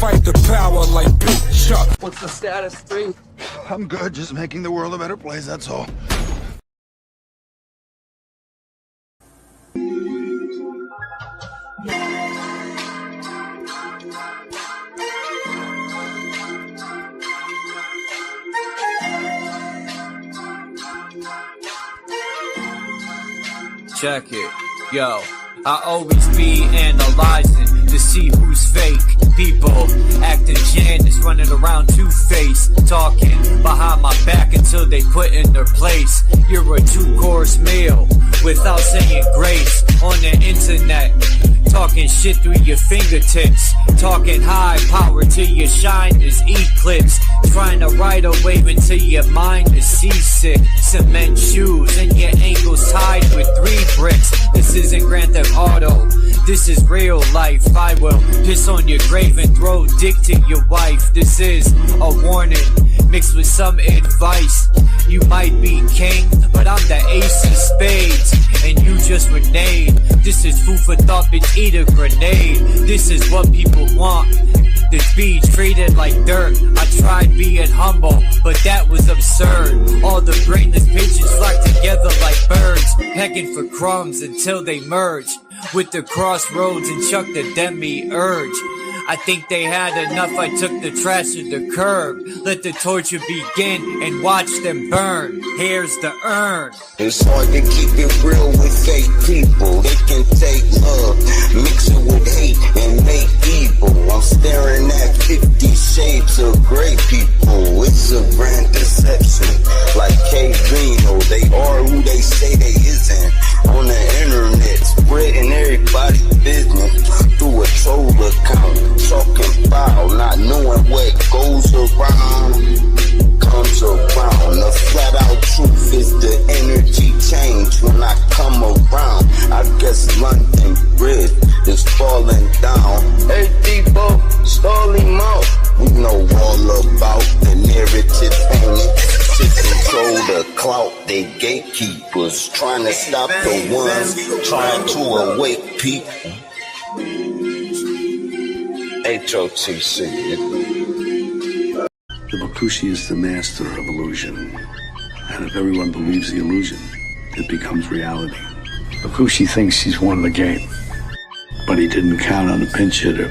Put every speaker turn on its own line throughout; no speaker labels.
fight the power like Big Chuck.
What's the status, 3?
I'm good, just making the world a better place, that's all.
Check it, yo, I always be analyzing to see who's fake. People acting Janice, running around two-faced, talking behind my back until they put in their place. You're a 2-course meal without saying grace on the internet. Talking shit through your fingertips, talking high power till your shine is eclipsed. Trying to ride a wave until your mind is seasick. Cement shoes and your ankles tied with 3 bricks. This isn't Grand Theft Auto, this is real life. I will piss on your grave and throw dick to your wife. This is a warning mixed with some advice. You might be king, but I'm the ace of spades, and you just renegade. This is food for thought, bitch, eat a grenade. This is what people want, to be treated like dirt. I tried being humble, but that was absurd. All the brainless pigeons flock together like birds, pecking for crumbs until they merge with the crossroads and chuck the demi-urge. I think they had enough, I took the trash to the curb. Let the torture begin and watch them burn. Here's the urn.
It's hard to keep it real with fake people. They can take love, mix it with hate, and make evil. I'm staring at 50 shades of gray people. It's a grand deception, like K-Reno. They are who they say they isn't. On the internet, spreading everybody's business through a troll account. Talking foul, not knowing what goes around comes around. The flat out truth is the energy change when I come around. I guess London Bridge is falling down. Hey people, stall him out. We know all about the narrative painting to control the clout. They gatekeepers trying to stop the ones trying to awake people. HOTC.
The Bakushi is the master of illusion, and if everyone believes the illusion, it becomes reality. Bakushi thinks he's won the game, but he didn't count on the pinch hitter.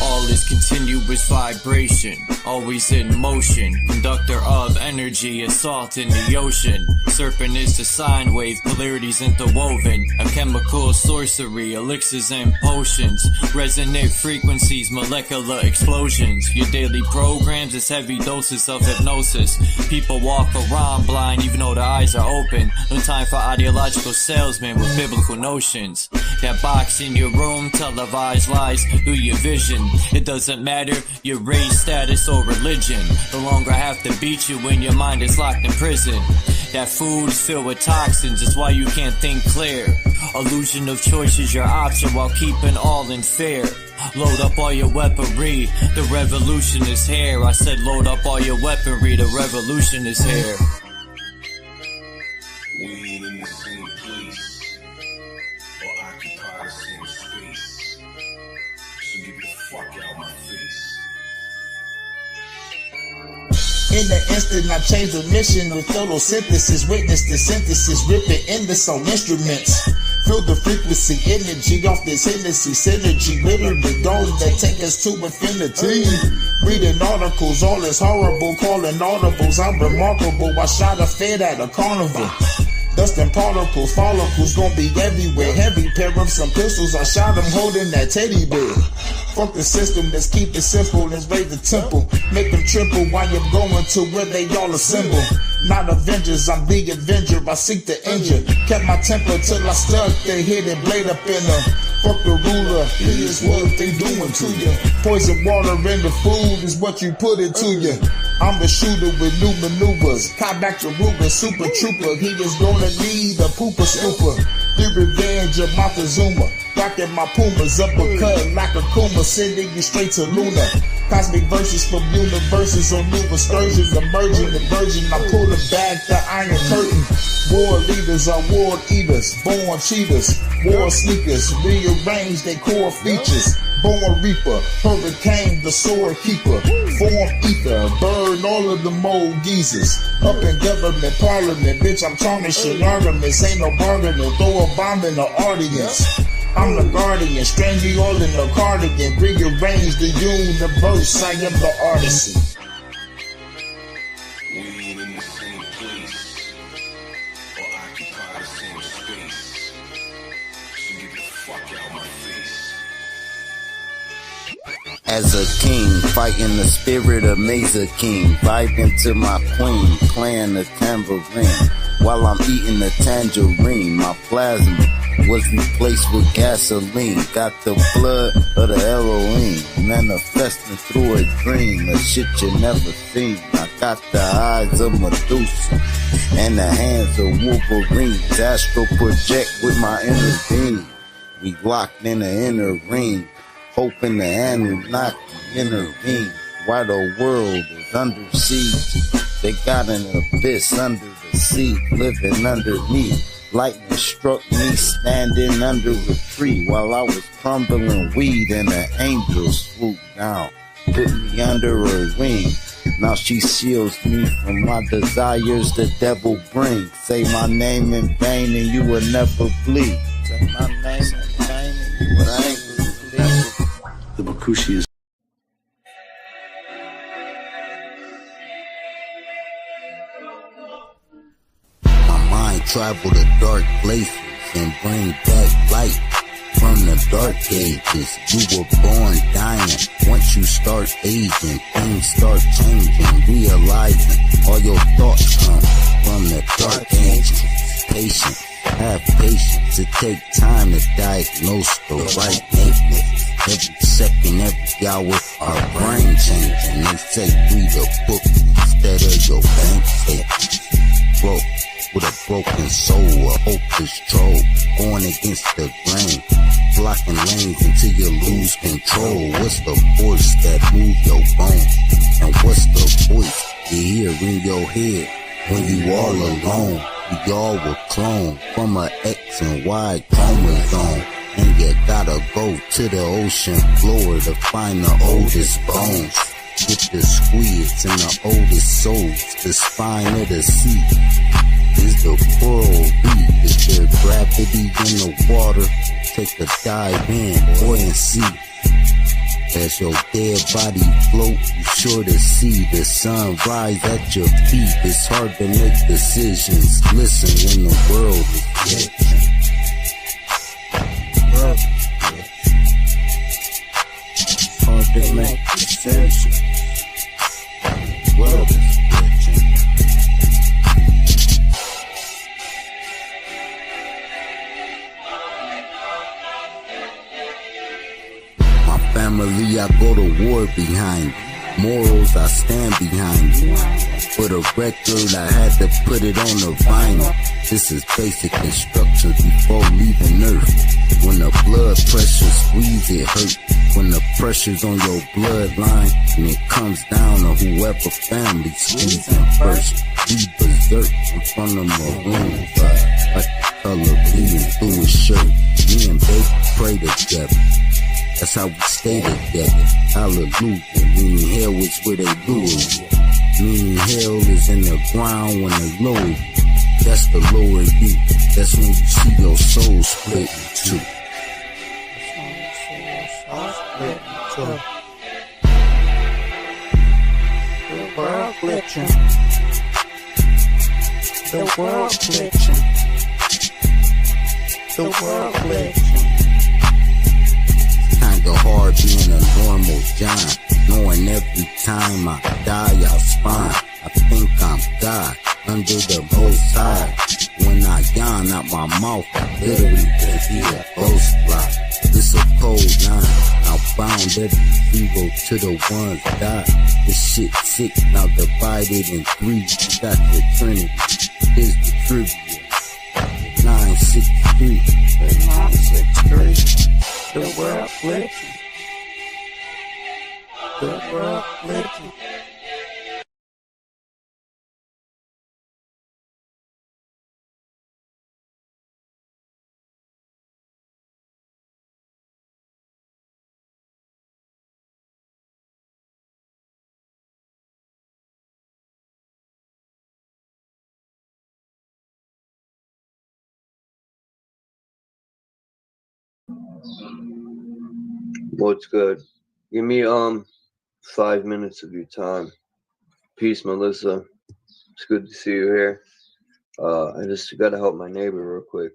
All is continuous vibration, always in motion. Conductor of energy, assault in the ocean. Serpent is the sine wave, polarities interwoven. A chemical sorcery, elixirs and potions. Resonant frequencies, molecular explosions. Your daily programs is heavy doses of hypnosis. People walk around blind even though their eyes are open. No time for ideological salesmen with biblical notions. That box in your room, televised lies through your vision. It doesn't matter your race, status, or religion. No longer have to beat you when your mind is locked in prison. That food is filled with toxins, it's why you can't think clear. Illusion of choice is your option while keeping all in fear. Load up all your weaponry, the revolution is here. I said load up all your weaponry, the revolution is here.
We ain't in the same place, or occupy the same space. So get the fuck out my face.
In the instant, I changed the mission with photosynthesis. Witness the synthesis, ripping endless on instruments. Feel the frequency, energy off this Hennessy synergy. Literally those that take us to infinity. Reading articles, all is horrible, calling audibles. I'm remarkable, I shot a fed at a carnival. Dust and particles, follicles gon' be everywhere. Heavy pair of some pistols, I shot them holding that teddy bear. Fuck the system, let's keep it simple, let's raise the temple. Make them triple while you're going to where they all assemble. Not Avengers, I'm the Avenger, I seek the injure. Kept my temper till I stuck the hidden blade up in her. Fuck the ruler, here's what they doing to you. Poison water in the food is what you put into you. I'm the shooter with new maneuvers. Caught back to Ruger, super trooper. He is gonna need a pooper scooper. The revenge of Montezuma. rocking my Pumas, uppercut like a Kuma, sending you straight to Luna. Cosmic verses from universes on new excursions, emerging the virgin. I pull it back the iron curtain. War leaders are war eaters, born cheaters, war sneakers, rearrange their core features. Born reaper, hurricane, the sword keeper, form ether, burn all of the mold geezers. Up in government, parliament, bitch, I'm tarnishing arguments, ain't no bargaining, throw a bomb in the audience. I'm the guardian, strange you all in the cardigan, rearrange the universe, I am the artisan.
We ain't in the same place, or occupy the same space, so get the fuck out my face.
As a king, fighting the spirit of Mesa King, vibing to my queen, playing the tambourine, while I'm eating the tangerine. My plasma was replaced with gasoline, got the blood of the Elohim, manifesting through a dream, a shit you never seen. I got the eyes of Medusa, and the hands of Wolverine, astral project with my inner being. We locked in the inner ring, hoping the Anunnaki intervene. While the world is under siege, they got an abyss under the sea, living underneath. Lightning struck me standing under a tree while I was crumbling weed, and an angel swooped down, put me under her wing. Now she shields me from my desires the devil brings. Say my name in vain and you will never bleed. Say my name in vain and you will never bleed.
The Bakushi is
travel to dark places and bring back light from the dark ages. You were born dying. Once you start aging, things start changing, realizing all your thoughts come from the dark ages. Patient, have patience. It take time to diagnose the right maintenance. Every second, every hour, our brain changing. They say read a book instead of your bank statement. Broke with a broken soul, a hopeless troll, going against the grain, blocking lanes until you lose control. What's the force that move your bones? And what's the voice you hear in your head when you all alone? We all were cloned from a X and Y chromosome, and you gotta go to the ocean floor to find the oldest bones. Get the squids and the oldest souls, the spine of the sea. Is the coral reef, is there gravity in the water? Take a dive in, buoyancy. As your dead body float, you sure to see the sun rise at your feet. It's hard to make decisions. Listen when the world is glitching. It's hard to make decisions. The world is glitching. Family, I go to war behind. Morals, I stand behind. For the record, I had to put it on the vinyl. This is basic instructions before leaving Earth. When the blood pressure squeeze, it hurt. When the pressure's on your bloodline, and it comes down to whoever family squeezing first. We berserk in front of maroon, like the color bleeding through his shirt. Me and baby pray together. That's how we stay together. Hallelujah. Meaning hell is where they lose. Meaning hell is in the ground when they lower you. That's the lower you. That's when you see your soul split in two. The world glitching. The world glitching. The world glitching. Kinda hard being a normal John, knowing every time I die I'll spawn. I think I'm God under the most high. When I yawn out my mouth, I literally can hear a ghost fly. It's a cold 9. I found every zero to the ones die. This shit sick, now divided in 3. You got the Trinity. Here's the trivia.
963. 963. The world glitching. The world glitching.
What's good? Give me 5 minutes of your time. Peace, Melissa. It's good to see you here. I just gotta help my neighbor real quick.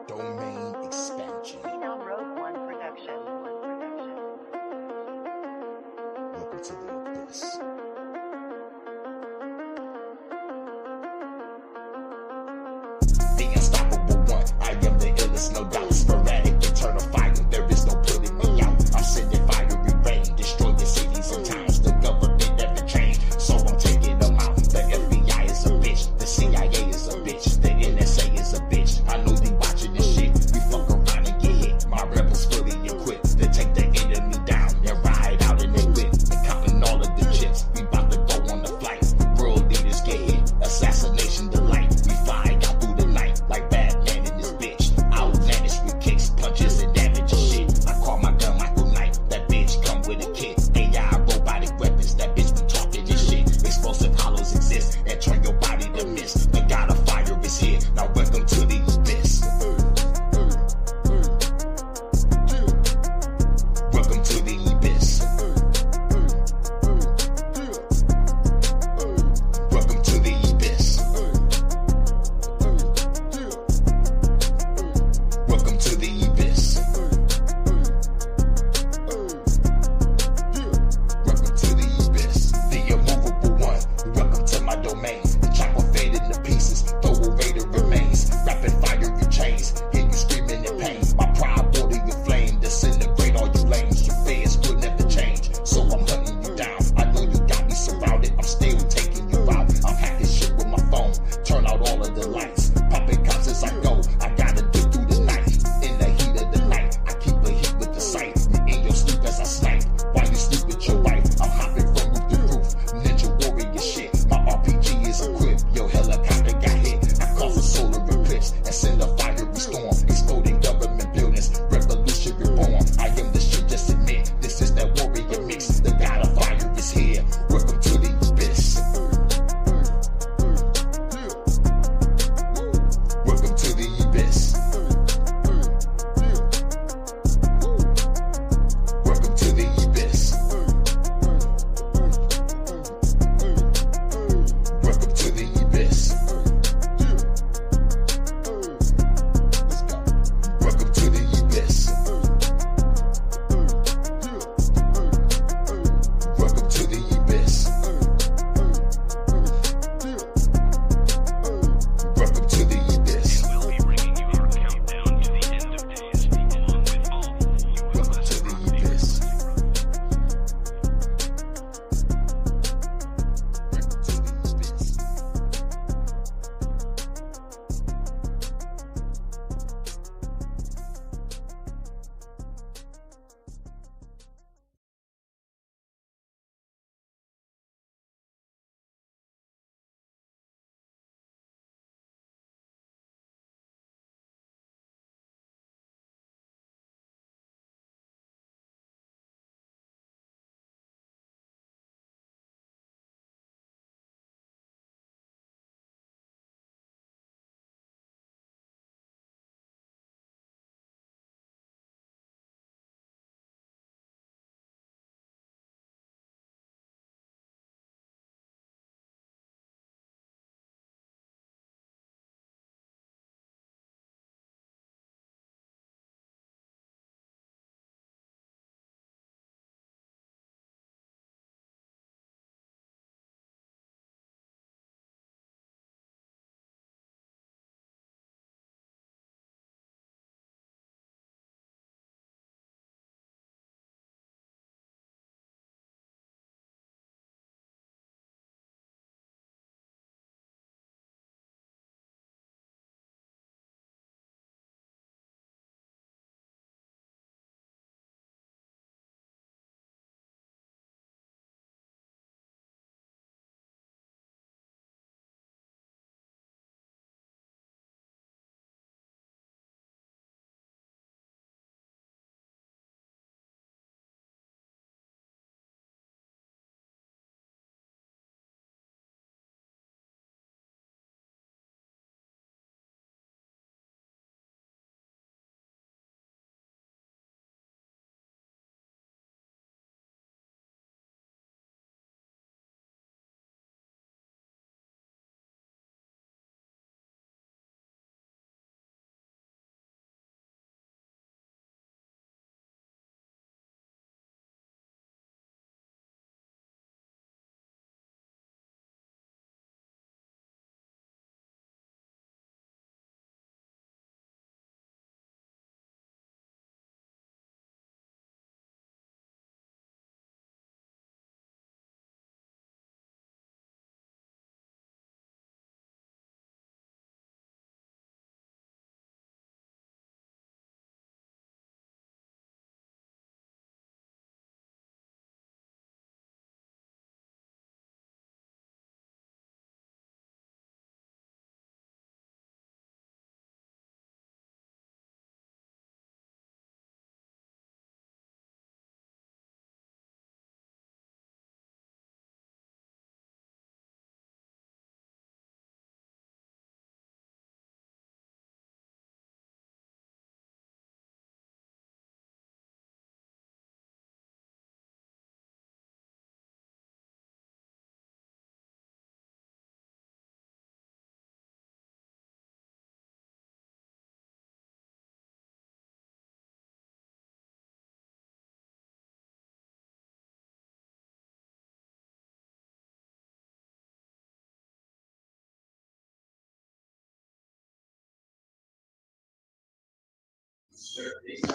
Domain expansion.
Rogue One Production.
Welcome to the abyss. The unstoppable one. I am the illest, no doubt. Sporadic, eternal fire. There is no putting me out. I'm sending fiery rain, destroying cities and towns. The government never changed, so I'm taking them out. The FBI is a bitch. The CIA is a bitch. The NSA is a bitch. I know they watching this shit. We fuck around and get hit. My rebels fully equipped to take the enemy down and ride out in their whip. And counting all of the chips.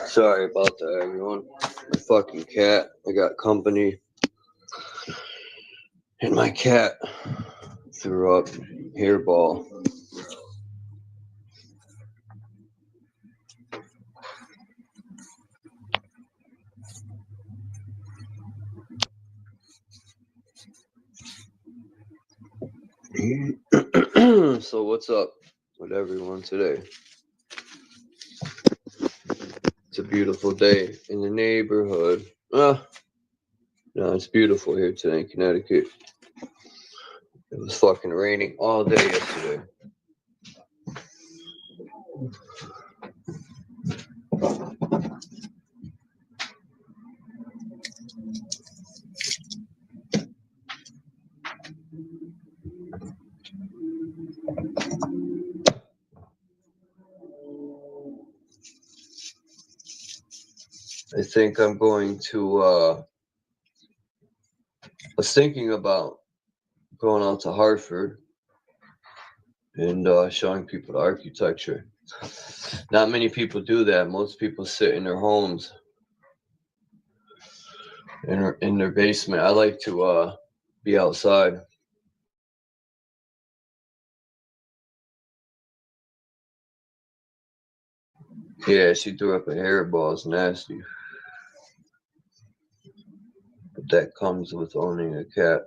Sorry about that, everyone. My fucking cat. I got company. And my cat threw up hairball. So what's up with everyone today? It's a beautiful day in the neighborhood. No, it's beautiful here today in Connecticut. It was fucking raining all day yesterday. I think I'm going to, I was thinking about going out to Hartford and showing people the architecture. Not many people do that. Most people sit in their homes, in their basement. I like to be outside. Yeah, she threw up a hairball. It's nasty. But that comes with owning a cat.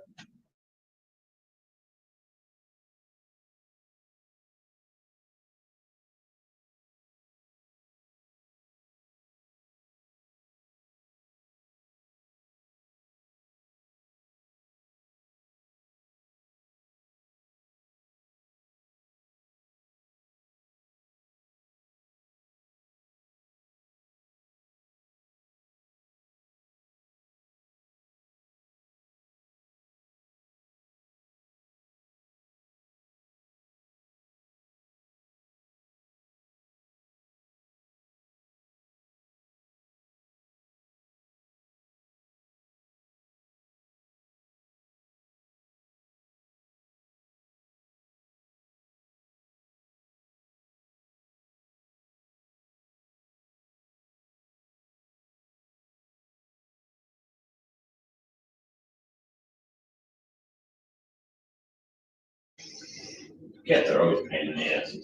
Cats are always a pain in the ass.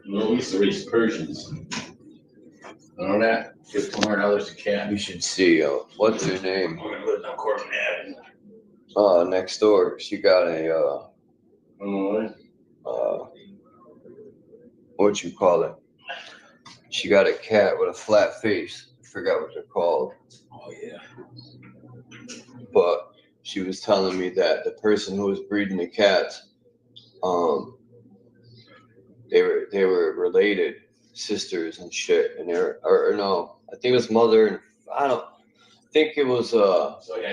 We used to raise Persians. You know that? $1,500 a cat.
You should see, what's her name?
We're gonna live on Corbin Avenue.
Next door. She got a, what you call it? She got a cat with a flat face. I forgot what they're called.
Oh, yeah.
But she was telling me that the person who was breeding the cats, they were related, sisters and shit, and or no, I think it was mother and I think it was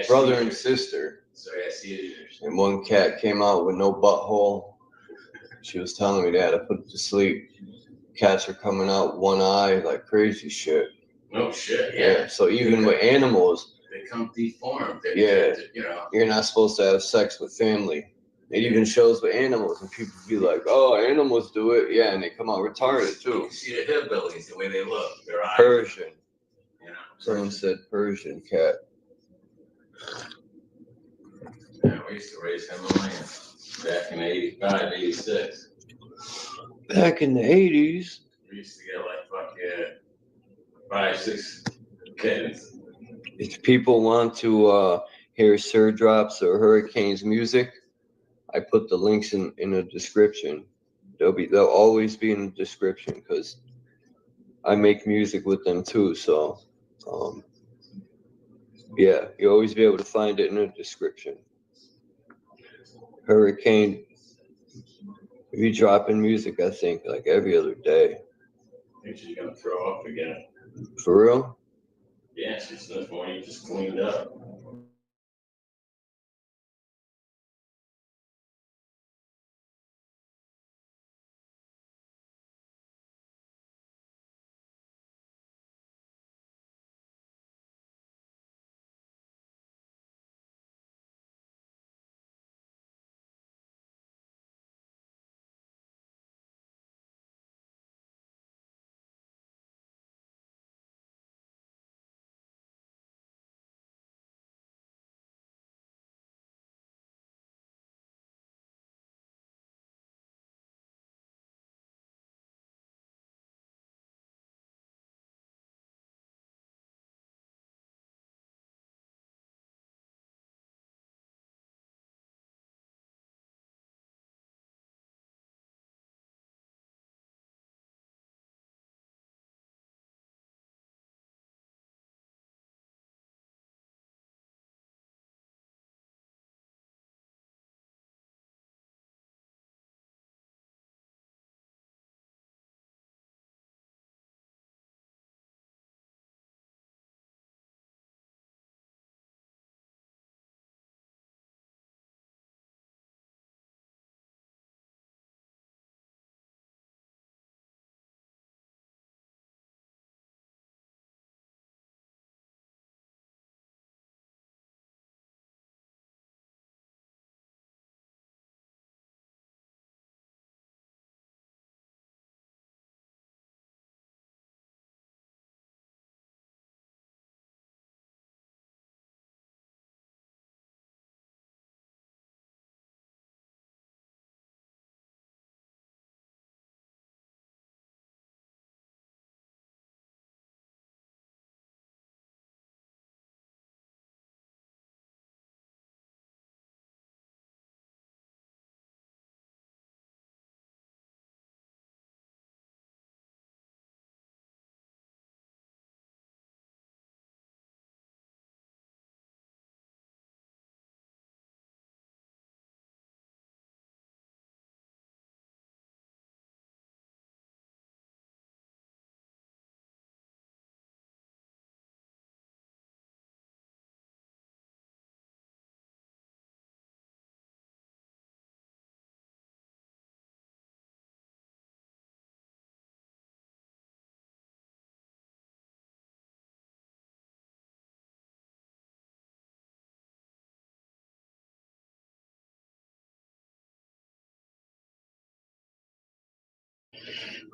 brother and sister.
So I see it.
And one cat came out with no butthole. She was telling me they had to put it to sleep. Cats are coming out one eye like crazy shit.
No shit. Yeah.
So even with animals,
they come deformed.
You're not supposed to have sex with family. It even shows with animals, and people be like, "Oh, animals do it." Yeah, and they come out retarded too.
You see the hillbillies, the way they look, their eyes.
Persian. Someone said Persian cat.
Yeah, we used to raise Himalayans back in 85, 86.
Back in the 80s.
We used to get like, fuck yeah, 5, 6 kittens.
If people want to hear Sir Drops or Hurricanes music, I put the links in the description. They'll always be in the description because I make music with them too. So, yeah, you'll always be able to find it in the description. Hurricane, if you drop in music, I think like every other day.
I think she's gonna throw up again.
For real?
Yeah, she's this morning just cleaned up.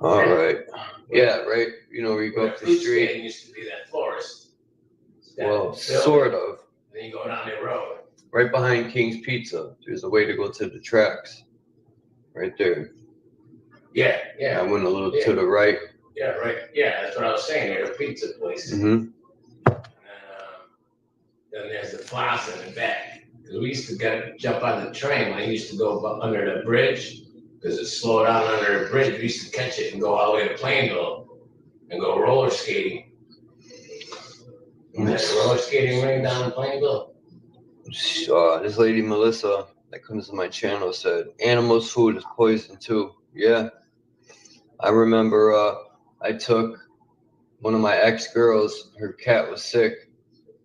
All right. Yeah, right. You know where you go
Where
up the
Fruit
street.
Stand used to be that florist. That
Well,
building.
sort of.
Then you go down the road.
Right behind King's Pizza. There's a way to go to the tracks. Right there.
Yeah,
I
yeah.
went a little
Yeah.
to the right.
Yeah, right. Yeah, that's what I was saying. There's a pizza place.
Mm-hmm.
And then there's the plaza in the back. 'Cause we used to jump on the train when I used to go under the bridge. Because it slowed down under the bridge. We used to catch it and go all the way to Plainville and go roller skating. And there's a roller skating ring down in Plainville.
This lady Melissa that comes to my channel said animals' food is poison too. Yeah, I remember I took one of my ex-girls, her cat was sick,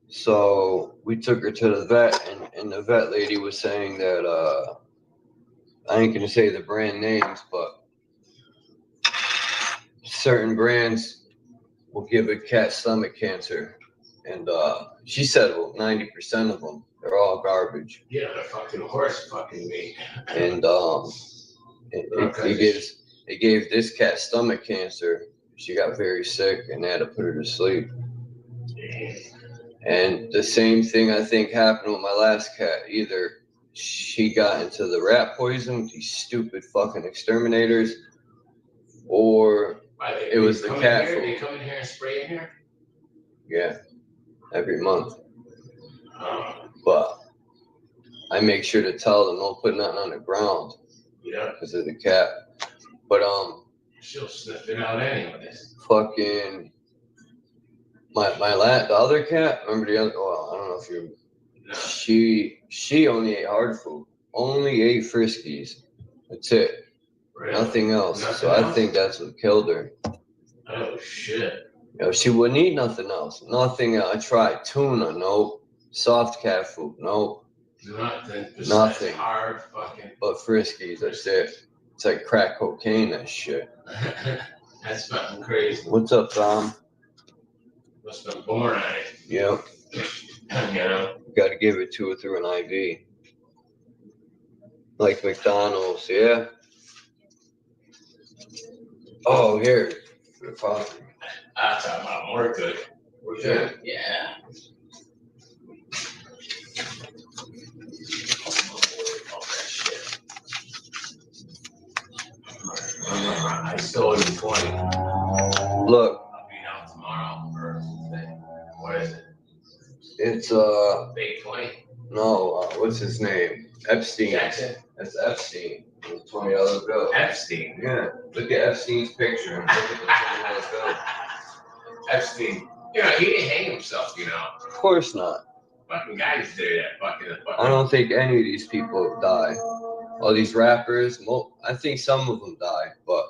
so we took her to the vet, and the vet lady was saying that I ain't gonna say the brand names, but certain brands will give a cat stomach cancer, and she said, well, 90% of them, they're all garbage.
Yeah, the fucking horse fucking me.
And it gave this cat stomach cancer. She got very sick, and they had to put her to sleep. And the same thing I think happened with my last cat. Either she got into the rat poison with these stupid fucking exterminators, or it was the cat food.
They come in here and spray in here?
Yeah, every month. But I make sure to tell them don't put nothing on the ground.
Yeah.
Because of the cat. But
she'll sniff it out anyways.
Fucking the other cat, remember the other, well, I don't know if you, no. She only ate hard food, only ate Friskies. That's it. Really? Nothing else. I think that's what killed her.
Oh shit.
You know, she wouldn't eat nothing else. Nothing else. I tried tuna, nope. Soft cat food, nope. Nothing.
Hard fucking.
But Friskies, that's it. It's like crack cocaine, that shit.
That's fucking crazy.
What's up, Tom?
Must have been born on it.
Yep.
You know?
Got to give it to her through an IV. Like McDonald's, yeah. Oh, here. For the coffee.
I'm talking about more good. We're good? Yeah. I still owe you 20.
Look.
I'll be out tomorrow for today. What is it?
It's
Big 20?
No, what's his name? Epstein.
Jackson?
That's Epstein. It's $20 bill.
Epstein?
Yeah. Look at Epstein's picture and look at the $20 bill.
Epstein. You know, he didn't hang himself, you know.
Of course not.
Fucking guys did that fucking.
I don't think any of these people die. All these rappers, I think some of them die, but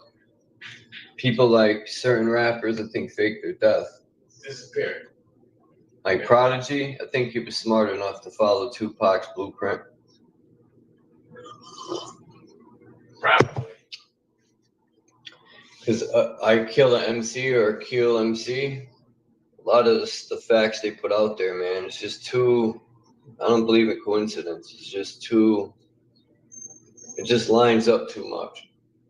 people like certain rappers, I think, fake their death.
Disappeared.
Like Prodigy, I think he was smart enough to follow Tupac's blueprint.
Probably.
Because I kill an MC or kill MC, a lot of the facts they put out there, man, it's just too, I don't believe in coincidence. It's just too, it just lines up too much.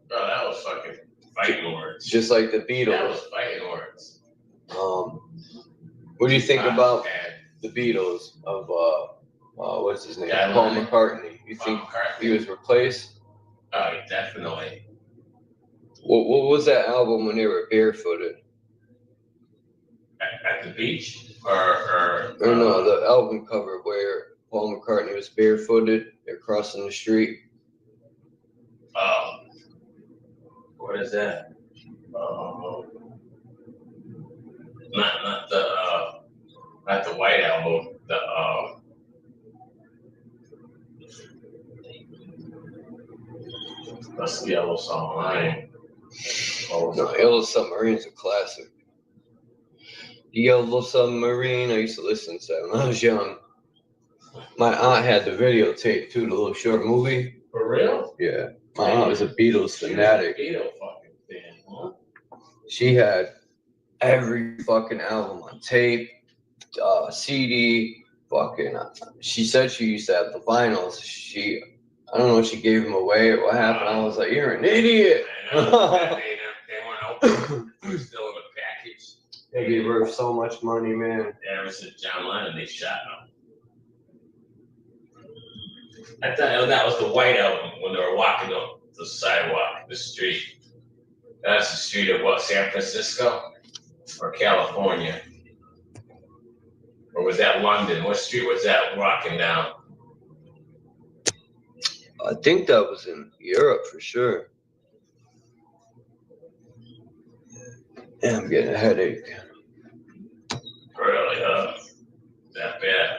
Bro, that was fucking fighting words.
Just like the Beatles.
That was fighting words.
What do you think about the Beatles of, what's his name? Paul McCartney. You think he was replaced?
Oh, definitely.
What was that album when they were barefooted?
At the beach? Or
no, the album cover where Paul McCartney was barefooted. They're crossing the street.
What is that? Not the White Album. That's the Yellow Submarine.
No, Yellow Submarine's a classic. The Yellow Submarine, I used to listen to that when I was young. My aunt had the videotape too, the little short movie.
For real?
Yeah. My aunt was a Beatles fanatic.
Beatles fucking fan, huh?
She had every fucking album on tape, CD, fucking. She said she used to have the vinyls. I don't know if she gave them away or what happened. I was like, you're an idiot.
They weren't out. It was still in the package.
They gave her so much money, man.
Yeah, ever since John Lennon, they shot him. I thought that was the White Album when they were walking on the sidewalk, the street. That's the street of what, San Francisco or California? Or was that London? What street was that walking down?
I think that was in Europe for sure. Yeah, I'm getting a headache.
Really, that bad.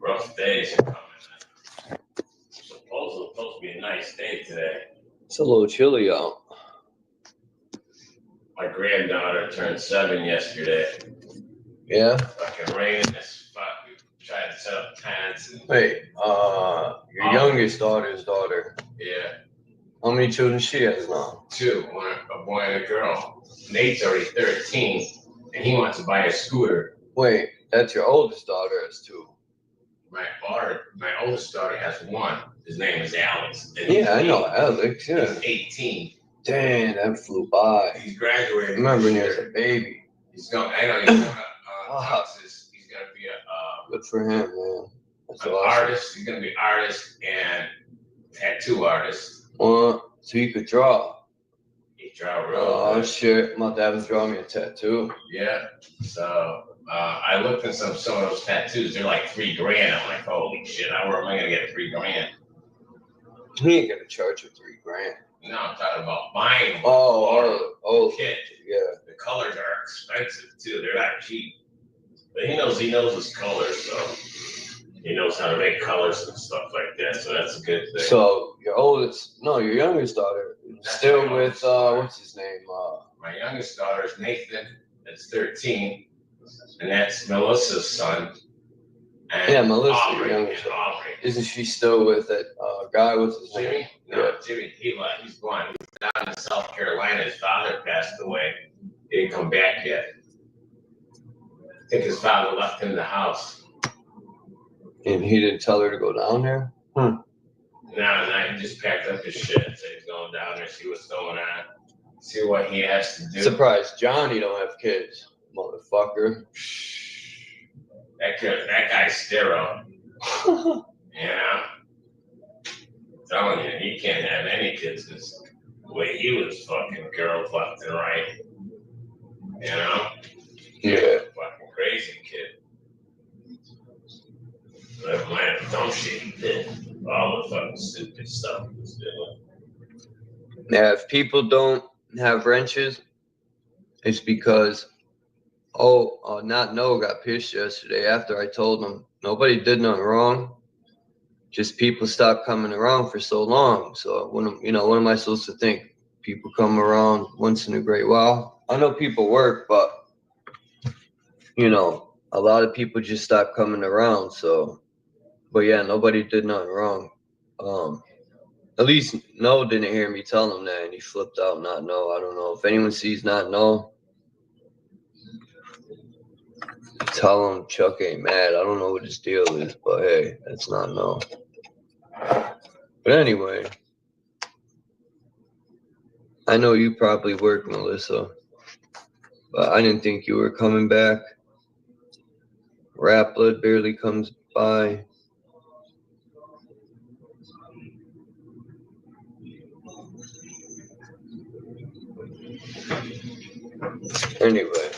Rough days. Supposed to be a nice day today.
It's a little chilly out.
My granddaughter turned 7 yesterday.
Yeah?
Fucking raining as fuck. We tried to set up tents. And,
Wait, your youngest daughter's daughter.
yeah,
How many children she has now?
2, a boy and a girl. Nate's already 13, and he wants to buy a scooter.
Wait, that's your oldest daughter has 2.
My oldest daughter has 1. His name is Alex.
Yeah, I know Alex, yeah.
He's 18.
Dang, that flew by.
He's graduating.
I remember when he was a baby.
He's going to Texas. He's going to be
Good for him, man. That's
an
awesome.
artist. He's going to be an artist and tattoo artist.
Well, so you could draw.
He draw real
Oh,
good.
shit. My dad was drawing me a tattoo.
Yeah. So I looked at some of those tattoos. They're like $3,000. I'm like, holy shit! Where am I gonna get $3,000?
He ain't gonna charge you $3,000.
No, I'm talking about buying.
Oh,
kit.
yeah.
The colors are expensive too. They're not cheap. But he knows his colors, so he knows how to make colors and stuff like that. So that's a good thing.
So your youngest daughter,
That's
still
my
with
youngest daughter.
what's his name?
My youngest daughter is Nathan. That's 13, and that's Melissa's son. And
Yeah, Melissa,
Aubrey,
your youngest
and Aubrey.
Isn't she still with that guy? What's his name?
Jimmy? No, Jimmy. He left. He's gone. He's down in South Carolina. His father passed away. He didn't come back yet. I think his father left him the house.
And he didn't tell her to go down there?
No, he just packed up his shit. So he's going down there, see what's going on, see what he has to do.
Surprised Johnny don't have kids, motherfucker.
That guy's sterile. Yeah. I'm telling you, he can't have any kids because the way he was fucking girls left and right. You know?
Yeah.
Fucking crazy kid. But man, dumb shit he did. All the fucking stupid stuff he was doing.
Yeah, if people don't have wrenches, it's because Not No got pissed yesterday after I told him nobody did nothing wrong. Just people stopped coming around for so long. So what am I supposed to think? People come around once in a great while. I know people work, but a lot of people just stopped coming around. So, but yeah, nobody did nothing wrong. At least No didn't hear me tell him that, and he flipped out. Not No. I don't know if anyone sees Not No. Tell him Chuck ain't mad. I don't know what his deal is, but hey, that's Not No. But anyway, I know you probably work, Melissa, but I didn't think you were coming back. Rap Blood barely comes by. Anyway.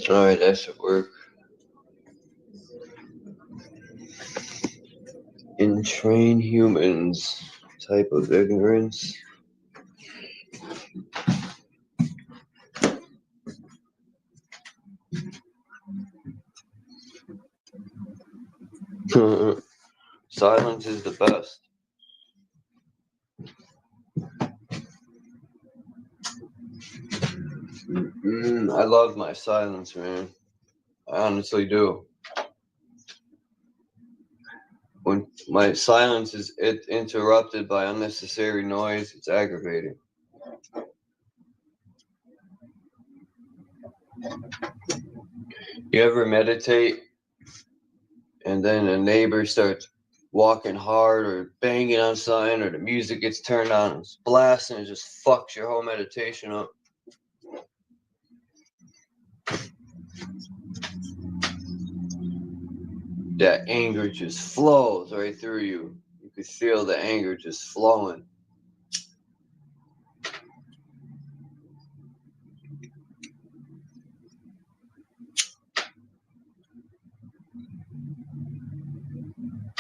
Alright, that should work. Entrain humans. Type of ignorance. Silence is the best. I love my silence, man. I honestly do. When my silence is interrupted by unnecessary noise, it's aggravating. You ever meditate and then a neighbor starts walking hard or banging on something, or the music gets turned on and it's blasting, it just fucks your whole meditation up? That anger just flows right through you. You can feel the anger just flowing.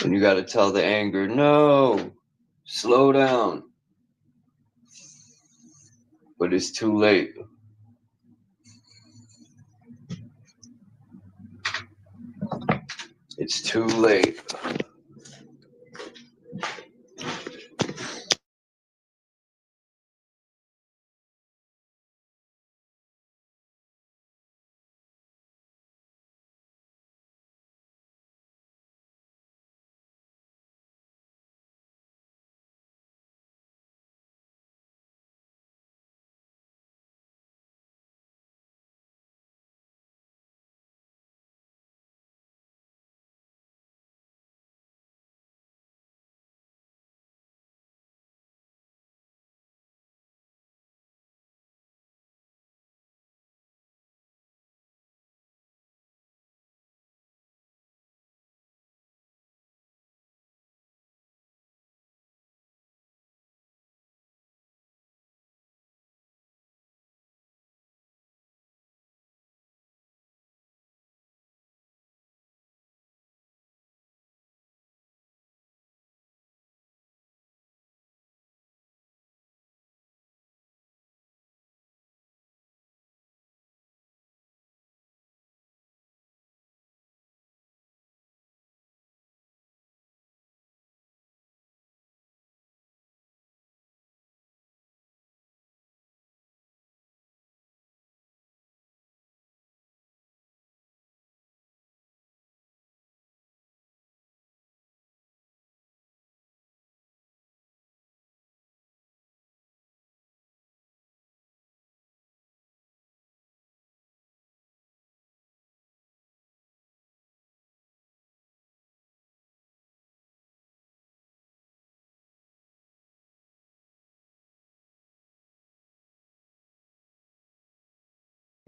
And you got to tell the anger, no, slow down. But it's too late. It's too late.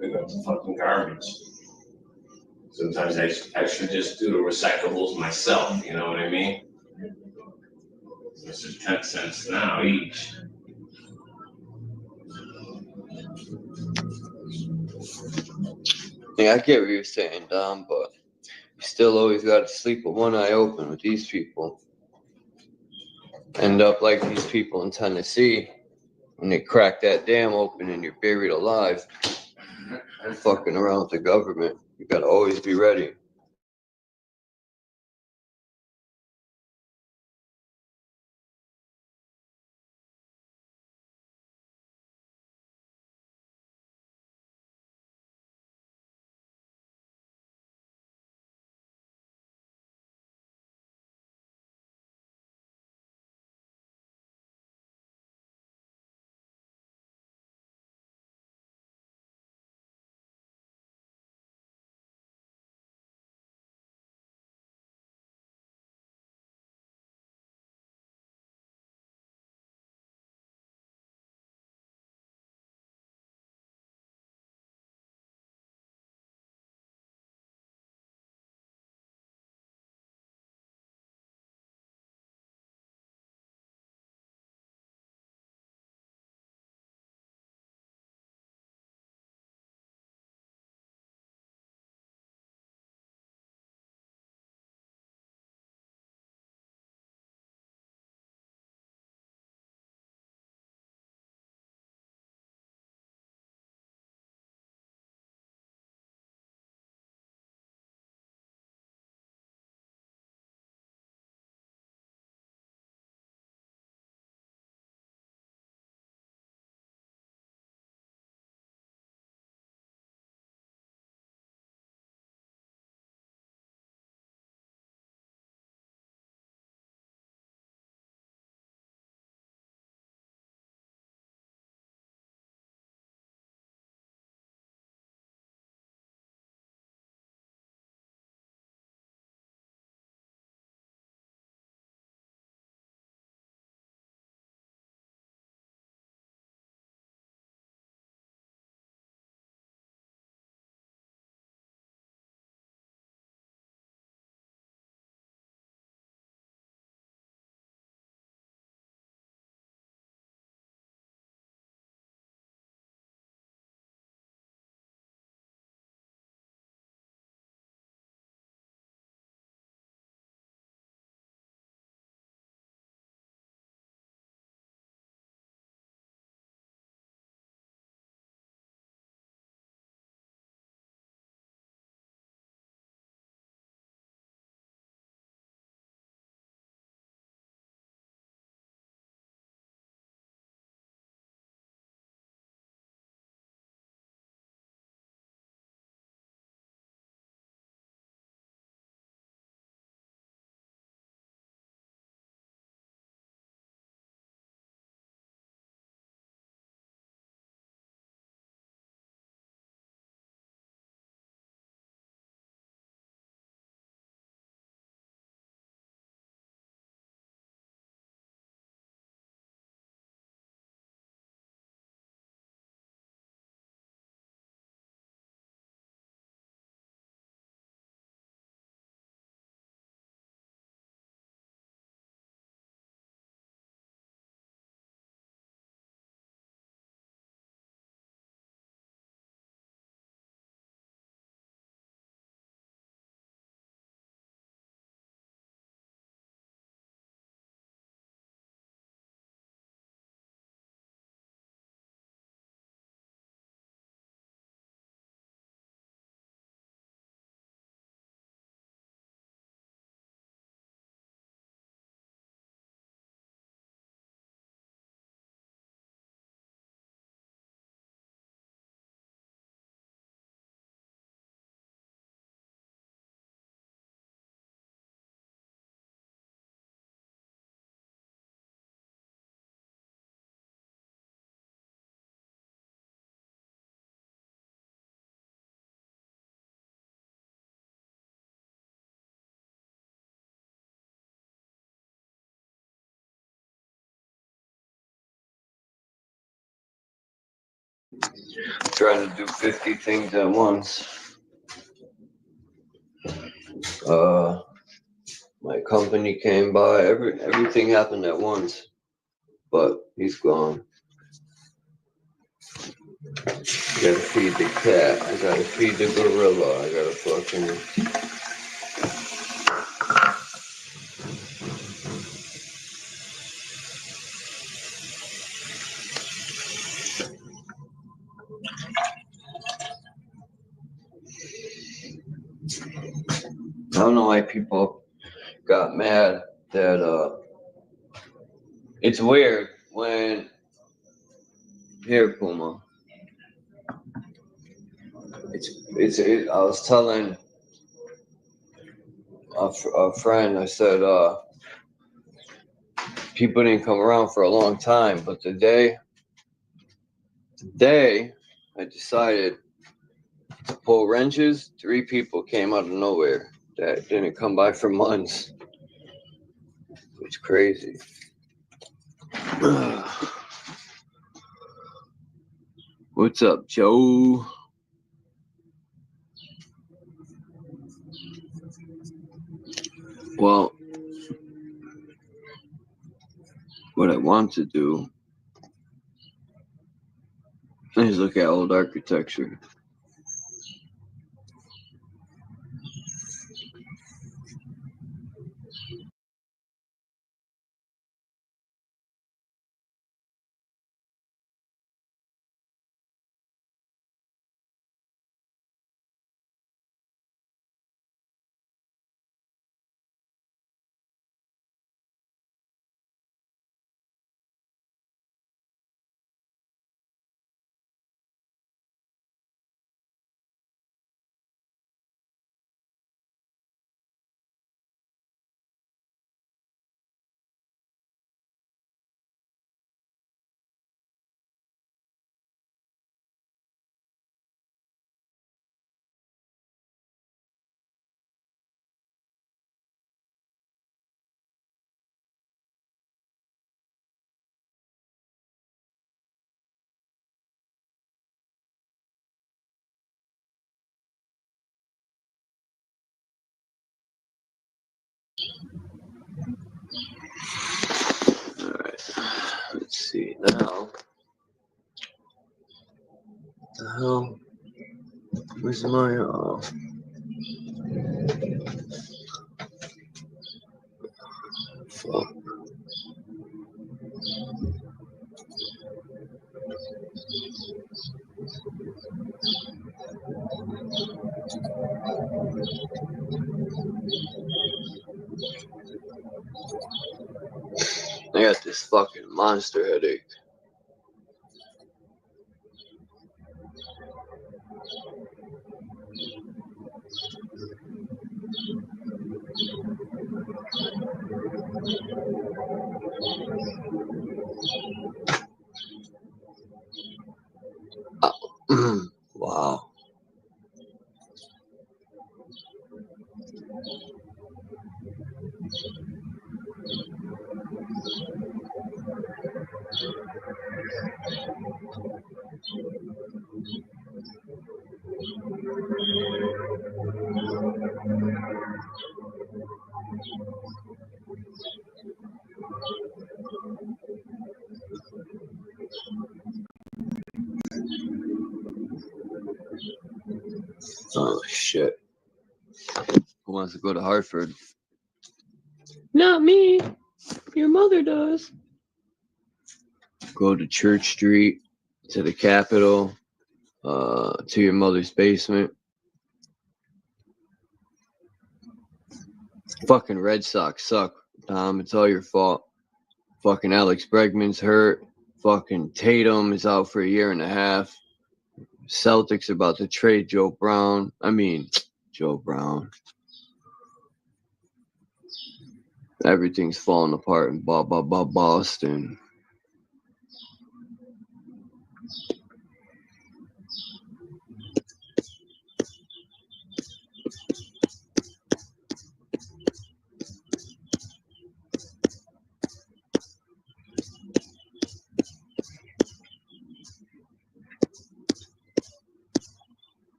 Pick up the fucking garbage. Sometimes I should just do the recyclables myself, you know what I mean? This is 10 cents now each.
Yeah, I get what you're saying, Dom, but you still always got to sleep with one eye open with these people. End up like these people in Tennessee when they crack that dam open and you're buried alive. Fucking around with the government. You got to always be ready. Trying to do 50 things at once. My company came by. Everything happened at once. But he's gone. Gotta feed the cat. I gotta feed the gorilla. I gotta fucking... I don't know why people got mad that it's weird when here, Puma. I was telling a friend, I said people didn't come around for a long time, but the day I decided to pull wrenches, 3 people came out of nowhere that didn't come by for months. It's crazy. What's up, Joe? Well, what I want to do is look at old architecture. Alright, let's see now. What the hell? Where's my fuck. I got this fucking monster headache. Wow. Oh shit. Who wants to go to Hartford? Not me. Your mother does. Go to Church Street, to the Capitol, to your mother's basement. Fucking Red Sox suck, Tom. It's all your fault. Fucking Alex Bregman's hurt. Fucking Tatum is out for 1.5 years. Celtics about to trade Joe Brown. Joe Brown. Everything's falling apart in Boston.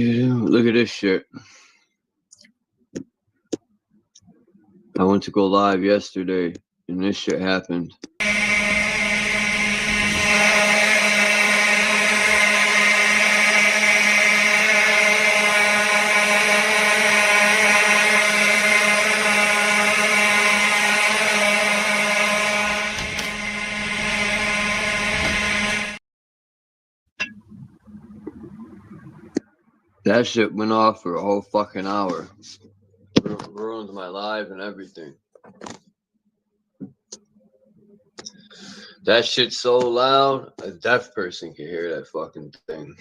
Look at this shit. I went to go live yesterday, and this shit happened. That shit went off for a whole fucking hour. Ruined my live and everything. That shit's so loud, a deaf person can hear that fucking thing.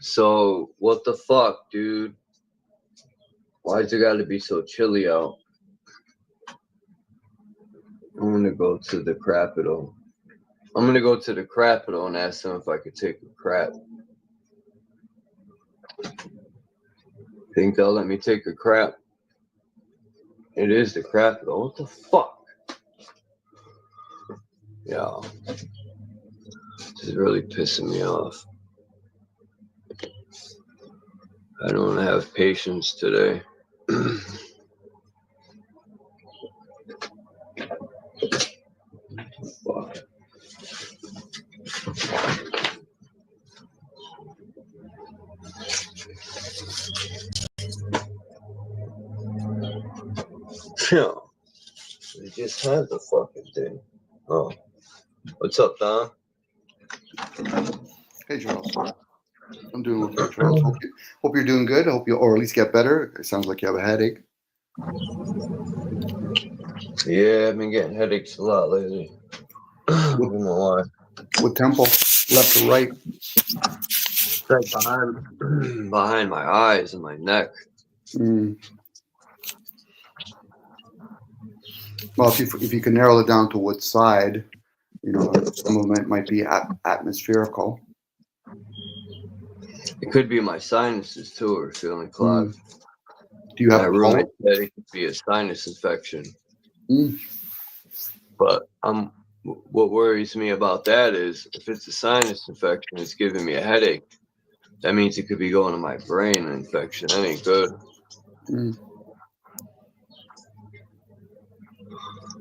So, what the fuck, dude? Why's it gotta be so chilly out? I'm gonna go to the Crapito. I'm gonna go to the Crapito and ask them if I could take a crap. Think they'll let me take a crap? It is the Crapito. What the fuck? Yeah. This is really pissing me off. I don't have patience today. Fuck. Yeah. We just had the fucking thing. Oh. What's up, Don?
Hey, Charles. I'm doing okay, Charles. Hope you're doing good. I hope you, or at least get better. It sounds like you have a headache.
Yeah, I've been getting headaches a lot lately. I don't know why.
What temple? Left or right?
Right behind my eyes and my neck.
Mm. Well, if you can narrow it down to what side, you know, some of it might be atmospherical.
It could be my sinuses too, or feeling clogged.
Do you have
my roommate said it could be a sinus infection? But what worries me about that is if it's a sinus infection, it's giving me a headache. That means it could be going to my brain infection. That ain't good.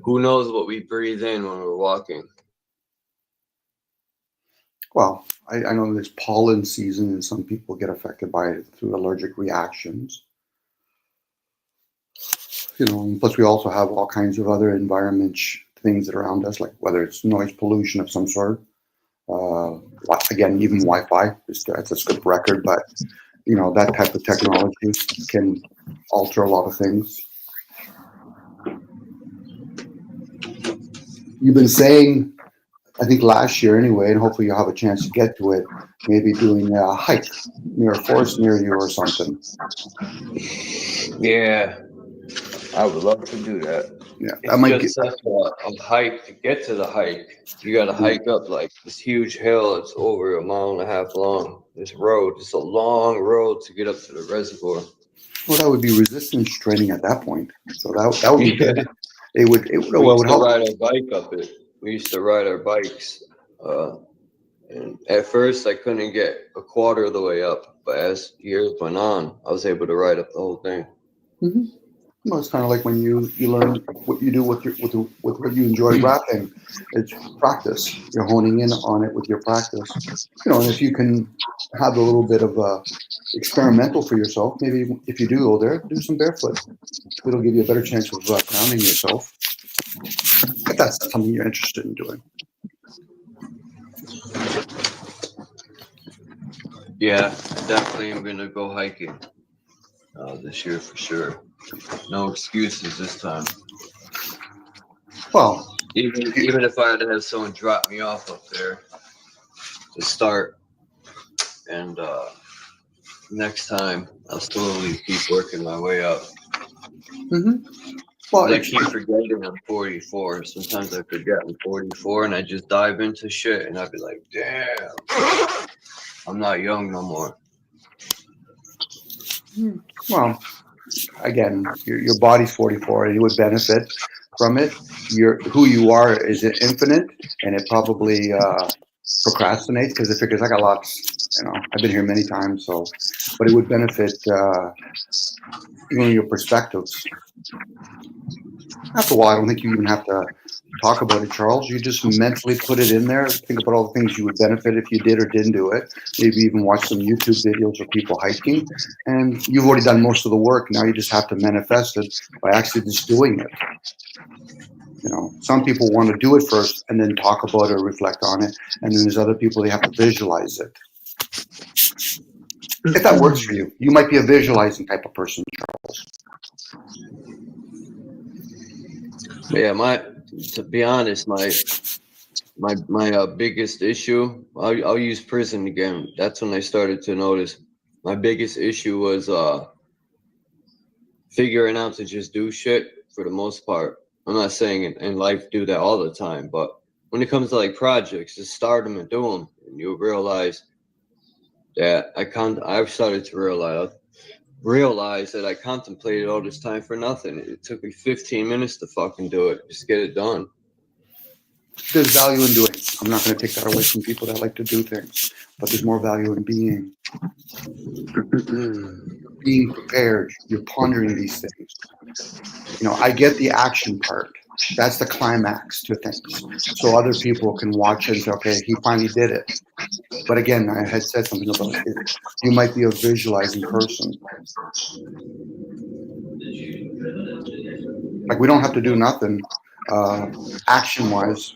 Who knows what we breathe in when we're walking?
Well, I know there's pollen season and some people get affected by it through allergic reactions. You know, and plus we also have all kinds of other environment things around us, like whether it's noise pollution of some sort. Again, even Wi-Fi, that's a skip record, but you know, that type of technology can alter a lot of things. You've been saying, I think last year anyway, and hopefully you'll have a chance to get to it, maybe doing a hike near a forest near you or something.
Yeah, I would love to do that.
Yeah,
it's just such a hike to get to the hike. You got to hike up like this huge hill. It's over 1.5 miles long. This road, it's a long road to get up to the reservoir.
Well, that would be resistance training at that point. So that would be good. It would
ride our bike up it. We used to ride our bikes And at first, I couldn't get a quarter of the way up, but as years went on, I was able to ride up the whole thing.
Mm-hmm. Well, it's kind of like when you learn what you do with what you enjoy rapping. It's practice. You're honing in on it with your practice. And if you can have a little bit of a experimental for yourself, maybe if you do go there, do some barefoot. It'll give you a better chance of grounding yourself. If that's something you're interested in doing.
Yeah, definitely I'm gonna go hiking this year for sure. No excuses this time.
Well,
even if I had to have someone drop me off up there to start, and next time I'll slowly keep working my way up.
Mm-hmm. Well,
I keep forgetting I'm 44. Sometimes I forget I'm 44, and I just dive into shit, and I'd be like, damn, I'm not young no more.
Well, again, your body's 44, and you would benefit from it. Who you are is infinite, and it probably procrastinates because it figures I got lots. I've been here many times, but it would benefit your perspectives. After a while, I don't think you even have to talk about it, Charles. You just mentally put it in there. Think about all the things you would benefit if you did or didn't do it. Maybe even watch some YouTube videos of people hiking. And you've already done most of the work. Now you just have to manifest it by actually just doing it. Some people want to do it first and then talk about it or reflect on it. And then there's other people, they have to visualize it. If that works for you, you might be a visualizing type of person, Charles.
Yeah, to be honest, my biggest issue, I'll use prison again. That's when I started to notice my biggest issue was figuring out to just do shit for the most part. I'm not saying in life do that all the time, but when it comes to like projects, just start them and do them, and you'll realize that I've started to realize that I contemplated all this time for nothing. It took me 15 minutes to fucking do it. Just get it done.
There's value in doing. I'm not going to take that away from people that like to do things, but there's more value in being. Being prepared. You're pondering these things. I get the action part. That's the climax to things. So other people can watch and say, okay, he finally did it. But again, I had said something about it. You might be a visualizing person. Like, we don't have to do nothing action-wise.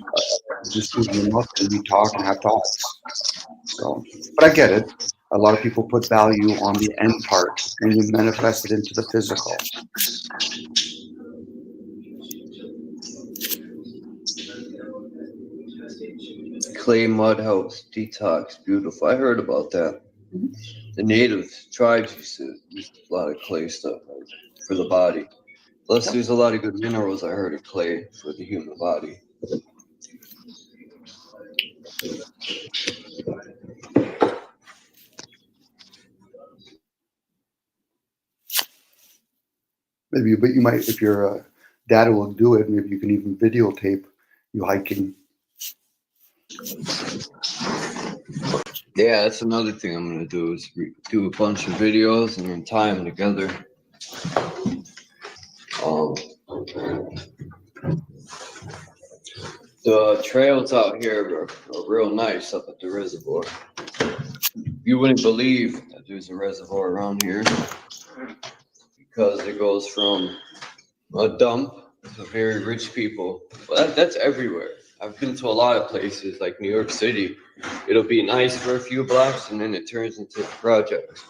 Just do the enough and we talk and have thoughts. So, but I get it. A lot of people put value on the end part and you manifest it into the physical.
Clay mud helps detox. Beautiful. I heard about that. The native tribes used to use a lot of clay stuff for the body. Plus, there's a lot of good minerals I heard of clay for the human body.
Maybe, but you might, if your data will do it, maybe you can even videotape you hiking.
Yeah, that's another thing I'm gonna do is do a bunch of videos and then tie them together. The trails out here are real nice up at the reservoir. You wouldn't believe that there's a reservoir around here because it goes from a dump to very rich people. But that's everywhere. I've been to a lot of places like New York City. It'll be nice for a few blocks and then it turns into projects.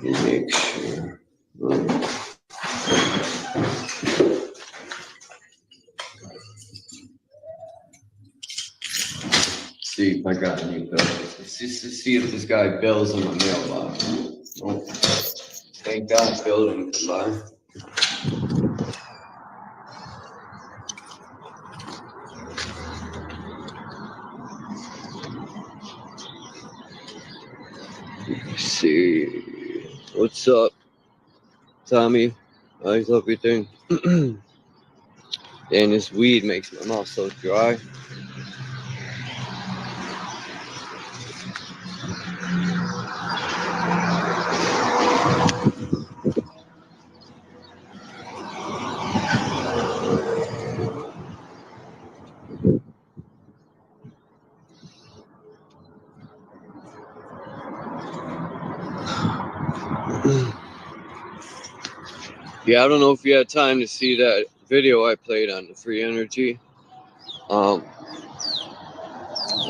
Make sure. See if I got any bills. It's just to see if this guy bills in my mailbox. Oh, thank God building could lie. Let's see. What's up, Tommy? How's everything? And this weed makes my mouth so dry. Yeah, I don't know if you had time to see that video I played on the free energy. I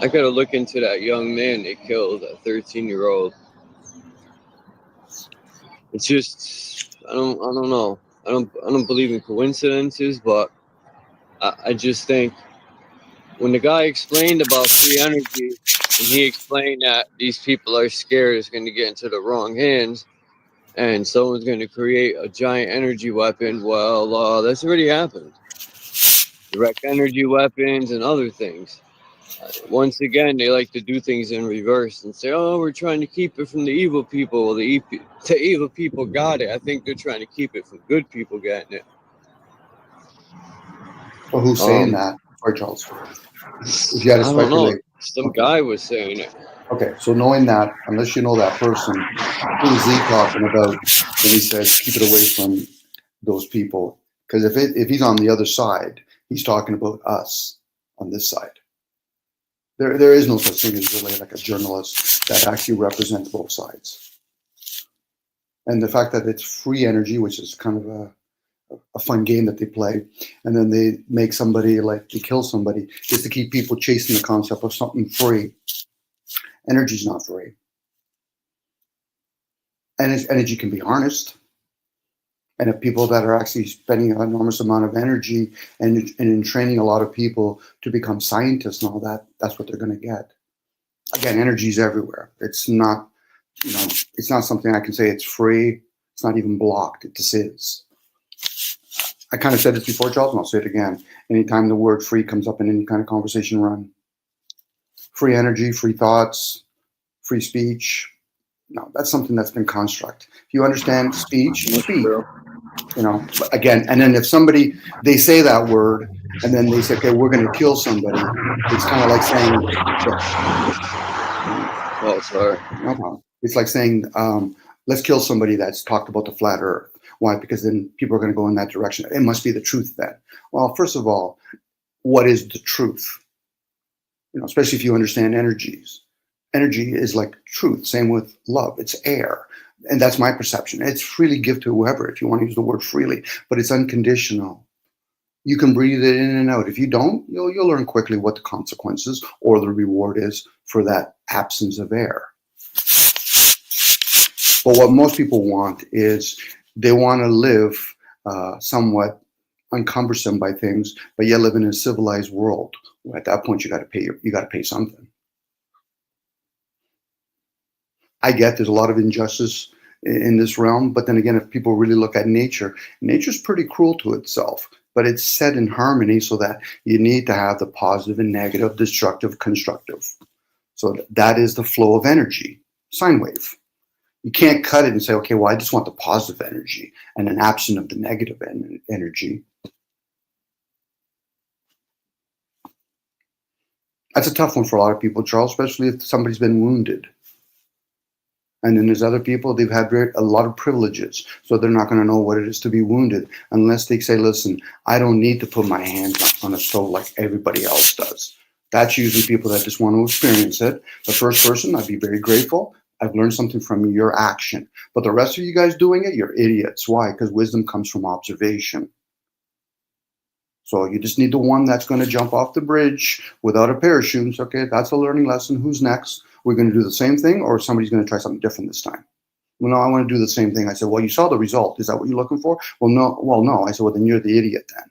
gotta look into that young man they killed, that 13-year-old. It's just I don't know. I don't believe in coincidences, but I just think when the guy explained about free energy and he explained that these people are scared it's going to get into the wrong hands and someone's going to create a giant energy weapon, well, that's already happened. Direct energy weapons and other things. Once again, they like to do things in reverse and say, oh, we're trying to keep it from the evil people. Well, the evil people got it. I think they're trying to keep it from good people getting it.
Well, who's saying that? Or Charles? If you had to
I don't know.
speculate.
Some guy was saying it.
Okay, so knowing that, unless you know that person, who is he talking about when he says keep it away from those people? Because if he's on the other side, he's talking about us on this side. There is no such thing as really like a journalist that actually represents both sides. And the fact that it's free energy, which is kind of a fun game that they play, and then they make somebody like they kill somebody, is to keep people chasing the concept of something free. Energy's not free. And energy can be harnessed. And if people that are actually spending an enormous amount of energy and in training a lot of people to become scientists and all that, that's what they're going to get. Again, energy is everywhere. It's not, it's not something I can say it's free. It's not even blocked. It just is. I kind of said this before, Charles, and I'll say it again. Anytime the word free comes up in any kind of conversation, run. Free energy, free thoughts, free speech. No, that's something that's been construct. If you understand speech, speak. Again, and then if somebody, they say that word, and then they say, okay, we're going to kill somebody. It's kind of like saying,
oh, sorry.
No problem. It's like saying, let's kill somebody that's talked about the flat earth. Why? Because then people are going to go in that direction. It must be the truth then. Well, first of all, what is the truth? Especially if you understand energies. Energy is like truth. Same with love. It's air. And that's my perception. It's freely give to whoever, if you want to use the word freely, but it's unconditional. You can breathe it in and out. If you don't, you'll learn quickly what the consequences or the reward is for that absence of air. But what most people want is they want to live somewhat uncumbersome by things, but yet live in a civilized world. At that point, you got to pay something. I get there's a lot of injustice in this realm, but then again, if people really look at nature, nature's pretty cruel to itself, but it's set in harmony so that you need to have the positive and negative, destructive, constructive. So that is the flow of energy, sine wave. You can't cut it and say, okay, well, I just want the positive energy and an absence of the negative energy. That's a tough one for a lot of people, Charles, especially if somebody's been wounded. And then there's other people, they've had a lot of privileges, so they're not going to know what it is to be wounded unless they say, listen, I don't need to put my hands on a stove like everybody else does. That's usually people that just want to experience it. The first person, I'd be very grateful. I've learned something from your action. But the rest of you guys doing it, you're idiots. Why? Because wisdom comes from observation. So you just need the one that's going to jump off the bridge without a parachute. Okay, that's a learning lesson. Who's next? We're going to do the same thing, or somebody's going to try something different this time? Well, no, I want to do the same thing. I said, well, you saw the result. Is that what you're looking for? Well, no. Well, no. I said, well, then you're the idiot then.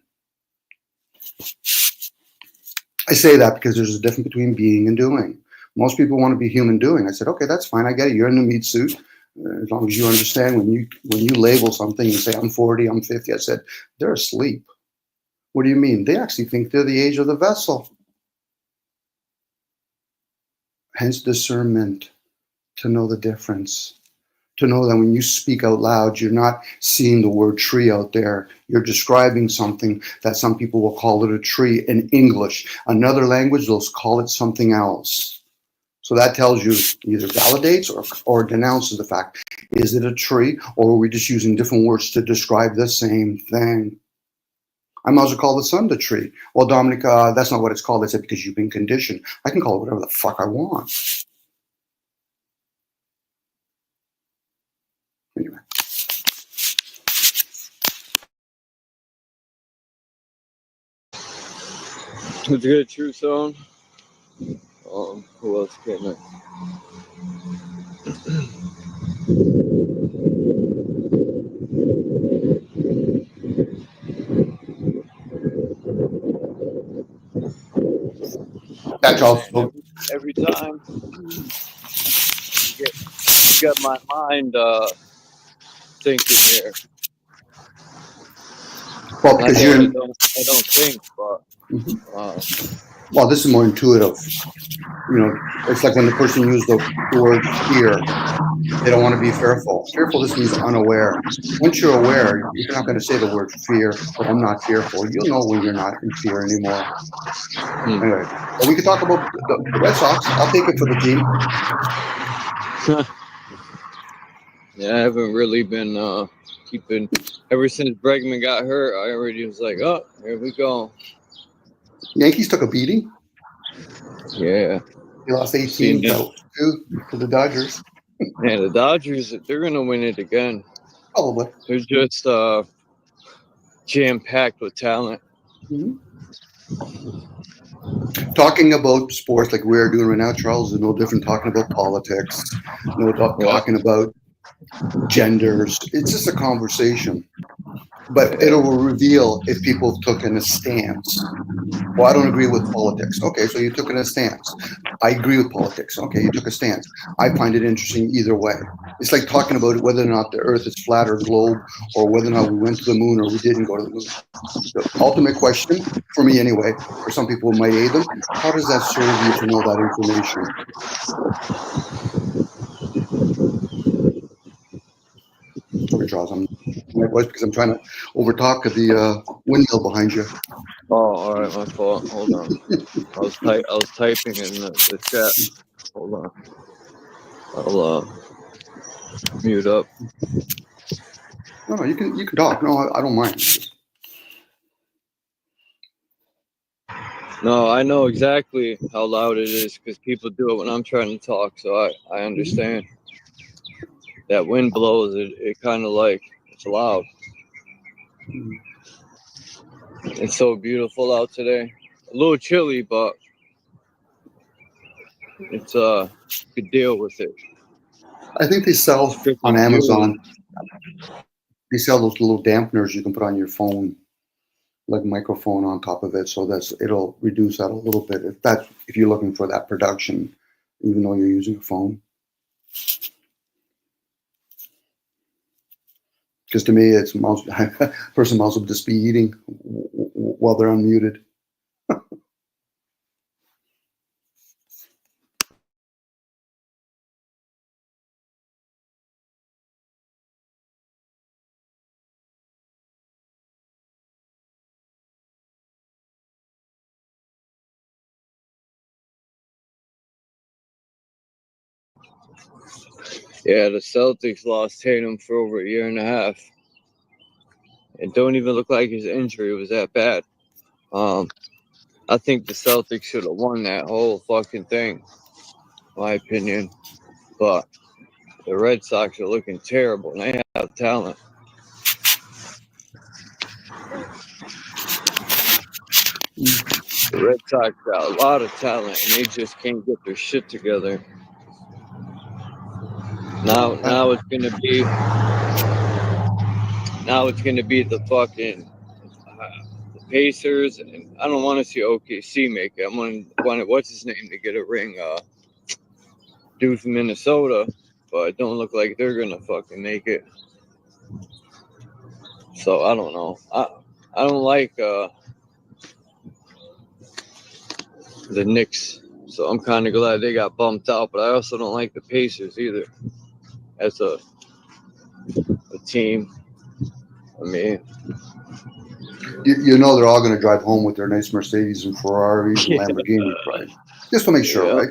I say that because there's a difference between being and doing. Most people want to be human doing. I said, okay, that's fine. I get it. You're in the meat suit. As long as you understand when you label something and say, I'm 40, I'm 50, I said, they're asleep. What do you mean? They actually think they're the age of the vessel. Hence discernment, to know the difference. to know that when you speak out loud, you're not seeing the word tree out there. You're describing something that some people will call it a tree in English. Another language, they'll call it something else. So that tells you, either validates or denounces the fact. Is it a tree, or are we just using different words to describe the same thing? I might as well call the sun the tree. Well, Dominic, that's not what it's called. I said, because you've been conditioned. I can call it whatever the fuck I want. Anyway.
It's a good true song. Who else can I?
That's also
Every time you get my mind thinking here.
well, because
I don't think, but
well, this is more intuitive. You know, it's like when the person used the word fear. They don't want to be fearful. Fearful just means unaware. Once you're aware, you're not going to say the word fear, or I'm not fearful. You'll know when you're not in fear anymore. Anyway, but we could talk about the Red Sox. I'll take it for the team.
Yeah, I haven't really been keeping. Ever since Bregman got hurt, I already was like, oh, here we go.
Yankees took a beating.
Yeah.
They lost 18-2 to the Dodgers.
Yeah, the Dodgers, they're going to win it again.
Probably.
They're just jam-packed with talent.
Mm-hmm. Talking about sports like we're doing right now, Charles, is no different talking about politics, talking about genders. It's just a conversation. But it'll reveal if people have taken a stance. Well, I don't agree with politics. Okay, so you took a stance. I agree with politics. Okay, you took a stance. I find it interesting either way. It's like talking about whether or not the Earth is flat or globe, or whether or not we went to the moon or we didn't go to the moon. The ultimate question, for me anyway, for some people who might aid them, how does that serve you to know that information? Sorry, Charles, I'm my voice because I'm trying to overtalk the windmill behind you.
Oh, all right, my fault. Hold on. I was typing in the chat. Hold on. I'll mute up.
No, you can talk. No, I don't mind.
No, I know exactly how loud it is because people do it when I'm trying to talk, so I understand. That wind blows, it kind of like, it's loud. It's so beautiful out today. A little chilly, but it's could deal with it.
I think they sell on Amazon. They sell those little dampeners you can put on your phone, like microphone on top of it, so it'll reduce that a little bit if you're looking for that production, even though you're using a phone. Because to me, it's person might as well just be eating while they're unmuted.
Yeah, the Celtics lost Tatum for over a year and a half. It don't even look like his injury was that bad. I think the Celtics should have won that whole fucking thing, in my opinion. But the Red Sox are looking terrible, and they have talent. The Red Sox got a lot of talent, and they just can't get their shit together. Now it's gonna be the fucking the Pacers, and I don't want to see OKC make it. I want what's his name to get a ring. Dude from Minnesota, but it don't look like they're gonna fucking make it. So I don't know. I don't like the Knicks, so I'm kind of glad they got bumped out. But I also don't like the Pacers either. As a a team. I mean,
you know they're all going to drive home with their nice Mercedes and Ferraris and
yeah,
Lamborghinis, right? Just to make sure,
yeah,
right?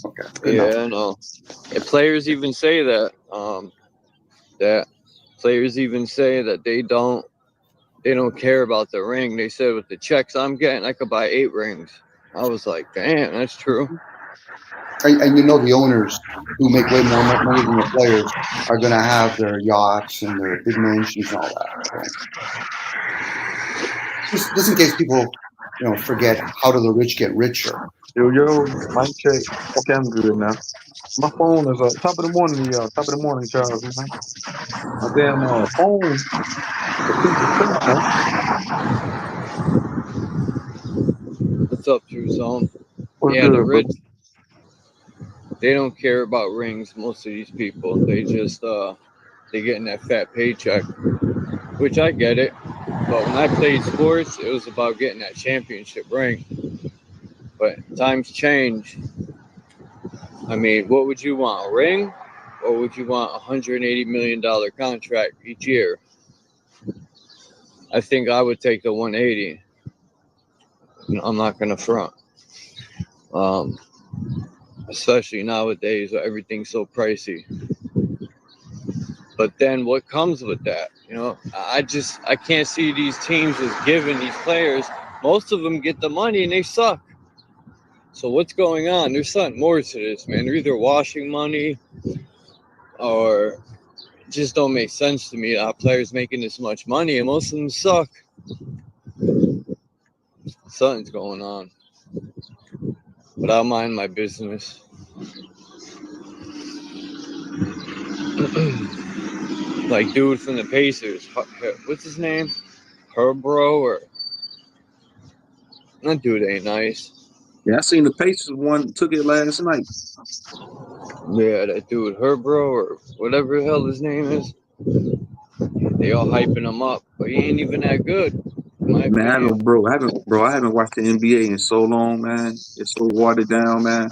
Okay, good
yeah,
enough.
I know. And players even say that. That players even say that they don't care about the ring. They said with the checks I'm getting, I could buy 8 rings. I was like, damn, that's true.
And you know the owners who make way more money than the players are going to have their yachts and their big mansions and all that. So just in case people, forget, how do the rich get richer?
Yo, mic check. Okay, I'm good now. My phone is top of the morning, y'all. Top of the morning, Charles, man. My damn phone is a piece of crap, man.
What's up, True Zone?
What's
Yeah, the
good,
rich,
brother?
they don't care about rings. Most of these people, they just they getting that fat paycheck, which I get it. But when I played sports, it was about getting that championship ring. But times change. I mean, what would you want, a ring, or would you want $180 million contract each year? I think I would take the 180. I'm not gonna front. Especially nowadays where everything's so pricey. But then what comes with that? I can't see these teams as giving these players. Most of them get the money and they suck. So what's going on? There's something more to this, man. They're either washing money or it just don't make sense to me how players making this much money and most of them suck. Something's going on. But I'll mind my business. Like dude from the Pacers, what's his name? Herbro or that dude ain't nice.
Yeah, I seen the Pacers one took it last night.
Yeah, that dude Herbro or whatever the hell his name is. They all hyping him up, but he ain't even that good. In my
Man,
opinion.
I haven't watched the NBA in so long, man. It's so watered down, man.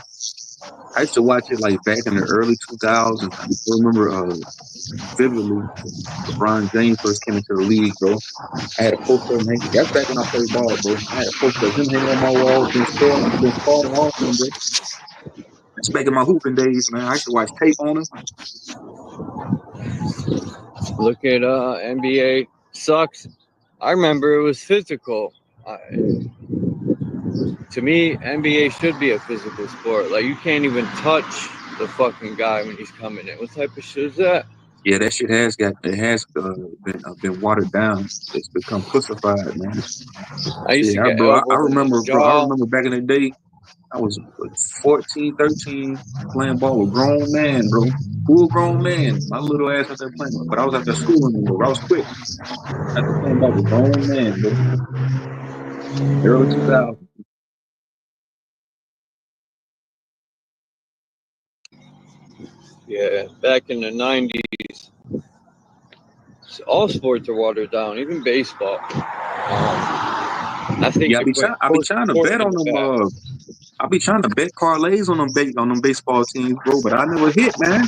I used to watch it like back in the early 2000s. I remember vividly LeBron James first came into the league, bro. I had a poster of him. That's back when I played ball, bro. I had a poster of him hanging on my wall. Been scoring off him, bro. That's back in my hooping days, man. I used to watch tape on him.
Look at NBA sucks. I remember it was physical. To me, NBA should be a physical sport. Like you can't even touch the fucking guy when he's coming in. What type of shit is that?
Yeah, that shit has been watered down. It's become pussified, man.
I used to
Yeah,
get
bro. I
elbowed in the
remember, bro. I
jaw.
remember back in the day, I was 14, 13, playing ball with grown man, bro. Full grown man. My little ass out there playing, but I was out there schooling them, bro. I was quick. After playing ball with grown man, bro. Early 2000s.
Yeah, back in the 90s, all sports are watered down, even baseball. I think
Yeah, I be trying to
sport
bet
in
on
the
them.
back.
I be trying to bet parlays on them baseball teams, bro. But I never hit, man. I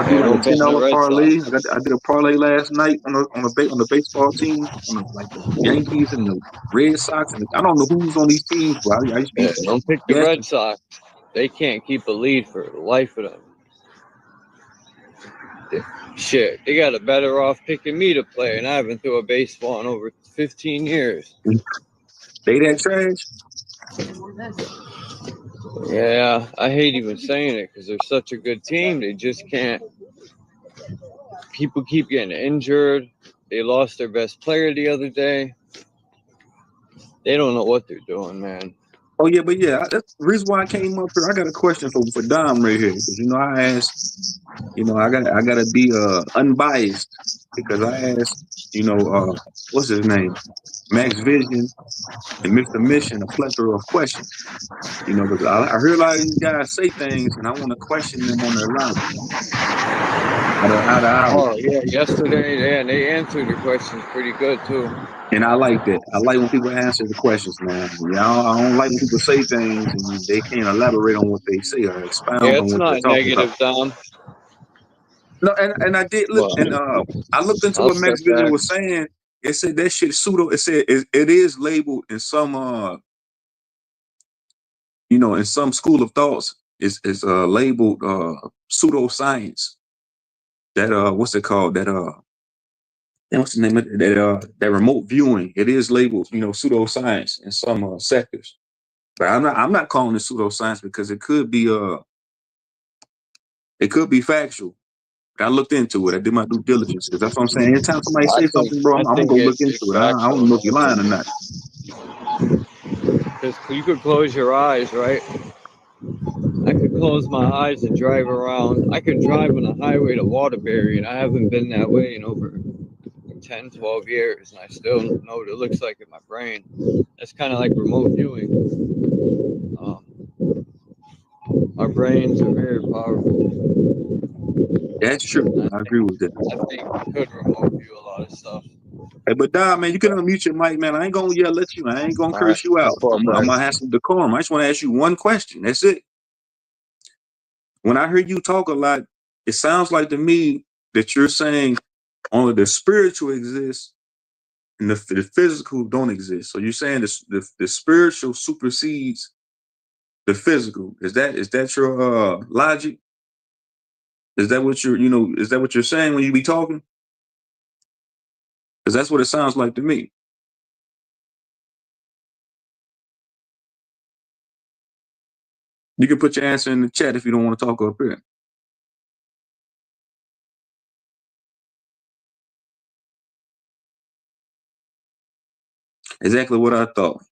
do
Yeah,
like a
don't bet on the
$10
Red
parlay.
Sox.
I did a parlay last night on the baseball team, like the Yankees and the Red Sox, and I don't know who's on these teams, but I used to
Yeah,
be
don't pick the Red
guessing.
Sox. They can't keep a lead for the life of them. Shit, they got a better off picking me to play, and I haven't threw a baseball in over 15 years.
They that trash?
Yeah, I hate even saying it because they're such a good team. They just can't. People keep getting injured. They lost their best player the other day. They don't know what they're doing, man.
Oh yeah, but yeah, that's the reason why I came up here. I got a question for Dom right here, because I asked, I gotta be unbiased, because I asked, what's his name, Max Vision and Mr. Mission, a plethora of questions. Because I hear a lot of these guys say things, and I want to question them on their logic. Out.
Oh yeah, yesterday they answered your questions pretty good too.
And I like that. I like when people answer the questions, man. Yeah, I don't like when people say things and they can't elaborate on what they say or expound
Yeah,
on
it's
what they're
not
talking about.
negative, Dom.
No, and I did look, and I looked into
I'll
what
step
Max Vision
back.
was saying. It said that shit pseudo. It said it is labeled in some in some school of thoughts is labeled pseudoscience. That what's it called? That what's the name of it? That remote viewing. It is labeled pseudoscience in some sectors. But I'm not calling it pseudoscience because it could be factual. But I looked into it. I did my due diligence because that's what I'm saying. Anytime somebody say something, bro, I'm
I
gonna
think
go look into
it's
it. I don't know if you're lying or
factual.
not.
Because you could close your eyes, right? I could close my eyes and drive around. I could drive on a highway to Waterbury, and I haven't been that way in over 10, 12 years, and I still know what it looks like in my brain. That's kind of like remote viewing. Our brains are very powerful.
That's true. I agree with that.
I think we could remote view a lot of stuff.
Hey, but Dom, man, you can unmute your mic, man. I ain't gonna yell at you. I ain't gonna
All right,
curse you
I'll
out.
fall
I'm
back.
gonna have some decorum. I just want to ask you one question. That's it. When I hear you talk a lot, it sounds like to me that you're saying only the spiritual exists and the physical don't exist. So you're saying the spiritual supersedes the physical. Is that your logic? Is that what you're saying when you be talking? Because that's what it sounds like to me. You can put your answer in the chat if you don't want to talk up here. Exactly what I thought.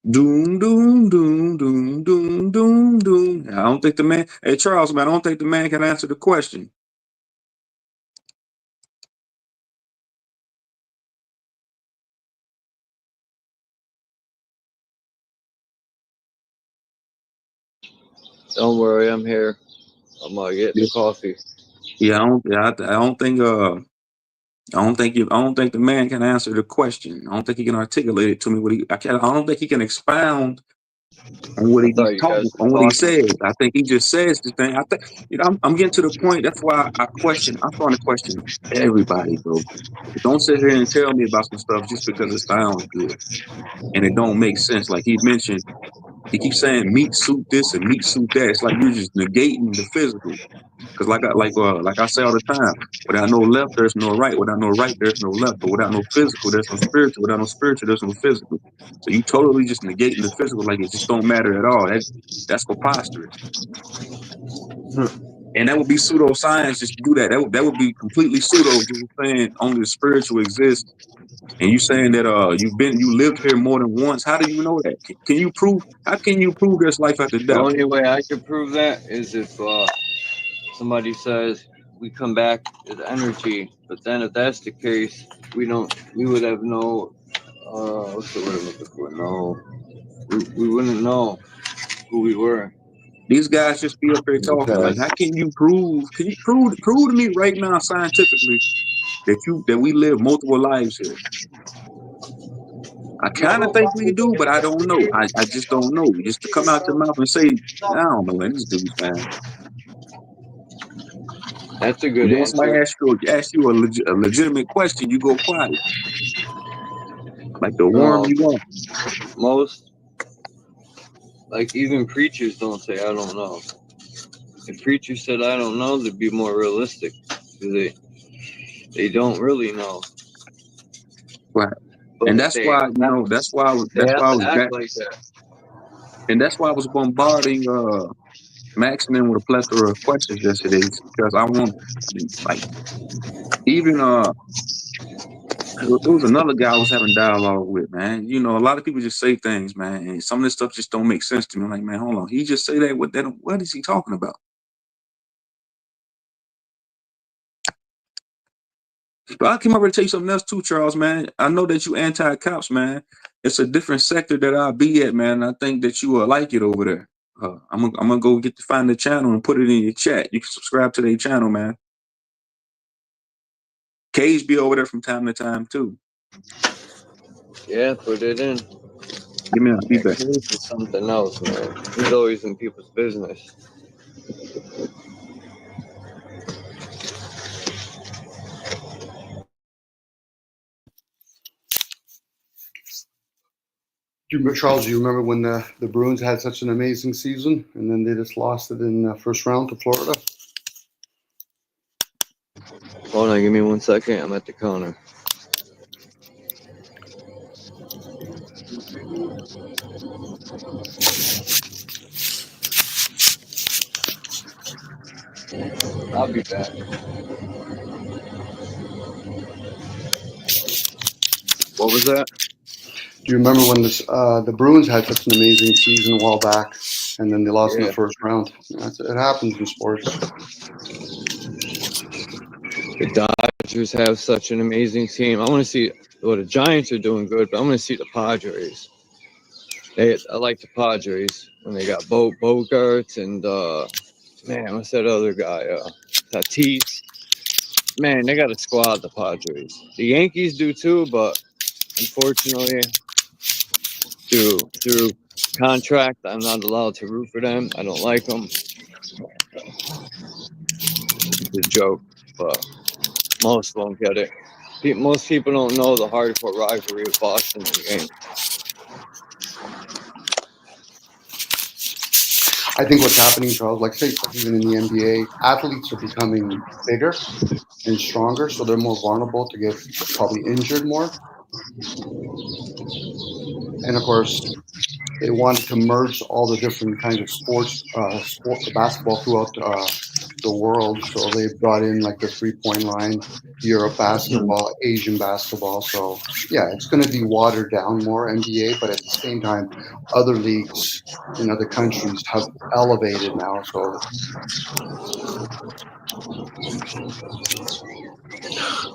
Doom, doom, doom, doom, doom, doom, doom. I don't think the man, hey, Charles, man, I don't think the man can answer the question.
Don't worry, I'm here. I'm gonna get the coffee.
Yeah, I don't think the man can answer the question. I don't think he can articulate it to me. I don't think he can expound on what
I
he
thought you
talking
guys were
on what he
talking.
says. I think he just says the thing. I think I'm getting to the point. That's why I'm starting to question everybody, bro. Don't sit here and tell me about some stuff just because it sounds good and it don't make sense. Like he mentioned, he keeps saying meat suit this and meat suit that. It's like you're just negating the physical. Because like I say all the time, without no left, there's no right. Without no right, there's no left. But without no physical, there's no spiritual. Without no spiritual, there's no physical. So you totally just negating the physical, like it just don't matter at all. That's preposterous. And that would be pseudoscience just to do that. That would be completely pseudo. Just saying only the spiritual exists. And you saying that you lived here more than once. How do you know that? Can you prove? How can you prove there's life after
The
death?
only way I could prove that is if somebody says we come back as energy. But then if that's the case, we would have no what's the word I'm looking for? No, we wouldn't know who we were.
These guys just be up here talking. Like, how can you prove? Can you prove to me right now scientifically that we live multiple lives here? I kind of think we do, but I don't know. I just don't know. Just to come out your mouth and say, I don't know, man, these dudes, man.
That's a good
And then when somebody
answer.
asks you a legitimate question, you go quiet. Like the worm
No,
you want.
most like even preachers don't say I don't know. If preachers said I don't know, they'd be more realistic because they don't really know.
Right.
But
And that's why,
they have
I was
to
back.
act like that.
And that's why I was bombarding Maxing in with a plethora of questions yesterday because I want, like, even it was another guy I was having dialogue with, man. You know, a lot of people just say things, man, and some of this stuff just don't make sense to me. I'm like, man, hold on, he just say that. What is he talking about? But I came over to tell you something else too, Charles, man. I know that you anti-cops, man. It's a different sector that I'll be at, man. I think that you will like it over there. I'm gonna go find the channel and put it in your chat. You can subscribe to their channel, man. Cage be over there from time to time too.
Yeah, put it in.
Give me a feedback.
Cage is something else, man. He's always in people's business.
Charles, do you remember when the Bruins had such an amazing season and then they just lost it in the first round to Florida?
Hold on, give me 1 second. I'm at the counter. I'll be back. What was that?
Do you remember when the Bruins had such an amazing season a while back, and then they lost in the first round? It happens in sports.
The Dodgers have such an amazing team. I want to see. Well, the Giants are doing good, but I want to see the Padres. I like the Padres when they got Bogarts and man, what's that other guy? Tatis. Man, they got a squad. The Padres. The Yankees do too, but unfortunately, through contract, I'm not allowed to root for them. I don't like them. It's a joke, but most won't get it. Most people don't know the hardcore rivalry of Boston and Yankees.
I think what's happening, Charles, like say even in the NBA, athletes are becoming bigger and stronger, so they're more vulnerable to get probably injured more. And of course, they wanted to merge all the different kinds of sports, basketball throughout the world. So they brought in like the 3-point line, Europe basketball, Asian basketball. So yeah, it's going to be watered down more NBA, but at the same time, other leagues in other countries have elevated now. So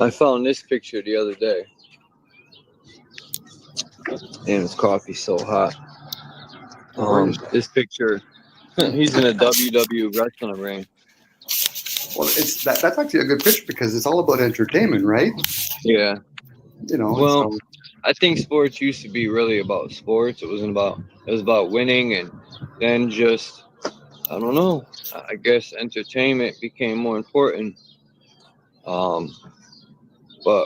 I found this picture the other day. Damn, this coffee's so hot. This picture, he's in a WWE wrestling ring.
Well, that's actually a good picture because it's all about entertainment, right?
Yeah.
You know.
Well, I think sports used to be really about sports. It was about winning, and then just I don't know. I guess entertainment became more important. But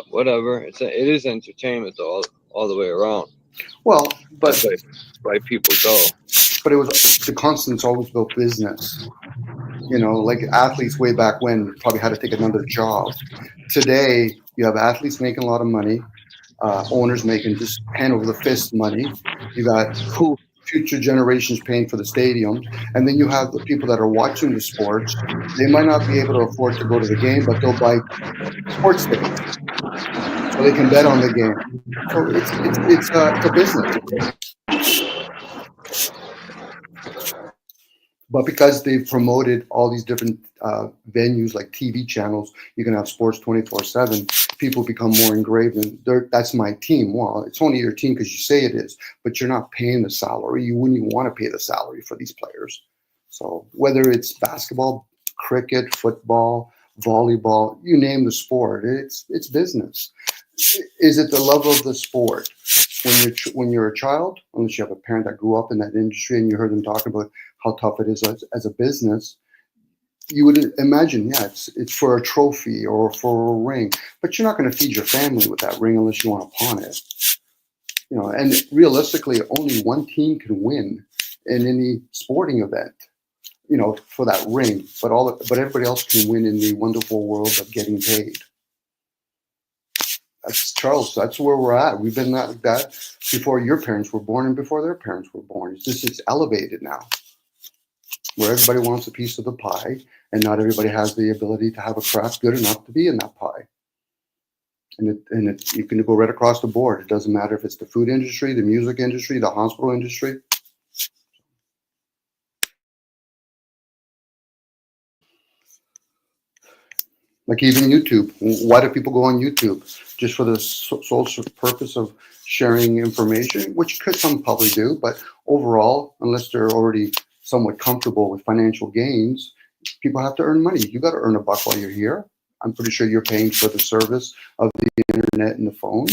whatever. It is entertainment though, all the way around.
Well, but
that's why people go.
But it was the constant's always about business. You know, like athletes way back when probably had to take another job. Today, you have athletes making a lot of money, owners making just hand over the fist money. You got future generations paying for the stadiums, and then you have the people that are watching the sports. They might not be able to afford to go to the game, but they'll buy sports tickets so they can bet on the game. So it's a business. But because they've promoted all these different venues like TV channels, you can have sports 24/7. People become more engraved in, that's my team. Well, it's only your team because you say it is, but you're not paying the salary. You wouldn't even want to pay the salary for these players. So whether it's basketball, cricket, football, volleyball, you name the sport, it's business. Is it the love of the sport? When you're a child, unless you have a parent that grew up in that industry and you heard them talking about how tough it is as a business, you would imagine, yeah, it's for a trophy or for a ring, but you're not going to feed your family with that ring unless you want to pawn it. You know, and realistically, only one team can win in any sporting event, you know, for that ring, but everybody else can win in the wonderful world of getting paid. That's Charles. That's where we're at. We've been like that before your parents were born and before their parents were born. It's elevated now. where everybody wants a piece of the pie, and not everybody has the ability to have a craft good enough to be in that pie. And you can go right across the board. It doesn't matter if it's the food industry, the music industry, the hospital industry. Like even YouTube. Why do people go on YouTube? Just for the sole purpose of sharing information, which could some probably do, but overall, unless they're already somewhat comfortable with financial gains, people have to earn money. You got to earn a buck while you're here. I'm pretty sure you're paying for the service of the internet and the phone.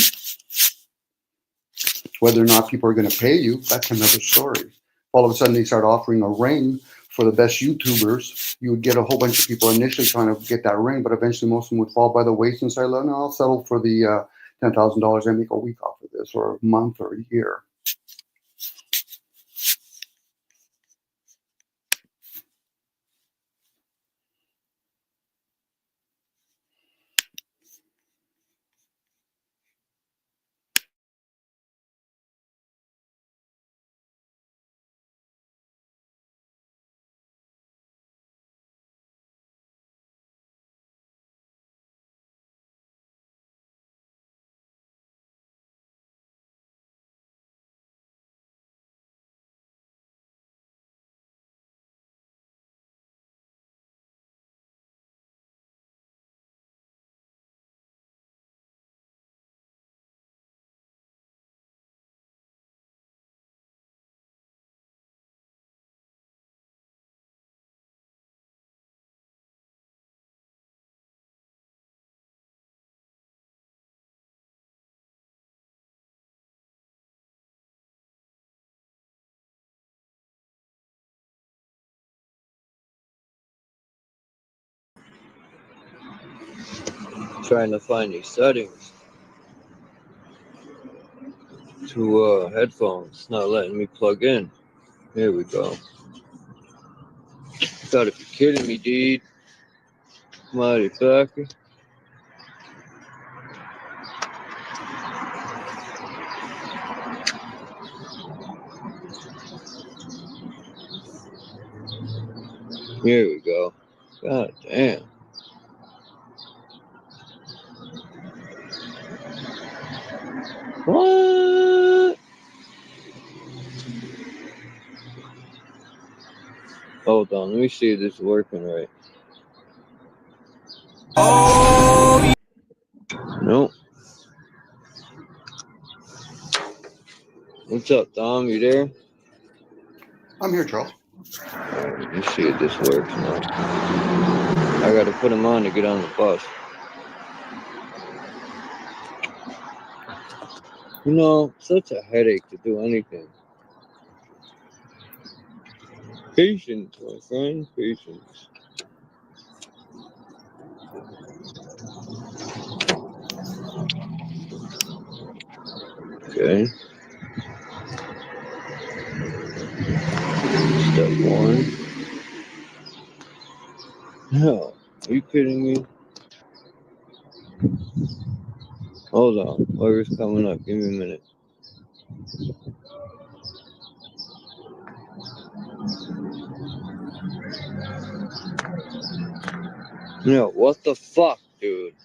Whether or not people are going to pay you, that's another story. All of a sudden, they start offering a ring for the best YouTubers. You would get a whole bunch of people initially trying to get that ring, but eventually most of them would fall by the waist and say, no, I'll settle for the $10,000 I make a week off of this, or a month, or a year.
Trying to find these settings to headphones. It's not letting me plug in. Here we go. Gotta be kidding me, dude. Motherfucker. Here we go. God damn. What? Hold on, let me see if this is working right.
Oh,
Nope. What's up, Dom? You there?
I'm here, Charles.
Alright, let me see if this works now. I gotta put him on to get on the bus. You know, such a headache to do anything. Patience, my friend, patience. Okay. Step one. No, are you kidding me? Hold on, order's coming up. Give me a minute. No, what the fuck, dude?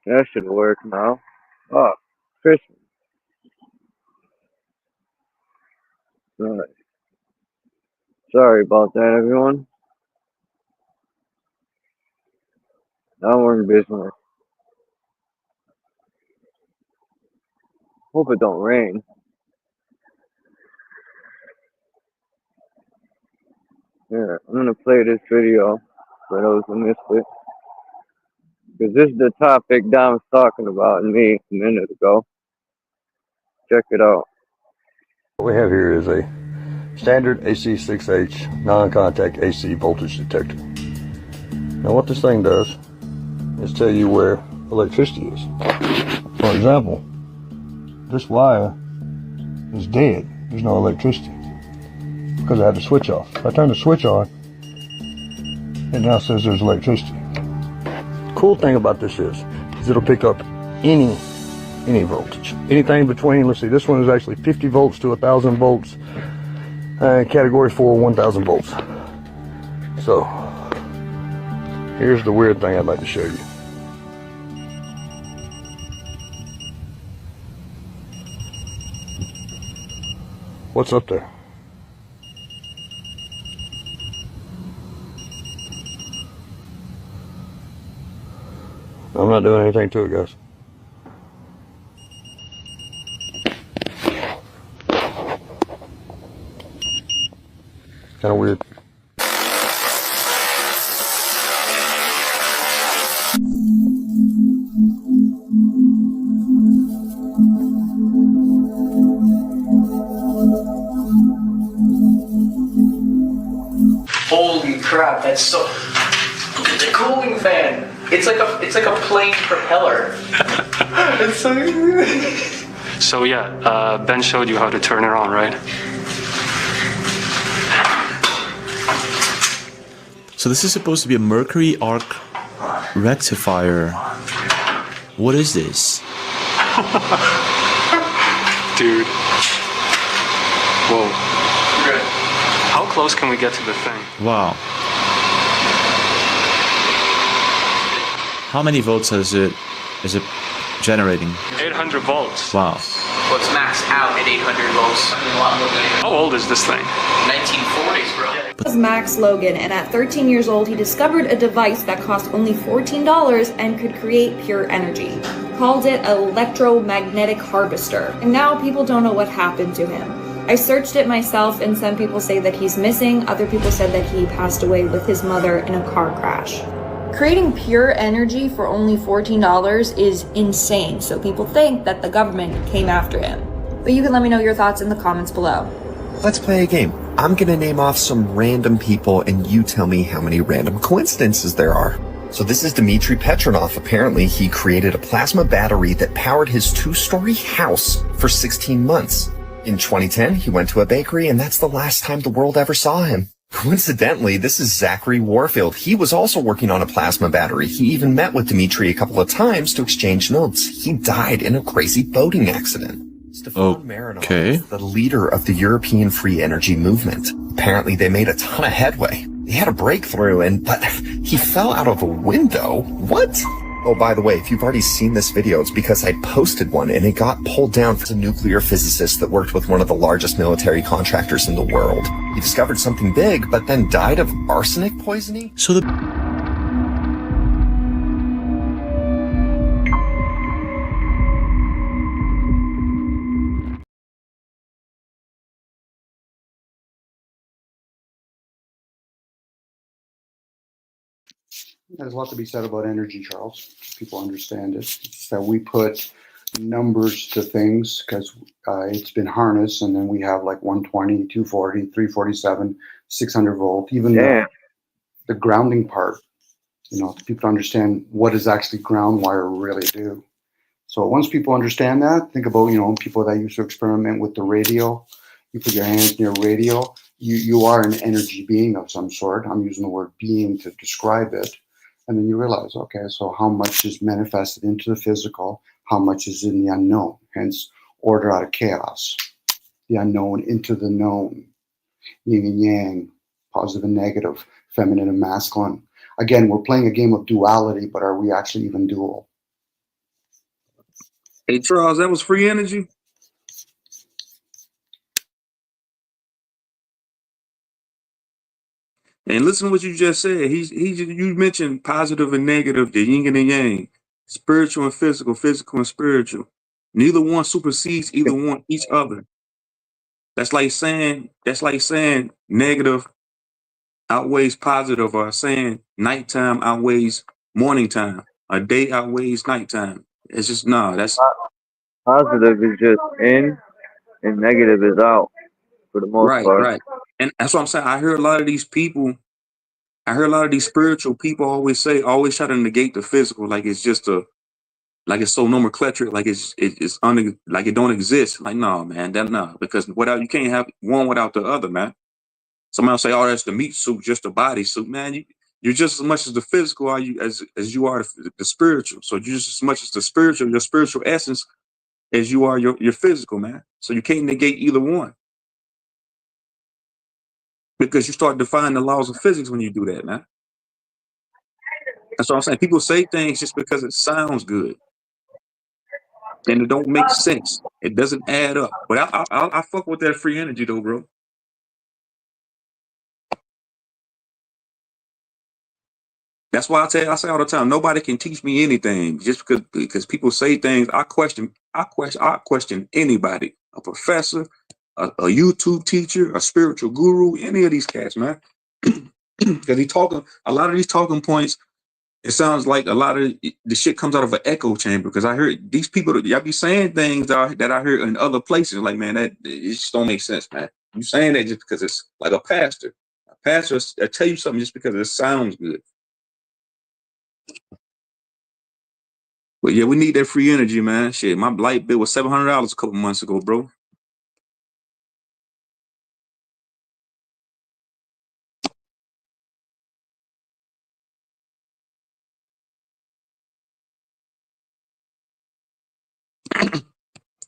That should work now. Oh, Christmas. Alright. Sorry about that, everyone. Now we're in business. Hope it don't rain. Yeah, I'm gonna play this video for those who missed it. Because this is the topic Don was talking about and me a minute ago. Check it out.
What we have here is a standard AC6H non-contact AC voltage detector. Now what this thing does is tell you where electricity is. For example, this wire is dead. There's no electricity because I had the switch off. If I turn the switch on, it now says there's electricity. Cool thing about this is it'll pick up any voltage. Anything between, let's see, this one is actually 50 volts to 1,000 volts. Category 4, 1,000 volts. So, here's the weird thing I'd like to show you. What's up there? I'm not doing anything to it, guys. Kind of weird.
Holy crap, that's so... Look at the cooling fan! It's like a plane propeller. It's so...
So yeah, Ben showed you how to turn it on, right?
So this is supposed to be a mercury arc rectifier. What is this?
Dude. Whoa. How close can we get to the thing?
Wow. How many volts is it generating?
800 volts.
Wow.
Well, it's maxed out at 800 volts.
How old is this thing?
1940s, bro.
This is Max Logan, and at 13 years old, he discovered a device that cost only $14 and could create pure energy. Called it electromagnetic harvester. And now people don't know what happened to him. I searched it myself, and some people say that he's missing. Other people said that he passed away with his mother in a car crash. Creating pure energy for only $14 is insane, so people think that the government came after him. But you can let me know your thoughts in the comments below.
Let's play a game. I'm gonna name off some random people and you tell me how many random coincidences there are. So this is Dmitry Petronov. Apparently he created a plasma battery that powered his 2-story house for 16 months. In 2010, he went to a bakery and that's the last time the world ever saw him. Coincidentally, this is Zachary Warfield. He was also working on a plasma battery. He even met with Dmitry a couple of times to exchange notes. He died in a crazy boating accident. Stefan Marinov is the leader of the European free energy movement. Apparently, they made a ton of headway. They had a breakthrough, but he fell out of a window. What? Oh, by the way, if you've already seen this video, it's because I posted one and it got pulled down for a nuclear physicist that worked with one of the largest military contractors in the world. He discovered something big, but then died of arsenic poisoning.
So
There's a lot to be said about energy, Charles. People understand it. It's just that we put numbers to things because it's been harnessed, and then we have like 120, 240, 347, 600 volt, even the grounding part. You know, people understand what does actually ground wire really do. So once people understand that, think about, you know, people that used to experiment with the radio. You put your hands near radio, you are an energy being of some sort. I'm using the word being to describe it. And then you realize, okay, so how much is manifested into the physical, how much is in the unknown, hence order out of chaos, the unknown into the known, yin and yang, positive and negative, feminine and masculine. Again, we're playing a game of duality, but are we actually even dual?
Hey, Charles, that was free energy? And listen to what you just said. You mentioned positive and negative, the yin and the yang, spiritual and physical and spiritual. Neither one supersedes either one each other. That's like saying negative outweighs positive, or saying nighttime outweighs morning time. A day outweighs nighttime. It's just that's
Positive is just in, and negative is out for the most
right,
part.
right. And that's what I'm saying. I hear a lot of these people, I hear a lot of these spiritual people always try to negate the physical, like it's just like it's so nomenclature, like like it don't exist. Like, no, man, because you can't have one without the other, man. Somebody will say, "Oh, that's the meat suit, just the body suit." Man, you're just as much as the physical are you as you are the spiritual. So you're just as much as the spiritual, your spiritual essence, as you are your physical, man. So you can't negate either one, because you start defying the laws of physics when you do that, man. That's what I'm saying. People say things just because it sounds good, and it don't make sense. It doesn't add up. But I fuck with that free energy though, bro. That's why I say all the time, nobody can teach me anything just because people say things. I question anybody, a professor, a YouTube teacher, a spiritual guru, any of these cats, man. Because a lot of these talking points, it sounds like a lot of the shit comes out of an echo chamber. Because I heard these people, y'all be saying things that I heard in other places. Like, man, it just don't make sense, man. You saying that just because it's like a pastor. A pastor will tell you something just because it sounds good. But yeah, we need that free energy, man. Shit, my light bill was $700 a couple months ago, bro.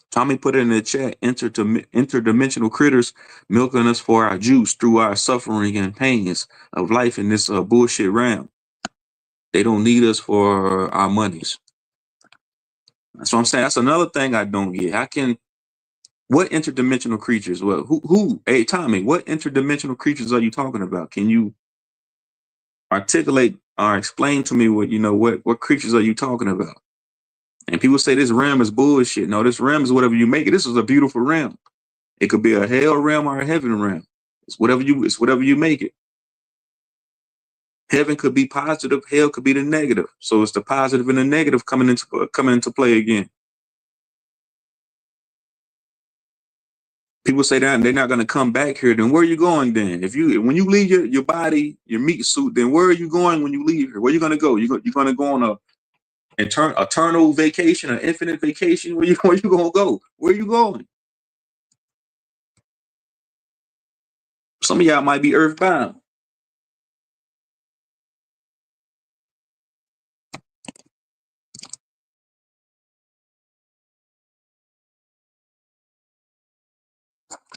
Tommy put it in the chat, interdimensional critters milking us for our juice through our suffering and pains of life in this bullshit realm. They don't need us for our monies. That's what I'm saying. That's another thing I don't get. What interdimensional creatures? Well, who? Hey, Tommy, what interdimensional creatures are you talking about? Can you articulate or explain to me what creatures are you talking about? And people say this realm is bullshit. No, this realm is whatever you make it. This is a beautiful realm. It could be a hell realm or a heaven realm. It's whatever you make it. Heaven could be positive, hell could be the negative. So it's the positive and the negative coming into play again. People say that they're not going to come back here. Then where are you going then? When you leave your body, your meat suit, then where are you going when you leave here? Where are you going to go? You're going to go on a eternal vacation, an infinite vacation? Where you going to go? Where are you going? Some of y'all might be earthbound.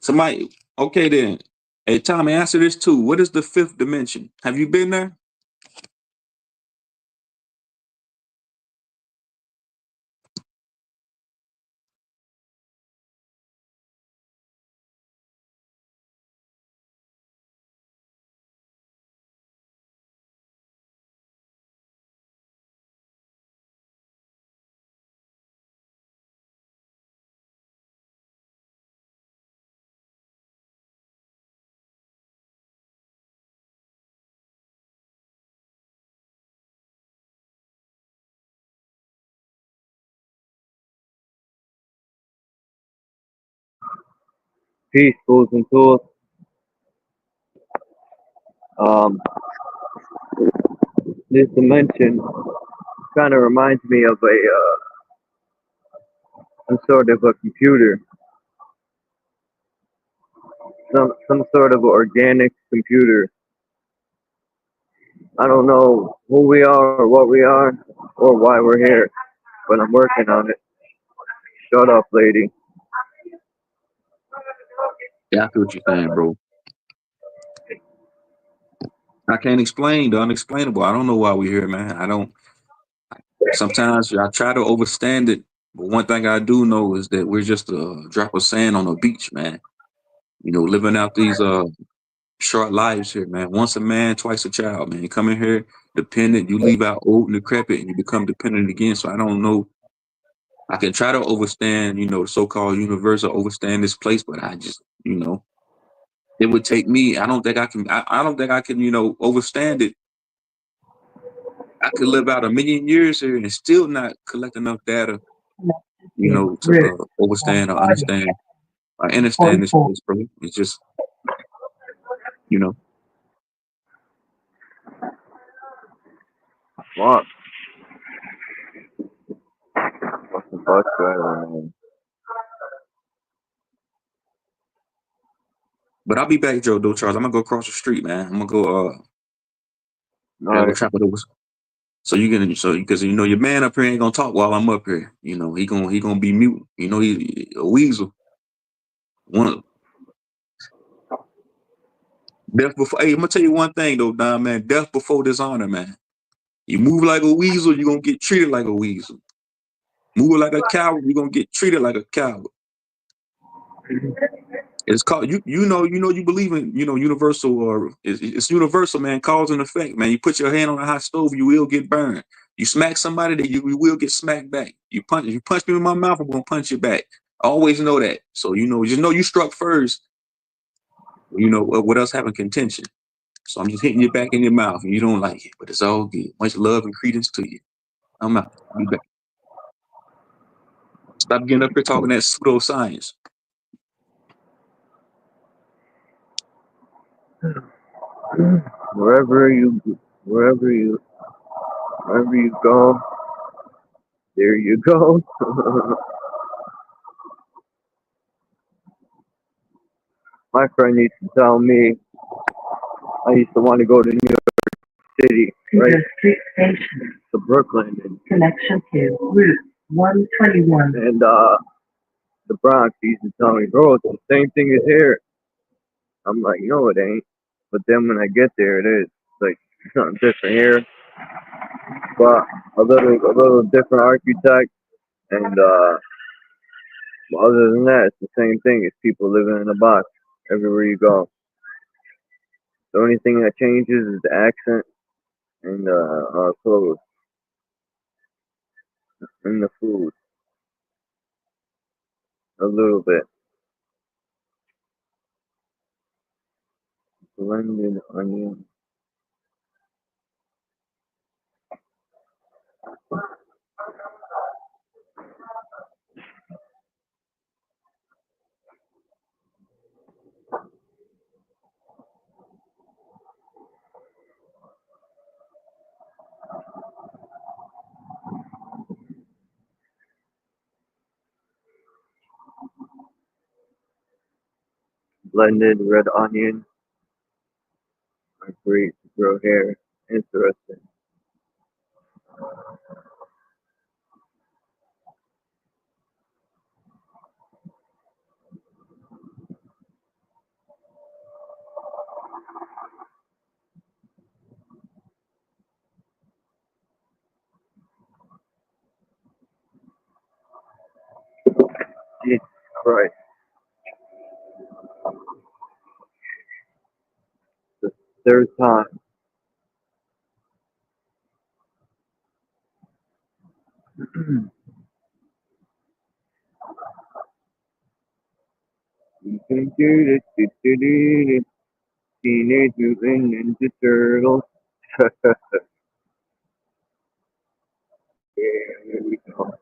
Somebody, okay then. Hey, Tommy, answer this too. What is the fifth dimension? Have you been there?
Peace, fools and tools. This dimension kind of reminds me of a sort of a computer, some sort of organic computer. I don't know who we are or what we are or why we're here, but I'm working on it. Shut up, lady.
Yeah, I feel what you're saying, bro. I can't explain the unexplainable. I don't know why we're here, man. Sometimes I try to overstand it, but one thing I do know is that we're just a drop of sand on a beach, man. Living out these short lives here, man. Once a man, twice a child, man. You come in here dependent, you leave out old and decrepit, and you become dependent again. So I don't know. I can try to overstand, the so-called universe or overstand this place, but I just, it would take me. I don't think I can. I don't think I can, overstand it. I could live out 1,000,000 years here and still not collect enough data, to overstand or understand. I understand this place, bro. It's just, you know.
Fuck. Fucking bus driver, man.
But I'll be back, Joe, though, Charles. I'm gonna go across the street, man. I'm gonna go. Go
Alright.
trap it over. So because your man up here ain't gonna talk while I'm up here. He gonna be mute. He a weasel. Death before. Hey, I'm gonna tell you one thing though, Don, man. Death before dishonor, man. You move like a weasel, you're gonna get treated like a weasel. Move like a coward, you're gonna get treated like a coward. It's called you believe in universal, or it's universal, man. Cause and effect, man. You put your hand on a hot stove, you will get burned. You smack somebody, that you will get smacked back. You punch me in my mouth, I'm gonna punch you back. Always know that. So just know you struck first. What else having contention? So I'm just hitting you back in your mouth, and you don't like it, but it's all good. Much love and credence to you. I'm out. I'll be back. Stop getting up here talking that pseudoscience.
Wherever you go, there you go. My friend used to tell me I used to want to go to New York City, right? Street station to Brooklyn and connection to Route 121. And the Bronx used to tell me, bro, it's the same thing as here. I'm like, no, it ain't. But then when I get there, it is. Like something different here, but a little different architect, and other than that, it's the same thing. It's people living in a box everywhere you go. The only thing that changes is the accent and clothes and the food a little bit. Blended onion. Blended red onion are great to grow hair. Interesting. Jesus Christ. The third time. You can do this. Teenage Mutant Ninja Turtles. Yeah, here we go.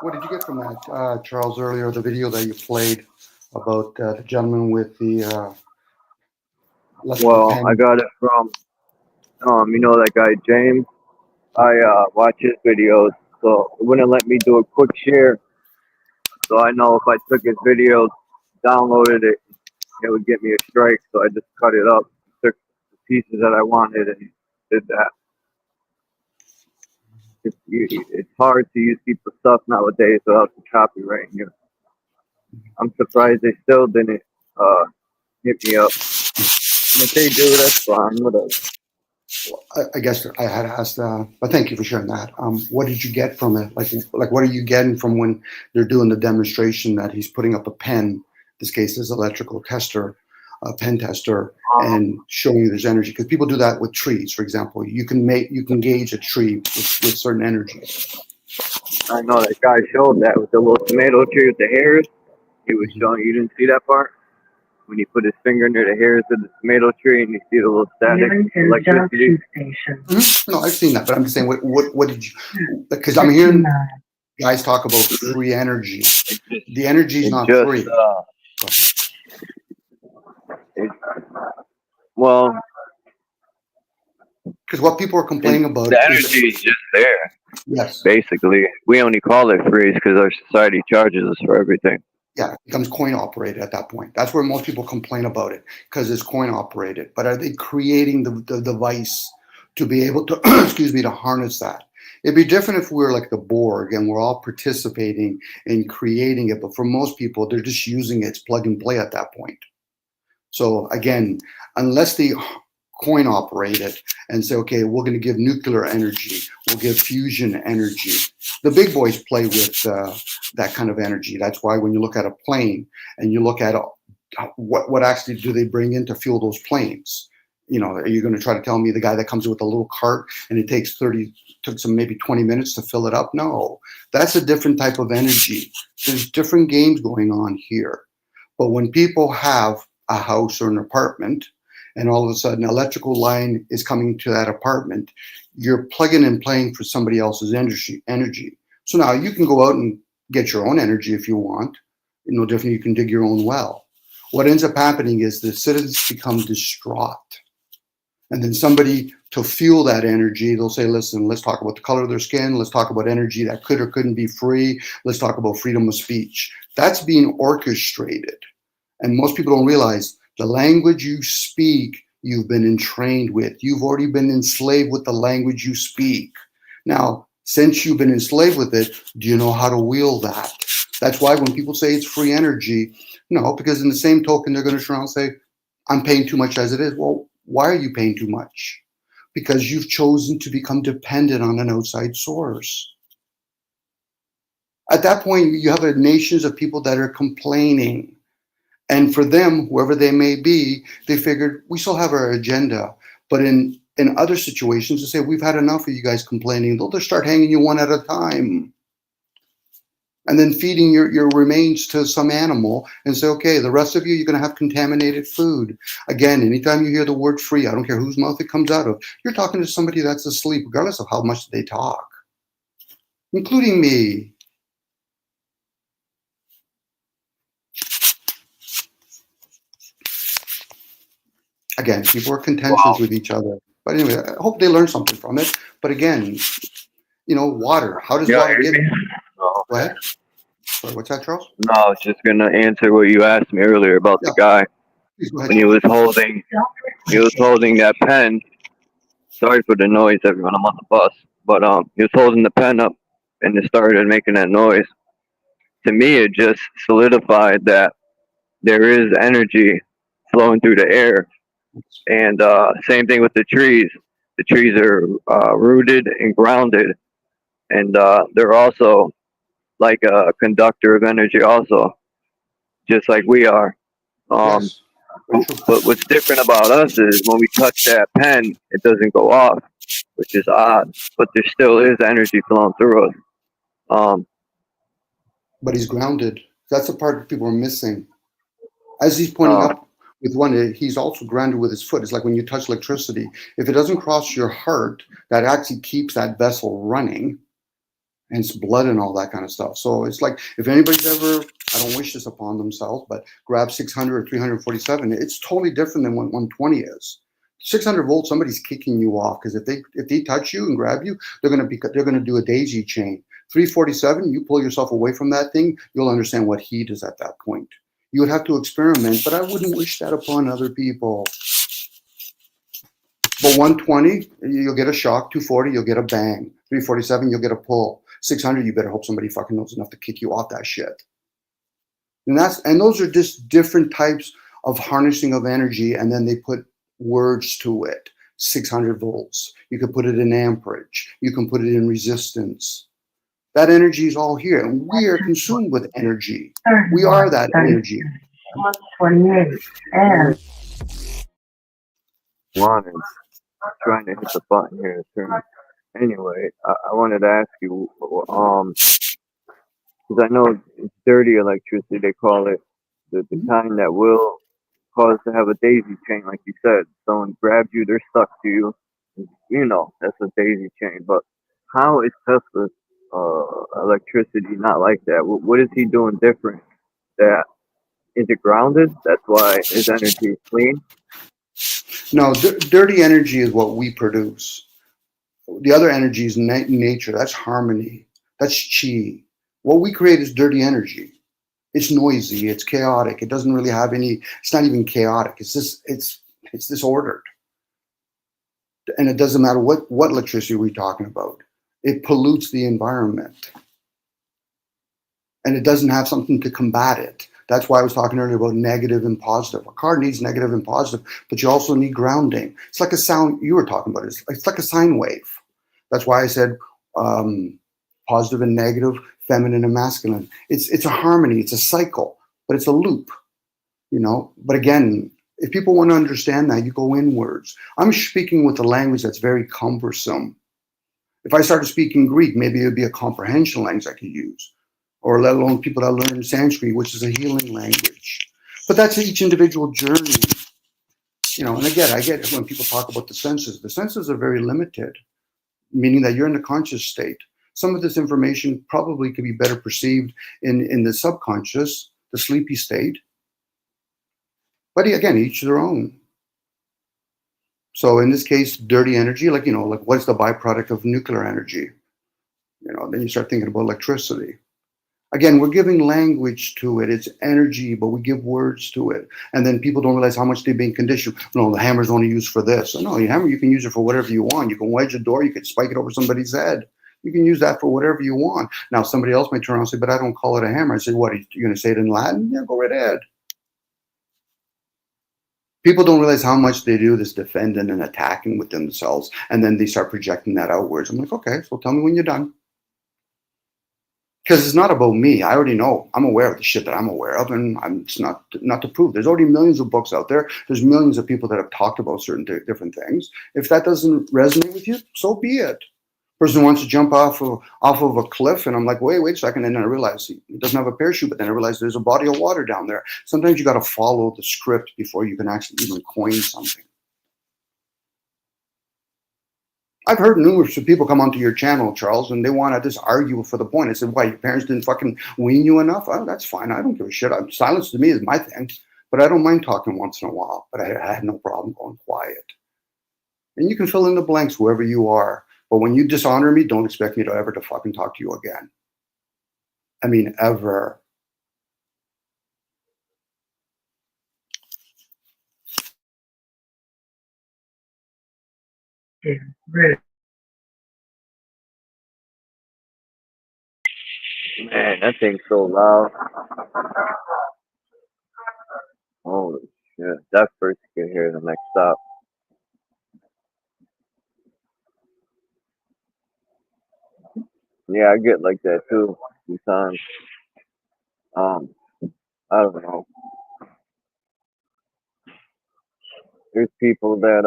What did you get from that, Charles, earlier, the video that you played about the gentleman with the
Well, I got it from that guy James. I watch his videos, so it wouldn't let me do a quick share. So
So I know if I took his video, downloaded it, it would get me a strike. So I just cut it up, took the pieces that I wanted, and did that. It's hard to use people's stuff nowadays without the copyright. I'm surprised they still didn't hit me up. And if they do, that's fine. Whatever.
I guess I had asked, but thank you for sharing that. What did you get from it? Like, what are you getting from when they're doing the demonstration that he's putting up a pen? In this case, this electrical tester, a pen tester, and showing you there's energy. Because people do that with trees, for example. You can gauge a tree with certain energies.
I know that guy showed that with the little tomato tree with the hairs. He was showing. You didn't see that part? When you put his finger near the hairs of the tomato tree and you see the little static electricity.
No, I've seen that, but I'm just saying, what did you? Because I'm hearing guys talk about free energy. The energy is not free.
Well,
because what people are complaining about,
the energy is just there.
Yes.
Basically, we only call it free because our society charges us for everything.
Yeah, it becomes coin operated at that point. That's where most people complain about it, because it's coin operated. But are they creating the device to be able to, to harness that? It'd be different if we were like the Borg and we're all participating in creating it. But for most people, they're just using it. It's plug and play at that point. So again, unless they coin operate it and say, okay, we're going to give nuclear energy, we'll give fusion energy. The big boys play with that kind of energy. That's why when you look at a plane and you look at what actually do they bring in to fuel those planes? You know, are you going to try to tell me the guy that comes with a little cart and it took some maybe 20 minutes to fill it up? No, that's a different type of energy. There's different games going on here. But when people have a house or an apartment, and all of a sudden electrical line is coming to that apartment, you're plugging and playing for somebody else's energy. So now you can go out and get your own energy if you want. No different, you can dig your own well. What ends up happening is the citizens become distraught. And then somebody, to fuel that energy, they'll say, listen, let's talk about the color of their skin. Let's talk about energy that could or couldn't be free. Let's talk about freedom of speech. That's being orchestrated. And most people don't realize the language you speak, you've been entrained with. You've already been enslaved with the language you speak. Now, since you've been enslaved with it, do you know how to wield that? That's why when people say it's free energy, no, because in the same token, they're going to turn around and say, I'm paying too much as it is. Well, why are you paying too much? Because you've chosen to become dependent on an outside source. At that point, you have nations of people that are complaining. And for them, whoever they may be, they figured we still have our agenda. But in other situations, they say, we've had enough of you guys complaining. They'll just start hanging you one at a time. And then feeding your remains to some animal and say, okay, the rest of you, you're going to have contaminated food. Again, anytime you hear the word free, I don't care whose mouth it comes out of, you're talking to somebody that's asleep, regardless of how much they talk, including me. Again, people are contentious with each other. But anyway, I hope they learn something from it. But again, you know, water. How does water get?
No.
Go ahead. Sorry, what's that, Charles?
No, I was just gonna answer what you asked me earlier about the guy when he was holding that pen. Sorry for the noise, everyone. I'm on the bus, but he was holding the pen up, and it started making that noise. To me, it just solidified that there is energy flowing through the air. And same thing with the trees. The trees are rooted and grounded, and they're also like a conductor of energy, also, just like we are.
Yes.
But what's different about us is when we touch that pen, it doesn't go off, which is odd. But there still is energy flowing through us.
But he's grounded. That's the part that people are missing. As he's pointing up with one, he's also grounded with his foot. It's like when you touch electricity. If it doesn't cross your heart, that actually keeps that vessel running, and it's blood and all that kind of stuff. So it's like, if anybody's ever, I don't wish this upon themselves, but grab 600 or 347, it's totally different than what 120 is. 600 volts, somebody's kicking you off, because if they touch you and grab you, they're going to do a daisy chain. 347, you pull yourself away from that thing, you'll understand what heat is at that point. You would have to experiment, but I wouldn't wish that upon other people. But 120, you'll get a shock. 240, you'll get a bang. 347, you'll get a pull. 600, you better hope somebody fucking knows enough to kick you off that shit. And those are just different types of harnessing of energy, and then they put words to it. 600 volts. You can put it in amperage. You can put it in resistance. That energy is all here, and we are consumed with energy. We are that energy.
128 and one is trying to hit the button here to turn. Anyway, I wanted to ask you, because I know it's dirty electricity, they call it, the kind that will cause to have a daisy chain, like you said. Someone grabs you, they're stuck to you. You know, that's a daisy chain. But how is Tesla's electricity not like that? What is he doing different? That is it grounded? That's why his energy is clean.
No, dirty energy is what we produce. The other energy is nature. That's harmony. That's chi. What we create is dirty energy. It's noisy. It's chaotic. It doesn't really have any. It's not even chaotic. It's just it's disordered. And it doesn't matter what electricity we're talking about. It pollutes the environment, and it doesn't have something to combat it. That's why I was talking earlier about negative and positive. A car needs negative and positive, but you also need grounding. It's like a sound you were talking about. It's like a sine wave. That's why I said positive and negative, feminine and masculine. It's a harmony. It's a cycle, but it's a loop. You know. But again, if people want to understand that, you go inwards. I'm speaking with a language that's very cumbersome. If I started speaking Greek, maybe it would be a comprehension language I could use, or let alone people that learn Sanskrit, which is a healing language. But that's each individual journey. You know, and again, I get when people talk about the senses. The senses are very limited, meaning that you're in the conscious state. Some of this information probably could be better perceived in the subconscious, the sleepy state. But again, each their own. So in this case, dirty energy, like, you know, like what's the byproduct of nuclear energy? You know, then you start thinking about electricity. Again, we're giving language to it. It's energy, but we give words to it. And then people don't realize how much they're being conditioned. No, the hammer's only used for this. No, the hammer, you can use it for whatever you want. You can wedge a door. You can spike it over somebody's head. You can use that for whatever you want. Now, somebody else might turn around and say, but I don't call it a hammer. I say, what, you're going to say it in Latin? Yeah, go right ahead. People don't realize how much they do this defending and attacking with themselves. And then they start projecting that outwards. I'm like, okay, so tell me when you're done. Because it's not about me. I already know. I'm aware of the shit that I'm aware of, and it's not to prove. There's already millions of books out there. There's millions of people that have talked about certain different things. If that doesn't resonate with you, so be it. Person wants to jump off of a cliff, and I'm like, wait a second, and then I realize he doesn't have a parachute, but then I realize there's a body of water down there. Sometimes you got to follow the script before you can actually even coin something. I've heard numerous people come onto your channel, Charles, and they want to just argue for the point. I said, why, your parents didn't fucking wean you enough? Oh, that's fine. I don't give a shit. Silence to me is my thing. But I don't mind talking once in a while. But I had no problem going quiet. And you can fill in the blanks, whoever you are. But when you dishonor me, don't expect me to ever to fucking talk to you again. I mean, ever.
Man, that thing's so loud. Holy shit. That first you can hear the next stop. Yeah, I get like that too sometimes. I don't know. There's people that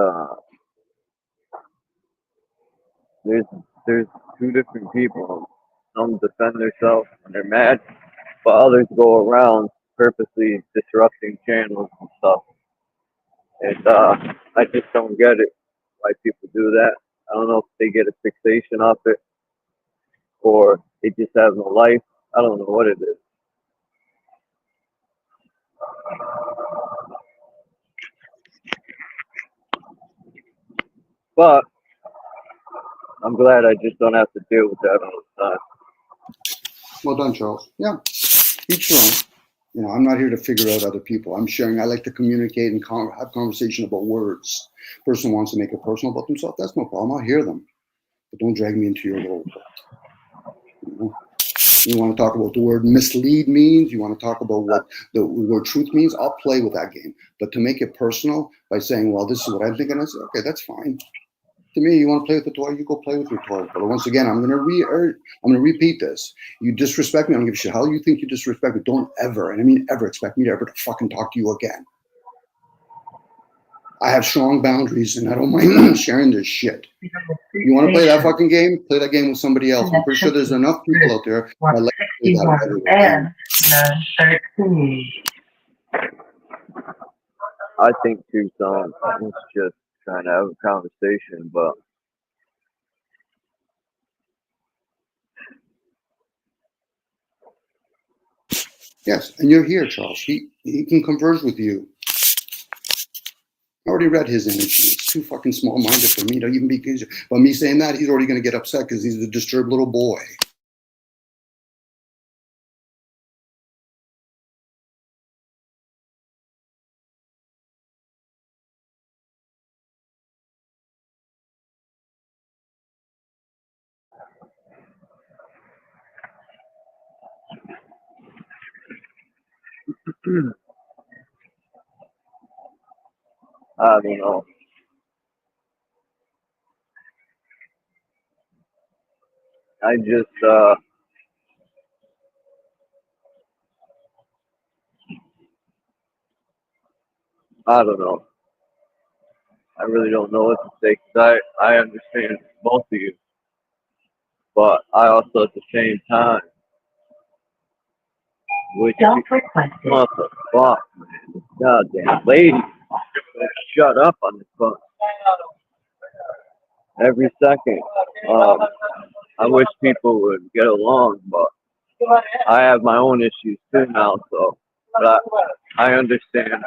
there's two different people. Some defend themselves when they're mad, but others go around purposely disrupting channels and stuff. And I just don't get it why people do that. I don't know if they get a fixation off it or they just have no life. I don't know what it is. But I'm glad I just don't have to deal with that all the time.
Well done, Charles. Yeah, each their own. You know, I'm not here to figure out other people. I'm sharing. I like to communicate and have conversation about words. Person wants to make it personal about themselves. That's no problem. I'll hear them, but don't drag me into your little. You know? You want to talk about what the word mislead means? You want to talk about what the word truth means? I'll play with that game. But to make it personal by saying, well, this is what I'm thinking, I say, okay, that's fine. To me, you want to play with the toy, you go play with your toy. But once again, I'm going to repeat this. You disrespect me, I don't give a shit how you think you disrespect me. Don't ever, and I mean ever, expect me to ever to fucking talk to you again. I have strong boundaries, and I don't mind sharing this shit. You want to play that fucking game? Play that game with somebody else. I'm pretty sure there's enough people out there that like to play that game.
I think too, Tom, it's just trying to have a conversation, but
Yes, and you're here, Charles. He can converse with you. I already read his energy. It's too fucking small-minded for me to even be. But me saying that, he's already going to get upset because he's a disturbed little boy.
I don't know. I just, I don't know. I really don't know what to say because I understand both of you, but I also at the same time, which what the fuck, man, goddamn lady, shut up on this phone every second. I wish people would get along, but I have my own issues too now, so but I understand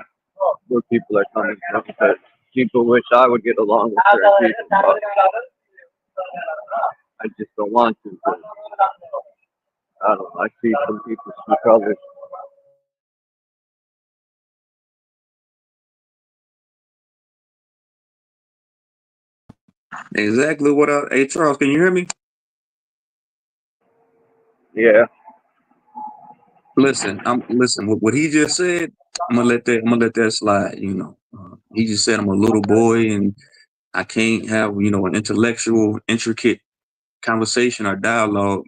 where people are coming from. Because people wish I would get along with certain people, but I just don't want to. I don't know. I see some people's true colors.
Exactly what I. Hey Charles, can you hear me?
Yeah.
Listen, listen. What he just said, I'm gonna let that slide. You know, he just said I'm a little boy and I can't have an intellectual, intricate conversation or dialogue.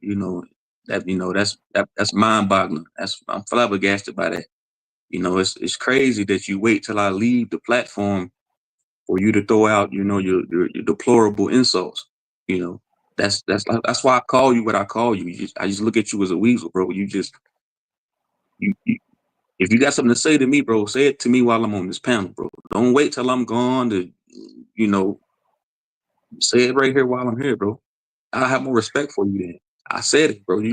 That's mind-boggling. I'm flabbergasted by that. It's crazy that you wait till I leave the platform for you to throw out your deplorable insults. That's why I call you what I call you. I just look at you as a weasel, bro. You if you got something to say to me, bro, say it to me while I'm on this panel, bro. Don't wait till I'm gone to say it right here while I'm here, bro. I have more respect for you then. I said it, bro.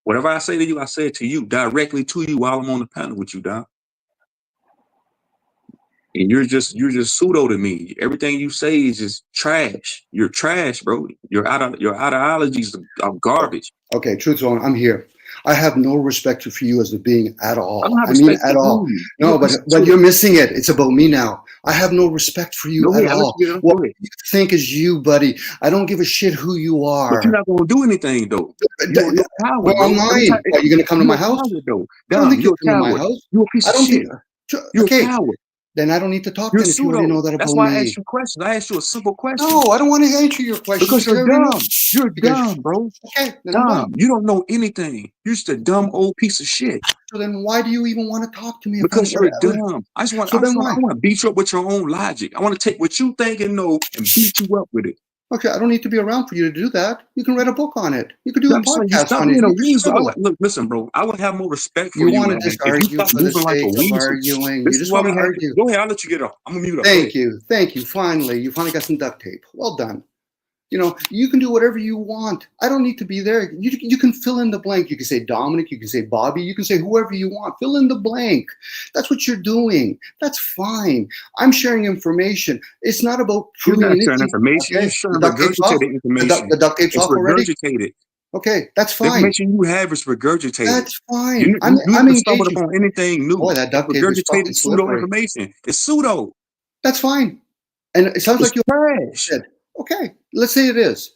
Whatever I say to you, I say it to you, directly to you while I'm on the panel with you, Don. And you're just pseudo to me. Everything you say is just trash. You're trash, bro. Your ideologies are garbage.
Okay, truth zone, I'm here. I have no respect for you as a being at all.
I mean at
all. No, but you're missing it. It's about me now. I have no respect for you at all. What you think is you, buddy. I don't give a shit who you are.
But you're not gonna do anything though. You're a coward,
well, I'm lying. Are you gonna come to my house? I don't think you're coming to my house.
You're a piece of shit. You're a coward.
Then I don't need to talk to you if you already know that about me.
That's why I asked you questions. I asked you a simple question.
No, I don't want to answer your question.
Because you're dumb. You're dumb, bro.
Okay, then
dumb. You don't know anything. You're just a dumb old piece of shit.
So then why do you even want to talk to me?
Because you're dumb. I want to beat you up with your own logic. I want to take what you think and know and beat you up with it.
Okay, I don't need to be around for you to do that. You can write a book on it. You can do a podcast on it.
Look, listen, bro. I would have more respect for you.
You want to just argue for the sake of arguing. You just want to argue.
Go ahead, I'll let you get off. I'm gonna mute up.
Thank you. Finally, you finally got some duct tape. Well done. You can do whatever you want. I don't need to be there. You can fill in the blank. You can say Dominic. You can say Bobby. You can say whoever you want. Fill in the blank. That's what you're doing. That's fine. I'm sharing information. It's not about proving anything.
Information.
Okay?
You're sharing regurgitated information.
The duct tape's off already. Okay, that's
The
fine.
information you have is regurgitated.
That's fine.
You
I'm
never stumbled
engaging.
upon anything new.
Boy, that duct tape is
Regurgitated
fucking
pseudo
slippery.
information. It's pseudo.
That's fine. And it sounds
It's
like you
trash.
said. Okay, let's say it is.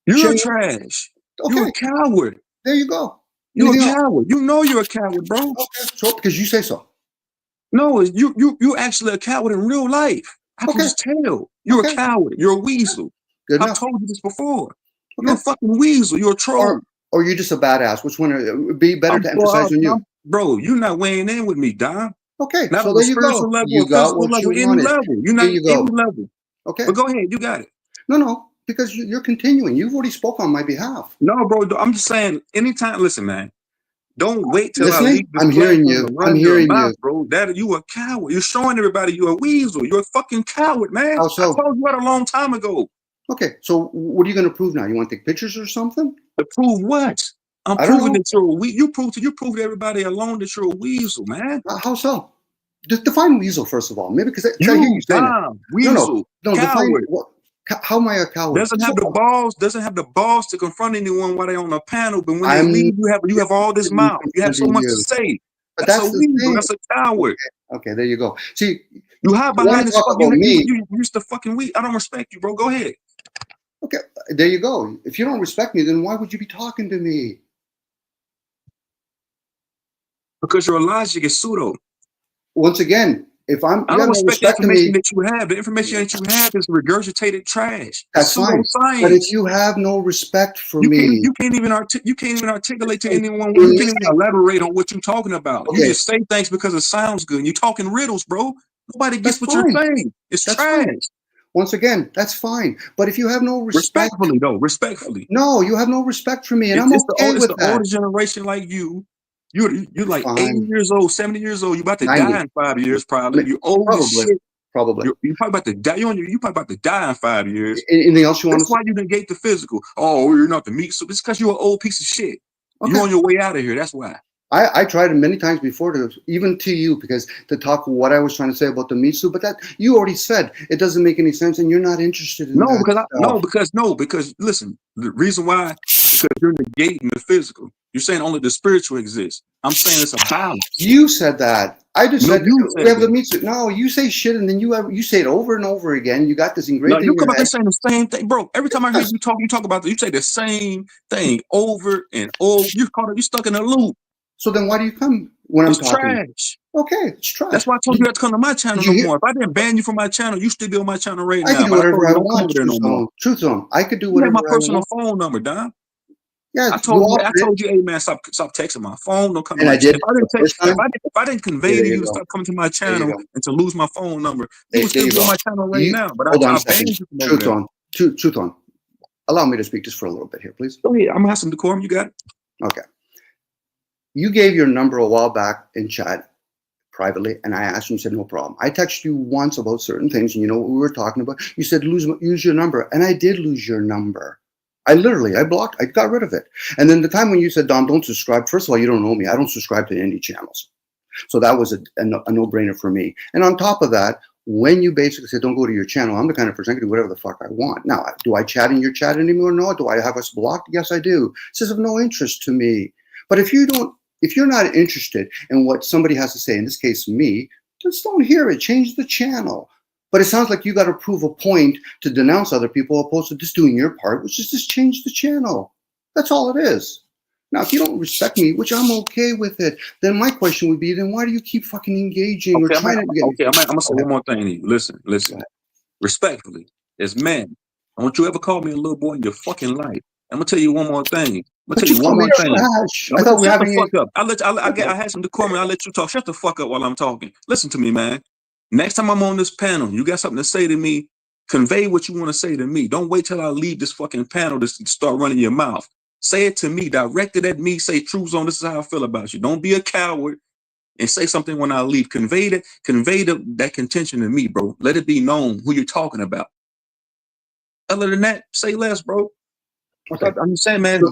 You're
Change.
trash.
Okay.
You're a coward.
There you go.
You're
Anything
a
else?
coward. You know you're a coward, bro.
Okay, so because you say so.
No, you actually a coward in real life. I can just tell. You're a coward. You're a weasel.
Good
I've
enough.
told you this before. You're a fucking weasel. You're a troll.
Or you're just a badass. Which one would be better to emphasize on you?
Bro, you're not weighing in with me, Dom.
Okay,
Not
so
on
there
a
you
spiritual
go.
level
You
or
got
physical
what you
level, any
wanted.
level. You're
There
not
you go.
any level.
Okay.
But go ahead, you got it.
No, because you're continuing. You've already spoke on my behalf.
No, bro, I'm just saying, anytime, listen, man. Don't wait till I
Listening?
leave this
I'm hearing you.
platform to
I'm
run your
hearing
mouth,
you.
bro. That you a coward. You're showing everybody you're a weasel. You're a fucking coward, man.
How so?
I told you that a long time ago.
Okay, so what are you going to prove now? You want to take pictures or something?
To prove what? I'm
I don't
proving
know.
that you're a weasel. You proved to everybody alone that you're a weasel, man.
How so? Define weasel first of all. Maybe because I hear
You,
you saying
Dom,
it.
weasel,
No. Define
coward.
what? How am I a coward?
Doesn't have the balls to confront anyone while they're on a panel. But when they
I'm
leave, you have all this mouth. You have so much to
you.
say.
But
That's a
that's the
weasel.
thing.
That's a coward.
Okay, there you go. See,
You hide
you want
behind
to
this
talk
fucking.
about me?
You used to fucking weak. I don't respect you, bro. Go ahead.
Okay, there you go. If you don't respect me, then why would you be talking to me?
Because your logic is pseudo.
Once again, if
I
you
don't
have no
respect the
respect to
information
me,
that you have. The information that you have is regurgitated trash.
that's fine.
Pseudoscience.
But if you have no respect for
you
me,
can't even articulate to anyone.
You're
You can't even elaborate on what you're talking about.
Okay.
You just say things because it sounds good. You're talking riddles, bro. Nobody gets
That's
what
fine.
you're saying. It's
That's
trash.
fine. Once again, that's fine. But if you have no respect,
Respectfully, though. Respectfully.
no, you have no respect for me, and I'm
It's
okay with
the
that.
older generation like you. You're like
Fine.
80 years old, 70 years old. You're about to
90.
die in 5 years, probably. You're old as shit.
Probably.
You're probably about to die. You're probably about to die in 5 years.
Anything else you want to
That's why you negate the physical. Oh, you're not the meat soup. It's because you're an old piece of shit.
Okay.
You're on your way out of here. That's why.
I tried many times before to, even to you, because to talk what I was trying to say about the meat soup, but that you already said it doesn't make any sense, and you're not interested in that.
Because listen, the reason why, because you're negating the physical. You're saying only the spiritual exists. I'm saying it's a balance.
You said that. I just said
you
we
said
have the
that.
meat soup. No, you say shit, and then you say it over and over again. You got this engraved
No,
in
you
your
come up
head.
and saying the same thing, bro. Every time I hear you talk about it, you say the same thing over and over. You're stuck in a loop.
So then why do you come when I'm talking?
Trash.
Okay, it's trash.
That's why I told you not to come to my channel no more. If I didn't ban you from my channel, you still be on my channel right
I
now.
can do
But
whatever I
don't come
want.
over there no more.
Truth zone. I could do
You
whatever
have my
I
personal
want.
phone number, Don.
Yes,
I told you, hey man, stop texting my phone. Don't come to
And
my
I did
channel. If I didn't convey
There
to
you
you to
go.
stop coming to my
There you
channel
go.
and to lose my phone number, you would
There
still
you
be on
go.
my channel right now. But
Hold on
I
a second.
banned you from over
Truth
there.
on. Truth on. Allow me to speak just for a little bit here, please.
Go ahead. I'm gonna have some decorum. You got it.
Okay. You gave your number a while back in chat privately, and I asked you, you said, no problem. I texted you once about certain things, and you know what we were talking about. You said, use your number, and I did lose your number. I got rid of it. And then the time when you said, Dom, don't subscribe, first of all, you don't know me. I don't subscribe to any channels. So that was a no-brainer for me. And on top of that, when you basically said, don't go to your channel, I'm the kind of person who can do whatever the fuck I want. Now, do I chat in your chat anymore? No. Do I have us blocked? Yes, I do. This is of no interest to me. But if you're not interested in what somebody has to say, in this case, me, just don't hear it. Change the channel. But it sounds like you got to prove a point to denounce other people opposed to just doing your part, which is just change the channel. That's all it is. Now, if you don't respect me, which I'm okay with it, then my question would be, then why do you keep fucking engaging
Okay,
or trying to get...
Okay, I'm gonna say one more thing to you. Listen. Respectfully, as men, I want you ever call me a little boy in your fucking life. I'm gonna tell you one more thing.
I thought we were having...
Shut the fuck up. I had some decorum. I'll let you talk. Shut the fuck up while I'm talking. Listen to me, man. Next time I'm on this panel, you got something to say to me, convey what you want to say to me. Don't wait till I leave this fucking panel to start running your mouth. Say it to me, direct it at me, say, True Zone, this is how I feel about you. Don't be a coward and say something when I leave. Convey that contention to me, bro. Let it be known who you're talking about. Other than that, say less, bro. Okay. I'm just saying, man,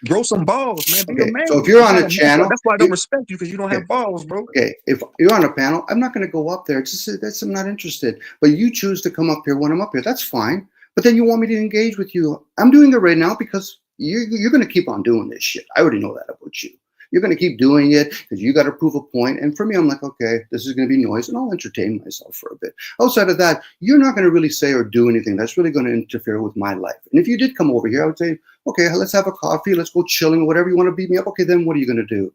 grow some balls, man. Be a man.
So if you're on a channel...
That's why I don't respect you, because you don't have balls, bro.
Okay, if you're on a panel, I'm not going to go up there. It's just I'm not interested. But you choose to come up here when I'm up here. That's fine. But then you want me to engage with you. I'm doing it right now because you're going to keep on doing this shit. I already know that about you. You're going to keep doing it because you got to prove a point. And for me, I'm like, okay, this is going to be noise, and I'll entertain myself for a bit. Outside of that, you're not going to really say or do anything that's really going to interfere with my life. And if you did come over here, I would say, okay, let's have a coffee, let's go chilling, whatever you want to beat me up. Okay, then what are you going to do?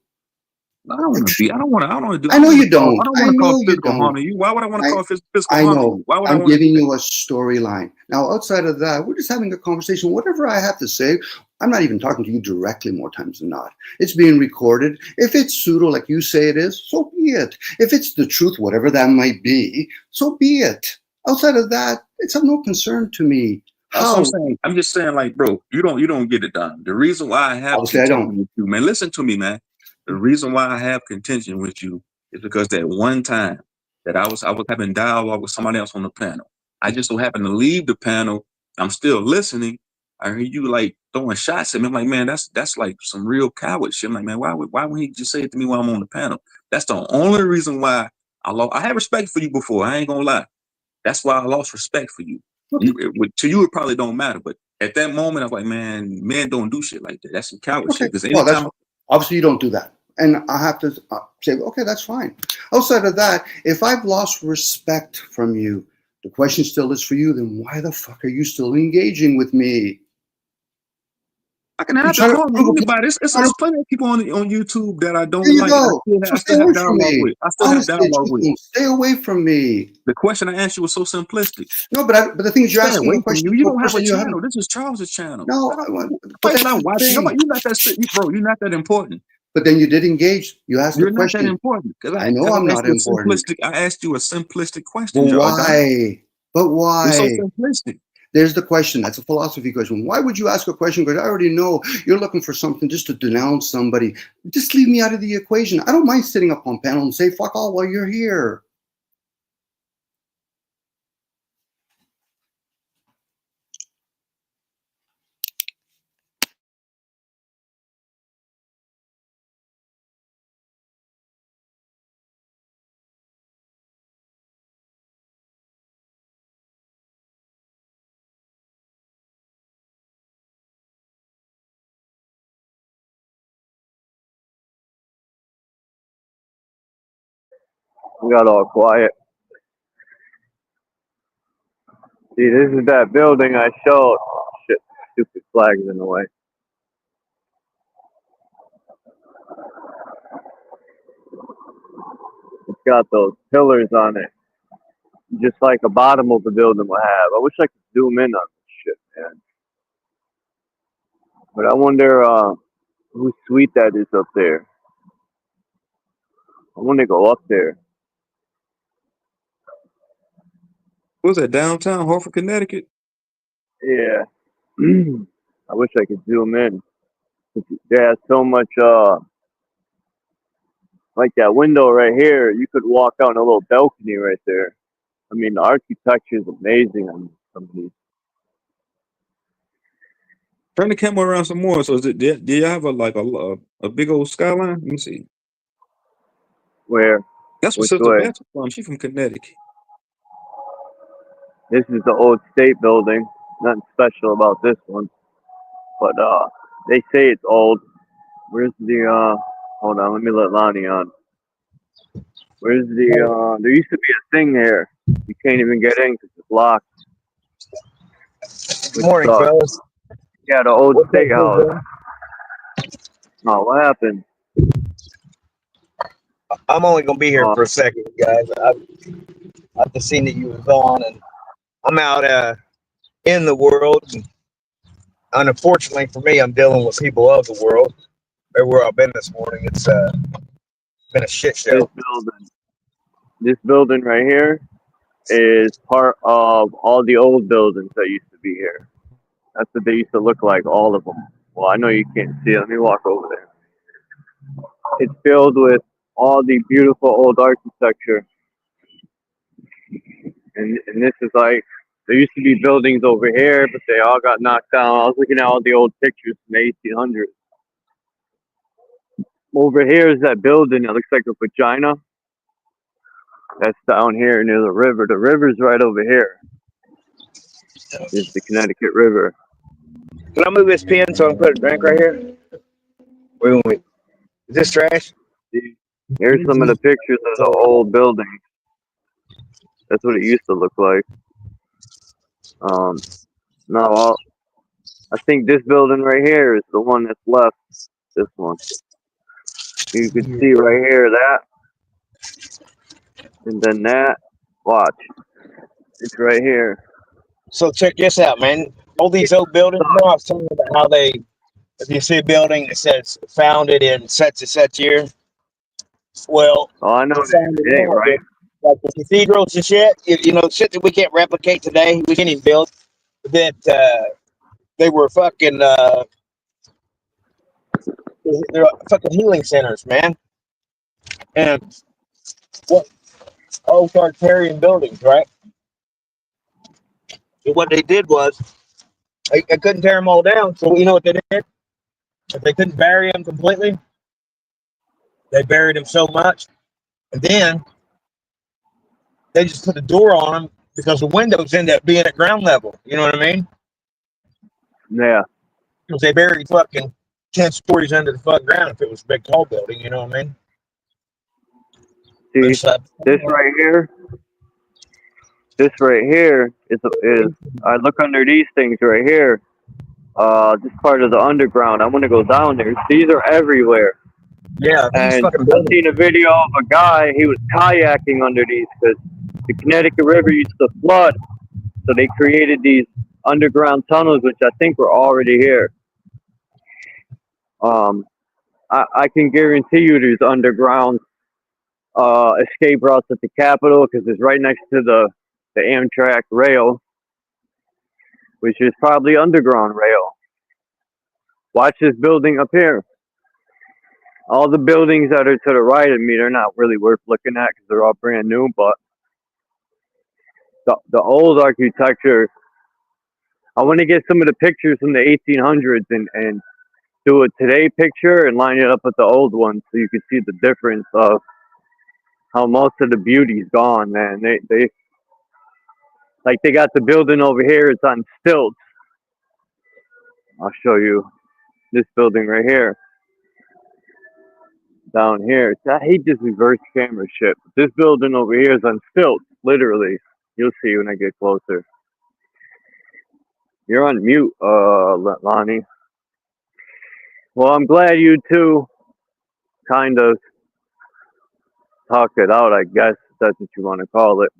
I don't want to be. I don't want to do.
I know you don't.
I don't
I
want to cause
know you
physical harm
don't.
to you. Why would I want to cause physical
I
harm to
know.
you? Why would I
I'm
want
giving
to?
you a storyline. Now, outside of that, we're just having a conversation. Whatever I have to say, I'm not even talking to you directly more times than not. It's being recorded. If it's pseudo, like you say it is, so be it. If it's the truth, whatever that might be, so be it. Outside of that, it's of no concern to me.
That's what I'm saying. I'm just saying, like, bro, you don't get it done. The reason why I have
Obviously, I
contention
don't.
with you, man. Listen to me, man. The reason why I have contention with you is because that one time that I was having dialogue with somebody else on the panel. I just so happened to leave the panel. I'm still listening. I hear you like throwing shots at me. I'm like, man, that's like some real coward shit. I'm like, man, why would he just say it to me while I'm on the panel? That's the only reason why I had respect for you before. I ain't gonna lie. That's why I lost respect for you. To you, it probably don't matter, but at that moment, I was like, man, men don't do shit like that. That's some coward shit. Because
Well, that's
anytime,
obviously you don't do that. And I have to say, okay, that's fine. Outside of that, if I've lost respect from you, the question still is for you, then why the fuck are you still engaging with me?
I can have the call with anybody. It's plenty of people on YouTube that I don't
There you
like.
go. So
I
stay
still
away
have
from
dialogue
me.
with. I still have
Honestly,
dialogue with.
stay away from me.
The question I asked you was so simplistic.
No, but the thing is, you're
Stay
asking
away
a
from
question
you. You
to a
don't have a
person you haven't.
channel. This is Charles's channel.
No, but
Why
that's
not
the
watching?
thing.
You're not that, bro. You're not that important.
But then you did engage. You asked
You're
a
not that
question.
important.
I know I'm not important.
I asked you a simplistic question.
But why? But why?
You're so simplistic.
There's the question. That's a philosophy question. Why would you ask a question? Because I already know you're looking for something just to denounce somebody. Just leave me out of the equation. I don't mind sitting up on panel and say fuck all while you're here.
We got all quiet. See, this is that building I showed. Oh, shit, stupid flags in the way. It's got those pillars on it, just like the bottom of the building will have. I wish I could zoom in on this shit, man. But I wonder whose suite that is up there. I want to go up there.
What was that, downtown Hartford, Connecticut?
Yeah. I wish I could zoom in. There's so much, like that window right here, you could walk out in a little balcony right there. I mean, the architecture is amazing on some of these.
Turn the camera around some more. So, do you have a big old skyline? Let me see.
Where?
That's what
Which
Sister
way?
Beth's from. She's from Connecticut.
This is the old state building. Nothing special about this one. But they say it's old. Where's the hold on, let me let Lonnie on. Where's the there used to be a thing here. You can't even get in because it's locked.
Good morning, fellas.
Yeah, the old state house. Oh, what happened?
I'm only gonna be here for a second, guys. I've just seen that you was on, and I'm out in the world. And unfortunately for me, I'm dealing with people of the world. Everywhere I've been this morning, it's been a shit show.
This building right here is part of all the old buildings that used to be here. That's what they used to look like, all of them. Well, I know you can't see it. Let me walk over there. It's filled with all the beautiful old architecture. And this is like, there used to be buildings over here, but they all got knocked down. I was looking at all the old pictures from the 1800s. Over here is that building that looks like a vagina. That's down here near the river. The river's right over here. Is the Connecticut River.
Can I move this pen so I can put a drink right here? Wait. Is this trash?
Here's some of the pictures of the old building. That's what it used to look like. No, I think this building right here is the one that's left. This one. You can see right here that, and then that. Watch. It's right here.
So check this out, man. All these old buildings. You know, I was telling you about how they, if you see a building that says founded in such and such year, well,
Oh, I know
founded
it ain't
now,
right.
like the cathedrals and shit. You know, shit that we can't replicate today. We can't even build. That they were fucking. They're fucking healing centers, man. And what old Tartarian buildings, right? And what they did was they couldn't tear them all down. So you know what they did? If they couldn't bury them completely, they buried them so much, and then they just put a door on them because the windows end up being at ground level. You know what I mean?
Yeah.
Because they buried fucking 10 stories under the fucking ground if it was a big tall building. You know what I mean?
See, this right here. This right here is I look under these things right here. This part of the underground. I'm gonna go down there. These are everywhere.
Yeah,
and I've seen a video of a guy. He was kayaking under these because the Connecticut River used to flood, so they created these underground tunnels, which I think were already here. I can guarantee you there's underground escape routes at the Capitol because it's right next to the Amtrak rail, which is probably underground rail. Watch this building up here. All the buildings that are to the right of me, they're not really worth looking at because they're all brand new, but the old architecture, I want to get some of the pictures from the 1800s and do a today picture and line it up with the old one so you can see the difference of how most of the beauty's gone, man. They like they got the building over here, it's on stilts. I'll show you this building right here. Down here. I hate this reverse camera shit. This building over here is on stilts, literally. You'll see when I get closer. You're on mute, Lonnie. Well, I'm glad you two kind of talked it out, I guess that's what you want to call it.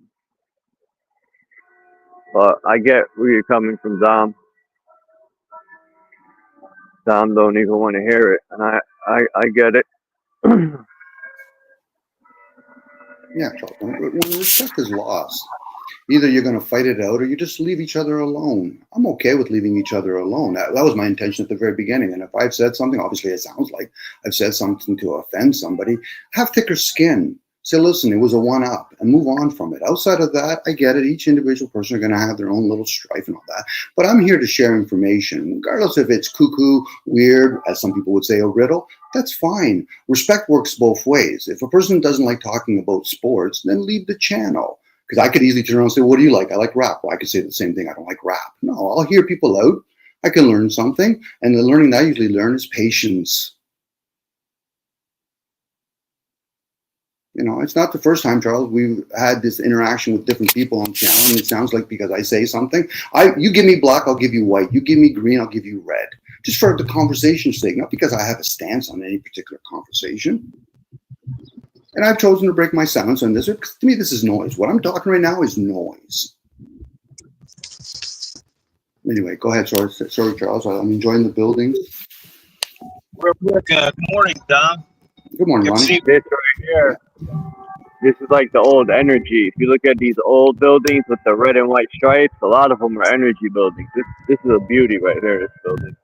But I get where you're coming from, Dom. Dom don't even want to hear it, and I get it.
Yeah, Charles, when respect is lost, either you're going to fight it out or you just leave each other alone. I'm okay with leaving each other alone. That was my intention at the very beginning. And if I've said something, obviously it sounds like I've said something to offend somebody, have thicker skin. Say, listen, it was a one-up and move on from it. Outside of that, I get it. Each individual person are going to have their own little strife and all that. But I'm here to share information, regardless if it's cuckoo, weird, as some people would say, a riddle. That's fine. Respect works both ways. If a person doesn't like talking about sports, then leave the channel. Because I could easily turn around and say, what do you like? I like rap. Well, I could say the same thing. I don't like rap. No, I'll hear people out. I can learn something. And the learning that I usually learn is patience. You know, it's not the first time, Charles, we've had this interaction with different people on channel, and it sounds like because I say something, you give me black, I'll give you white. You give me green, I'll give you red. Just for the conversation's sake, not because I have a stance on any particular conversation. And I've chosen to break my silence on this. To me, this is noise. What I'm talking right now is noise. Anyway, go ahead. Sorry, Charles. I'm enjoying the buildings.
Real quick, good morning, Dom.
Good morning, Ronnie.
See this right here. This is like the old energy. If you look at these old buildings with the red and white stripes, a lot of them are energy buildings. This is a beauty right here, this building.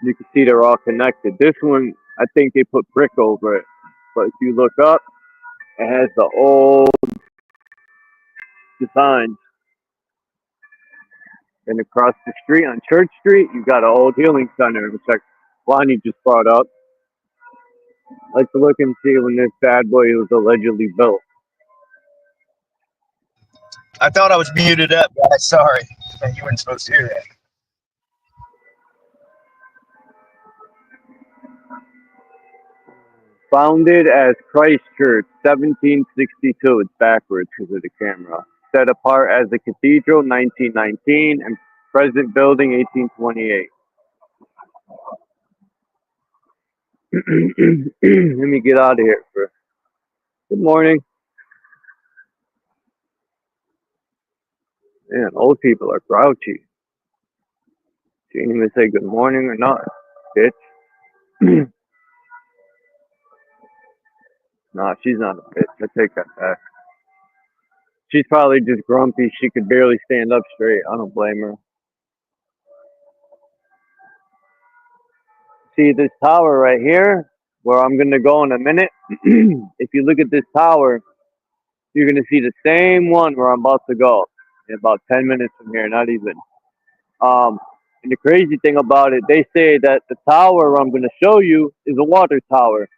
You can see they're all connected. This one, I think they put brick over it. But if you look up, it has the old designs. And across the street on Church Street, you've got an old healing center, which Lonnie just brought up. I like to look and see when this bad boy was allegedly built.
I thought I was muted up, guys. Sorry. You weren't supposed to hear that.
Founded as Christchurch, 1762. It's backwards because of the camera. Set apart as a cathedral, 1919, and present building, 1828. Let me get out of here for. Good morning. Man, old people are grouchy. She didn't even say good morning or not, bitch. Nah, she's not a bitch. I take that back. She's probably just grumpy. She could barely stand up straight. I don't blame her. See this tower right here, where I'm going to go in a minute? If you look at this tower, you're going to see the same one where I'm about to go in about 10 minutes from here, not even. And the crazy thing about it, they say that the tower I'm going to show you is a water tower,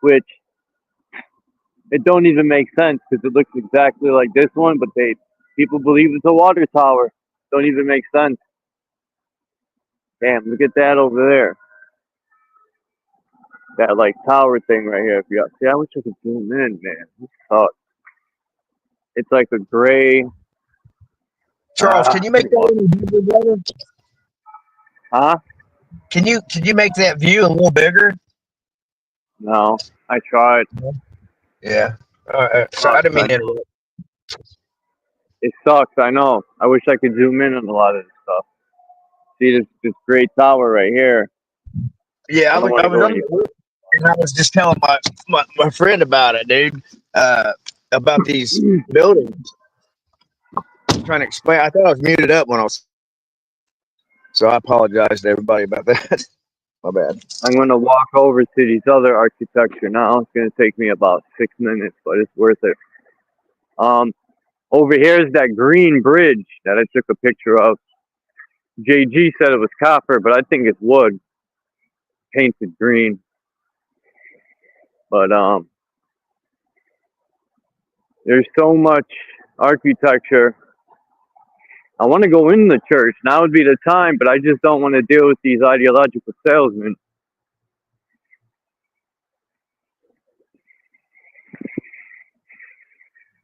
which it don't even make sense because it looks exactly like this one, but people believe it's a water tower. Don't even make sense. Damn, look at that over there. That like tower thing right here. If you see, I wish I could zoom in, man. This sucks. It's like a gray.
Charles, can you make that any bigger, brother?
Huh?
Can you make that view a little bigger?
No, I tried.
Yeah. So I didn't mean to interrupt.
It sucks. I know. I wish I could zoom in on a lot of this stuff. See this great tower right here.
Yeah, I was just telling my friend about it, dude. About these buildings. I'm trying to explain. I thought I was muted up when I was. So I apologize to everybody about that. My bad.
I'm going to walk over to these other architecture now. It's going to take me about 6 minutes, but it's worth it. Over here is that green bridge that I took a picture of. JG said it was copper, but I think it's wood painted green. But there's so much architecture. I want to go in the church. Now would be the time, but I just don't want to deal with these ideological salesmen.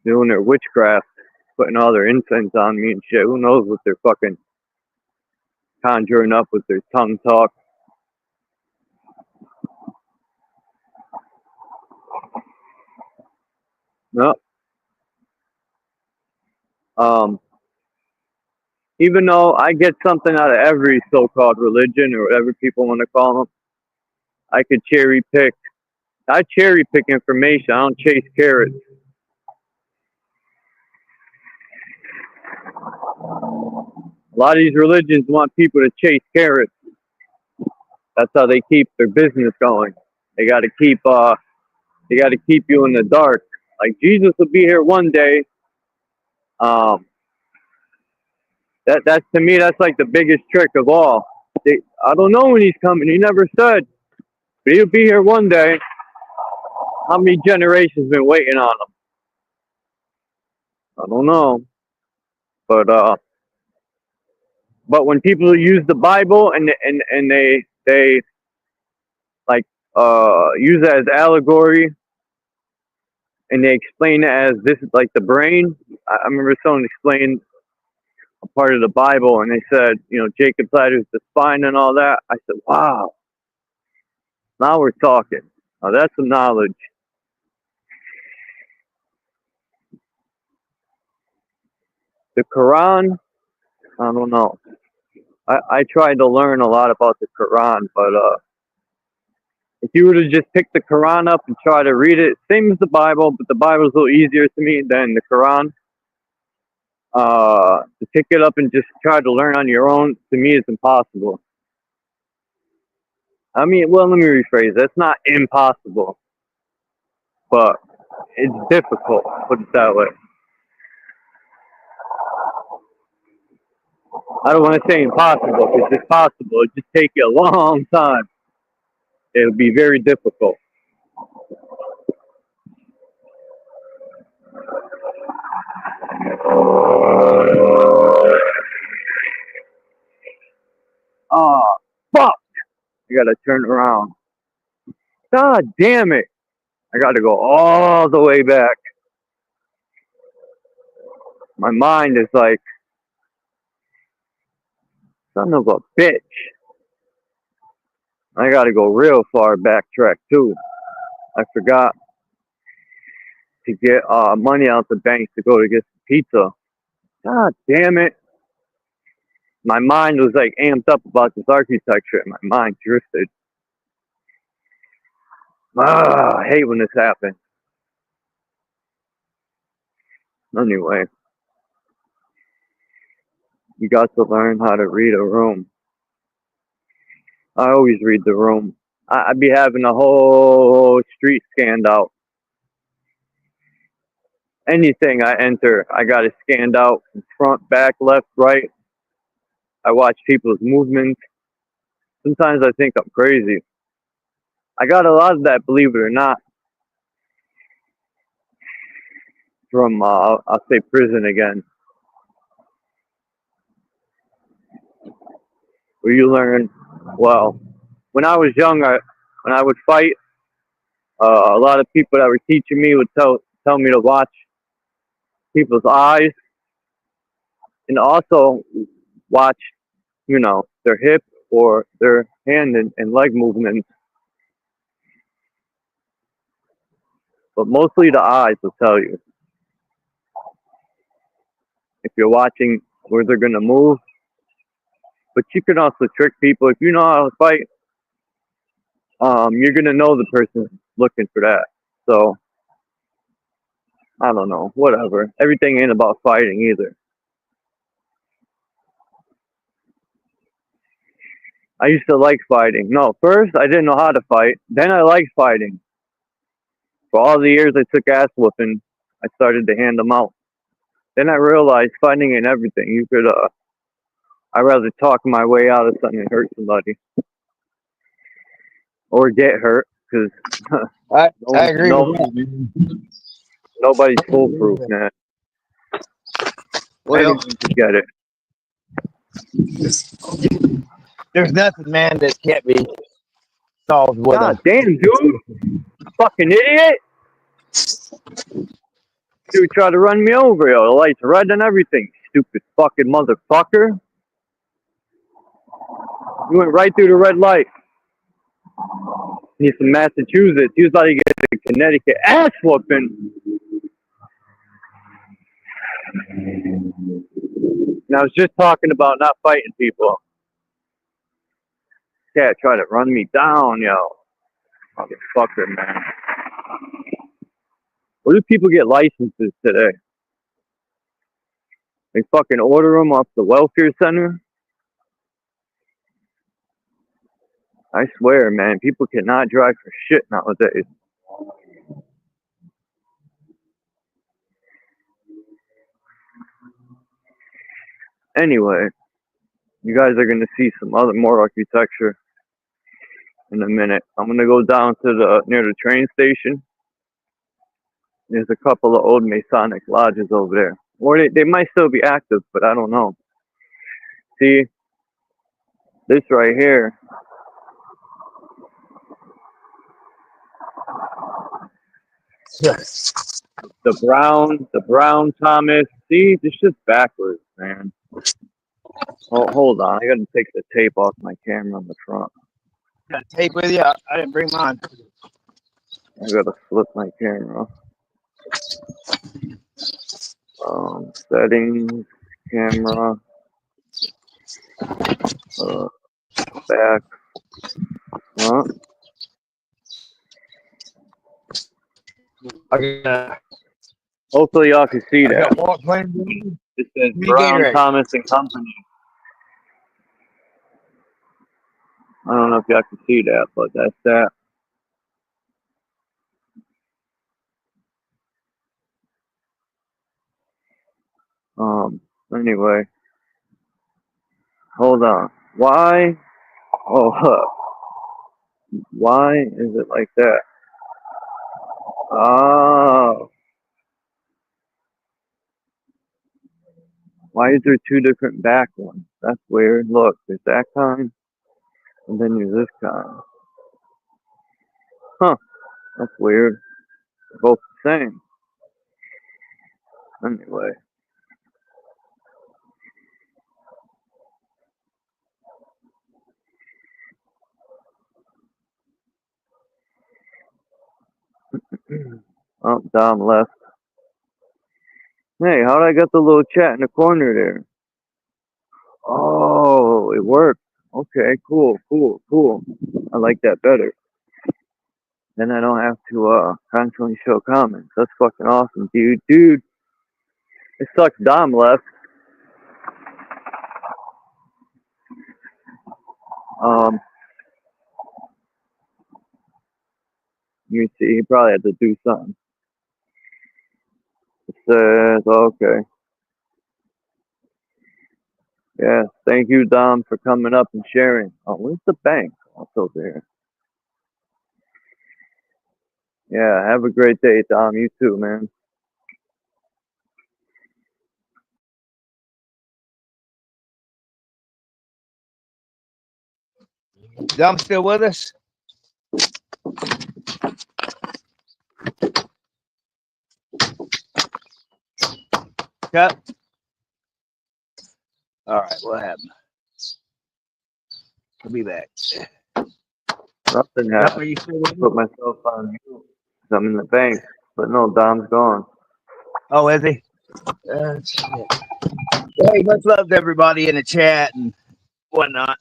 Doing their witchcraft, putting all their incense on me and shit. Who knows what they're fucking conjuring up with their tongue talk. No. Even though I get something out of every so-called religion or whatever people want to call them, I could cherry pick. I cherry pick information. I don't chase carrots. A lot of these religions want people to chase carrots. That's how they keep their business going. They got to keep you in the dark. Like Jesus will be here one day. That's to me, that's like the biggest trick of all. I don't know when he's coming. He never said, but he'll be here one day. How many generations been waiting on him? I don't know. But when people use the Bible and they like use it as allegory and they explain it as this is like the brain. I remember someone explained a part of the Bible and they said, Jacob's ladder is the spine and all that. I said, wow. Now we're talking. Now that's some knowledge. The Quran, I don't know. I tried to learn a lot about the Quran, but if you were to just pick the Quran up and try to read it, same as the Bible, but the Bible's a little easier to me than the Quran. To pick it up and just try to learn on your own, to me, is impossible. I mean, well, let me rephrase. That's not impossible, but it's difficult, put it that way. I don't want to say impossible, because it's possible. It just take you a long time. It'll be very difficult. Oh, fuck! I gotta turn around. God damn it. I got to go all the way back. My mind is like, son of a bitch. I got to go real far backtrack too. I forgot to get money out the bank to go to get some pizza. God damn it. My mind was like amped up about this architecture and my mind drifted. I hate when this happens. Anyway, you got to learn how to read a room. I always read the room. I'd be having a whole street scanned out. Anything I enter, I got it scanned out from front, back, left, right. I watch people's movements. Sometimes I think I'm crazy. I got a lot of that, believe it or not, from, I'll say prison again. Where you learn, well, when I was young, when I would fight, a lot of people that were teaching me would tell me to watch people's eyes and also watch, you know, their hip or their hand and leg movements. But mostly the eyes will tell you. If you're watching where they're going to move. But you can also trick people. If you know how to fight, you're going to know the person's looking for that. So, I don't know. Whatever. Everything ain't about fighting either. I used to like fighting. No, first I didn't know how to fight. Then I liked fighting. For all the years I took ass whooping, I started to hand them out. Then I realized fighting ain't everything. You could, I'd rather talk my way out of something and hurt somebody. Or get hurt, because
I agree with that.
nobody's foolproof, man.
Well,
anyone can get it.
There's nothing, man, that can't be solved with
God damn, dude. Fucking idiot. Dude tried to run me over, yo. The light's red and everything. Stupid fucking motherfucker. You went right through the red light. He's from Massachusetts. He was about to get a Connecticut ass whooping. And I was just talking about not fighting people. Cat tried to run me down, yo. Motherfucker, man. Where do people get licenses today? They fucking order them off the welfare center? I swear, man, people cannot drive for shit nowadays. Anyway, you guys are gonna see some more architecture in a minute. I'm gonna go down to near the train station. There's a couple of old Masonic lodges over there. Or they might still be active, but I don't know. See, this right here. The brown Thomas. See, this shit's backwards, man. Oh, hold on. I gotta take the tape off my camera on the front.
Got tape with you? I didn't bring mine.
I gotta flip my camera. Settings, camera, back, front. Hopefully y'all can see that. It says Brown, Thomas and Company. I don't know if y'all can see that, but that's that. Anyway. Hold on. Why? Oh, why is it like that? Oh. Why is there two different back ones? That's weird. Look, there's that kind, and then there's this kind. Huh. That's weird. They're both the same. Anyway. Oh, Dom left. Hey, how'd I get the little chat in the corner there? Oh, it worked. Okay, cool. I like that better. Then I don't have to constantly show comments. That's fucking awesome, dude. Dude, it sucks Dom left. You see, he probably had to do something. It says, okay. Yeah, thank you, Dom, for coming up and sharing. Oh, where's the bank? Oh, it's over here. Yeah, have a great day, Dom. You too, man.
Dom still with us? Yep. All right, what happened? I'll be back.
Nothing happened. I put myself on mute because I'm in the bank. But no, Dom's gone.
Oh, is he? Hey, much love to everybody in the chat and whatnot.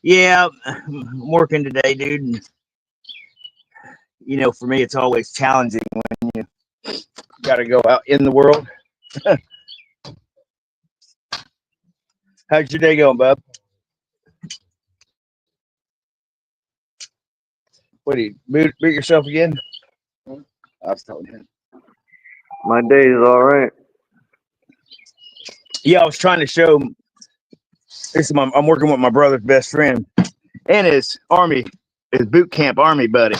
Yeah, I'm working today, dude. And, you know, for me, it's always challenging when you got to go out in the world. How's your day going, bub? What do you boot yourself again? I was telling him.
My day is all right.
Yeah, I was trying to show. I'm working with my brother's best friend and his boot camp army buddy.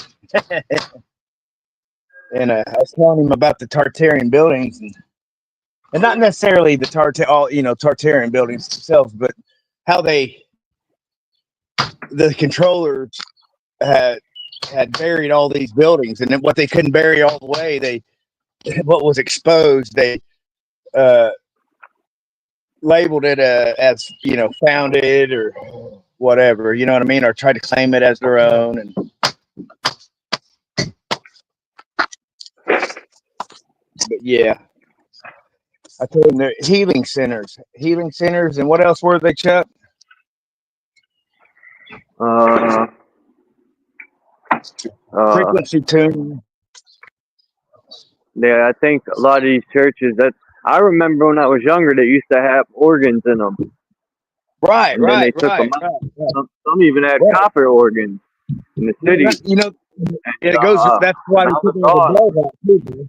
And I was telling him about the Tartarian buildings and not necessarily the Tartarian buildings themselves, but how the controllers had buried all these buildings, and then what they couldn't bury all the way, what was exposed, they labeled it as founded or whatever, you know what I mean, or tried to claim it as their own. And but yeah, I told them they're healing centers, and what else were they, Chuck? Frequency tuning.
Yeah, I think a lot of these churches I remember when I was younger, they used to have organs in them.
Right,
and then they took them out. Some even had copper organs in the city.
You know, it goes. That's why they took all the bells out too.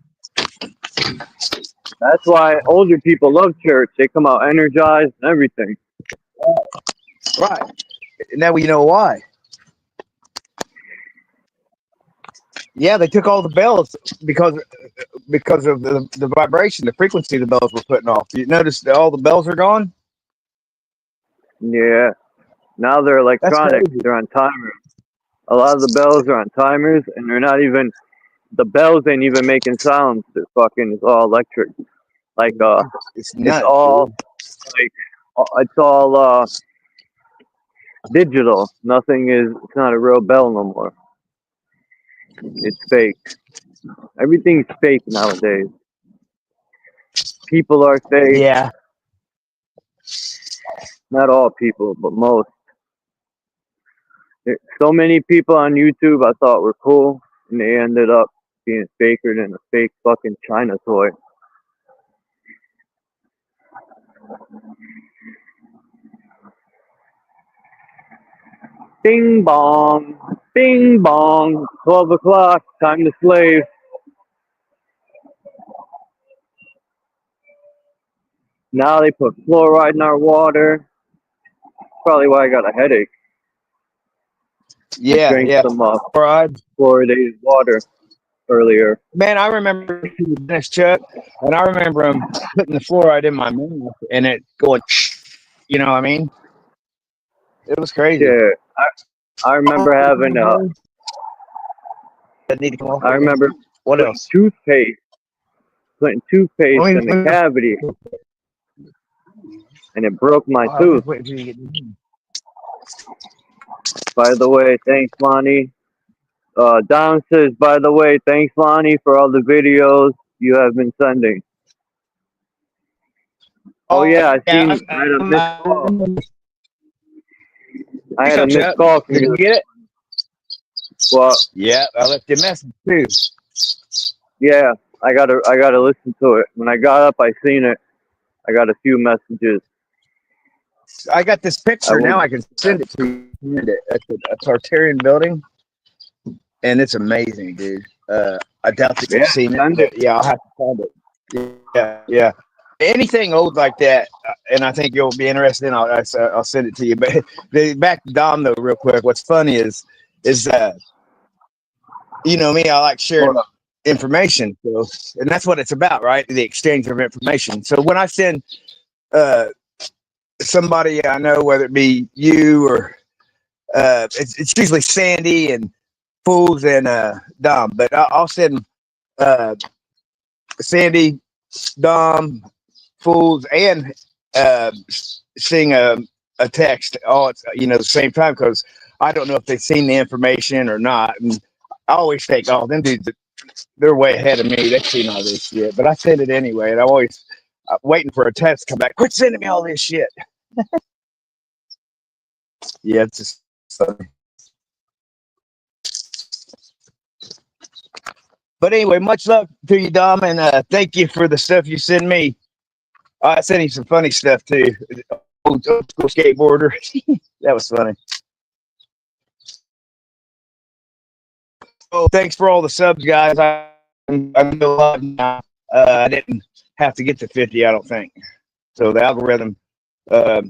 That's why older people love church. They come out energized and everything.
Right. Now we know why. Yeah, they took all the bells because of the vibration, the frequency the bells were putting off. You notice that all the bells are gone?
Yeah. Now they're electronic. They're on timers. A lot of the bells are on timers, and they're not even, the bells ain't even making sounds. It's all electric. It's all digital. It's not a real bell no more. It's fake. Everything's fake nowadays. People are fake.
Yeah.
Not all people, but most. There's so many people on YouTube I thought were cool, and they ended up being faker than a fake fucking China toy. Bing bong, bing bong, 12 o'clock, time to slave. Now they put fluoride in our water. Probably why I got a headache.
Yeah,
I drank some
fluoride,
fluoridated water earlier.
Man, I remember this, Chuck, and I remember him putting the fluoride in my mouth and it going, you know what I mean? It was crazy.
Yeah, I remember having
that need to come off?
I remember
What
putting
else?
putting toothpaste in the cavity, and it broke my
I'm
tooth.
just waiting till you get done.
By the way, thanks, Lonnie. Don says, by the way, thanks, Lonnie, for all the videos you have been sending. Oh yeah, I had a missed call. I had a missed call from
Did you
you.
get it?
Well,
Yeah, I left you a message too.
yeah, I gotta listen to it. When I got up, I seen it. I got a few messages.
I got this picture now. I can send it to you. It's a Tartarian building, and it's amazing, dude. I doubt that you've seen it, but yeah, I'll have to find it. Yeah. Anything old like that, and I think you'll be interested in. I'll send it to you. But back to Dom though, real quick. What's funny is you know me, I like sharing information, so and that's what it's about, right? The exchange of information. So when I send somebody I know, whether it be you or it's usually Sandy and Fools and Dom, but I'll send Sandy, Dom, Fools, and sing a text all at the same time, because I don't know if they've seen the information or not. And I always think, oh, them dudes, they're way ahead of me. They've seen all this shit, but I send it anyway, and I'm always waiting for a text to come back. Quit sending me all this shit. Yeah, it's just funny. But anyway, much love to you, Dom, and thank you for the stuff you send me. I sent him some funny stuff too. Old school skateboarder. That was funny. Oh, thanks for all the subs, guys. I'm live now. I didn't have to get to 50, I don't think. So the algorithm, I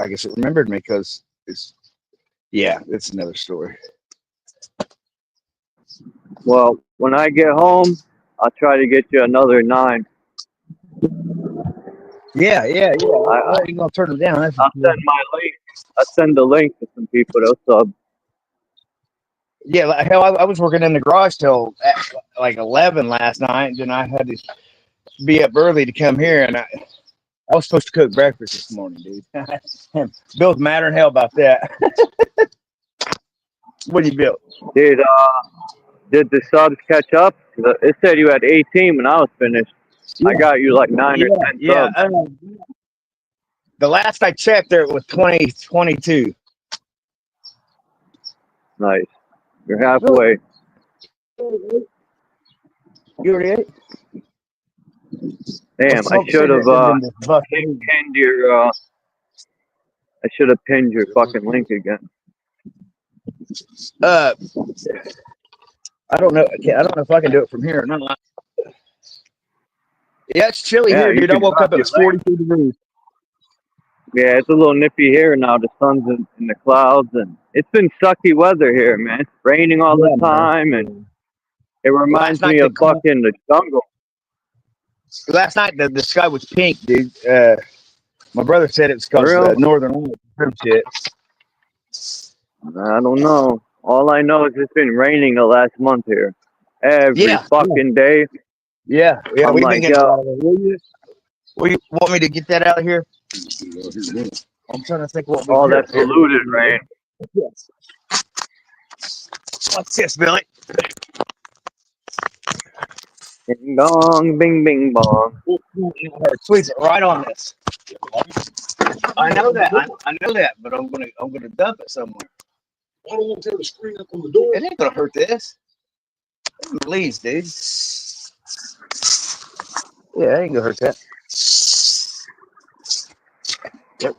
guess it remembered me because it's another story.
Well, when I get home, I'll try to get you another 9.
Yeah. I ain't gonna turn them down.
I'll send my link. I'll send the link to some people. They'll sub.
Yeah, hell, I was working in the garage till like 11 last night, and then I had to be up early to come here, and I was supposed to cook breakfast this morning, dude. Bill's madder than hell about that. What do you build?
Did the subs catch up? It said you had 18 when I was finished. Yeah. I got you like 9 or 10 subs.
The last I checked, there it was 22.
Nice. You're halfway.
You already ate?
Damn, I should have pinned your. I should have pinned your fucking link again.
I don't know. I don't know if I can do it from here or not. Yeah, it's chilly here, dude. I woke up, it was 42 degrees.
Yeah, it's a little nippy here now. The sun's in the clouds, and it's been sucky weather here, man. It's raining all the time, and it reminds me of fucking the jungle.
Last night, the sky was pink, dude. My brother said it was because of the northern lights shit.
I don't know. All I know is it's been raining the last month here. Every fucking day.
Yeah,
I'm
we've
like,
been getting out of it. Will you want me to get that out of here? I'm trying to think what we
all that polluted rain.
Yes. What's this, Billy?
Ding dong, bing bing bong.
Squeeze it right on this. I know that. I know that, but I'm gonna dump it somewhere. I don't want to tear the screen up on the door. It ain't gonna hurt this. Please, dude. Yeah, it ain't gonna hurt that. Yep.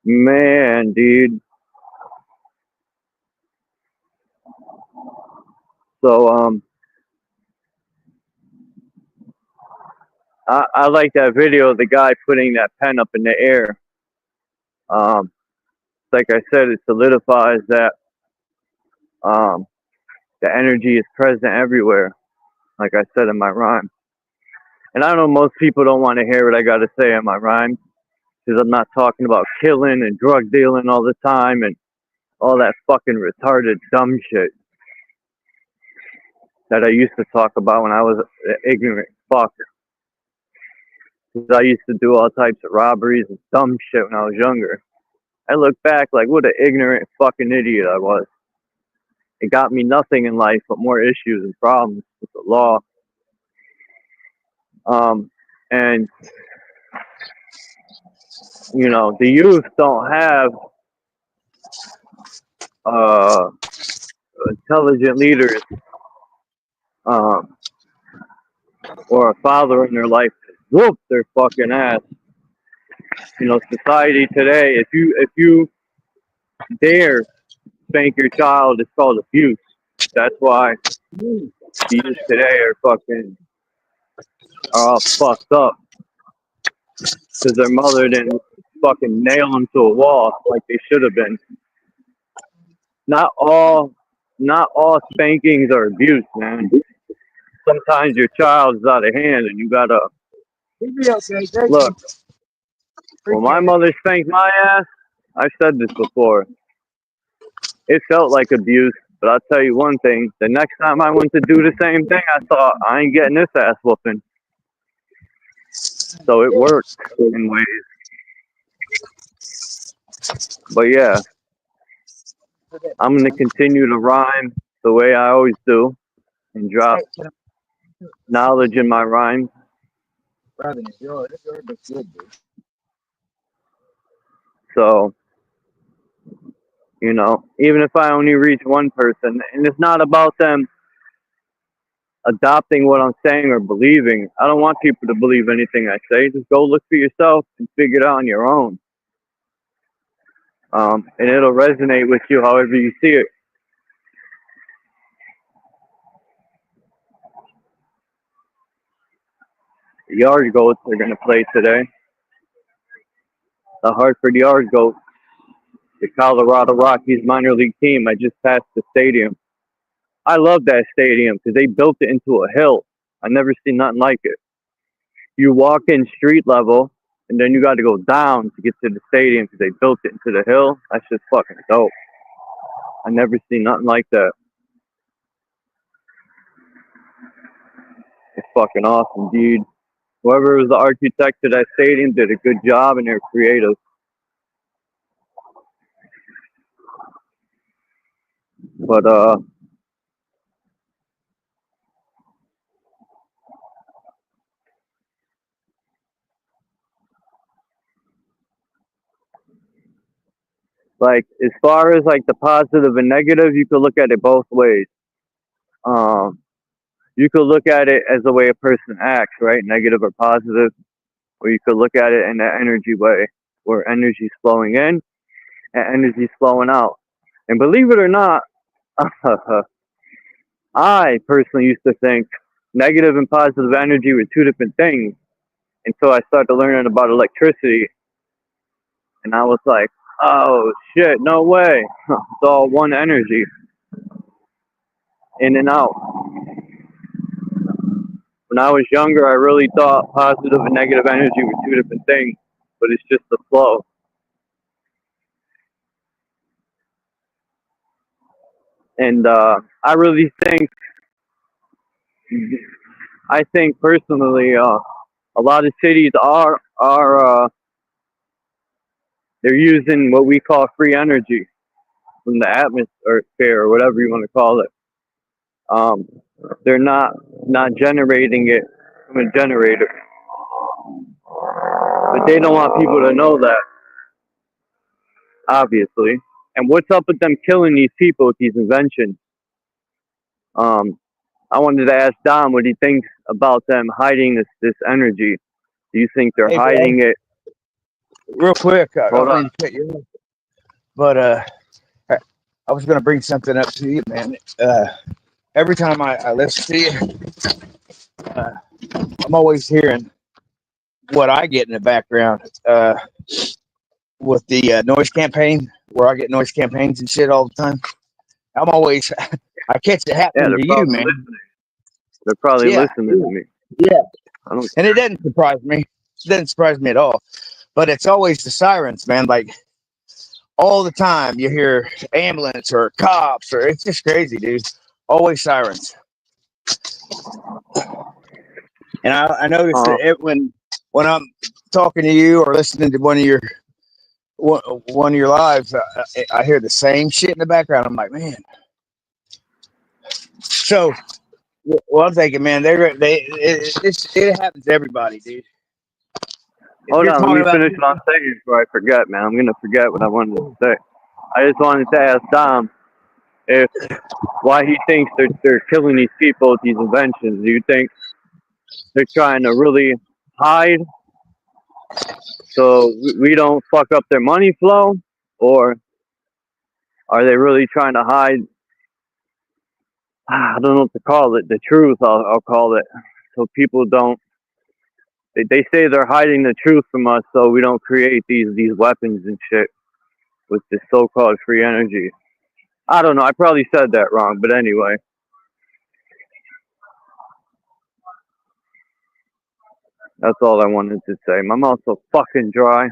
Man, dude. So, I like that video of the guy putting that pen up in the air. Like I said, it solidifies that The energy is present everywhere, like I said in my rhyme. And I know most people don't want to hear what I got to say in my rhyme, because I'm not talking about killing and drug dealing all the time and all that fucking retarded dumb shit that I used to talk about when I was an ignorant fuck. Because I used to do all types of robberies and dumb shit when I was younger. I look back like what an ignorant fucking idiot I was. It got me nothing in life but more issues and problems with the law. And you know, the youth don't have intelligent leaders or a father in their life to whoop their fucking ass. You know, society today, if you dare spank your child, it's called abuse. That's why the youth today are all fucked up, because their mother didn't fucking nail them to a wall like they should have been. Not all spankings are abuse, man. Sometimes your child is out of hand and you gotta look. When my mother spanked my ass, I've said this before, it felt like abuse, but I'll tell you one thing, the next time I went to do the same thing, I thought, I ain't getting this ass whooping. So it worked in ways. But yeah, I'm gonna continue to rhyme the way I always do and drop knowledge in my rhymes. So, you know, even if I only reach one person, and it's not about them adopting what I'm saying or believing. I don't want people to believe anything I say. Just go look for yourself and figure it out on your own. And it'll resonate with you however you see it. The Yard Goats are going to play today. The Hartford Yard Goats, the Colorado Rockies minor league team. I just passed the stadium. I love that stadium because they built it into a hill. I never seen nothing like it. You walk in street level, and then you got to go down to get to the stadium because they built it into the hill. That's just fucking dope. I never seen nothing like that. It's fucking awesome, dude. Whoever was the architect of that stadium did a good job, and they're creative. But like as far as like the positive and negative, you could look at it both ways. You could look at it as the way a person acts, right? Negative or positive. Or you could look at it in that energy way, where energy's flowing in and energy's flowing out. And believe it or not, I personally used to think negative and positive energy were two different things until I started learning about electricity. And I was like, oh shit, no way. It's all one energy, in and out. When I was younger, I really thought positive and negative energy were two different things, but it's just the flow. And I really think, personally, a lot of cities are they're using what we call free energy from the atmosphere or whatever you want to call it. They're not generating it from a generator, but they don't want people to know that, obviously. And what's up with them killing these people with these inventions? I wanted to ask Dom what he thinks about them hiding this energy. Do you think they're hiding it?
Real quick,
Hold on.
But I was going to bring something up to you, man. Every time I listen to you, I'm always hearing what I get in the background with the noise campaign, where I get noise campaigns and shit all the time. I'm always I catch it
Yeah,
happening
they're
to you,
probably
man.
listening. They're probably
Yeah,
listening to me.
yeah.
I don't.
And it doesn't surprise me. It doesn't surprise me at all. But it's always the sirens, man. Like all the time, you hear ambulance or cops, or it's just crazy, dude. Always sirens. And I noticed that when I'm talking to you or listening to one of your lives, I hear the same shit in the background. I'm like, man. So, well, I'm thinking, man, it happens to everybody, dude. If
Hold
you're
on, let
talking
me
about,
finish what I'm saying before I forget, man. I'm gonna forget what I wanted to say. I just wanted to ask Dom if why he thinks they're killing these people with these inventions. Do you think they're trying to really hide so we don't fuck up their money flow, or are they really trying to hide? I don't know what to call it. The truth, I'll call it, so people don't. They say they're hiding the truth from us, so we don't create these weapons and shit with this so-called free energy. I don't know. I probably said that wrong, but anyway. That's all I wanted to say. My mouth's so fucking dry.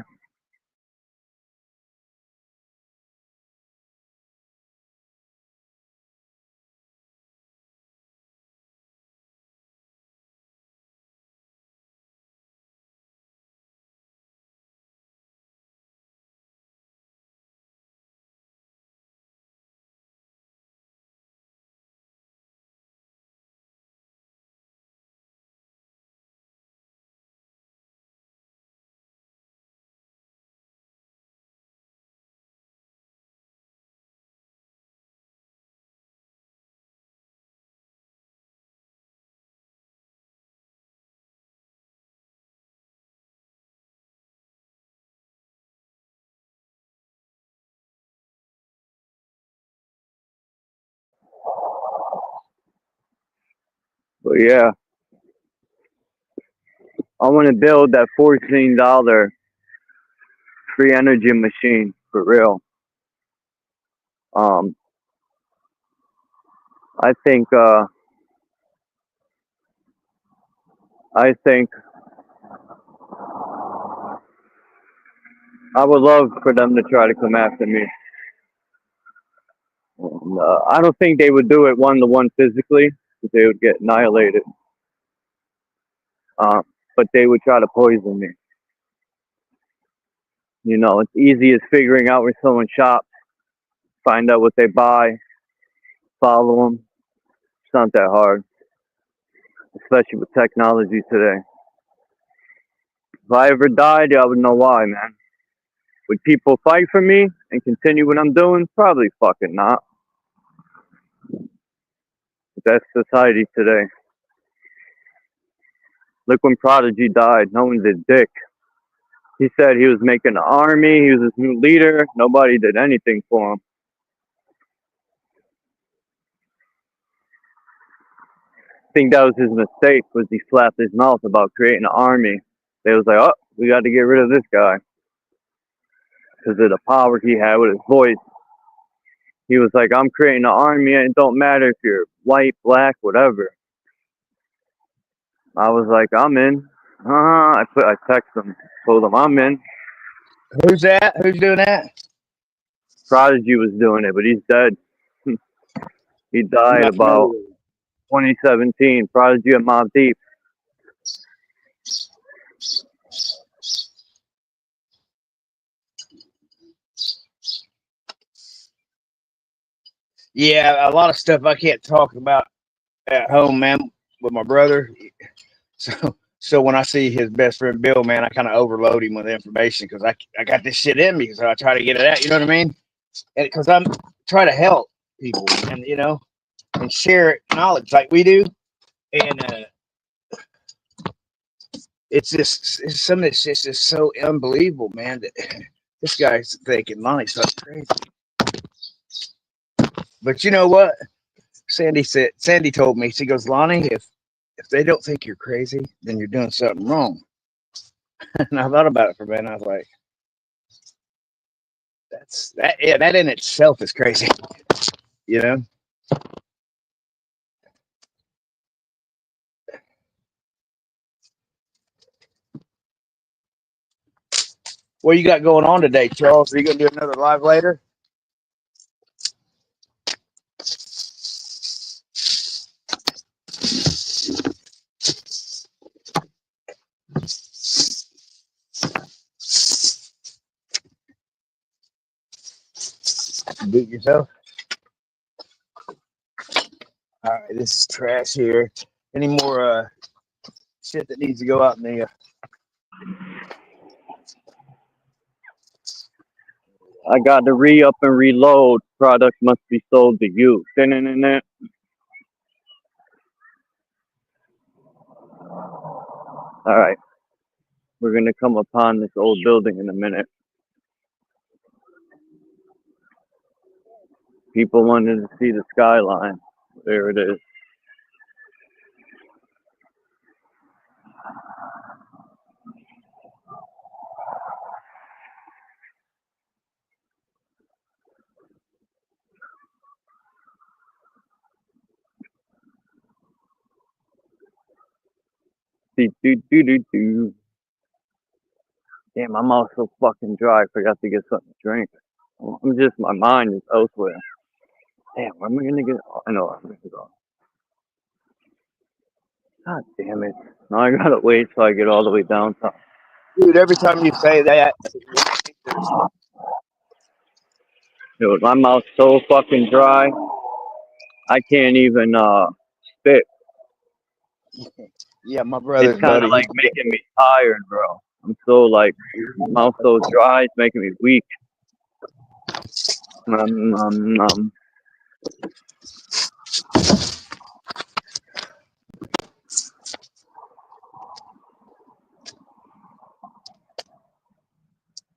But yeah, I want to build that $14 free energy machine for real. Um, I think I would love for them to try to come after me. I don't think they would do it one-to-one physically, because they would get annihilated. But they would try to poison me. You know, it's easy as figuring out where someone shops, find out what they buy, follow them. It's not that hard, especially with technology today. If I ever died, I would know why, man. Would people fight for me and continue what I'm doing? Probably fucking not. But that's society today. Look when Prodigy died, no one did dick. He said he was making an army, he was his new leader, nobody did anything for him. I think that was his mistake, was he slapped his mouth about creating an army. They was like, oh, we got to get rid of this guy. Because of the power he had with his voice. He was like, I'm creating an army, and it don't matter if you're white, black, whatever. I was like, I'm in. I texted him, told him I'm in.
who's that? Who's doing that?
Prodigy was doing it, but he's dead. He
I'm
died
not familiar
about
with it.
2017. Prodigy and Mobb Deep.
Yeah, a lot of stuff I can't talk about at home, man, with my brother. So when I see his best friend Bill, man, I kind of overload him with information because I got this shit in me, so I try to get it out. You know what I mean? And because I'm trying to help people, and and share knowledge like we do, and some of this shit's just so unbelievable, man. That this guy's thinking money's so crazy. But you know what? Sandy told me, she goes, Lonnie, if they don't think you're crazy, then you're doing something wrong. And I thought about it for a minute. I was like, that in itself is crazy, you know? What you got going on today, Charles? Are you gonna do another live later? Beat yourself. All right, this is trash here. Any more shit that needs to go out in the
I got to re-up and reload. Product must be sold to you. Da-na-na-na. All right. We're going to come upon this old building in a minute. People wanted to see the skyline. There it is. Do. Damn, my mouth's so fucking dry. I forgot to get something to drink. My mind is elsewhere. Damn, where am I going to get? I know where I'm going to go. God damn it. Now I gotta wait till I get all the way downtown.
dude? Every time you say that,
Dude, my mouth's so fucking dry. I can't even spit.
yeah, my brother,
It's kind
buddy.
of like making me tired, bro. I'm so like, mouth so dry, it's making me weak.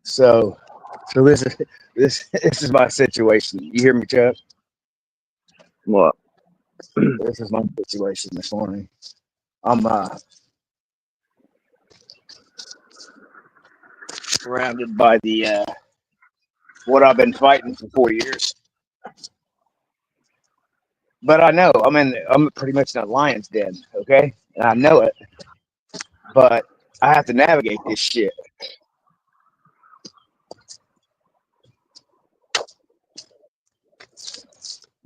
So this is my situation. You hear me, Chuck?
What?
This is my situation this morning. I'm surrounded by the what I've been fighting for 4 years. But I know I'm pretty much in a lion's den, okay? And I know it. But I have to navigate this shit.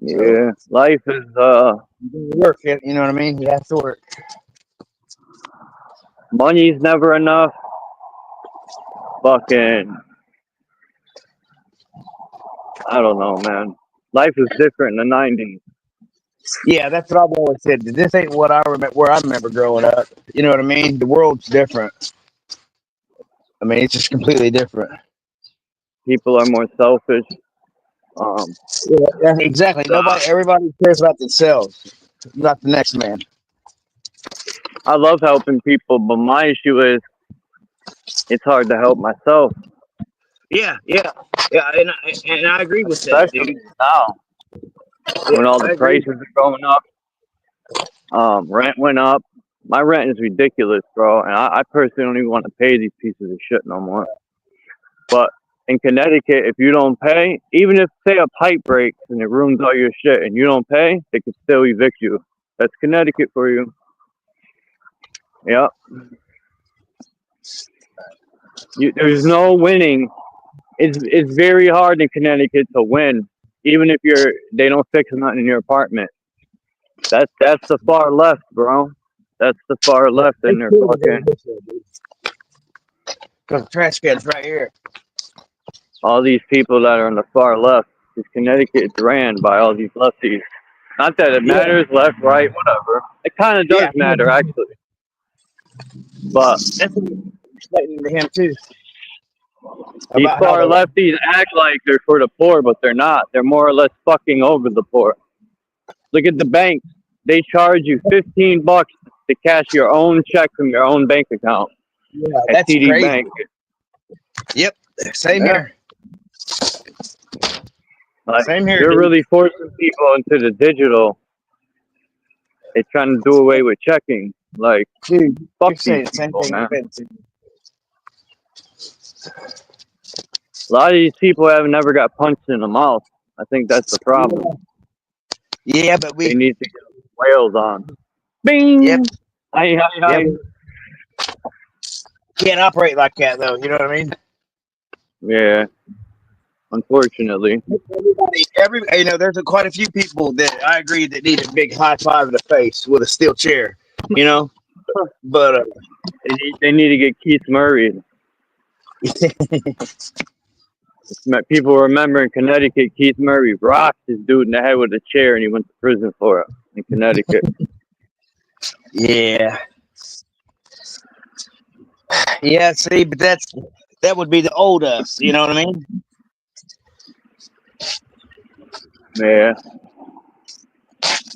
Yeah, life is
work. You know what I mean? You have to work.
Money's never enough. Fucking, I don't know, man. Life is different in the 90s.
Yeah, that's what I've always said. This ain't what I remember where I remember growing up. You know what I mean? The world's different. I mean, it's just completely different.
People are more selfish.
Yeah, exactly. Everybody cares about themselves, not the next man.
I love helping people, but my issue is it's hard to help myself.
Yeah, and I agree with that,
Especially
dude.
now, when all the prices are going up. Rent went up. My rent is ridiculous, bro, and I personally don't even want to pay these pieces of shit no more. But in Connecticut, if you don't pay, even if, say, a pipe breaks and it ruins all your shit and you don't pay, they could still evict you. That's Connecticut for you. Yep. There's no winning. It's very hard in Connecticut to win, even if they don't fix nothing in your apartment. That's the far left, bro. That's the far left, and they're fucking.
Because the trash can's right here.
All these people that are on the far left, because Connecticut's ran by all these lefties. Not that it matters, left, right, whatever. It kind of does matter, actually. But
that's to him too.
These far lefties act like they're for the poor, but they're not. They're more or less fucking over the poor. Look at the banks. They charge you $15 to cash your own check from your own bank account.
Yeah,
at
that's
TD
crazy.
Bank.
Yep, same here.
Like,
Same here,
they're
dude.
really forcing people into the digital. They're trying to do away with checking. Like,
dude,
fuck these people, man. A lot of these people have never got punched in the mouth. I think that's the problem.
Yeah, but
they need to get whales on. Bing.
Yep.
Hi.
Yep. Can't operate like that though. You know what I mean?
Yeah, unfortunately.
You know, there's quite a few people that I agree that need a big high five in the face with a steel chair. You know, but
They need to get Keith Murray. People remember in Connecticut, Keith Murray rocked his dude in the head with a chair, and he went to prison for it in Connecticut.
yeah, yeah. See, but that would be the old us. You know what I mean?
Yeah.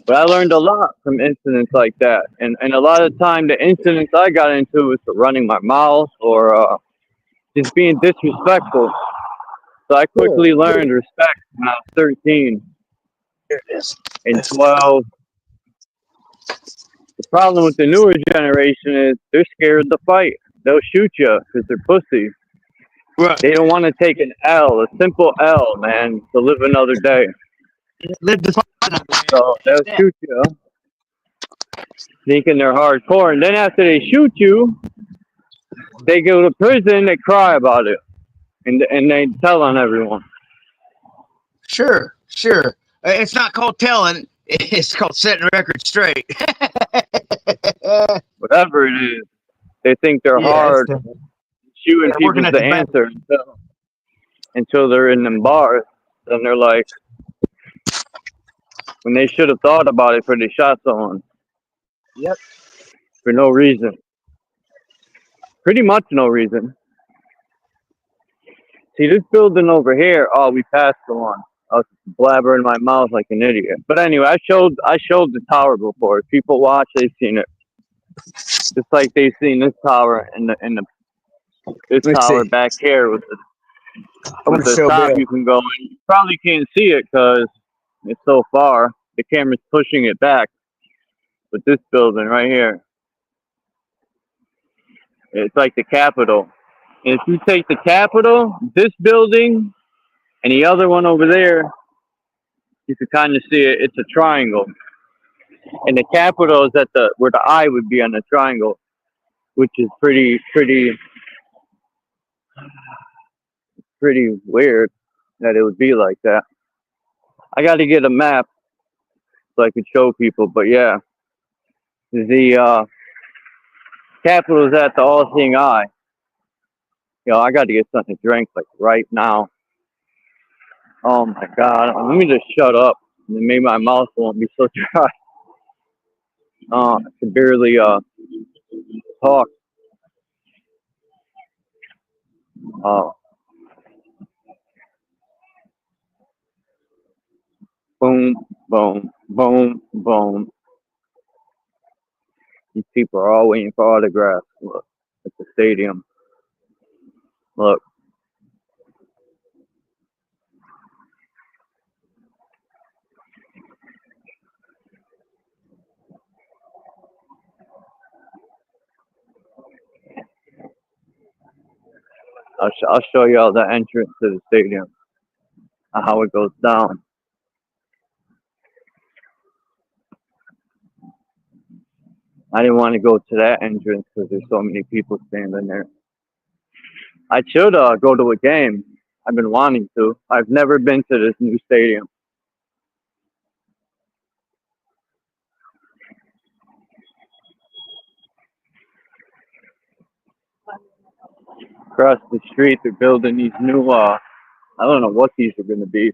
But I learned a lot from incidents like that. And a lot of the time, the incidents I got into was for running my mouth or just being disrespectful. So I quickly learned respect when I was 13 and 12. The problem with the newer generation is they're scared to fight. They'll shoot you because they're pussies.
Right.
They don't want to take an L, a simple L, man, to live another day.
Live the
So they'll shoot you, thinking they're hardcore. And then after they shoot you, they go to prison, they cry about it. And they tell on everyone.
Sure, sure. It's not called telling. It's called setting the record straight.
Whatever it is, they think they're hard. Shooting people's the answer until they're in them bars. And they're like, when they should have thought about it before they shot someone.
Yep.
For no reason. Pretty much no reason. See, this building over here, oh, we passed the one. I was blabbering my mouth like an idiot. But anyway, I showed the tower before. If people watch, they've seen it. Just like they've seen this tower and this tower back here with the top you can go in. You probably can't see it because it's so far. The camera's pushing it back. But this building right here, it's like the Capitol. And if you take the Capitol, this building, and the other one over there, you can kind of see it. It's a triangle. And the Capitol is at where the eye would be on the triangle, which is pretty weird that it would be like that. I got to get a map so I could show people. But yeah, the Capitol is at the all-seeing eye. You know, I got to get something to drink like right now. Oh my God! Let me just shut up. And then maybe my mouth won't be so dry. I can barely talk. Boom, boom, boom, boom. These people are all waiting for autographs. Look, at the stadium. Look. I'll show y'all the entrance to the stadium, how it goes down. I didn't want to go to that entrance because there's so many people standing there. I should go to a game. I've been wanting to. I've never been to this new stadium. Across the street, they're building these new, I don't know what these are going to be.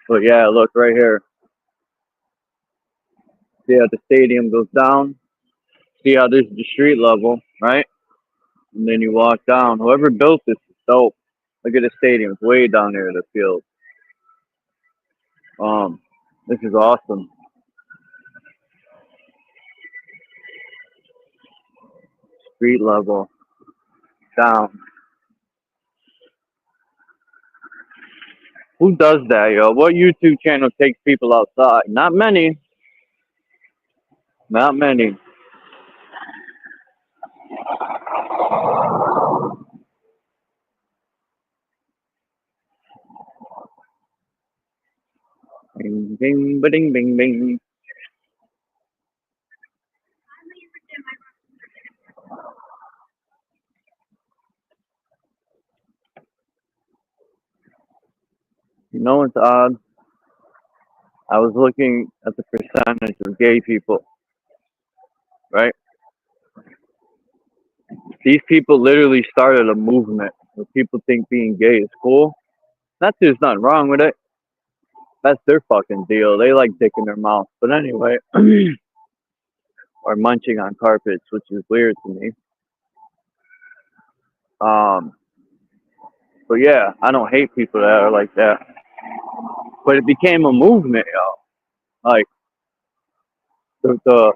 But yeah, look right here. See how the stadium goes down? See how there's the street level, right? And then you walk down. Whoever built this is dope. Look at the stadium. It's way down there in the field. This is awesome. Street level. Down. Who does that, yo? What YouTube channel takes people outside? Not many. Not many. Bing, bing, ba-ding, bing, bing. You know what's odd? I was looking at the percentage of gay people, right? These people literally started a movement where people think being gay is cool. Not that there's nothing wrong with it. That's their fucking deal. They like dick in their mouth. But anyway, or munching on carpets, which is weird to me. But yeah, I don't hate people that are like that. But it became a movement, yo. Like the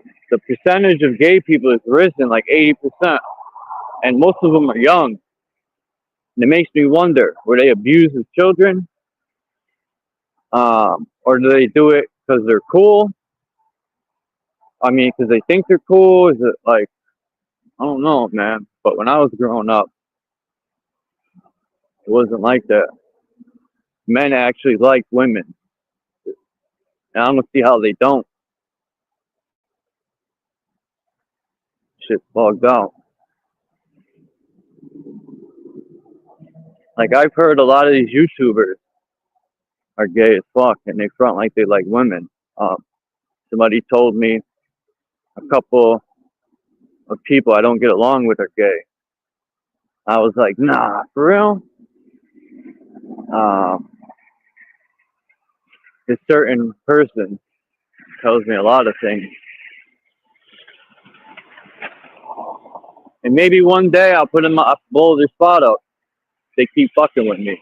percentage of gay people has risen like 80%, and most of them are young. And it makes me wonder: were they abused as children, or do they do it because they're cool? I mean, because they think they're cool. Is it like, I don't know, man. But when I was growing up, it wasn't like that. Men actually like women, and I don't see how they don't. Shit's bogged out. Like, I've heard a lot of these YouTubers are gay as fuck, and they front like they like women. Somebody told me a couple of people I don't get along with are gay. I was like, nah, for real? This certain person tells me a lot of things. And maybe one day I'll put them up, blow their spot up. They keep fucking with me.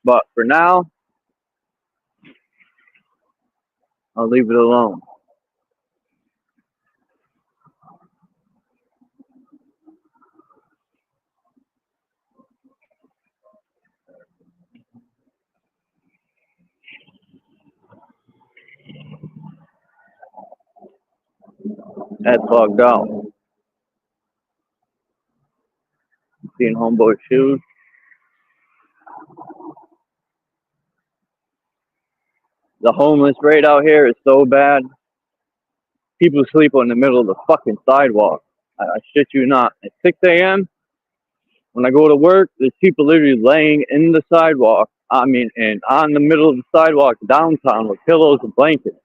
But for now, I'll leave it alone. That's bugged out. Seeing homeboy shoes. The homeless rate out here is so bad. People sleep on the middle of the fucking sidewalk. I shit you not. At 6 a.m., when I go to work, there's people literally laying in the sidewalk. I mean, and on the middle of the sidewalk downtown with pillows and blankets.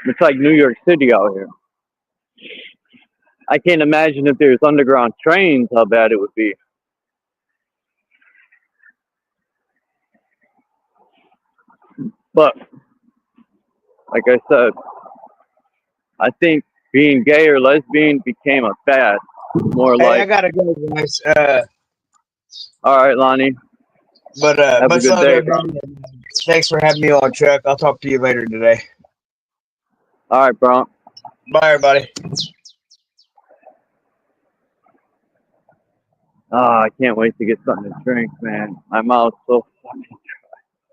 It's like New York City out here. I can't imagine if there's underground trains how bad it would be. But like I said, I think being gay or lesbian became a fad. More
Hey, I
like,
gotta go, guys.
all right, Lonnie,
But
have a
much
good
love,
day, bro.
everybody. Thanks for having me on, Chuck. I'll talk to you later today.
All right, bro.
Bye, everybody.
I can't wait to get something to drink, man. My mouth's so fucking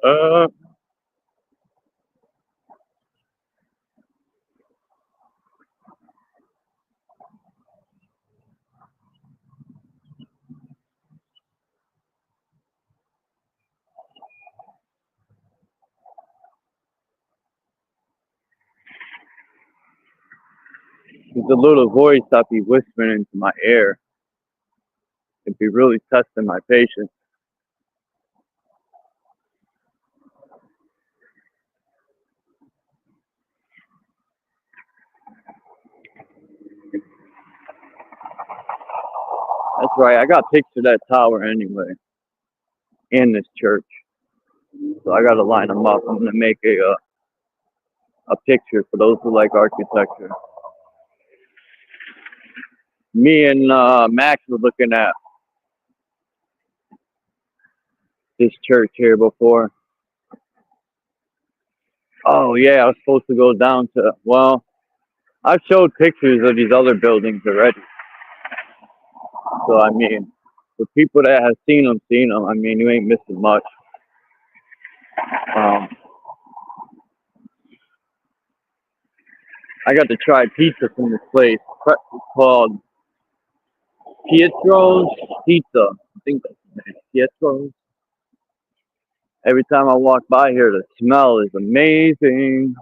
dry. There's a little voice I'll be whispering into my ear. It'd be really testing my patience. That's right. I got pictures of that tower anyway, in this church. So I got to line them up. I'm gonna make a picture for those who like architecture. Me and Max were looking at this church here before. Oh yeah, I was supposed to go down to. Well, I've showed pictures of these other buildings already. So I mean, for people that have seen them. I mean, you ain't missing much. I got to try pizza from this place called Pietro's Pizza. I think that's the name. Pietro's. Every time I walk by here, the smell is amazing.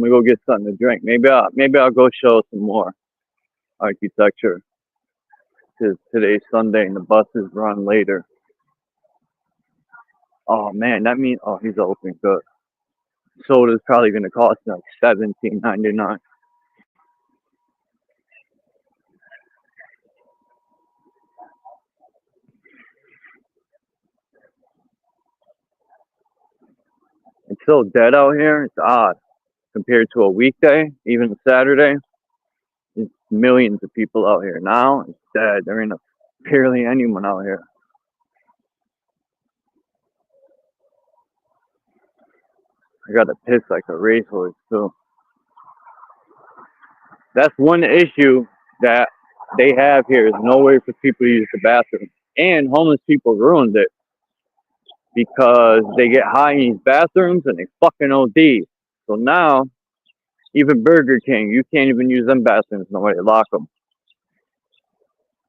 I'm gonna go get something to drink. Maybe I'll go show some more architecture. Cause today's Sunday and the buses run later. Oh man, that means he's open good. Soda's probably gonna cost like $17.99. It's so dead out here. It's odd compared to a weekday, even Saturday. There's millions of people out here. Now it's dead. There ain't barely anyone out here. I got to piss like a racehorse too. That's one issue that they have here is nowhere for people to use the bathroom. And homeless people ruined it because they get high in these bathrooms and they fucking OD. So now, even Burger King, you can't even use them bathrooms. Nobody lock them.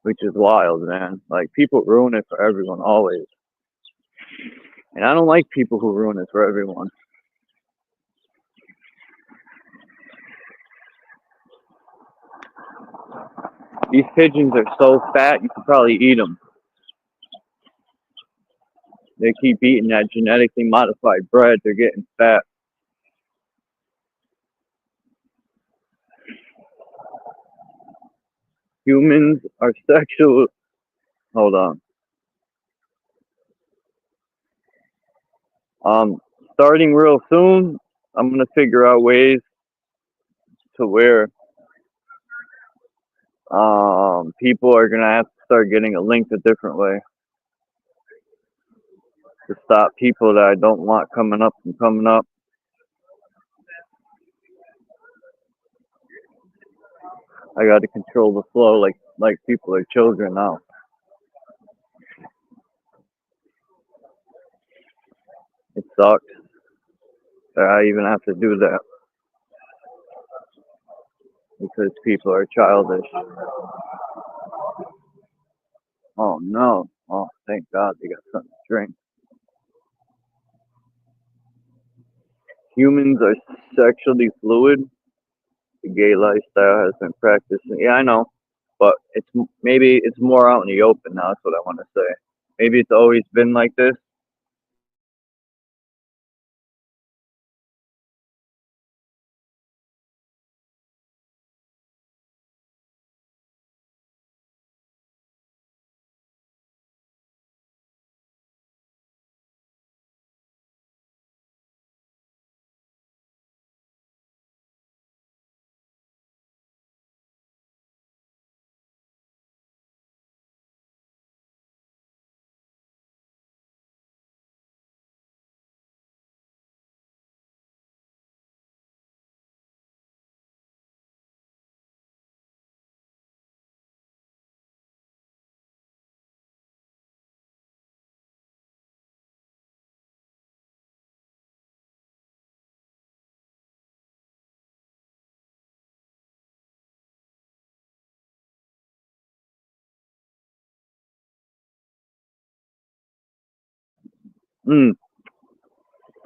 Which is wild, man. Like, people ruin it for everyone, always. And I don't like people who ruin it for everyone. These pigeons are so fat, you could probably eat them. They keep eating that genetically modified bread, they're getting fat. Humans are sexual. Hold on. Starting real soon, I'm gonna figure out ways to where people are gonna have to start getting a linked a different way to stop people that I don't want coming up from coming up. I got to control the flow like people are children now. It sucks that I even have to do that because people are childish. Oh no. Oh, thank God they got something to drink. Humans are sexually fluid. The gay lifestyle has been practiced. Yeah, I know, but maybe it's more out in the open now. That's what I want to say. Maybe it's always been like this.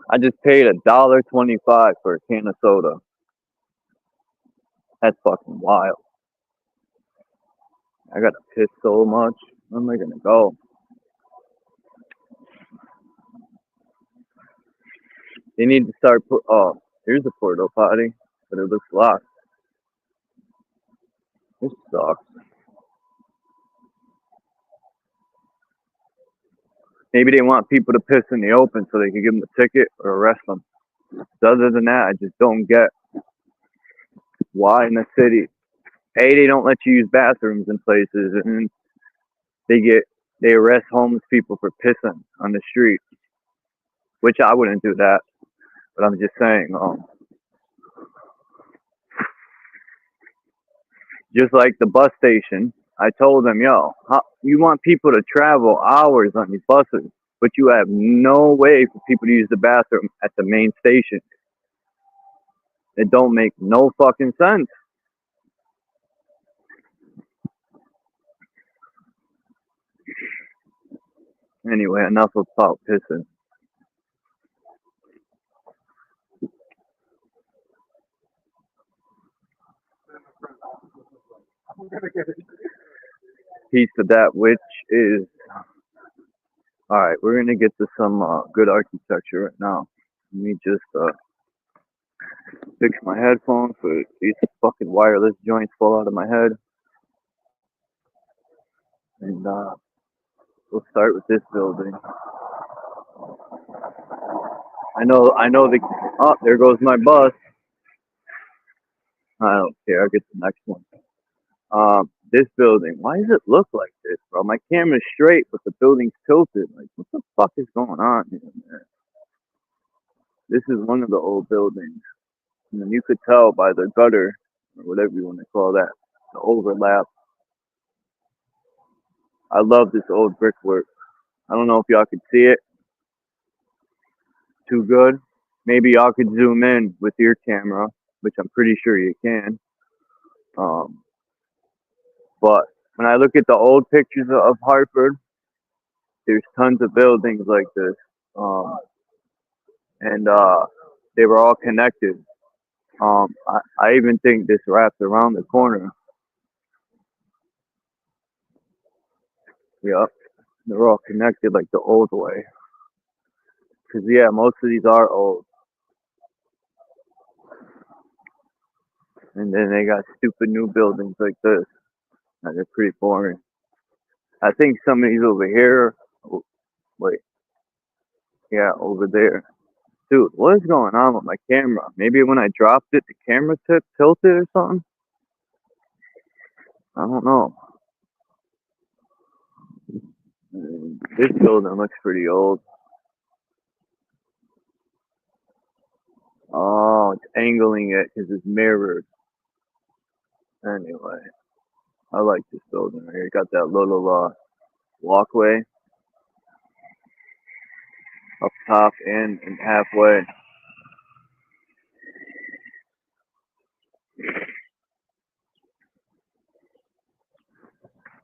I just paid $1.25 for a can of soda. That's fucking wild. I gotta piss so much. Where am I gonna go? They need to start here's a porta potty, but it looks locked. This sucks. Maybe they want people to piss in the open so they can give them a ticket or arrest them. So other than that, I just don't get why in the city, they don't let you use bathrooms in places, and they arrest homeless people for pissing on the street, which I wouldn't do that, but I'm just saying, just like the bus station, I told them, yo, you want people to travel hours on these buses, but you have no way for people to use the bathroom at the main station. It don't make no fucking sense. Anyway, enough about pissing. piece of that, which is all right. We're gonna get to some good architecture right now. Let me just fix my headphones so these fucking wireless joints fall out of my head, and we'll start with this building. I know the. Oh, there goes my bus. I don't care. I'll get the next one. This building. Why does it look like this, bro? My camera's straight, but the building's tilted. Like, what the fuck is going on here, man? This is one of the old buildings, and you could tell by the gutter, or whatever you want to call that, the overlap. I love this old brickwork. I don't know if y'all could see it too good. Maybe y'all could zoom in with your camera, which I'm pretty sure you can. But when I look at the old pictures of Hartford, there's tons of buildings like this, and they were all connected. I even think this wraps around the corner. Yep, they're all connected like the old way. Cause yeah, most of these are old, and then they got stupid new buildings like this, and they're pretty boring. I think some of these over here, wait, yeah, over there. Dude, what is going on with my camera? Maybe when I dropped it, the camera tilted or something? I don't know. This building looks pretty old. Oh, it's angling it because it's mirrored. Anyway, I like this building right here. Got that little walkway up top and halfway.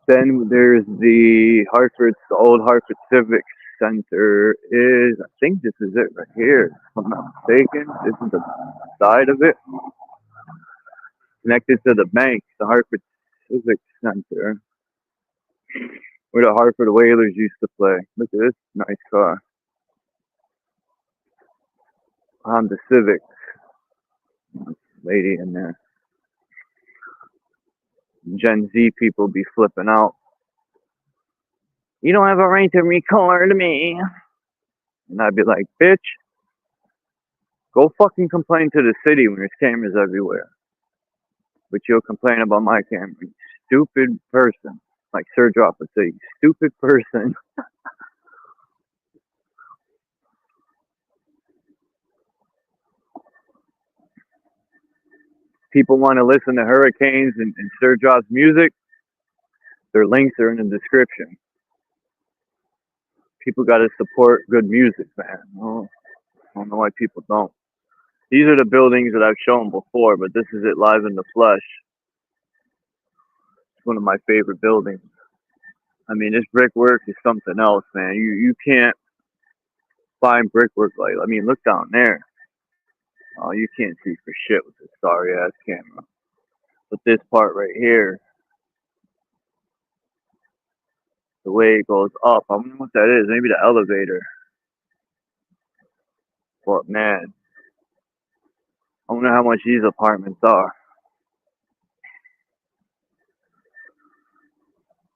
Then there's the old Hartford Civic Center I think this is it right here, if I'm not mistaken. This is the side of it. Connected to the bank, the Hartford Civic Center, where the Hartford Whalers used to play. Look at this nice car. Honda Civic. Lady in there. Gen Z people be flipping out. You don't have a right to record me. And I'd be like, bitch, go fucking complain to the city when there's cameras everywhere. But you'll complain about my camera. You stupid person. Like Sir Drop would say, stupid person. People want to listen to Hurricanes and Sir Drop's music. Their links are in the description. People got to support good music, man. I don't know why people don't. These are the buildings that I've shown before, but this is it live in the flesh. It's one of my favorite buildings. I mean, this brickwork is something else, man. You can't find brickwork like. I mean, look down there. Oh, you can't see for shit with this sorry ass camera. But this part right here, the way it goes up, I wonder what that is. Maybe the elevator. But man, I wonder how much these apartments are.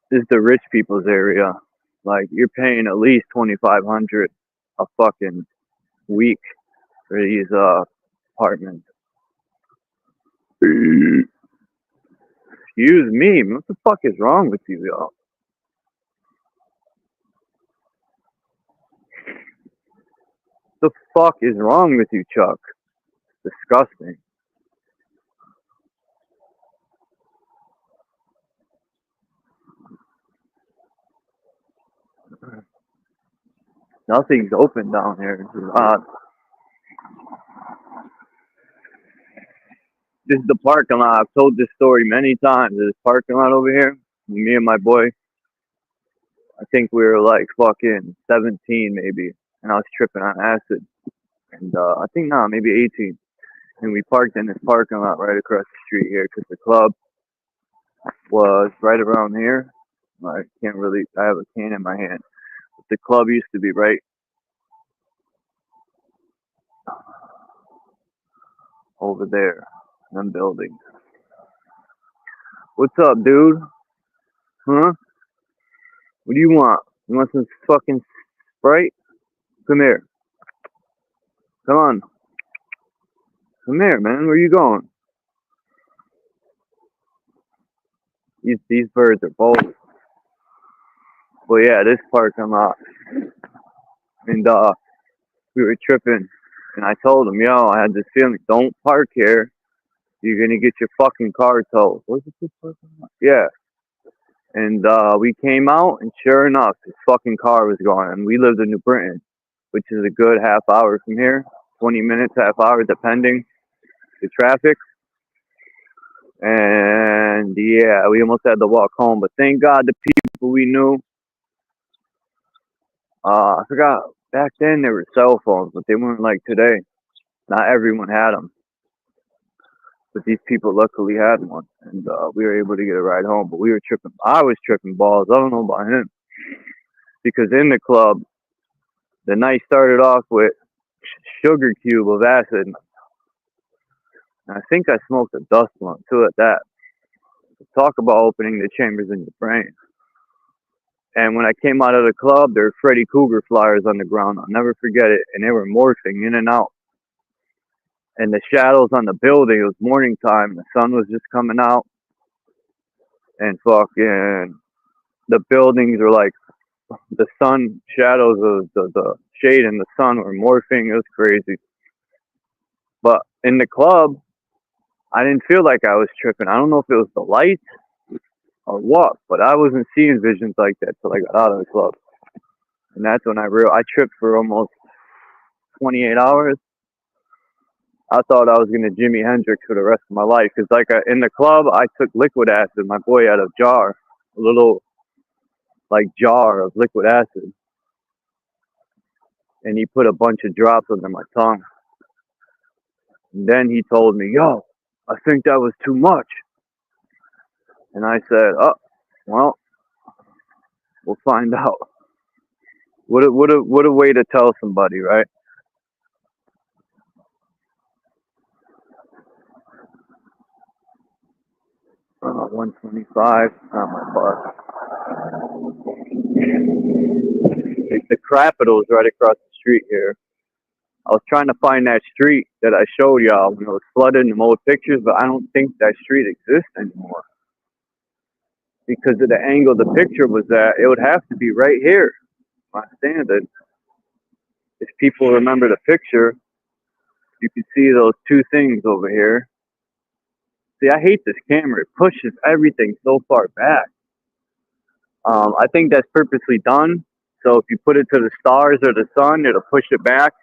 This is the rich people's area. Like, you're paying at least $2,500 a fucking week for these apartments. Excuse me, what the fuck is wrong with you, y'all? What the fuck is wrong with you, Chuck? Disgusting. Nothing's open down here. This is odd. This is the parking lot. I've told this story many times. This parking lot over here, me and my boy, I think we were like fucking 17 maybe, and I was tripping on acid. And I think maybe 18. And we parked in this parking lot right across the street here because the club was right around here. I can't really. I have a can in my hand. But the club used to be right over there. Them buildings. What's up, dude? Huh? What do you want? You want some fucking Sprite? Come here. Come on. Come here, man. Where you going? These birds are bold. But yeah, this parking lot. And we were tripping. And I told him, yo, I had this feeling, don't park here. You're gonna get your fucking car towed. Was it this parking lot? Yeah. And we came out, and sure enough, his fucking car was gone. And we lived in New Britain, which is a good half hour from here, 20 minutes, half hour, depending the traffic. And yeah, we almost had to walk home. But thank God the people we knew. I forgot back then there were cell phones, but they weren't like today. Not everyone had them. But these people luckily had one, and we were able to get a ride home. But we were tripping. I was tripping balls. I don't know about him, because in the club, the night started off with sugar cube of acid. And I think I smoked a dust blunt too at that. Talk about opening the chambers in your brain. And when I came out of the club, there were Freddy Krueger flyers on the ground. I'll never forget it. And they were morphing in and out. And the shadows on the building, it was morning time. The sun was just coming out. And fucking, the buildings were like, the sun, shadows of the shade and the sun were morphing. It was crazy. But in the club, I didn't feel like I was tripping. I don't know if it was the lights or what, but I wasn't seeing visions like that till I got out of the club. And that's when I tripped for almost 28 hours. I thought I was going to Jimi Hendrix for the rest of my life. Because in the club, I took liquid acid. My boy had a jar, a little jar of liquid acid. And he put a bunch of drops under my tongue. And then he told me, yo, I think that was too much. And I said, oh, well, we'll find out. What a way to tell somebody, right? Oh, 125, not my bar. The Capitol is right across the street here. I was trying to find that street that I showed y'all when it was flooded in the old pictures, but I don't think that street exists anymore. Because of the angle the picture was at, it would have to be right here. My standard. If people remember the picture, you can see those two things over here. See, I hate this camera. It pushes everything so far back. I think that's purposely done. So if you put it to the stars or the sun, it'll push it back.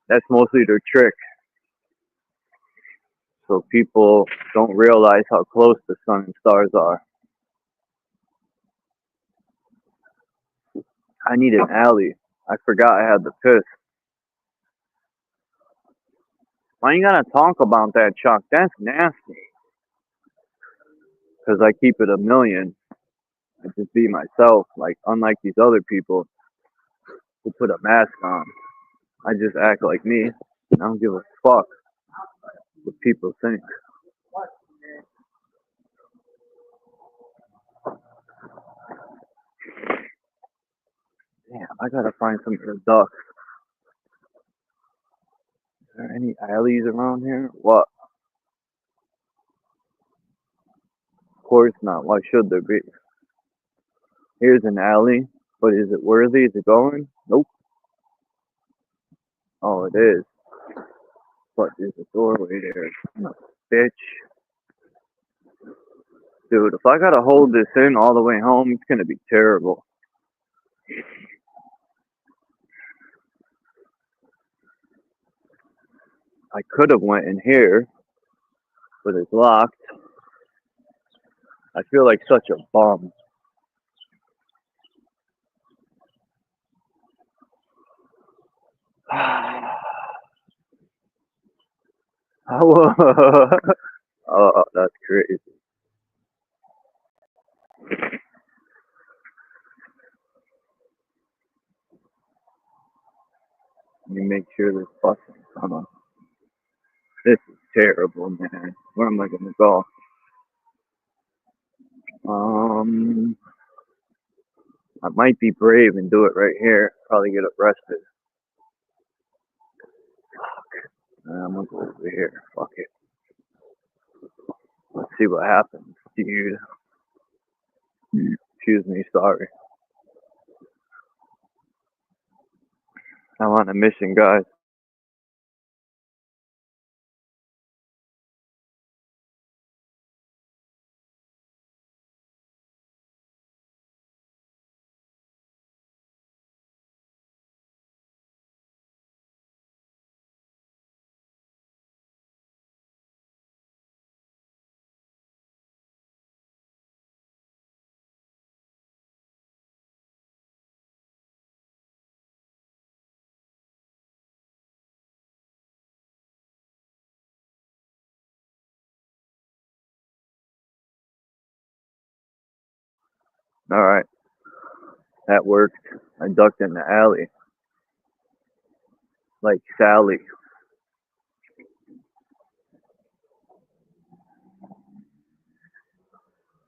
That's mostly their trick. So people don't realize how close the sun and stars are. I need an alley. I forgot I had the piss. Why you gotta talk about that, Chuck? That's nasty. Because I keep it a million. I just be myself. Unlike these other people who put a mask on. I just act like me. I don't give a fuck what people think. Damn, I gotta find some of the ducks. Is there any alleys around here? What? Of course not. Why should there be? Here's an alley, but is it worthy? Is it going? Nope. Oh, it is. But there's a doorway there. Bitch. Dude, if I gotta hold this in all the way home, it's gonna be terrible. I could have went in here, but it's locked. I feel like such a bum. make sure this bus is on. This is terrible, man. Where am I gonna go? I might be brave and do it right here. Probably get arrested. I'm gonna go over here. Fuck it. Let's see what happens, dude. Excuse me, sorry. I'm on a mission, guys. All right, that worked. I ducked in the alley, like Sally.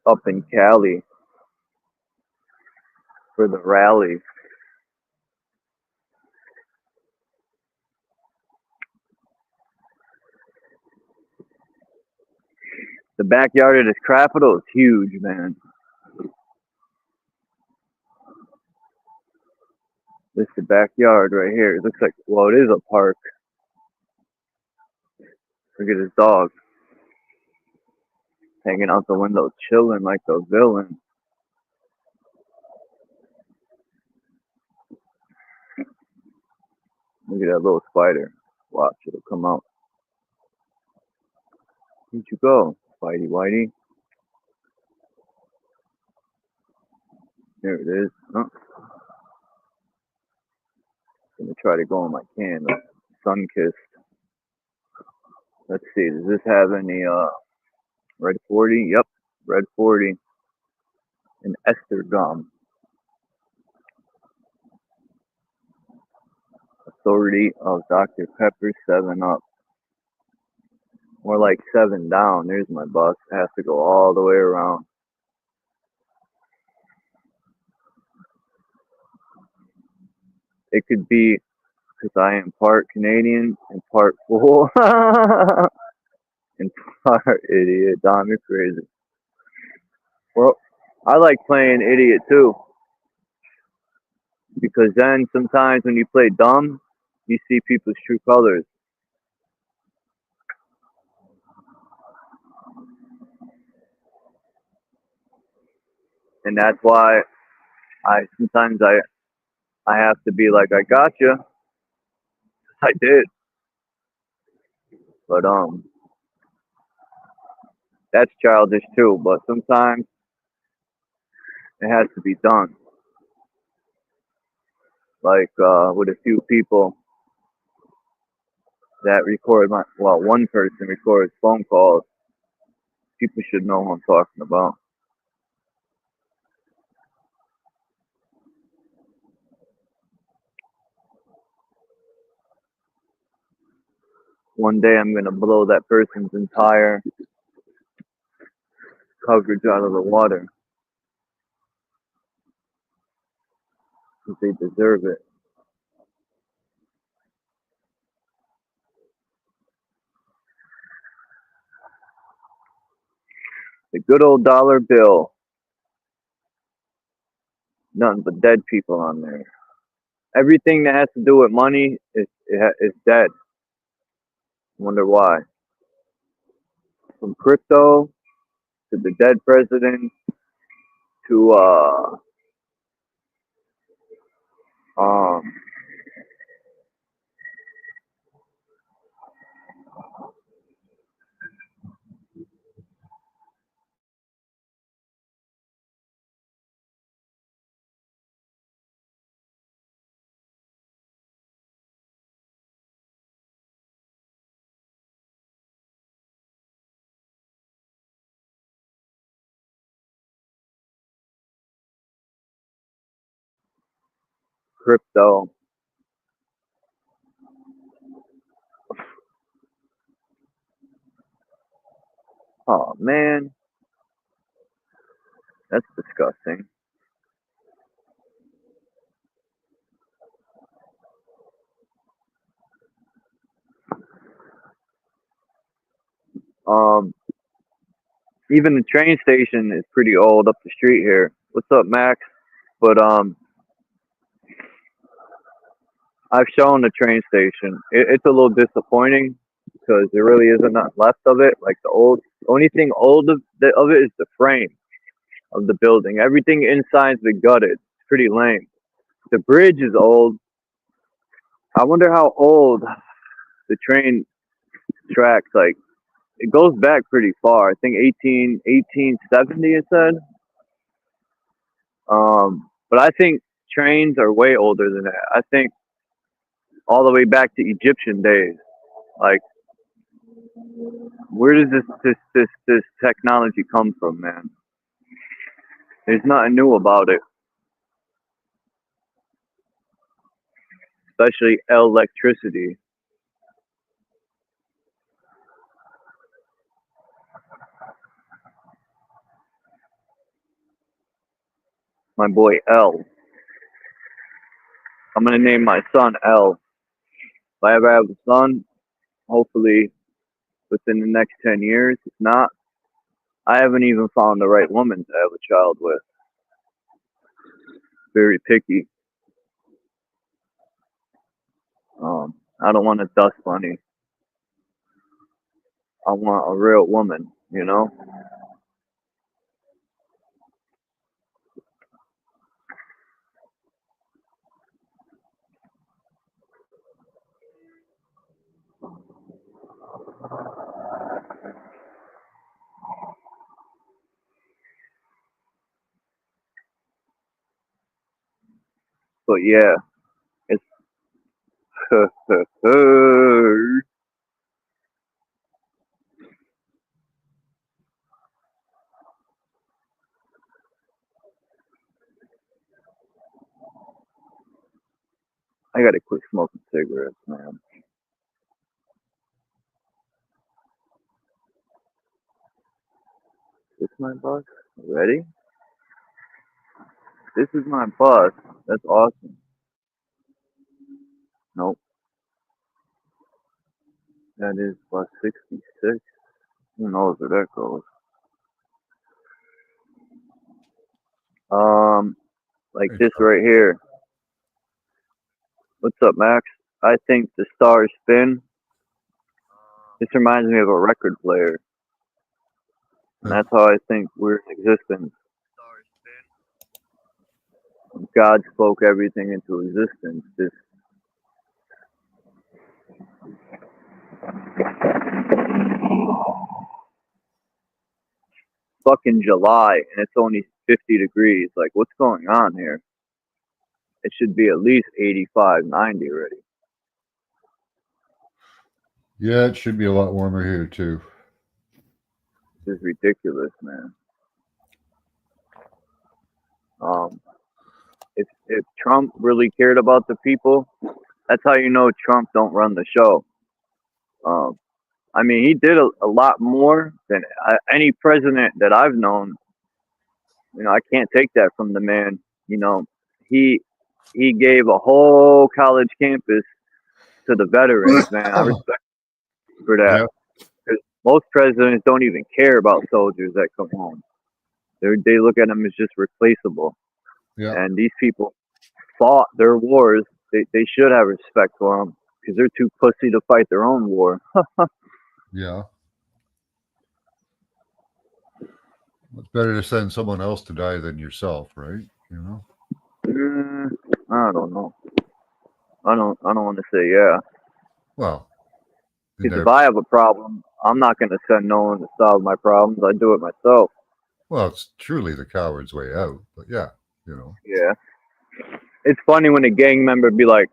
Up in Cali for the rally. The backyard of this Capitol is huge, man. This is the backyard right here. It looks like, well, it is a park. Look at his dog hanging out the window, chilling like a villain. Look at that little spider. Watch, it'll come out. Where'd you go, Spidey Whitey? There it is. Oh. Gonna try to go in my can. Sun kissed. Let's see. Does this have any red 40? Yep, red 40 and ester gum. Authority of Dr. Pepper 7 Up. More like 7 down. There's my bus. It has to go all the way around. It could be because I am part Canadian and part fool and part idiot. Dom, you're crazy. Well, I like playing idiot too. Because then sometimes when you play dumb, you see people's true colors. And that's why sometimes I have to be like, I got you. I did. But that's childish too. But sometimes it has to be done. Like with a few people that record one person records phone calls. People should know who I'm talking about. One day I'm gonna blow that person's entire coverage out of the water. Because they deserve it. The good old dollar bill. Nothing but dead people on there. Everything that has to do with money is dead. Wonder why. From crypto to the dead president to crypto. Oh man, that's disgusting. Um, even the train station is pretty old up the street here. What's up, Max? But I've shown the train station. It's a little disappointing because there really isn't not left of it. Like only thing old of it is the frame of the building. Everything inside's been gutted. It's pretty lame. The bridge is old. I wonder how old the train tracks. Like it goes back pretty far. I think 1870 it said. But I think trains are way older than that. I think all the way back to Egyptian days. Like, where does this technology come from, man? There's nothing new about it, especially electricity. My boy L. I'm gonna name my son L. If I ever have a son, hopefully within the next 10 years. If not, I haven't even found the right woman to have a child with. Very picky. I don't want a dust bunny. I want a real woman, you know? But yeah, it's I gotta quit smoking cigarettes, man. This is my bus. Ready? This is my bus. That's awesome. Nope. That is bus 66. Who knows where that goes? Like this right here. What's up, Max? I think the stars spin. This reminds me of a record player. And that's how I think we're in existence. God spoke everything into existence. This fucking July and it's only 50 degrees. Like, what's going on here? It should be at least 85, 90 already.
Yeah, it should be a lot warmer here too.
This is ridiculous, man. If Trump really cared about the people, that's how you know Trump don't run the show. I mean, he did a lot more than any president that I've known. You know, I can't take that from the man. You know, he gave a whole college campus to the veterans, man. I respect him for that. Because most presidents don't even care about soldiers that come home. They look at them as just replaceable.
Yeah.
And these people fought their wars. They should have respect for them because they're too pussy to fight their own war.
Yeah. It's better to send someone else to die than yourself, right? You know?
I don't know. I don't want to say yeah.
Well,
because if I have a problem, I'm not going to send no one to solve my problems. I do it myself.
Well, it's truly the coward's way out. But yeah, you know.
Yeah. It's funny when a gang member be like,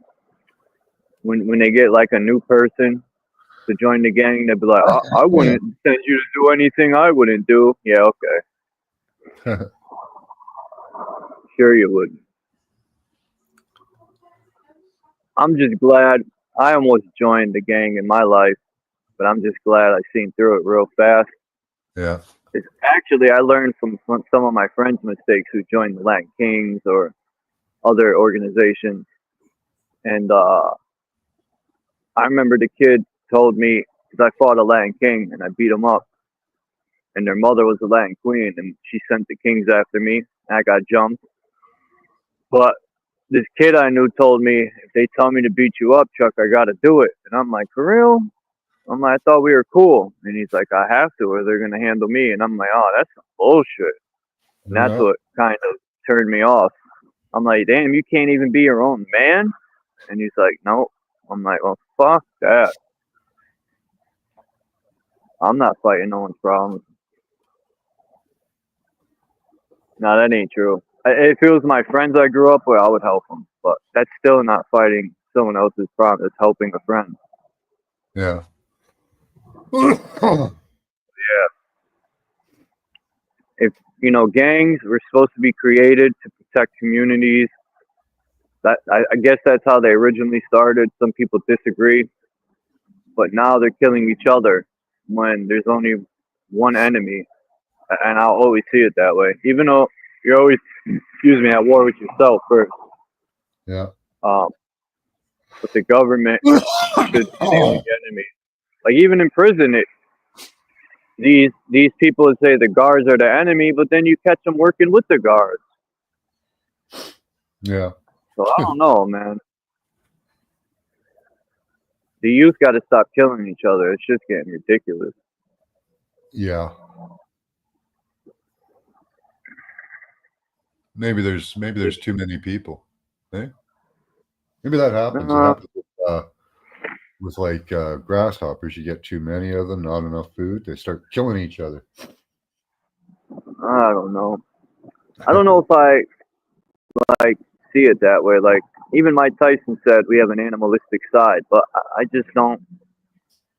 when they get like a new person to join the gang, they'd be like, I wouldn't send you to do anything I wouldn't do. Yeah, okay. Sure you wouldn't. I'm just glad I almost joined the gang in my life, but I'm just glad I seen through it real fast.
Yeah.
Actually, I learned from some of my friends' mistakes who joined the Latin Kings or other organizations. And I remember the kid told me, because I fought a Latin King and I beat him up, and their mother was a Latin Queen, and she sent the Kings after me, and I got jumped. But this kid I knew told me, if they tell me to beat you up, Chuck, I got to do it. And I'm like, for real? I'm like, I thought we were cool. And he's like, I have to, or they're going to handle me. And I'm like, oh, that's some bullshit. And that's what kind of turned me off. I'm like, damn, you can't even be your own man? And he's like, no. I'm like, well, fuck that. I'm not fighting no one's problems. No, that ain't true. If it was my friends I grew up with, I would help them. But that's still not fighting someone else's problem. It's helping a friend.
Yeah.
Yeah. If, you know, gangs were supposed to be created to protect communities. That I guess that's how they originally started. Some people disagree. But now they're killing each other when there's only one enemy. And I'll always see it that way. Even though you're always, excuse me, at war with yourself first.
Yeah.
But the government should be the only enemy. Like even in prison, these people would say the guards are the enemy, but then you catch them working with the guards.
Yeah.
So I don't know, man. The youth got to stop killing each other. It's just getting ridiculous.
Yeah. Maybe there's too many people. Eh? Maybe that happens. It happens with like grasshoppers. You get too many of them, not enough food. They start killing each other.
I don't know. I don't know if I like see it that way. Like even Mike Tyson said, we have an animalistic side, but I just don't.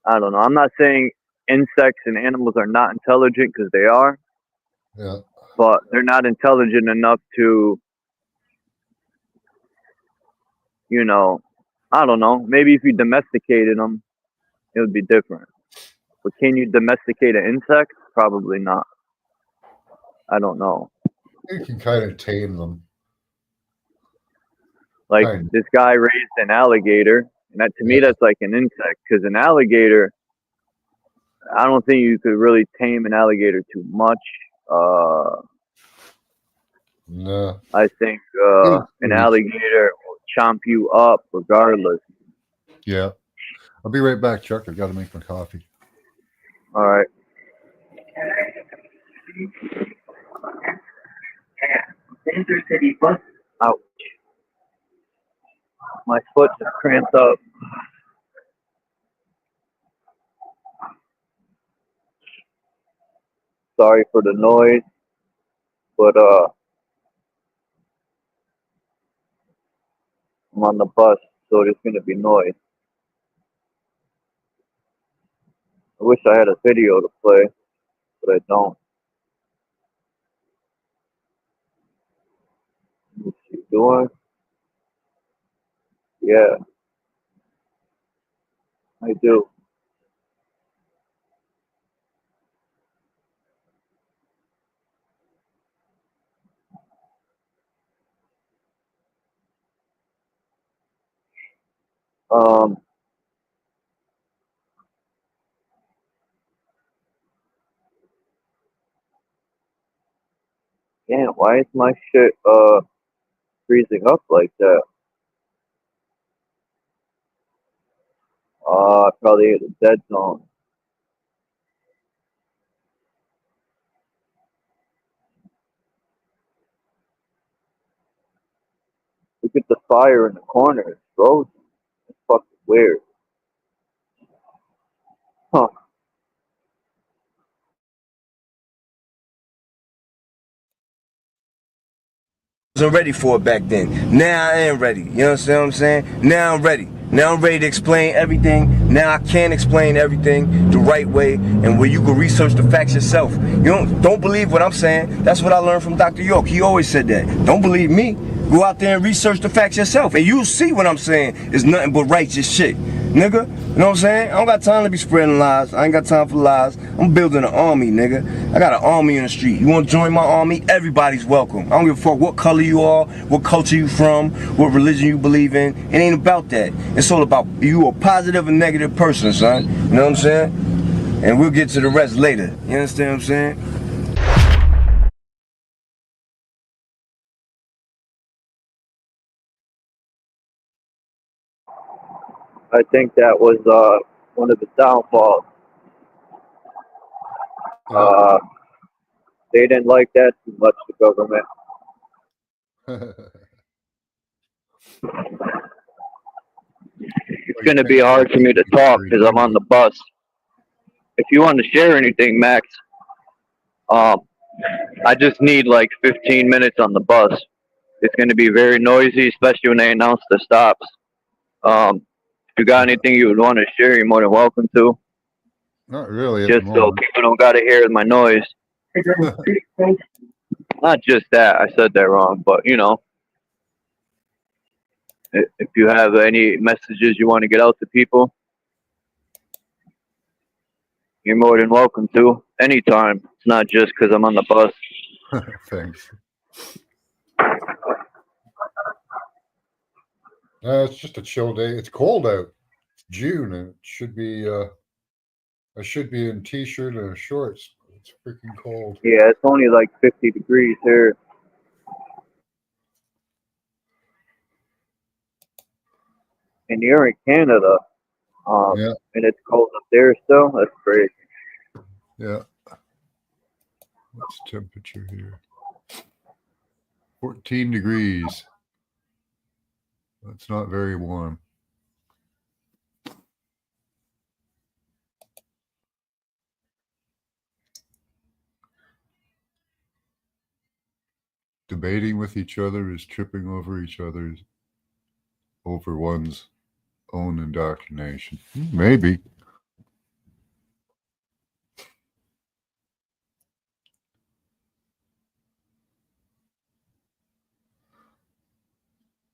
I don't know. I'm not saying insects and animals are not intelligent because they are.
Yeah.
But they're not intelligent enough to, you know, I don't know. Maybe if you domesticated them, it would be different. But can you domesticate an insect? Probably not. I don't know.
You can kind of tame them.
Like this guy raised an alligator, and that to me that's like an insect because an alligator, I don't think you could really tame an alligator too much.
No.
I think an alligator will chomp you up regardless.
Yeah. I'll be right back, Chuck. I've got to make my coffee.
All right. Intercity bus. Ouch. My foot just cramped up. Sorry for the noise, but I'm on the bus, so there's gonna be noise. I wish I had a video to play, but I don't. What's she doing? Yeah, I do. Damn, why is my shit freezing up like that? I probably hit a dead zone. Look at the fire in the corner. It's frozen. It's fucking weird. Huh.
Wasn't ready for it back then. Now I am ready. You know what I'm saying? Now I'm ready. Now I'm ready to explain everything. Now I can explain everything the right way and where you can research the facts yourself. You don't believe what I'm saying. That's what I learned from Dr. York. He always said that. Don't believe me. Go out there and research the facts yourself. And you'll see what I'm saying is nothing but righteous shit. nigga. You know what I'm saying? I don't got time to be spreading lies. I ain't got time for lies. I'm building an army, nigga. I got an army in the street. You want to join my army? Everybody's welcome. I don't give a fuck what color you are, what culture you from, what religion you believe in. It ain't about that. It's all about you a positive and negative person, son. You know what I'm saying? And we'll get to the rest later. You understand what I'm saying?
I think that was one of the downfalls. They didn't like that too much, the government. It's going to be hard for me to talk because I'm on the bus. If you want to share anything, Max, I just need like 15 minutes on the bus. It's going to be very noisy, especially when they announce the stops. If you got anything you would want to share, you're more than welcome to.
Not really.
Just so people don't got to hear my noise. Not just that. I said that wrong, but you know, if you have any messages you want to get out to people, you're more than welcome to anytime. It's not just because I'm on the bus.
Thanks. It's just a chill day. It's cold out. It's June, and it should be. I should be in t-shirt and shorts. It's freaking cold.
Yeah, it's only like 50 degrees here. And you're in Canada,
Yeah.
and it's cold up there still. That's crazy.
Yeah. What's temperature here? 14 degrees. That's not very warm. Debating with each other is tripping over each other's, over one's own indoctrination. Maybe.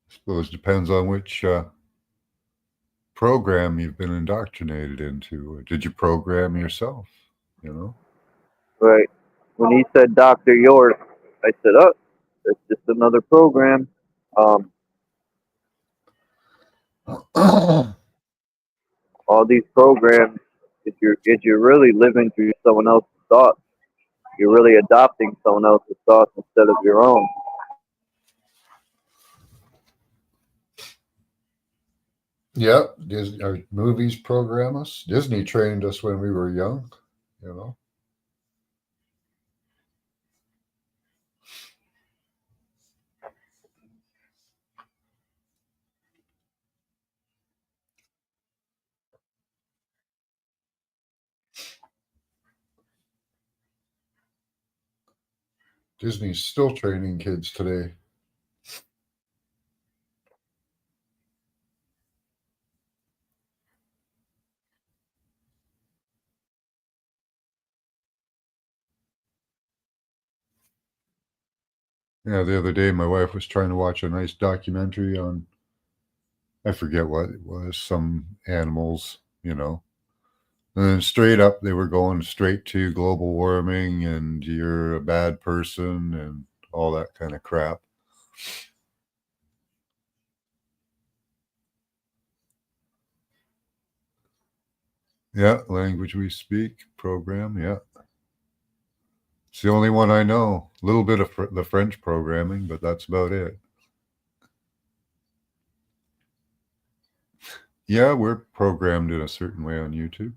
I suppose it depends on which program you've been indoctrinated into. Did you program yourself? You know?
Right. When he said Dr. York, I said, oh, it's just another program. All these programs, if you're really living through someone else's thoughts, you're really adopting someone else's thoughts instead of your own.
Yeah, Disney, our movies program us. Disney trained us when we were young, you know. Disney's still training kids today. Yeah, the other day my wife was trying to watch a nice documentary on, I forget what it was, some animals, you know. And then straight up, they were going straight to global warming and you're a bad person and all that kind of crap. Yeah, language we speak program, yeah. It's the only one I know. A little bit of the French programming, but that's about it. Yeah, we're programmed in a certain way on YouTube.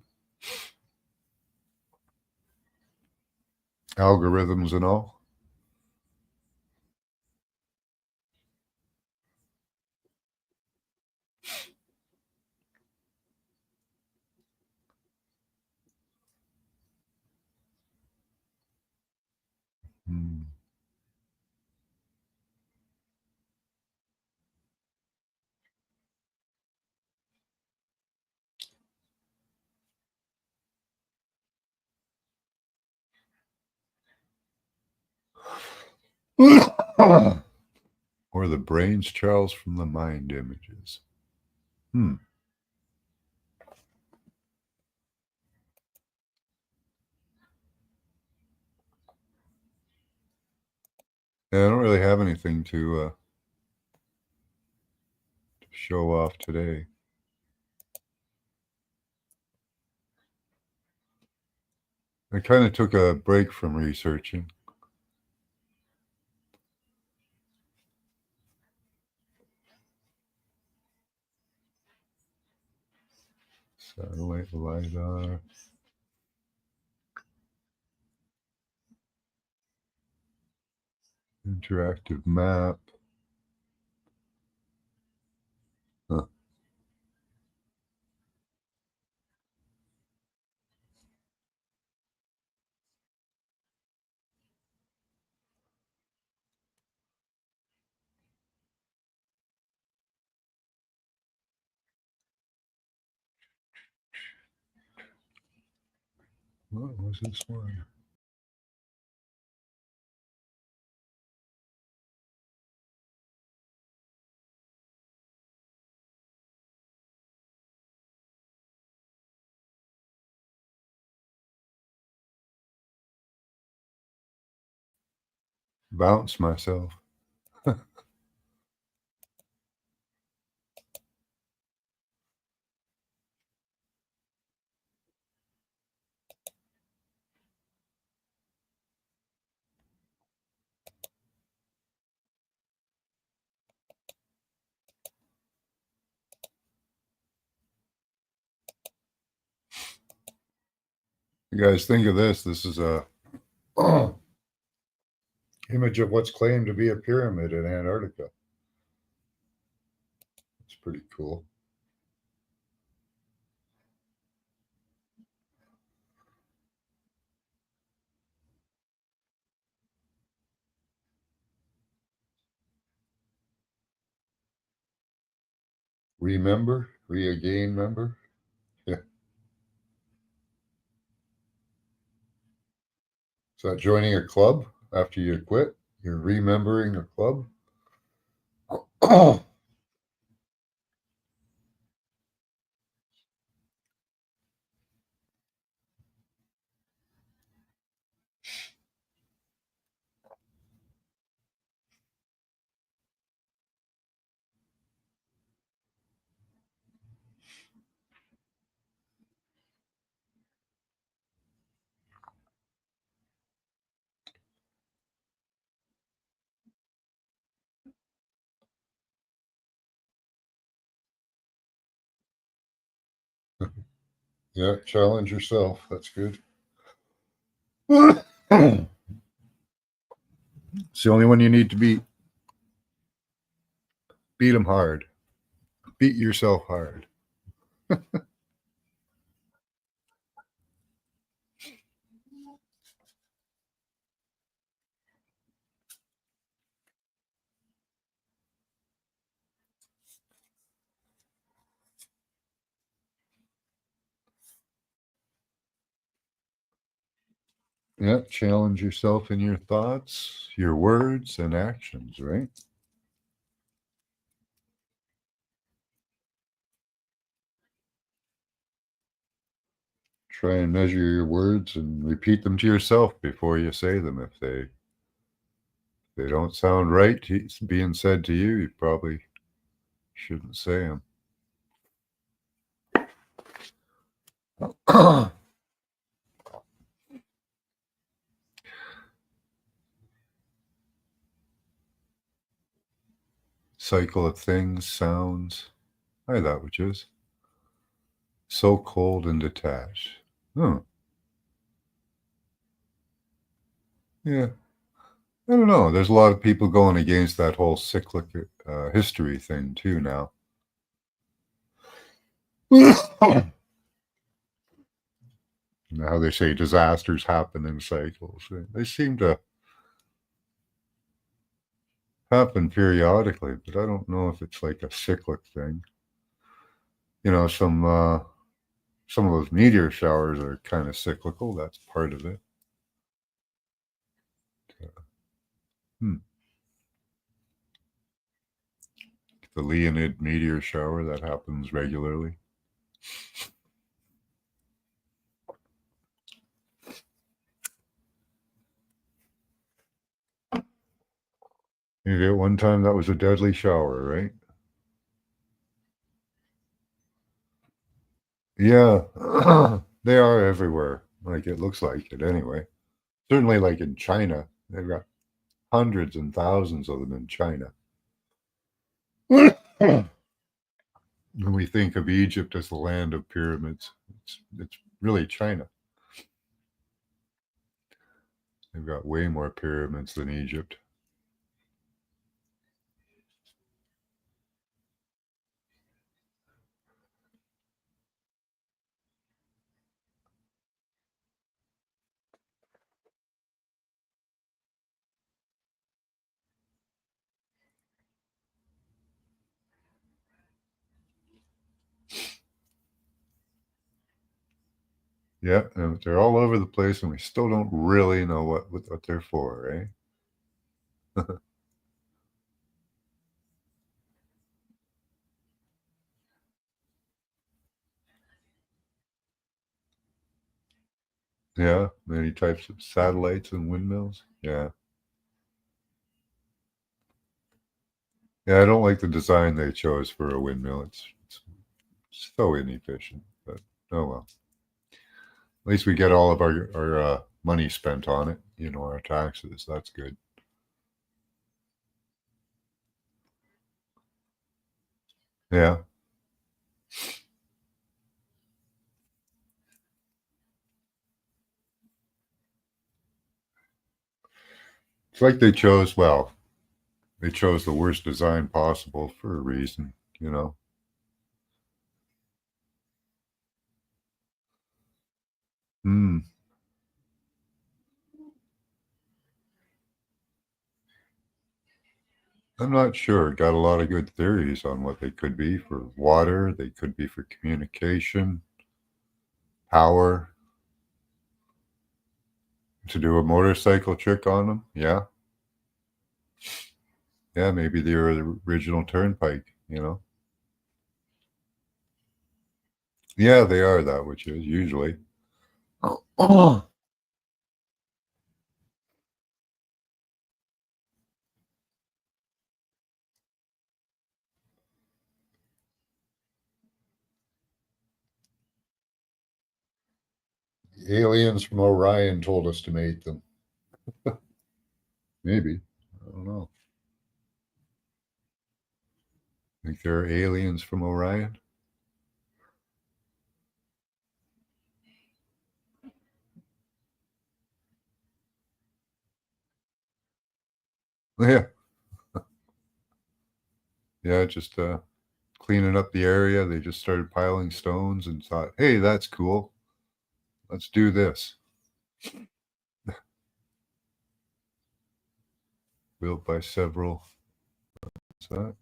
Algorithms and all. Hmm. Or the brains Charles from the mind images. Hmm. Yeah, I don't really have anything to show off today. I kind of took a break from researching. Satellite LiDAR. Interactive map. Huh. What was this one? Bounce myself. You guys think of this. This is a image of what's claimed to be a pyramid in Antarctica. It's pretty cool. Remember? Re-again member? Yeah. Is that joining a club after you quit? You're remembering a club? Yeah, challenge yourself. That's good. It's the only one you need to beat. Beat them hard. Beat yourself hard. Yeah, challenge yourself in your thoughts, your words, and actions, right? Try and measure your words and repeat them to yourself before you say them. If they don't sound right being said to you, you probably shouldn't say them. Cycle of things, sounds. Hi, that which is. So cold and detached. Oh, yeah. I don't know. There's a lot of people going against that whole cyclic history thing too now. Now they say disasters happen in cycles. They seem to happen periodically, but I don't know if it's like a cyclic thing. You know, some of those meteor showers are kind of cyclical. That's part of it. The Leonid meteor shower that happens regularly. Maybe at one time that was a deadly shower, right? Yeah, they are everywhere. Like it looks like it anyway. Certainly, like in China, they've got hundreds and thousands of them in China. When we think of Egypt as the land of pyramids, it's really China. They've got way more pyramids than Egypt. Yeah, and they're all over the place, and we still don't really know what they're for, eh? Yeah, many types of satellites and windmills. Yeah. Yeah, I don't like the design they chose for a windmill. It's so inefficient, but oh well. At least we get all of our money spent on it, our taxes. That's good. Yeah. It's like they chose the worst design possible for a reason. Hmm. I'm not sure. Got a lot of good theories on what they could be for water. They could be for communication, power, to do a motorcycle trick on them. Yeah. Yeah, maybe they were the original turnpike. Yeah, they are that, which is usually. Oh. Aliens from Orion told us to make them. Maybe. I don't know. Think there are aliens from Orion? Yeah. Yeah, just cleaning up the area. They just started piling stones and thought, hey, that's cool. Let's do this. Built by several. What's that?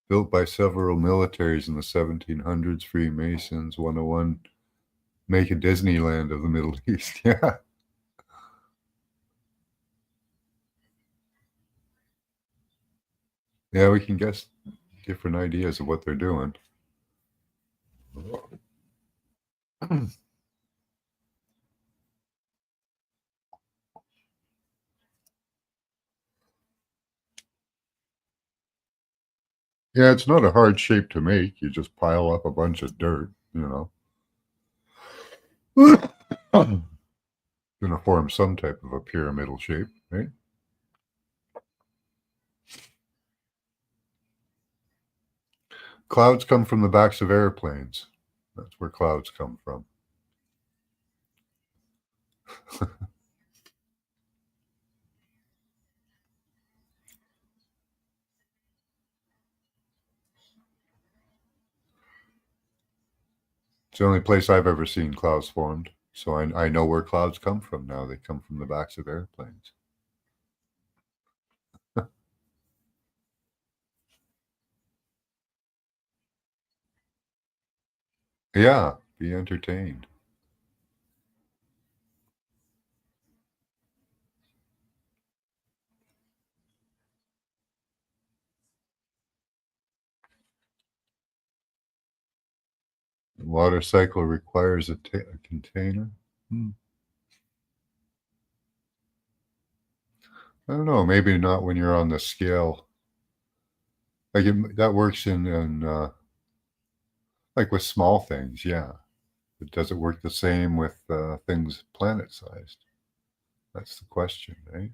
Built by several militaries in the 1700s, Freemasons, 101, make a Disneyland of the Middle East. Yeah. Yeah, we can guess different ideas of what they're doing. Yeah, it's not a hard shape to make. You just pile up a bunch of dirt. Going to form some type of a pyramidal shape, right? Clouds come from the backs of airplanes. That's where clouds come from. It's the only place I've ever seen clouds formed. So I know where clouds come from now. They come from the backs of airplanes. Yeah, be entertained. The water cycle requires a container. I don't know. Maybe not when you're on the scale. Like that works in like with small things, yeah. But does it work the same with things planet-sized? That's the question, right?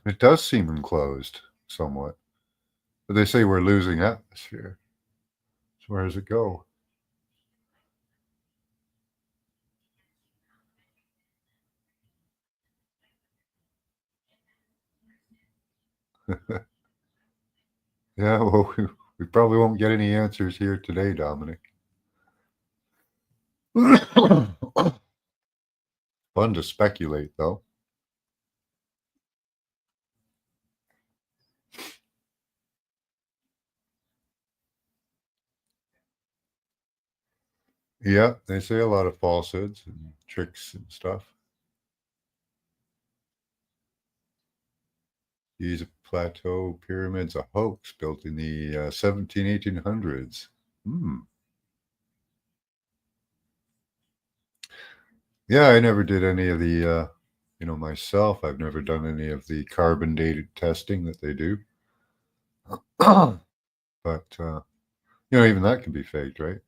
It does seem enclosed somewhat, but they say we're losing atmosphere. So where does it go? Yeah, well, we probably won't get any answers here today, Dominic. Fun to speculate, though. Yeah, they say a lot of falsehoods and tricks and stuff. These plateau pyramids a hoax built in the 1800s. Yeah, I never did any of the, myself, I've never done any of the carbon dated testing that they do. But, even that can be faked, right?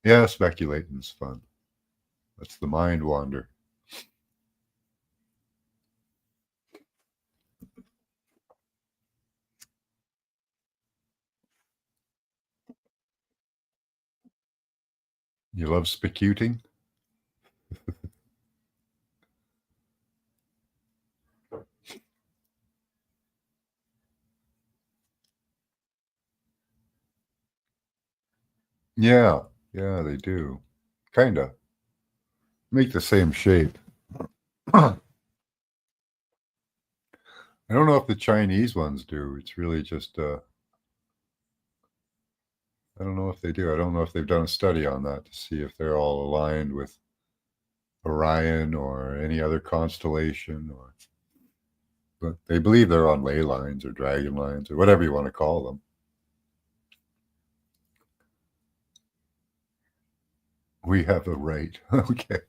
Yeah, speculating's fun. That's the mind wander. You love specuting? Yeah, yeah, they do. Kinda. Make the same shape. I don't know if the Chinese ones do. It's really just, I don't know if they do. I don't know if they've done a study on that to see if they're all aligned with Orion or any other constellation, but they believe they're on ley lines or dragon lines or whatever you want to call them. We have the right. Okay.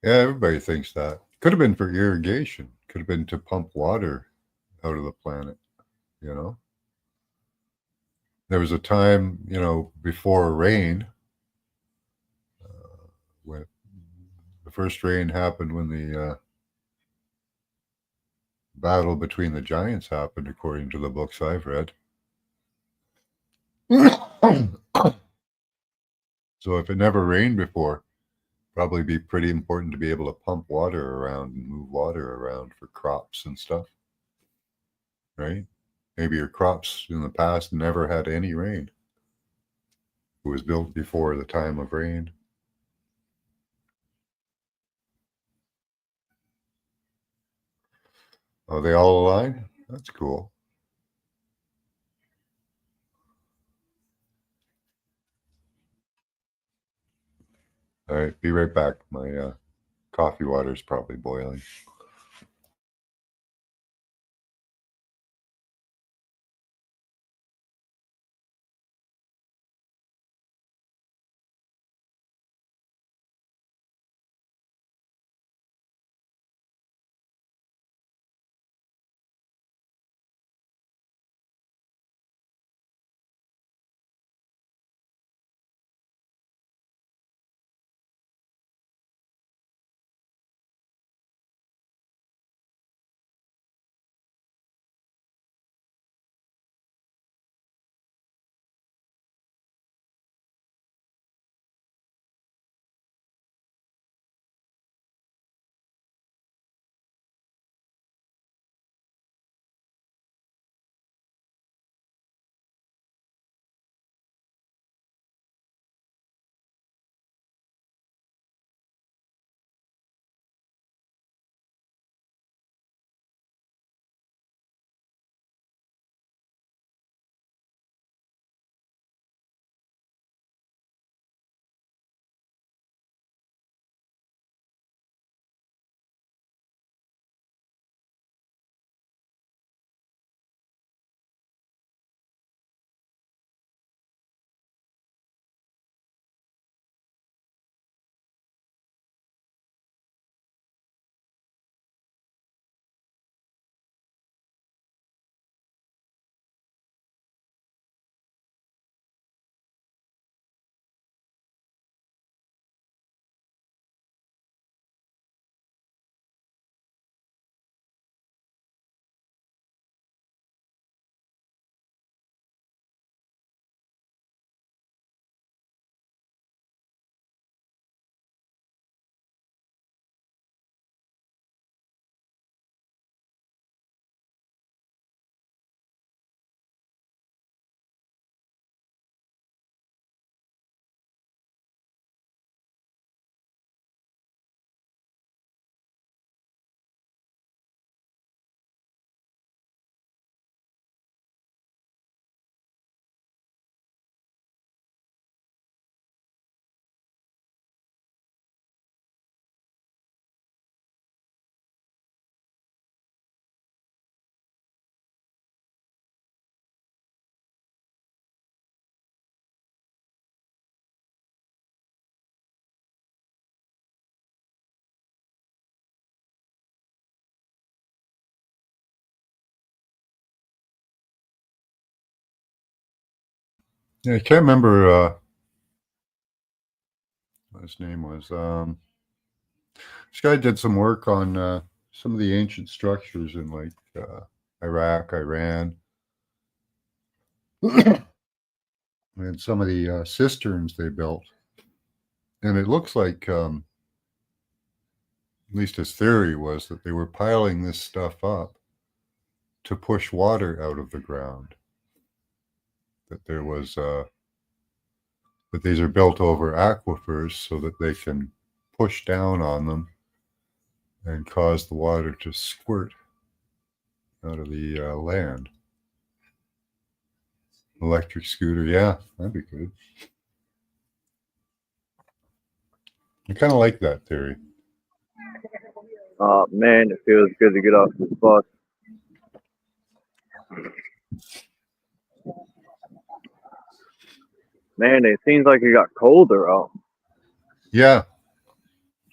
Yeah, everybody thinks that. Could have been for irrigation. Could have been to pump water out of the planet, you know? There was a time, before rain, when the first rain happened when the battle between the giants happened, according to the books I've read. So if it never rained before, probably be pretty important to be able to pump water around and move water around for crops and stuff, right? Maybe your crops in the past never had any rain. It was built before the time of rain. Are they all aligned? That's cool. All right, be right back. My coffee water is probably boiling. Yeah, I can't remember what his name was. This guy did some work on some of the ancient structures in like Iraq, Iran, and some of the cisterns they built. And it looks like, at least his theory was that they were piling this stuff up to push water out of the ground. That there was, that these are built over aquifers so that they can push down on them and cause the water to squirt out of the land. Electric scooter, yeah, that'd be good. I kind of like that theory.
Oh man, it feels good to get off this bus. Man, it seems like it got colder out.
Yeah,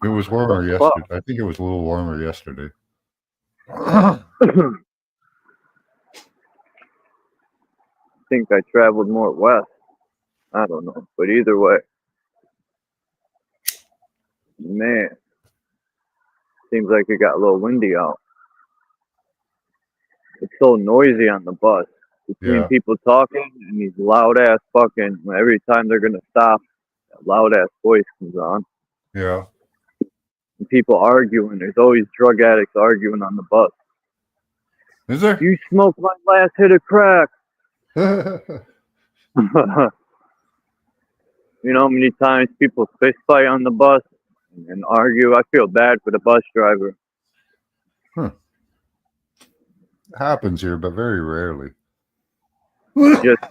it was warmer
What the
yesterday.
fuck?
I think it was a little warmer yesterday.
I think I traveled more west. I don't know, but either way, man, seems like it got a little windy out. It's so noisy on the bus between
Yeah.
people talking and these loud ass fucking. Every time they're gonna stop, that loud ass voice comes on.
Yeah.
And people arguing. There's always drug addicts arguing on the bus.
Is there?
You smoked my last hit of crack. You know how many times people fist fight on the bus and argue? I feel bad for the bus driver.
Happens here, but very rarely.
Just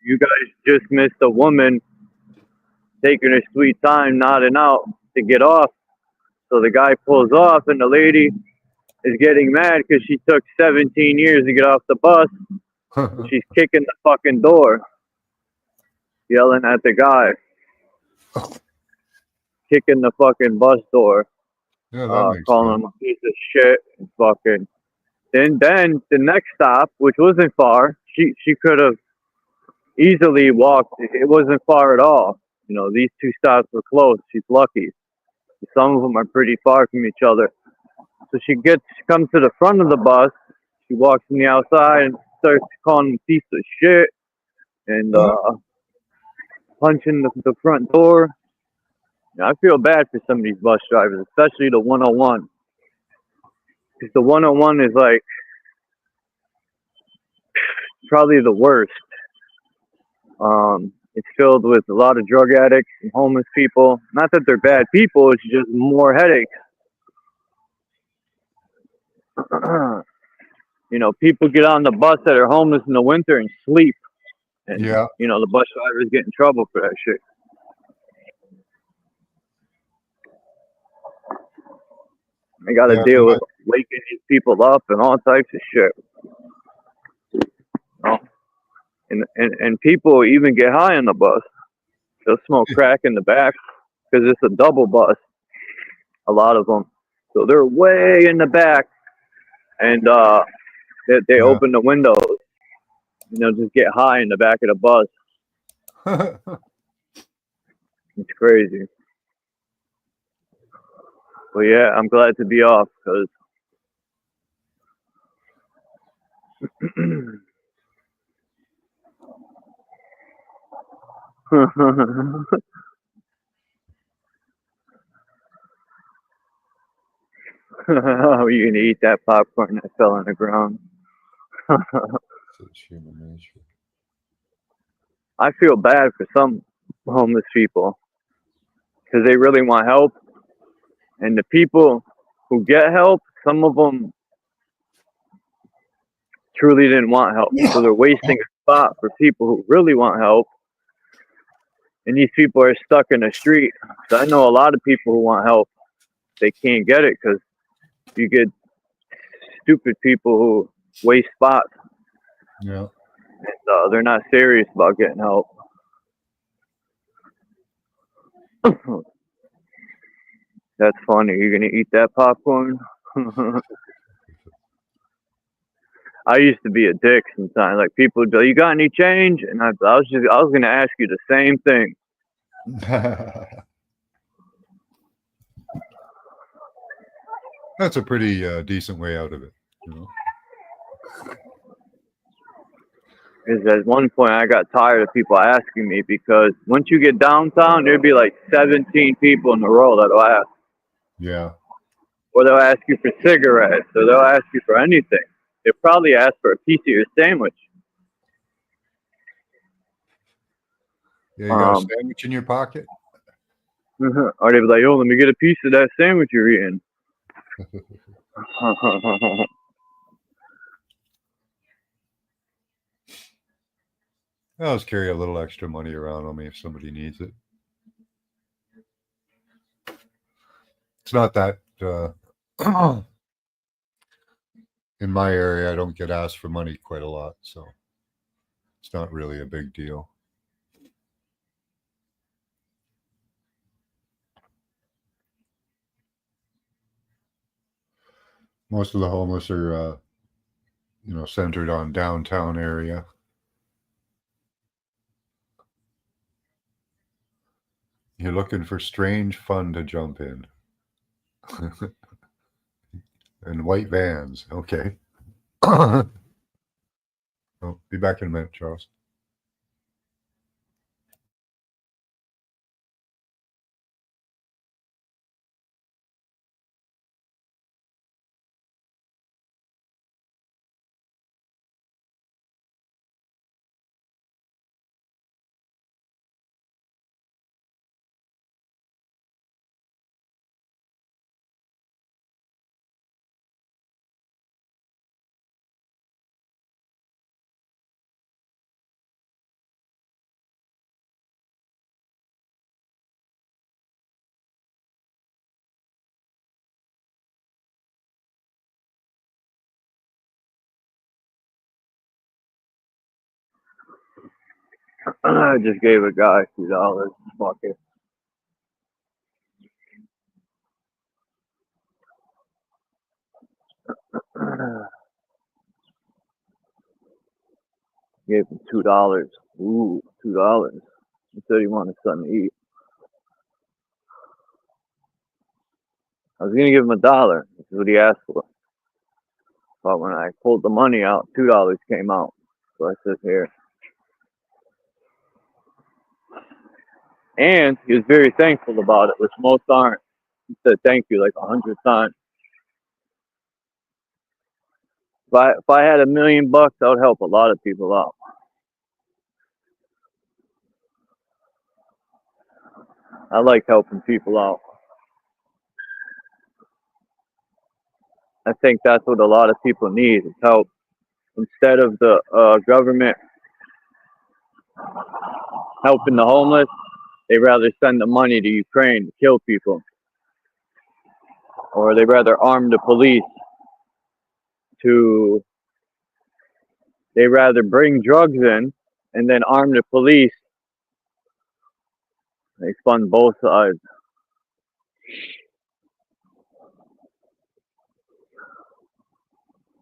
you guys just missed a woman taking her sweet time nodding out to get off. So the guy pulls off, and the lady is getting mad because she took 17 years to get off the bus. She's kicking the fucking door, yelling at the guy, kicking the fucking bus door,
Yeah, that makes
calling
sense.
him a piece of shit, and fucking. Then the next stop, which wasn't far, she could have easily walked. It wasn't far at all. You know, these two stops were close. She's lucky. Some of them are pretty far from each other. So she comes to the front of the bus. She walks from the outside and starts calling him a piece of shit and punching the front door. Now, I feel bad for some of these bus drivers, especially the 101. Because the 101 is like probably the worst. It's filled with a lot of drug addicts and homeless people. Not that they're bad people, it's just more headaches. You know, people get on the bus that are homeless in the winter and sleep. And,
Yeah.
you know, the bus drivers get in trouble for that shit. They got to deal with waking these people up and all types of shit. Oh. And people even get high on the bus. They'll smoke crack in the back because it's a double bus, a lot of them. So they're way in the back, and they open the windows, and they'll just get high in the back of the bus. It's crazy. But yeah, I'm glad to be off because how are you gonna eat that popcorn that fell on the ground?
It's human nature.
I feel bad for some homeless people because they really want help, and the people who get help, some of them truly didn't want help, so they're wasting a spot for people who really want help, and these people are stuck in the street. So I know a lot of people who want help, they can't get it because you get stupid people who waste spots.
Yeah.
And they're not serious about getting help. That's funny. You're gonna eat that popcorn? I used to be a dick sometimes. Like people would be like, "You got any change?" And I was gonna ask you the same thing.
That's a pretty decent way out of it, you know.
Is at one point I got tired of people asking me because once you get downtown, there'd be like 17 people in a row that'll ask.
Yeah.
Or they'll ask you for cigarettes, or they'll ask you for anything. They'll probably ask for a piece of your sandwich.
Yeah, you got a sandwich in your pocket?
Or they'll be like, "Oh, let me get a piece of that sandwich you're eating."
I always carry a little extra money around on me if somebody needs it. It's not that in my area, I don't get asked for money quite a lot, so it's not really a big deal. Most of the homeless are, centered on downtown area. You're looking for strange fun to jump in. And white vans. Okay. I'll be back in a minute, Charles.
I just gave a guy $2. Fuck it. Gave him $2. Ooh, $2. He said he wanted something to eat. I was gonna give him $1. This is what he asked for. But when I pulled the money out, $2 came out. So I said, "Here." And he was very thankful about it, which most aren't. He said thank you like 100 times. If I had $1 million, I would help a lot of people out. I like helping people out. I think that's what a lot of people need is help. Instead of the government helping the homeless, they rather send the money to Ukraine to kill people. Or they rather arm the police they rather bring drugs in and then arm the police. They fund both sides.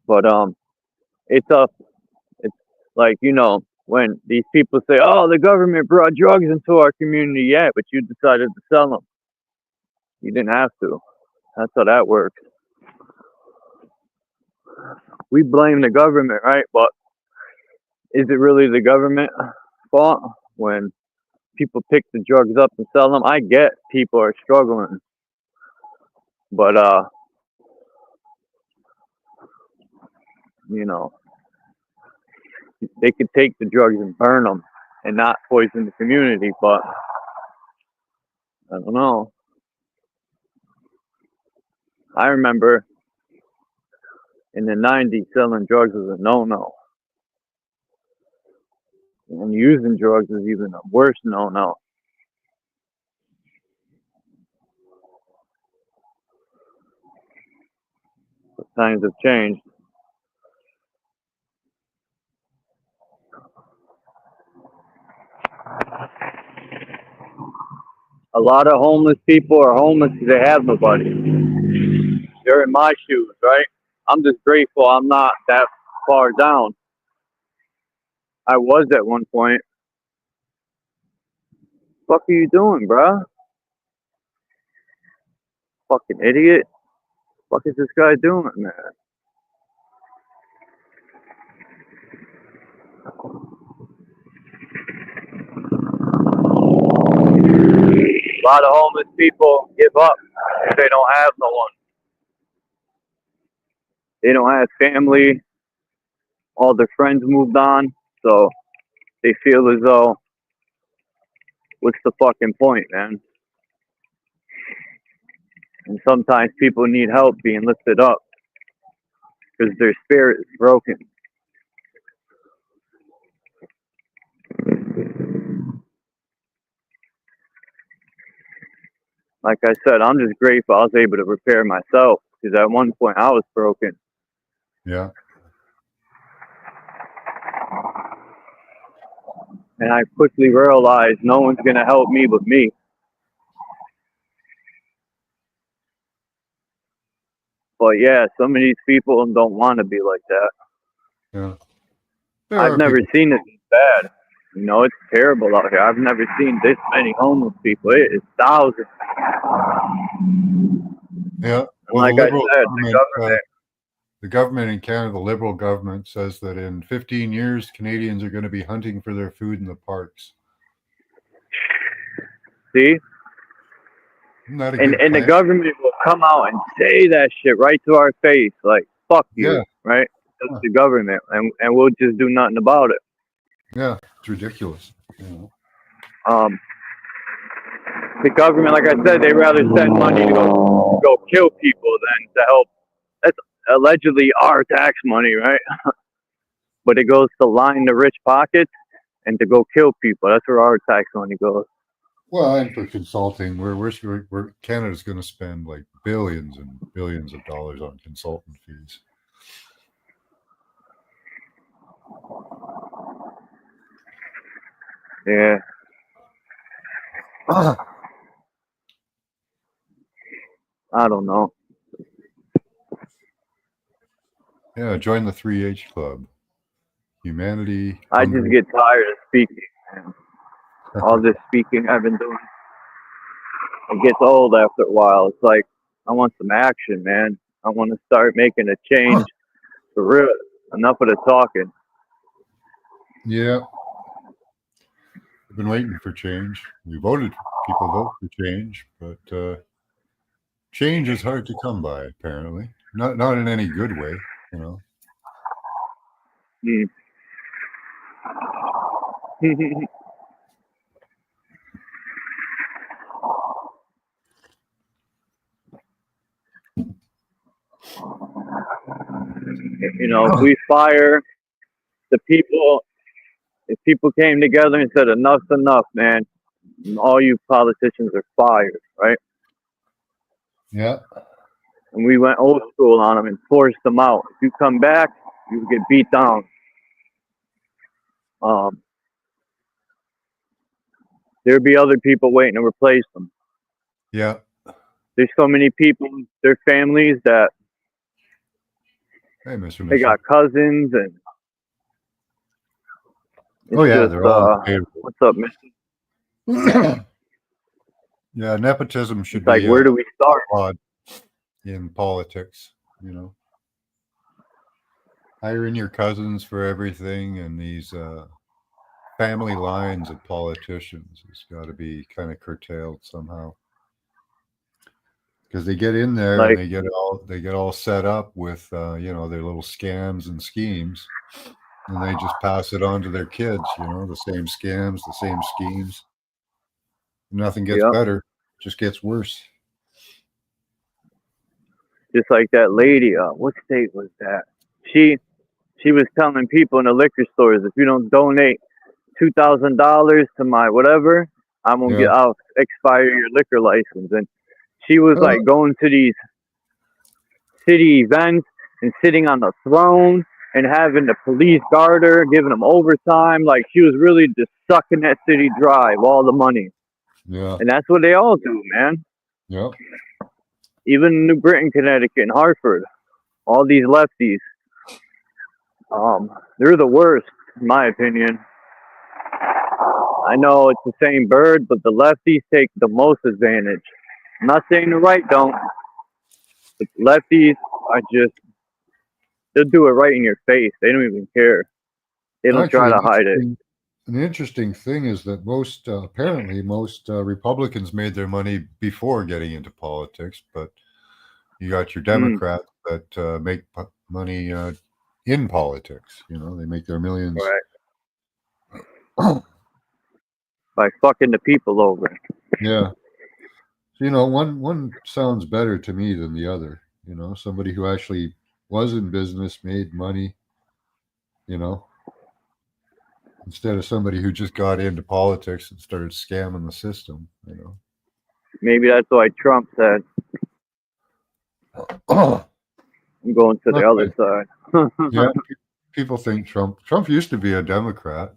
But it's tough. It's like, when these people say, "Oh, the government brought drugs into our community," yeah, but you decided to sell them. You didn't have to. That's how that works. We blame the government, right? But is it really the government fault when people pick the drugs up and sell them? I get people are struggling, but they could take the drugs and burn them and not poison the community. But I don't know. I remember in the 90s, selling drugs was a no-no. And using drugs is even a worse no-no. But times have changed. A lot of homeless people are homeless because they have nobody. They're in my shoes, right? I'm just grateful I'm not that
far down. I was at one point. Fuck are you doing, bruh? Fucking idiot. Fuck is this guy doing, man? A lot of homeless people give up if they don't have no one. They don't have family. All their friends moved on, so they feel as though, what's the fucking point, man? And sometimes people need help being lifted up because their spirit is broken. Like I said, I'm just grateful I was able to repair myself because at one point I was broken.
Yeah.
And I quickly realized no one's going to help me but me. But yeah, some of these people don't want to be like that.
Yeah.
I've never seen it this bad. You know, it's terrible out here. I've never seen this many homeless people. It is thousands.
Yeah.
And
Well,
like I said,
the government in Canada, the Liberal government, says that in 15 years, Canadians are going to be hunting for their food in the parks.
See?
Isn't that a
And
good
the
plan?
government will come out and say that shit right to our face, like "fuck you,"
Yeah.
right? That's the government, and we'll just do nothing about it.
Yeah, it's ridiculous. You
The government, like I said, they rather send money to go kill people than to help. That's allegedly our tax money, right? But it goes to line the rich pockets and to go kill people. That's where our tax money goes.
Well, and for consulting, we're Canada's going to spend like billions and billions of dollars on consultant fees.
Yeah. I don't know.
Yeah, join the 3H Club. Humanity.
I just get tired of speaking, man. All this speaking I've been doing, it gets old after a while. It's like, I want some action, man. I want to start making a change for real. Enough of the talking.
Yeah. We've been waiting for change. People vote for change, but change is hard to come by, apparently. Not in any good way, you know.
You know, if we fire the people, if people came together and said enough's enough, man, all you politicians are fired, right?
Yeah.
And we went old school on them and forced them out. If you come back, you get beat down. There'd be other people waiting to replace them.
Yeah.
There's so many people, their families that
Hey, Mr.
they got cousins and it's
Oh, yeah,
just,
they're all
what's up, mister?
Yeah, nepotism should
It's like,
be
where do we start?
outlawed in politics, you know. Hiring your cousins for everything and these family lines of politicians has got to be kind of curtailed somehow. Because they get in there and they get all set up with you know, their little scams and schemes, and they just pass it on to their kids, you know, the same scams, the same schemes. Nothing gets better, just gets worse.
Just like that lady, what state was that? She was telling people in the liquor stores, if you don't donate $2,000 to my whatever, I'll expire your liquor license. And she was like going to these city events and sitting on the throne and having the police guard her, giving them overtime. Like she was really just sucking that city dry of all the money.
Yeah.
And that's what they all do, man.
Yep.
Even in New Britain, Connecticut, and Hartford, all these lefties, They're the worst, in my opinion. I know it's the same bird, but the lefties take the most advantage. I'm not saying the right don't, but the lefties are just, they'll do it right in your face. They don't even care. They don't try
Actually,
to hide it.
an interesting thing is that most, apparently, most Republicans made their money before getting into politics, but you got your Democrats that make money in politics. You know, they make their millions.
Right. By fucking the people over.
Yeah. You know, one sounds better to me than the other. You know, somebody who actually was in business, made money, you know, instead of somebody who just got into politics and started scamming the system, you know.
Maybe that's why Trump said, I'm going to the other side.
Yeah, people think Trump used to be a Democrat,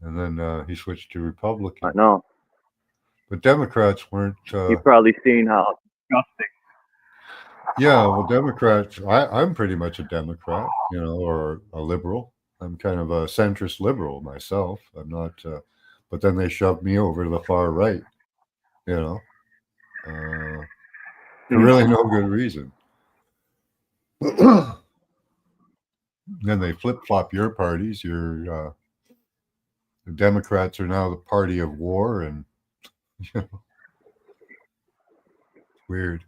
and then he switched to Republican.
I know.
But Democrats weren't.
You've probably seen how disgusting.
Yeah, well, Democrats. I'm pretty much a Democrat, you know, or a liberal. I'm kind of a centrist liberal myself. I'm not, but then they shoved me over to the far right, you know, for really no good reason. Then they flip flop your parties. Your the Democrats are now the party of war, and you know, it's weird.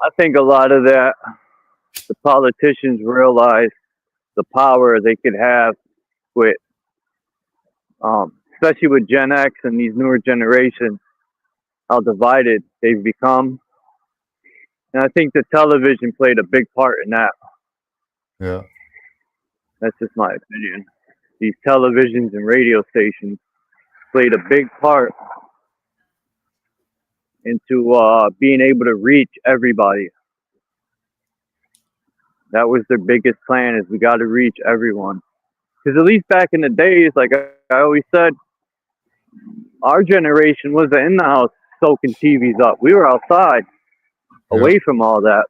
I think a lot of that, the politicians realize the power they could have with, especially with Gen X and these newer generations, how divided they've become. And I think the television played a big part in that.
Yeah.
That's just my opinion. These televisions and radio stations played a big part into being able to reach everybody. That was their biggest plan, is we got to reach everyone. Because at least back in the days, like I always said, our generation wasn't in the house soaking TVs up. We were outside, away from all that.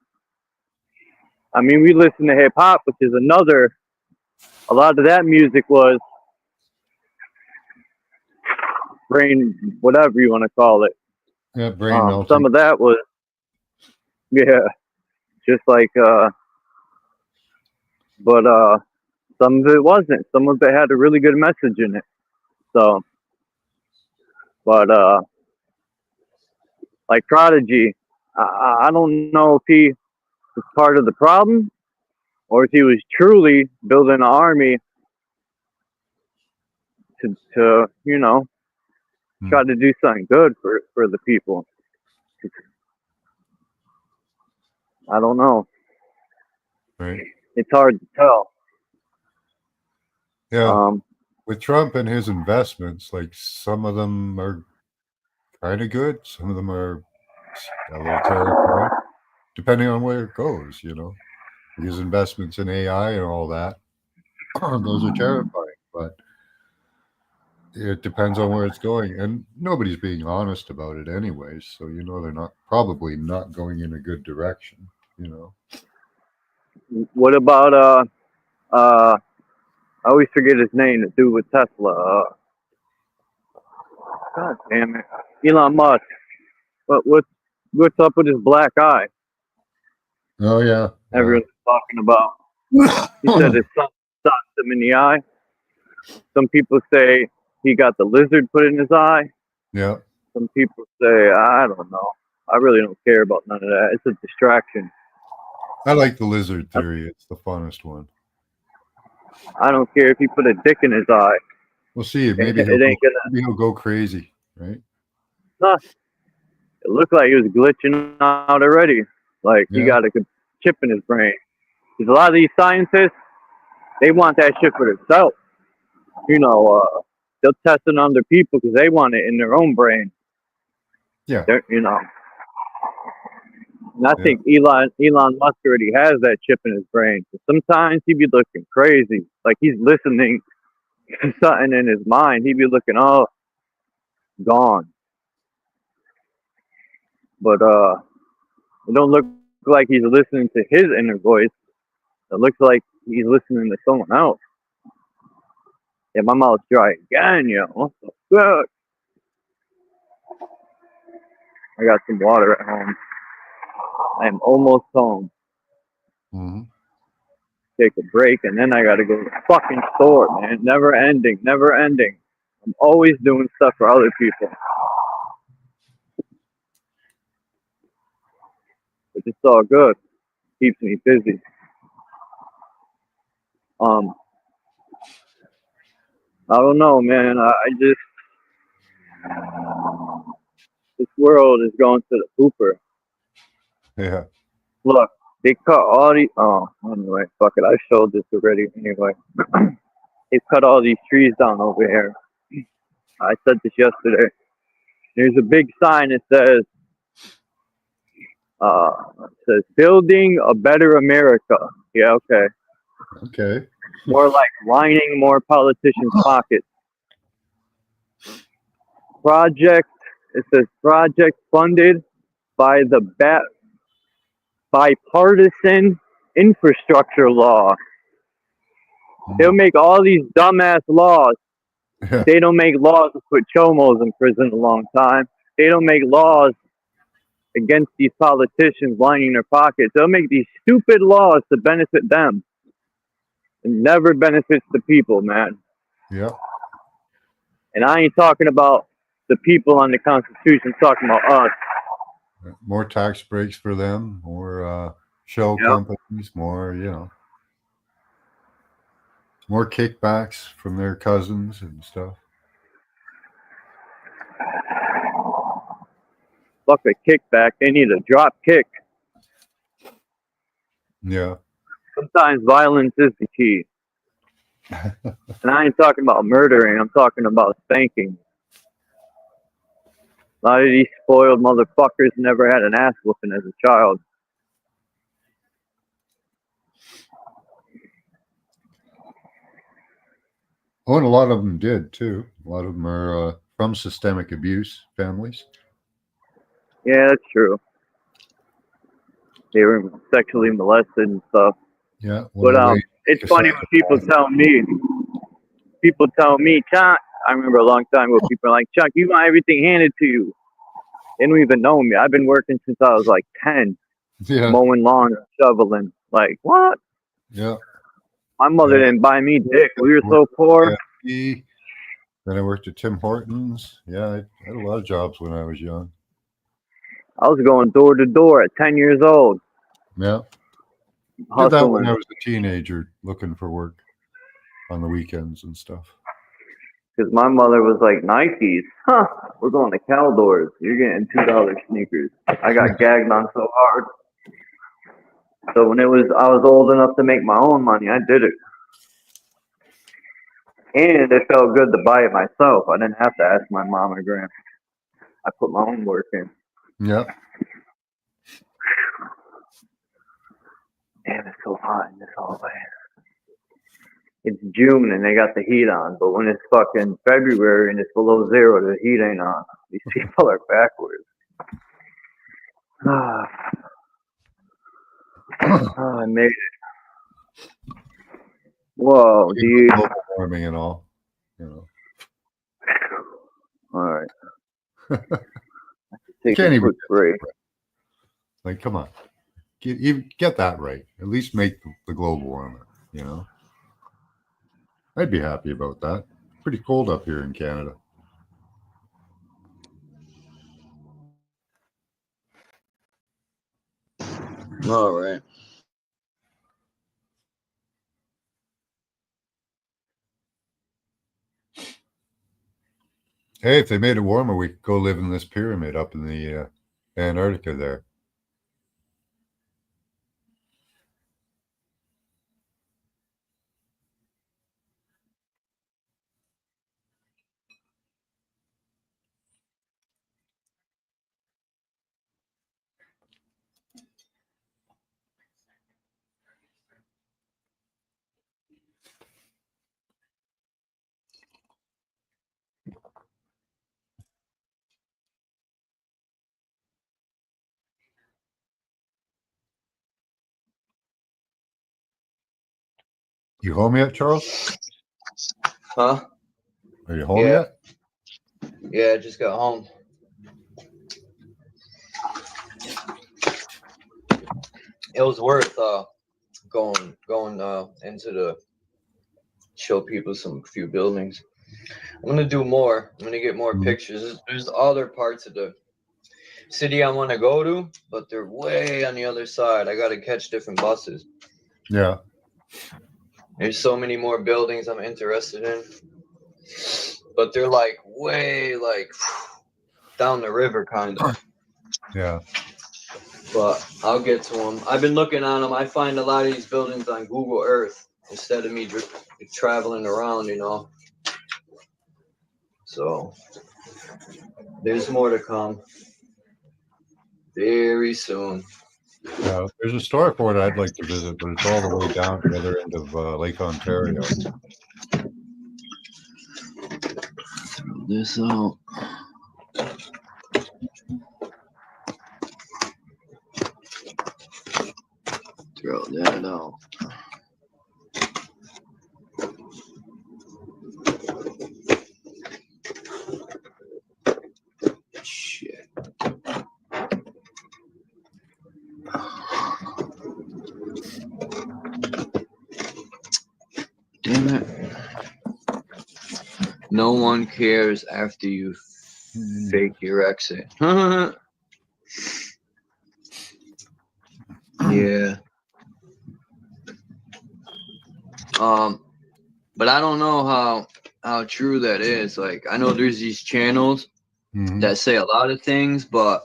I mean, we listened to hip hop, which is another, a lot of that music was brain, whatever you want to call it.
Yeah, brain melting.
Some of that was, yeah, just like, but some of it wasn't. Some of it had a really good message in it. So, but like Prodigy, I don't know if he was part of the problem or if he was truly building an army to you know, try to do something good for the people. I don't know.
Right.
It's hard to tell.
Yeah. With Trump and his investments, like some of them are kind of good, some of them are a little terrifying, depending on where it goes, you know. His investments in AI and all that, those are terrifying, but it depends on where it's going. And nobody's being honest about it anyways, so you know they're probably not going in a good direction, you know.
What about I always forget his name, the dude with Tesla. God damn it. Elon Musk. What's up with his black eye?
Oh yeah.
Everyone's talking about. He said his son shot him in the eye. Some people say he got the lizard put in his eye.
Yeah.
Some people say, I don't know. I really don't care about none of that. It's a distraction.
I like the lizard theory. It's the funnest one.
I don't care if he put a dick in his eye.
We'll see. Maybe he'll go crazy, right?
Nah, it looked like he was glitching out already. Like he got a chip in his brain. Because a lot of these scientists, they want that shit for themselves. You know, they'll test it on their people because they want it in their own brain.
Yeah.
You know. And I think Elon Musk already has that chip in his brain. So sometimes he'd be looking crazy. Like he's listening to something in his mind. He'd be looking, oh, gone. But it don't look like he's listening to his inner voice. It looks like he's listening to someone else. Yeah, my mouth's dry again, yo. What the fuck? I got some water at home. I am almost home.
Mm-hmm.
Take a break, and then I gotta go to the fucking store, man. Never ending, never ending. I'm always doing stuff for other people. But it's all good. Keeps me busy. I don't know, man. I just this world is going to the pooper.
Yeah.
Look, they cut all the anyway, fuck it. I showed this already. Anyway, they cut all these trees down over here. I said this yesterday. There's a big sign that says "Building a Better America." Yeah, okay.
Okay.
More like lining more politicians' pockets. Project. It says project funded by the bipartisan infrastructure law. They'll make all these dumbass laws.
Yeah.
They don't make laws to put chomos in prison a long time. They don't make laws against these politicians lining their pockets. They'll make these stupid laws to benefit them. It never benefits the people, man.
Yeah.
And I ain't talking about the people on the Constitution. I'm talking about us.
More tax breaks for them, more shell companies, more, more kickbacks from their cousins and stuff.
Fuck a kickback. They need a drop kick.
Yeah.
Sometimes violence is the key. And I ain't talking about murdering. I'm talking about spanking. A lot of these spoiled motherfuckers never had an ass whooping as a child.
Oh, and a lot of them did too. A lot of them are from systemic abuse families.
Yeah, that's true. They were sexually molested and stuff.
Yeah.
But it's funny when people tell me, Chuck, I remember a long time ago, people are like, Chuck, you want everything handed to you. They don't even know me. I've been working since I was like 10, mowing lawn and shoveling. Like, what?
Yeah.
My mother didn't buy me dick. We were so poor.
Then I worked at Tim Hortons. Yeah, I had a lot of jobs when I was young.
I was going door to door at 10 years old.
Yeah.
Hustling.
Did that when I was a teenager looking for work on the weekends and stuff.
Because my mother was like, Nikes, we're going to Caldors. You're getting $2 sneakers. I got gagged on so hard. So when I was old enough to make my own money, I did it. And it felt good to buy it myself. I didn't have to ask my mom or grandma. I put my own work in.
Yeah.
Damn, it's so hot in this hallway. It's June and they got the heat on, but when it's fucking February and it's below zero, the heat ain't on. These people are backwards. I made it. Whoa, dude.
Global warming and all,
All right.
Take a quick break. Like, come on. Get that right. At least make the global warming, I'd be happy about that. Pretty cold up here in Canada.
All right.
Hey, if they made it warmer, we could go live in this pyramid up in the Antarctica there. You home yet, Charles?
Huh?
Are you home
Yeah.
yet?
Yeah, I just got home. It was worth going into the show people some few buildings. I'm gonna do more. I'm gonna get more pictures. There's other parts of the city I want to go to, but they're way on the other side. I gotta catch different buses.
Yeah.
There's so many more buildings I'm interested in, but they're like way like down the river kind of.
Yeah.
But I'll get to them. I've been looking on them. I find a lot of these buildings on Google Earth instead of me traveling around, you know. So there's more to come very soon.
There's a store for it I'd like to visit, but it's all the way down the other end of Lake Ontario.
Throw this out. Throw that out. Shit. Damn it. No one cares after you fake your exit. Yeah. But I don't know how true that is. Like, I know there's these channels that say a lot of things, but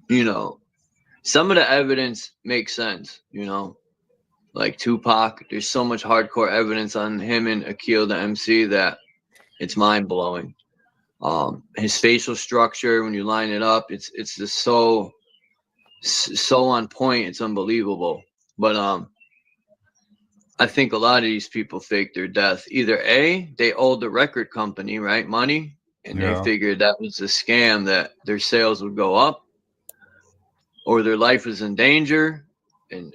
you know, some of the evidence makes sense, you know. Like Tupac, there's so much hardcore evidence on him and Akil the MC that it's mind blowing. His facial structure, when you line it up, it's just so on point. It's unbelievable. But I think a lot of these people fake their death. Either A, they owed the record company, right, money, and they figured that was a scam, that their sales would go up, or their life was in danger, and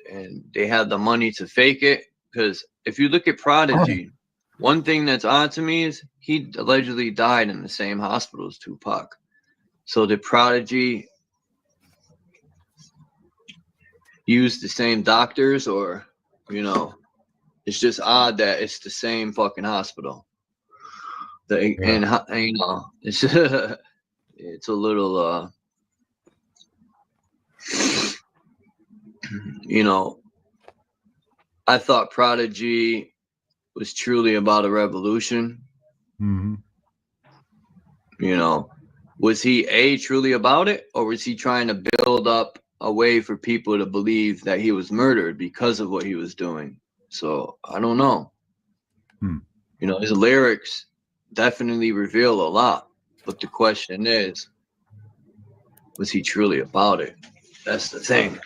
they had the money to fake it. Because if you look at Prodigy, one thing that's odd to me is he allegedly died in the same hospital as Tupac. So did Prodigy use the same doctors, or, you know, it's just odd that it's the same fucking hospital. And you know, it's it's a little you know, I thought Prodigy was truly about a revolution.
Mm-hmm.
You know, was he truly about it, or was he trying to build up a way for people to believe that he was murdered because of what he was doing? So I don't know. You know, his lyrics definitely reveal a lot, but the question is, was he truly about it? That's the thing.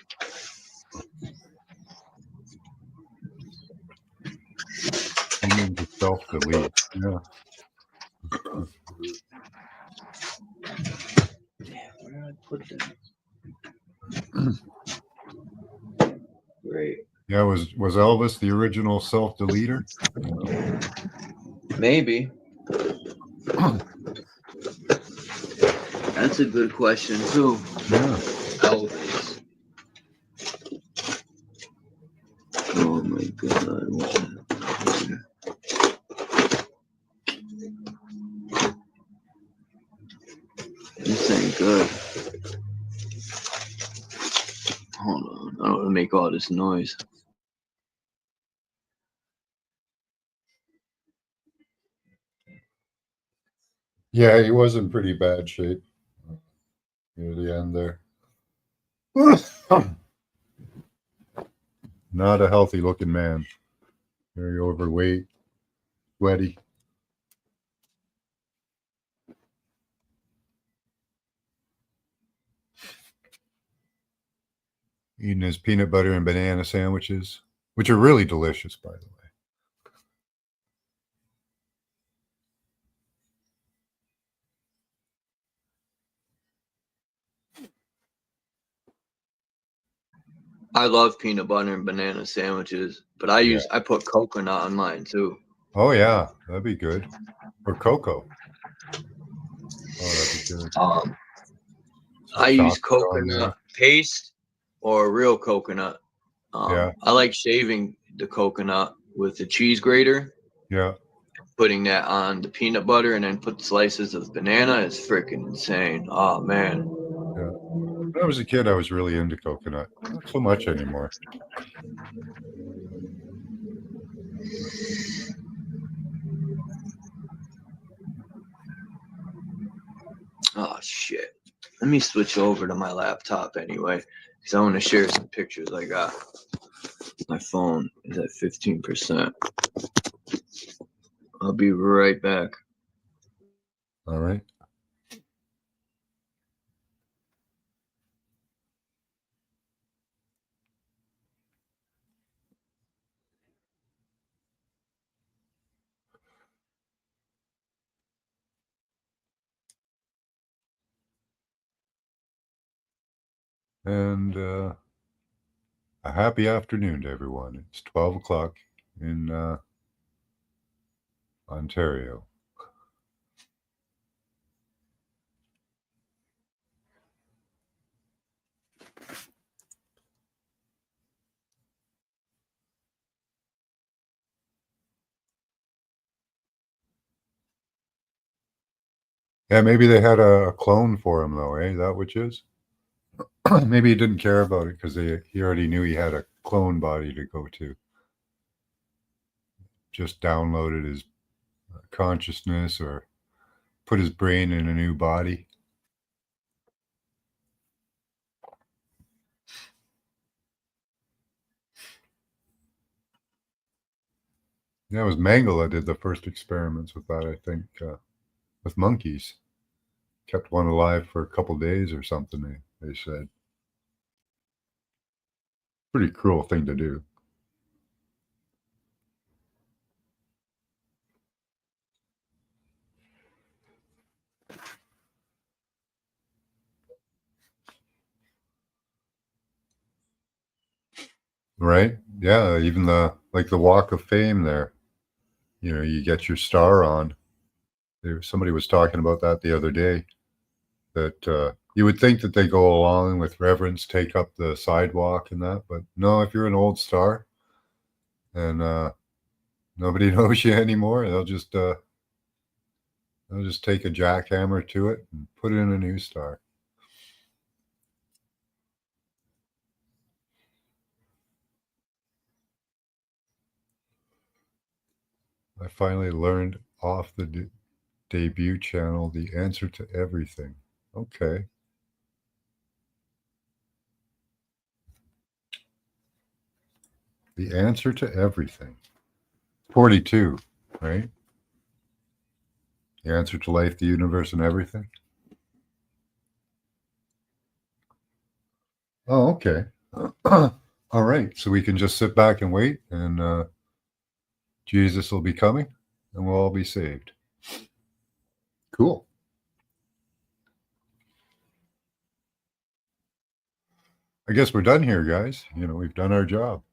Self-delete. Yeah.
Where did I put that? Great.
Yeah, was Elvis the original self-deleter?
Maybe. That's a good question too.
Yeah.
Elvis. Oh my God. This ain't good. Hold on. I don't want to make all this noise.
Yeah, he was in pretty bad shape near the end there. Not a healthy looking man. Very overweight, sweaty. Eating his peanut butter and banana sandwiches, which are really delicious, by the way.
I love peanut butter and banana sandwiches, but I put coconut on mine too.
Oh yeah, that'd be good. Or cocoa. Oh, that'd be good. Some
I use
chocolate on there.
coconut paste or real coconut.
Yeah.
I like shaving the coconut with the cheese grater,
Yeah.
putting that on the peanut butter, and then put slices of banana. It's freaking insane. Oh man.
Yeah. When I was a kid, I was really into coconut. Not so much anymore.
Oh shit. Let me switch over to my laptop anyway, because I want to share some pictures I got. My phone is at 15%. I'll be right back.
All right. And a happy afternoon to everyone. It's 12 o'clock in Ontario. Yeah, maybe they had a clone for him though, eh? That which is? Maybe he didn't care about it because he already knew he had a clone body to go to. Just downloaded his consciousness or put his brain in a new body. Yeah, it was Mangala did the first experiments with that, I think, with monkeys. Kept one alive for a couple days or something, they said. Pretty cruel thing to do. Right? Yeah, even the Walk of Fame there. You know, you get your star on. Somebody was talking about that the other day. That you would think that they go along with reverence, take up the sidewalk and that, but no, if you're an old star and nobody knows you anymore, they'll just take a jackhammer to it and put in a new star. I finally learned off the debut channel the answer to everything. Okay. The answer to everything. 42, right? The answer to life, the universe, and everything. Oh, okay. All right. So we can just sit back and wait, and Jesus will be coming, and we'll all be saved. Cool. I guess we're done here, guys. You know, we've done our job.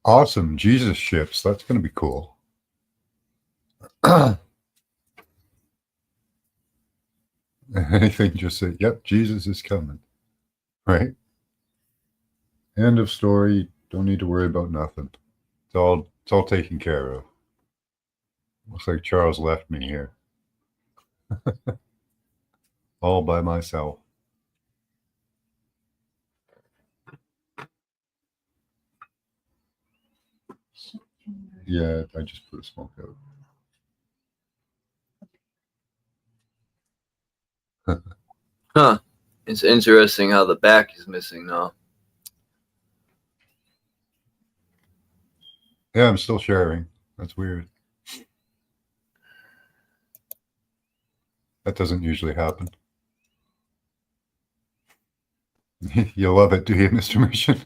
Awesome. Jesus ships. That's going to be cool. Anything, just say, yep, Jesus is coming. Right? End of story. Don't need to worry about nothing. It's all taken care of. Looks like Charles left me here. All by myself. Yeah, I just put a smoke out.
Huh. It's interesting how the back is missing now.
Yeah, I'm still sharing. That's weird. That doesn't usually happen. You love it, do you, Mr. Mission?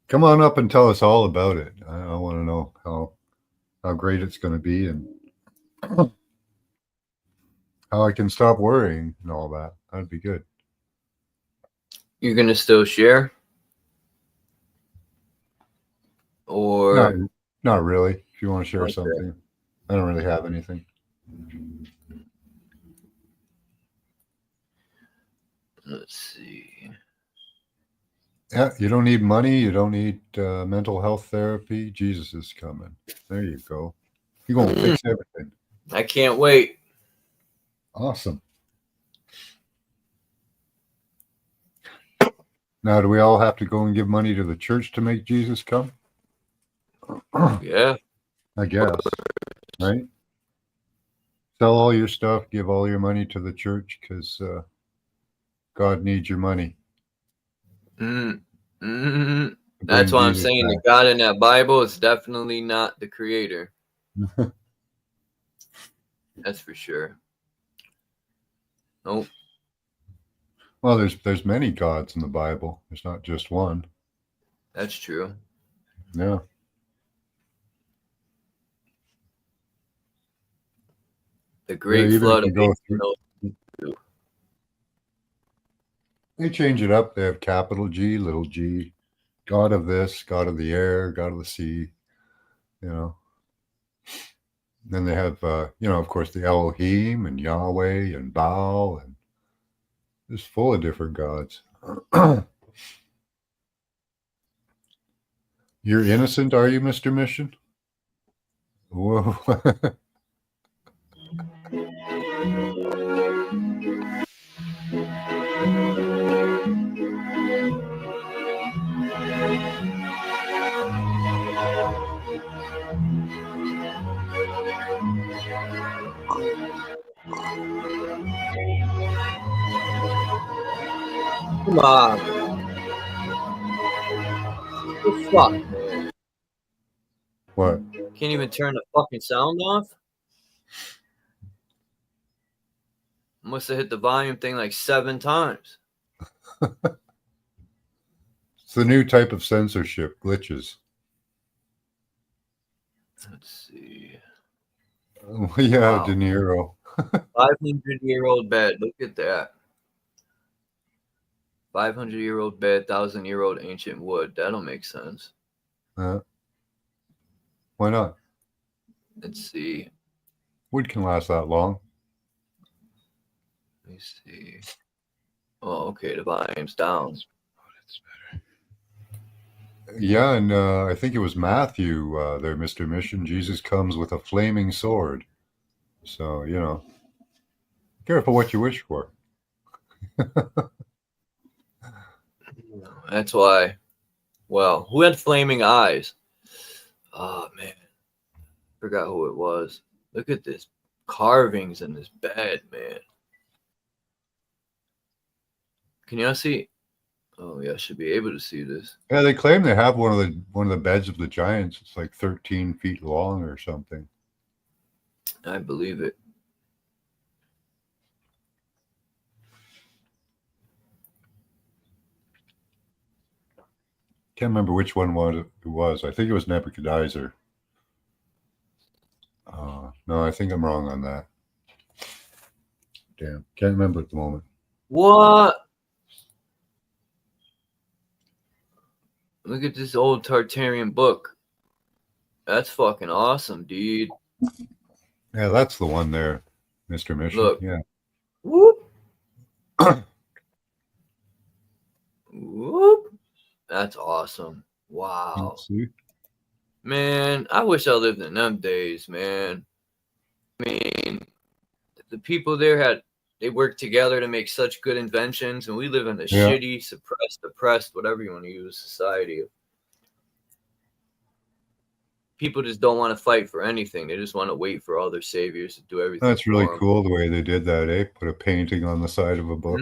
Come on up and tell us all about it. I want to know how great it's going to be and how I can stop worrying and all that. That'd be good.
You're gonna still share? Or
Not really. If you want to share
Okay.
something. I don't really have anything.
Let's see.
Yeah, you don't need money. You don't need mental health therapy. Jesus is coming. There you go. You're going to fix everything.
I can't wait.
Awesome. Now, do we all have to go and give money to the church to make Jesus come?
Yeah.
I guess. Right? Sell all your stuff, give all your money to the church because God needs your money.
That's why I'm
Jesus
saying the
back.
God in that Bible is definitely not the creator. That's for sure. Nope.
Well, there's many gods in the Bible. There's not just one.
That's true.
Yeah.
The great
even
flood
if you
of
go
1802.
They change it up. They have capital G, little g, God of this, God of the air, God of the sea, you know. Then they have, of course, the Elohim and Yahweh and Baal, and it's full of different gods. You're innocent, are you, Mr. Mission? Whoa.
Come on. The fuck, man.
What?
Can't even turn the fucking sound off? Must have hit the volume thing like 7 times.
It's the new type of censorship, glitches.
Let's see.
Yeah,
Wow.
De Niro.
500-year-old bed. Look at that. 500-year-old bed, 1,000-year-old ancient wood. That'll make sense.
Why not?
Let's see.
Wood can last that long.
Let me see. Oh, okay. The volume's down.
Yeah, and I think it was Matthew there, Mr. Mission. Jesus comes with a flaming sword. So, careful what you wish for.
That's why. Well, who had flaming eyes? Oh, man. Forgot who it was. Look at this carvings in this bed, man. Can y'all see? Oh, yeah, I should be able to see this.
Yeah, they claim they have one of the beds of the giants. It's like 13 feet long or something.
I believe it.
Can't remember which one it was. I think it was Nebuchadnezzar. No, I think I'm wrong on that. Damn, can't remember at the moment.
What? Look at this old Tartarian book. That's fucking awesome, dude.
Yeah, that's the one there, Mr. Mission.
Look.
Yeah.
Whoop. Whoop. That's awesome. Wow. Man, I wish I lived in them days, man. I mean, the people there they worked together to make such good inventions, and we live in a shitty, suppressed, oppressed, whatever you want to use, society. people just don't want to fight for anything. They just want to wait for all their saviors to do everything.
That's really
for 'em.
cool the way they did that, eh? Put a painting on the side of a book.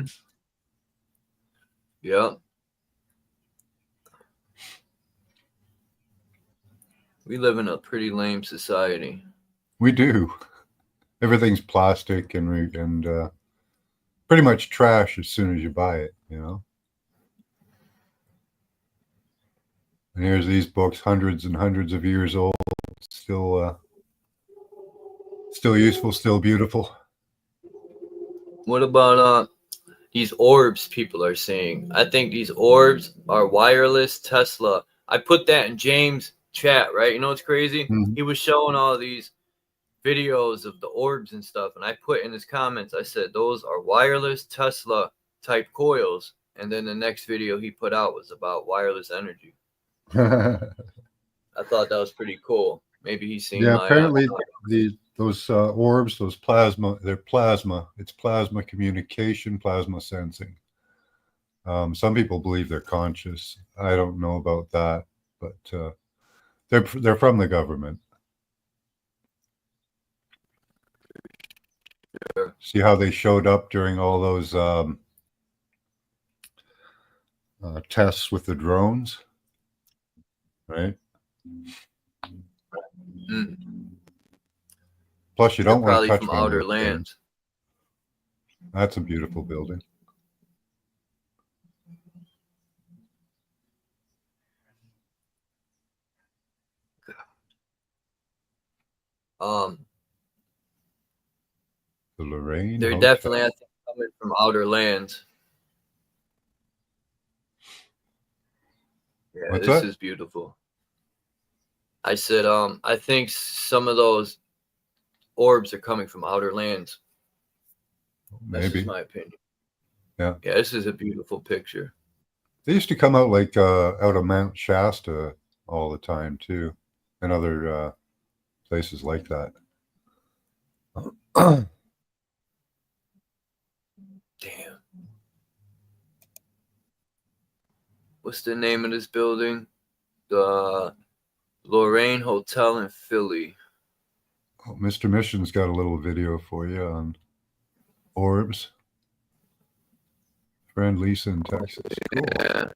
Yeah. We live in a pretty lame society.
We do. Everything's plastic and pretty much trash as soon as you buy it, you know? And here's these books, hundreds and hundreds of years old, still useful, still beautiful.
What about these orbs people are saying? I think these orbs are wireless Tesla. I put that in James' chat, right? You know what's crazy? He was showing all these videos of the orbs and stuff, and I put in his comments, I said, those are wireless Tesla type coils. And then the next video he put out was about wireless energy. I thought that was pretty cool. Maybe he's seen
Yeah,
my
apparently those orbs, those plasma, they're plasma. It's plasma communication, plasma sensing. Some people believe they're conscious. I don't know about that, but they're from the government.
Sure.
See how they showed up during all those tests with the drones, right? Plus, you don't want to touch
from
one of
outer
those
lands.
things. That's a beautiful building. The Lorraine
They're
Hotel.
definitely, I think, coming from outer lands. Yeah,
What's
this
that?
is beautiful. I said, I think some of those orbs are coming from outer lands. That's
Maybe.
just my opinion.
Yeah.
Yeah, this is a beautiful picture.
They used to come out like out of Mount Shasta all the time too, and other places like that.
Damn. What's the name of this building? The Lorraine Hotel in Philly.
Oh, Mr. Mission's got a little video for you on orbs. Friend Lisa in Texas. Cool.
Yeah.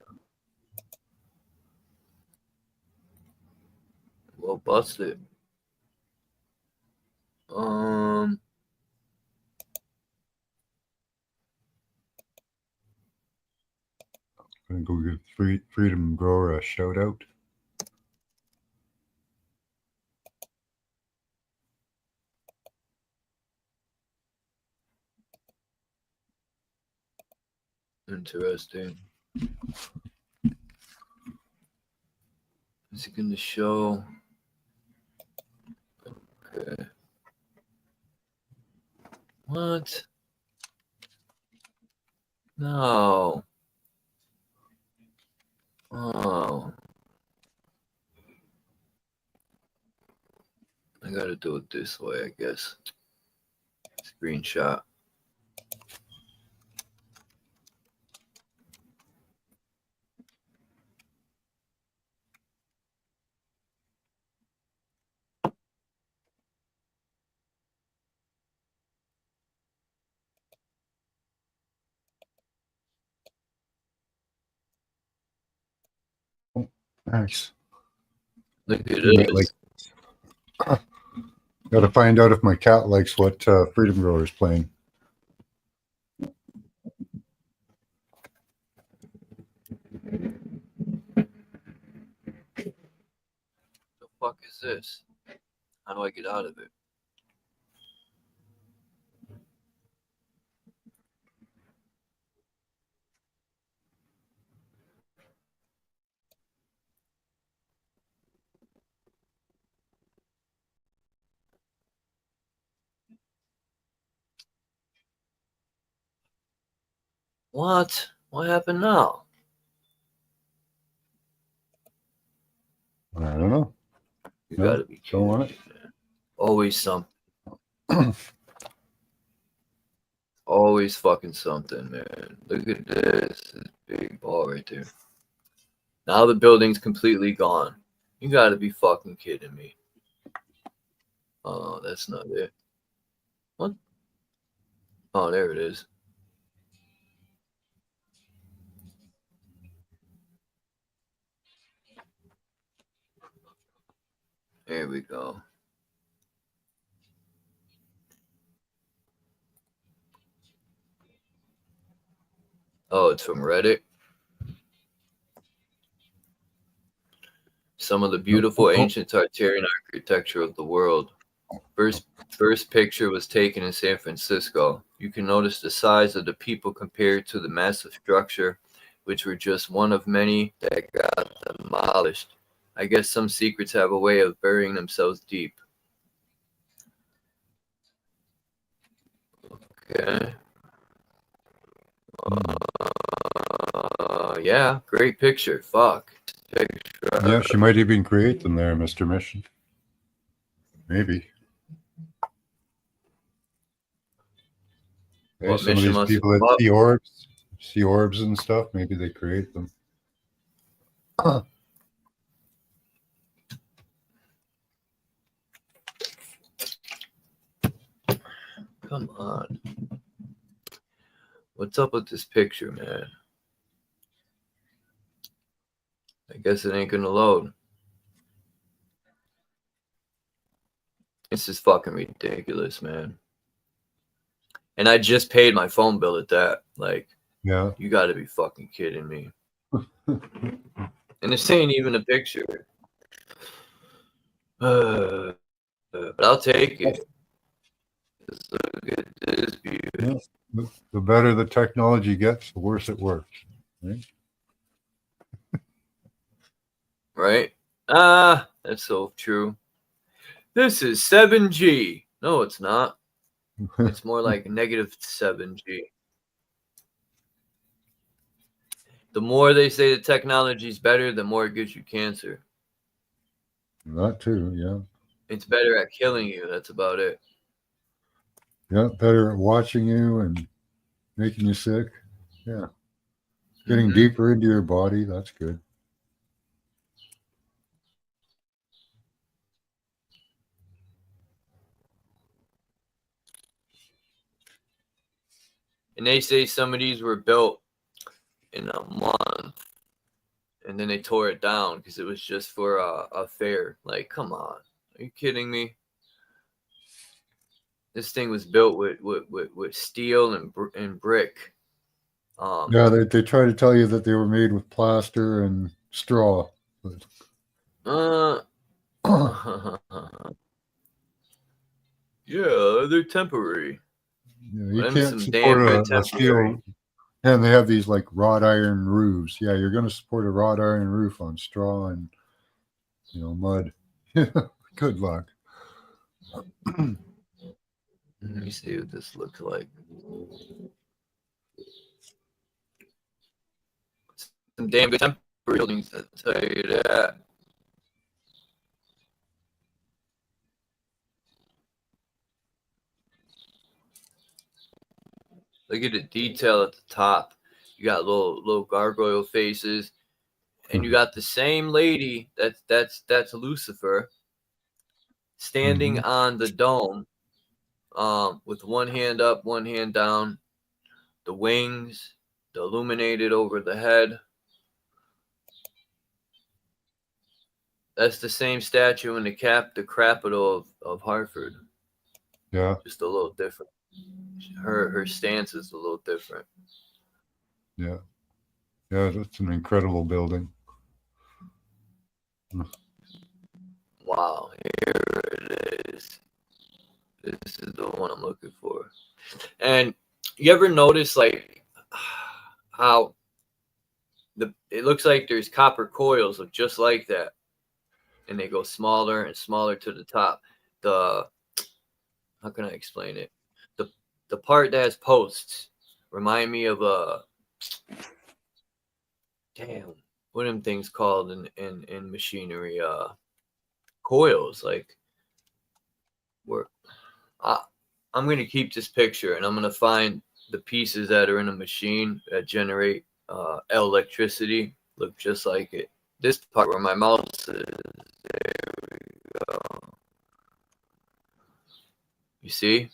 Well, busted.
I'm gonna go give Freedom Grower a shout out.
Interesting. Is it going to show? Okay. What? No. Oh. I gotta do it this way, I guess. Screenshot.
Nice.
Look at this.
Got to find out if my cat likes what Freedom Grower is playing.
The fuck is this? How do I get out of it? What? What happened now?
I don't know.
You gotta be
kidding. Don't want it.
Always something. Always fucking something, man. Look at this. This big ball right there. Now the building's completely gone. You gotta be fucking kidding me. Oh, that's not it. What? Oh, there it is. There we go. Oh, it's from Reddit. Some of the beautiful ancient Tartarian architecture of the world. First picture was taken in San Francisco. You can notice the size of the people compared to the massive structure, which were just one of many that got demolished. I guess some secrets have a way of burying themselves deep. Okay. Yeah, great picture. Fuck. Picture.
Yeah, she might even create them there, Mr. Mission. Maybe. Hey,
What
some of
mission
these
must
people that
have
see orbs and stuff, maybe they create them.
Come on. What's up with this picture, man? I guess it ain't gonna load. This is fucking ridiculous, man. And I just paid my phone bill at that. Like,
yeah,
you gotta be fucking kidding me. And this ain't even a picture. But I'll take it. Just look at this view.
Yeah. The better the technology gets, the worse it works. Right?
Right? Ah, that's so true. This is 7G. No, it's not. It's more like negative 7G. The more they say the technology's better, the more it gives you cancer.
That too, yeah.
It's better at killing you. That's about it.
Yeah, better at watching you and making you sick. Yeah. Getting deeper into your body, that's good.
And they say some of these were built in a month. And then they tore it down because it was just for a fair. Like, come on. Are you kidding me? This thing was built with steel and brick.
Yeah, they try to tell you that they were made with plaster and straw.
Yeah, they're temporary.
Yeah, you
Them
can't
some
support
damn good
a steel. And they have these like wrought iron roofs. Yeah, you're going to support a wrought iron roof on straw and mud. Good luck.
Let me see what this looks like. Some damn good temporary buildings, I'll tell you that. Look at the detail at the top. You got little gargoyle faces, and you got the same lady that's Lucifer standing on the dome, with one hand up, one hand down, the wings, the illuminated over the head. That's the same statue in the capital of Hartford.
Yeah.
Just a little different. Her stance is a little different.
Yeah. Yeah, that's an incredible building.
Wow, here it is. This is the one I'm looking for. And you ever notice like how it looks like there's copper coils look just like that, and they go smaller and smaller to the top. How can I explain it? The part that has posts remind me of what are them things called in machinery? Coils. Like I'm gonna keep this picture and I'm gonna find the pieces that are in a machine that generate electricity look just like it. This part where my mouse is You see?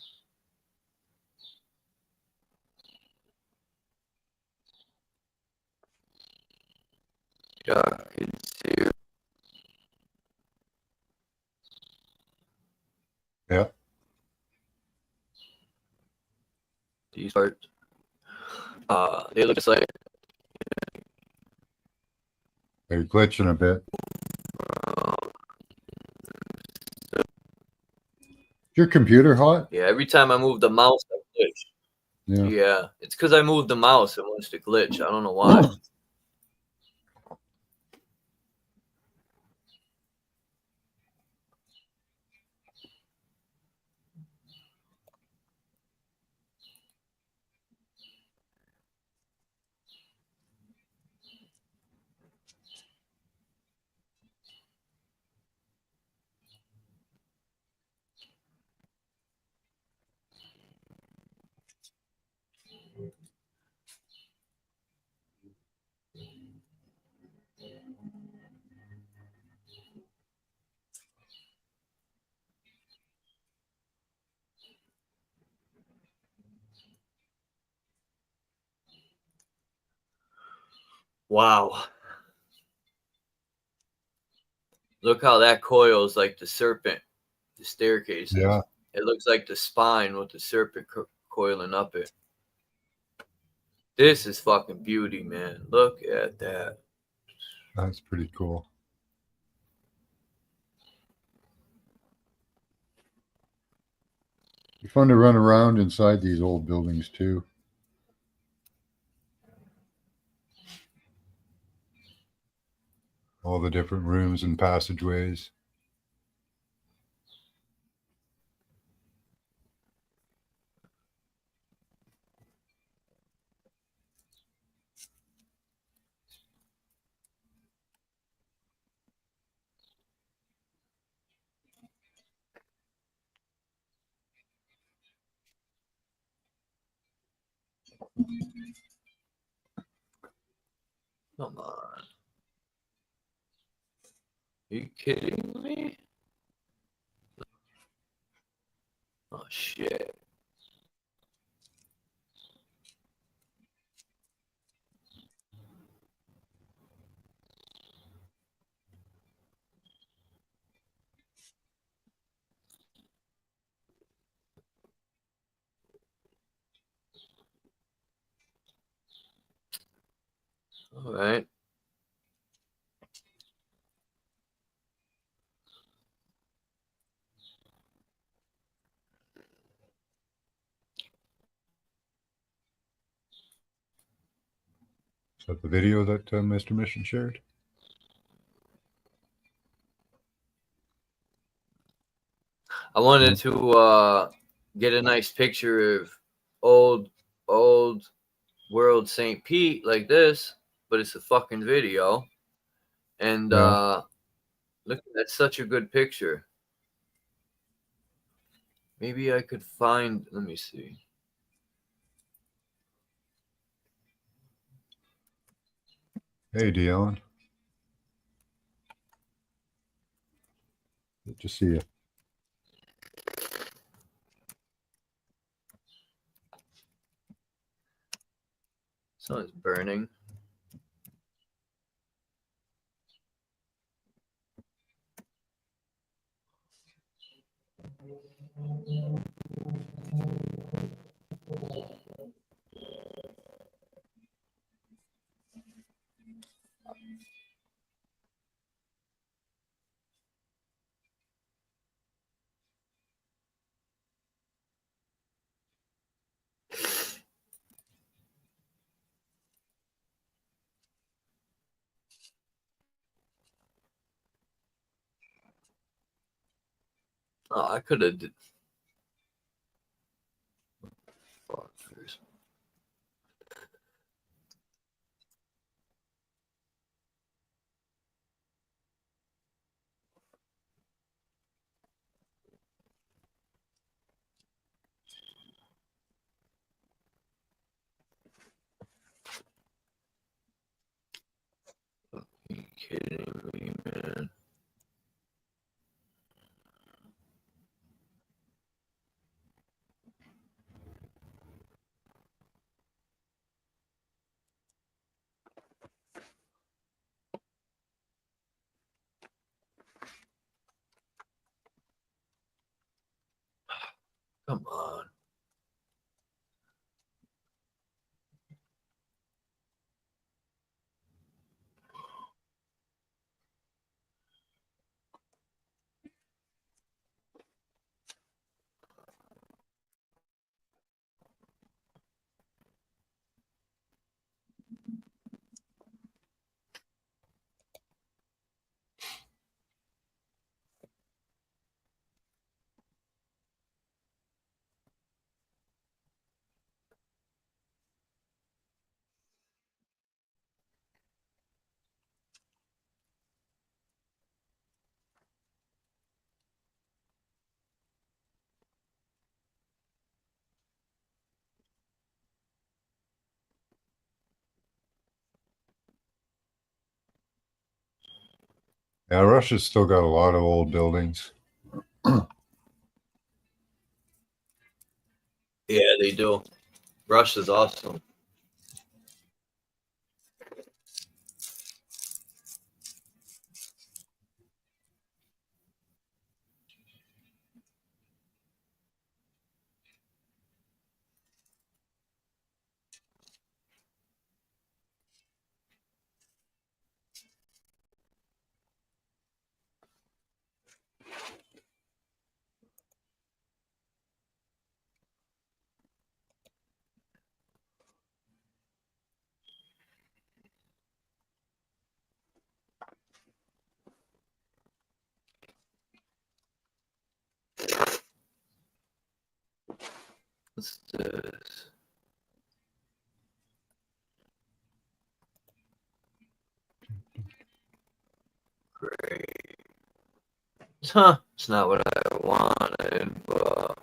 Yeah, I can see it.
Yeah.
These parts. They look just like
They're glitching a bit. Is your computer hot?
yeah, every time I move the mouse, I glitch.
Yeah.
Yeah, it's because I moved the mouse. It wants to glitch. I don't know why. Wow. Look how that coils like the serpent, the staircases.
Yeah.
It looks like the spine with the serpent coiling up it. This is fucking beauty, man. Look at that.
That's pretty cool. It's fun to run around inside these old buildings too. All the different rooms and passageways.
Come on. Are you kidding me? Oh, shit. All right.
Is that the video that Mr. Mission shared?
I wanted to get a nice picture of old world St. Pete like this, but it's a fucking video. And look, that's such a good picture. Maybe I could find, let me see.
Hey, Dion. Good to see you.
Someone's burning. Oh, I could have did. Fuck, there's- Are you kidding me, man? Come on.
Yeah, Russia's still got a lot of old buildings.
Yeah, they do. Russia's awesome. What's this? Great. Huh. It's not what I wanted, but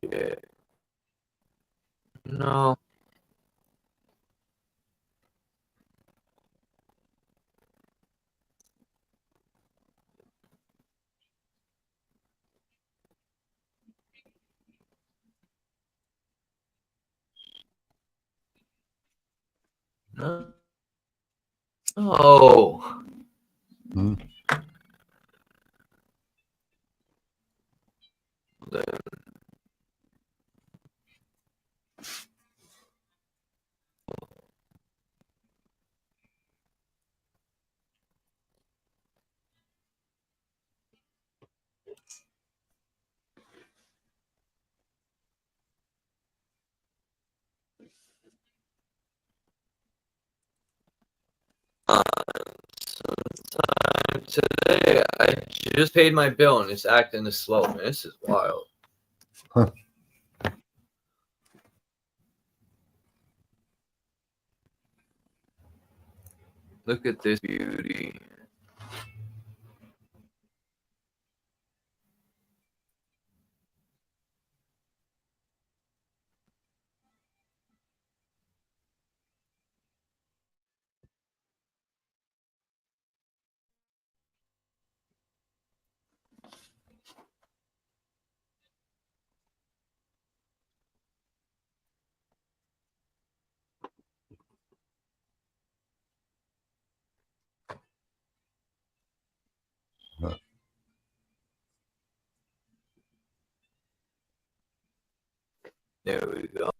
yeah. No. No. Oh.
Hmm.
Sometime today, I just paid my bill and it's acting this slow, man. This is wild.
Huh.
Look at this beauty.
Huh.
There we go.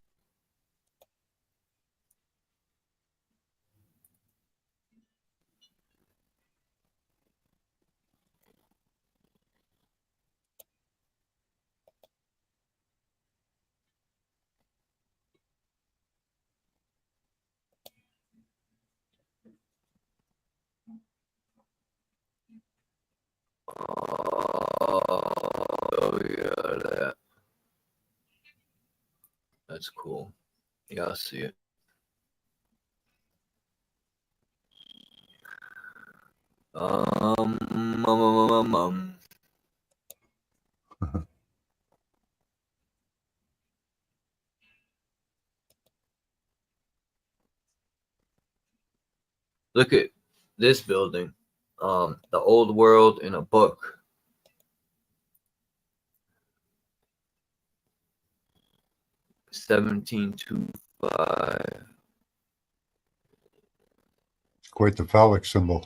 Oh yeah, that's cool. Yeah, I see it. Um, um, um, um, um. Look at this building. The old world in a book. 1725.
Quite the phallic symbol.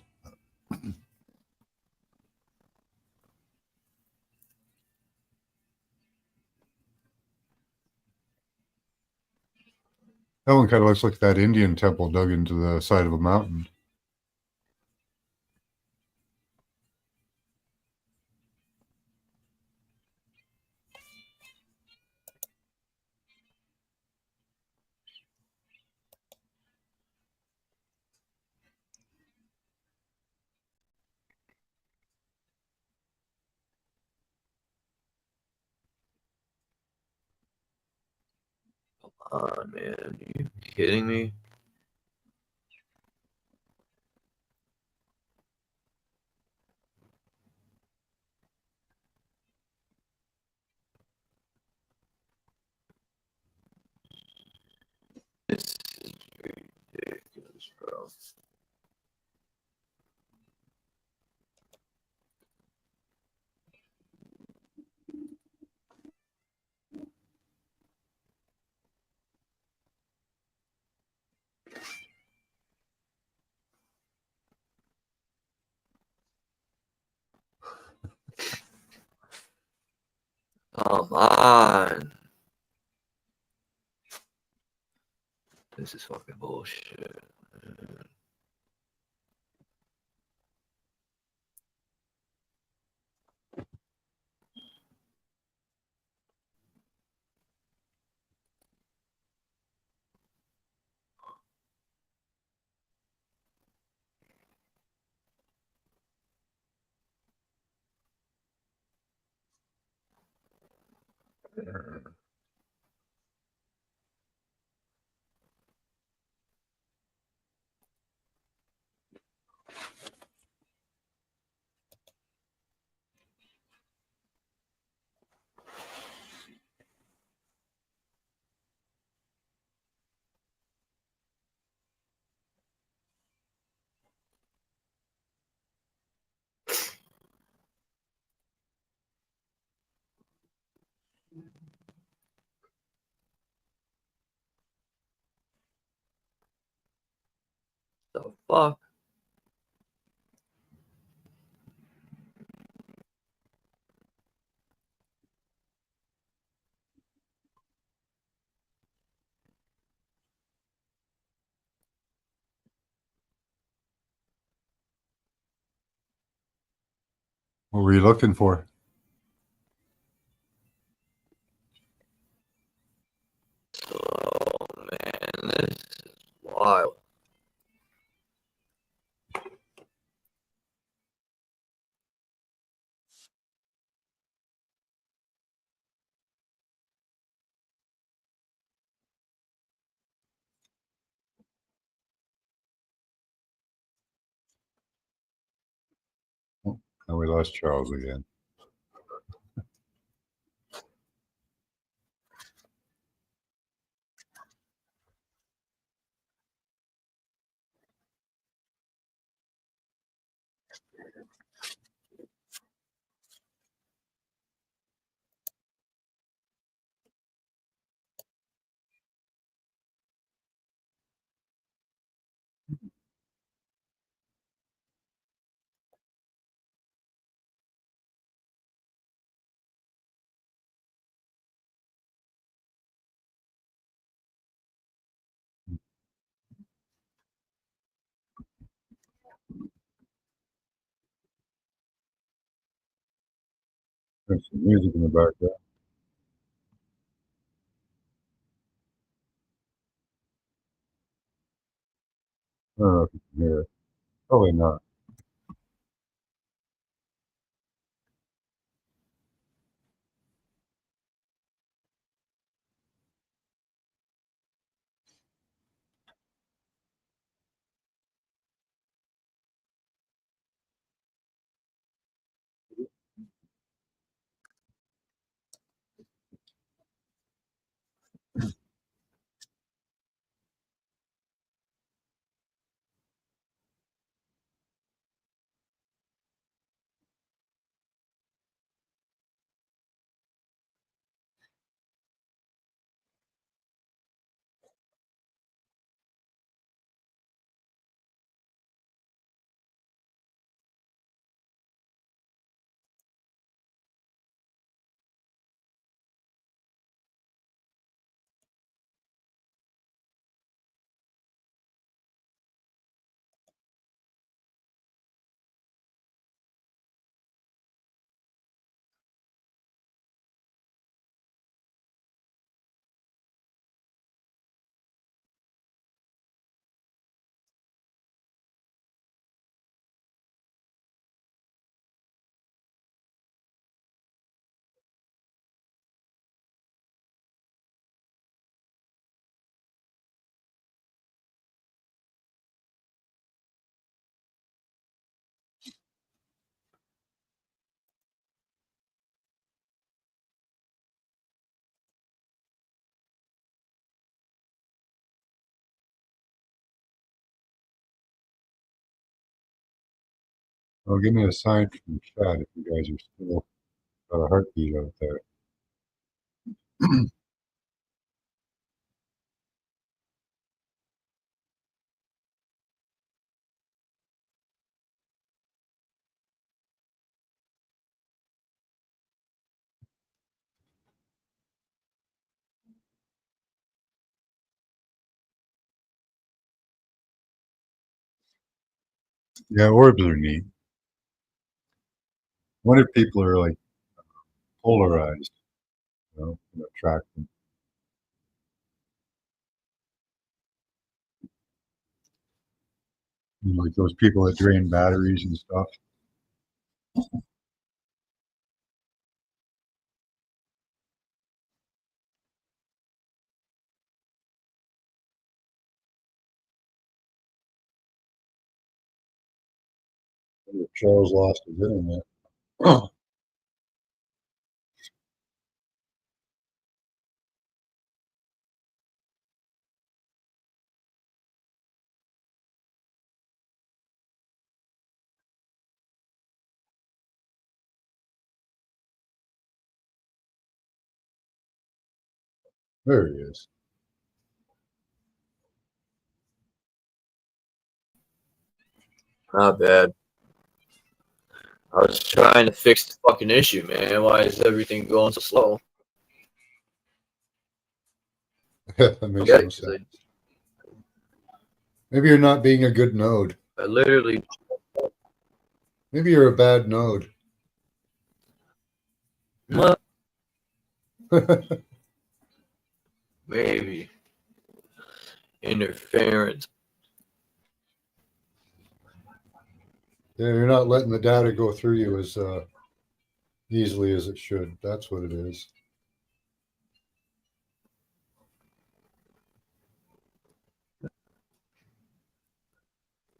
That one kind of looks like that Indian temple dug into the side of a mountain.
Come on, man. Are you kidding me? This is ridiculous, bro. Come on. This is fucking bullshit. Man. The fuck?
What were you looking for?
Oh, man. This is wild.
Oh, and we lost Charles again. There's some music in the background. I don't know if you can hear it. Probably not. Oh, give me a sign from chat if you guys are still got a heartbeat out there. Yeah, orbs are neat. What if people are like polarized? Attract them. Like those people that drain batteries and stuff. Charles lost his internet. There he is.
Not bad. I was trying to fix the fucking issue, man. Why is everything going so slow?
That makes
Yeah,
no sense. Maybe you're not being a good node.
I literally.
Maybe you're a bad node.
What? Maybe. Interference.
Yeah, you're not letting the data go through you as easily as it should. That's what it is.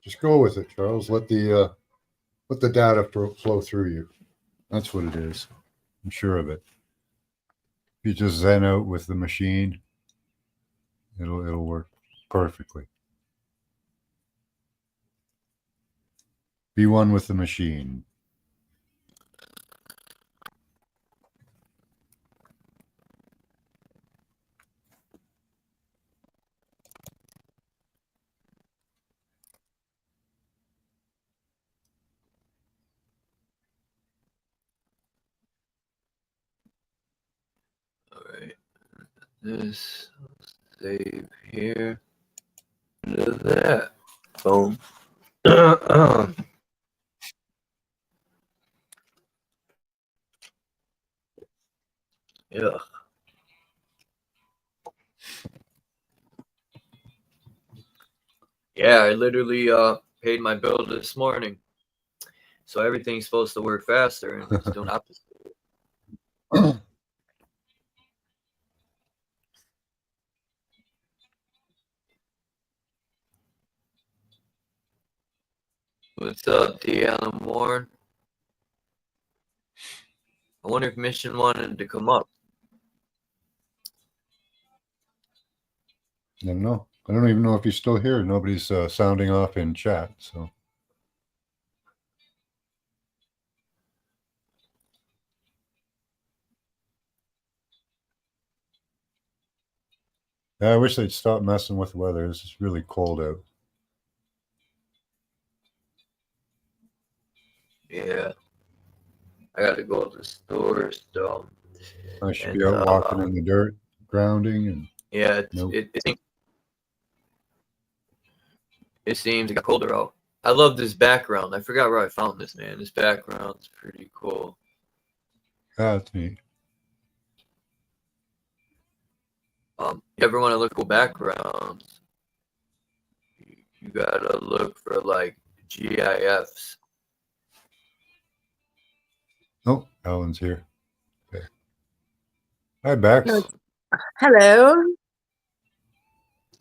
Just go with it, Charles. Let the data flow through you. That's what it is. I'm sure of it. If you just zen out with the machine, it'll work perfectly. Be one with the machine.
All right. This save here. Do that. Boom. Yeah. Yeah, I literally paid my bill this morning. So everything's supposed to work faster and it's doing opposite. What's up, Deanna Moore? I wonder if Mission wanted to come up.
I don't know. I don't even know if he's still here. Nobody's sounding off in chat. So yeah, I wish they'd stop messing with the weather. This is really cold out.
Yeah. I got to go to the store still.
I should be out walking in the dirt, grounding, and
yeah,
nope.
It seems it got colder out. I love this background. I forgot where I found this, man. This background's pretty cool.
That's neat.
You ever want to look at backgrounds? You gotta look for like GIFs.
Oh, Alan's here. Okay. Hi, Bex.
Hello.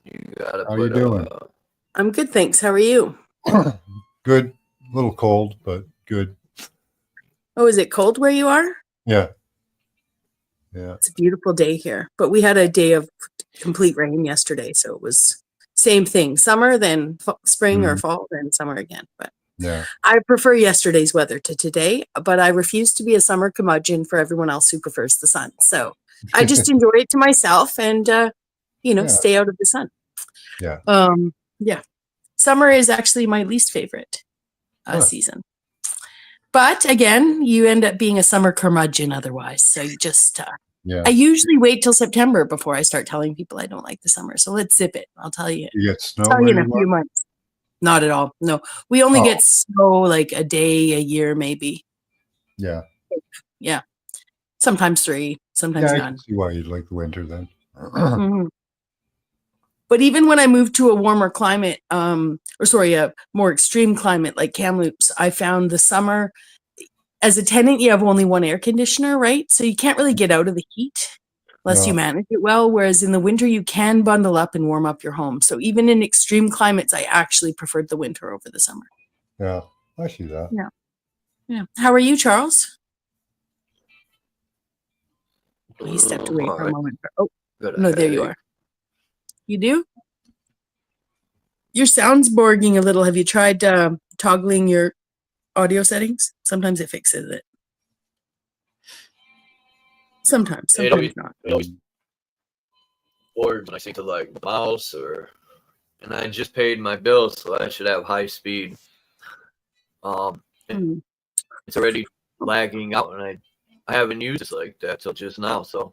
You gotta
How you doing?
I'm good, thanks. How are you?
Good. A little cold, but good.
Oh, is it cold where you are?
Yeah. Yeah.
It's a beautiful day here, but we had a day of complete rain yesterday, so it was same thing. Summer, then spring or fall, then summer again. But
Yeah.
I prefer yesterday's weather to today, but I refuse to be a summer curmudgeon for everyone else who prefers the sun. So I just enjoy it to myself and,
Yeah.
stay out of the sun.
Yeah.
Yeah. Summer is actually my least favorite season. But again, you end up being a summer curmudgeon otherwise. So you just,
Yeah.
I usually wait till September before I start telling people I don't like the summer. So let's zip it. I'll tell you.
You get snow
Tell you
where
in a
you
few
are?
months. Not at all. No, we only
Oh.
get snow like a day, a year, maybe.
Yeah.
Yeah. Sometimes 3, sometimes
Yeah, I
none.
can see why you'd like the winter then.
Mhm. But even when I moved to a warmer climate, a more extreme climate like Kamloops, I found the summer, as a tenant, you have only one air conditioner, right? So you can't really get out of the heat unless you
No.
manage it well. Whereas in the winter, you can bundle up and warm up your home. So even in extreme climates, I actually preferred the winter over the summer.
Yeah, I see that.
Yeah. Yeah. How are you, Charles? He stepped away
all
for a
right.
moment. Oh,
Got a
no, there you
headache.
are. You do? Your sound's borging a little. Have you tried toggling your audio settings? Sometimes it fixes it. Sometimes not.
It always bored when I think of like mouse and I just paid my bill, so I should have high speed. And it's already lagging out, and I haven't used it like that till just now, so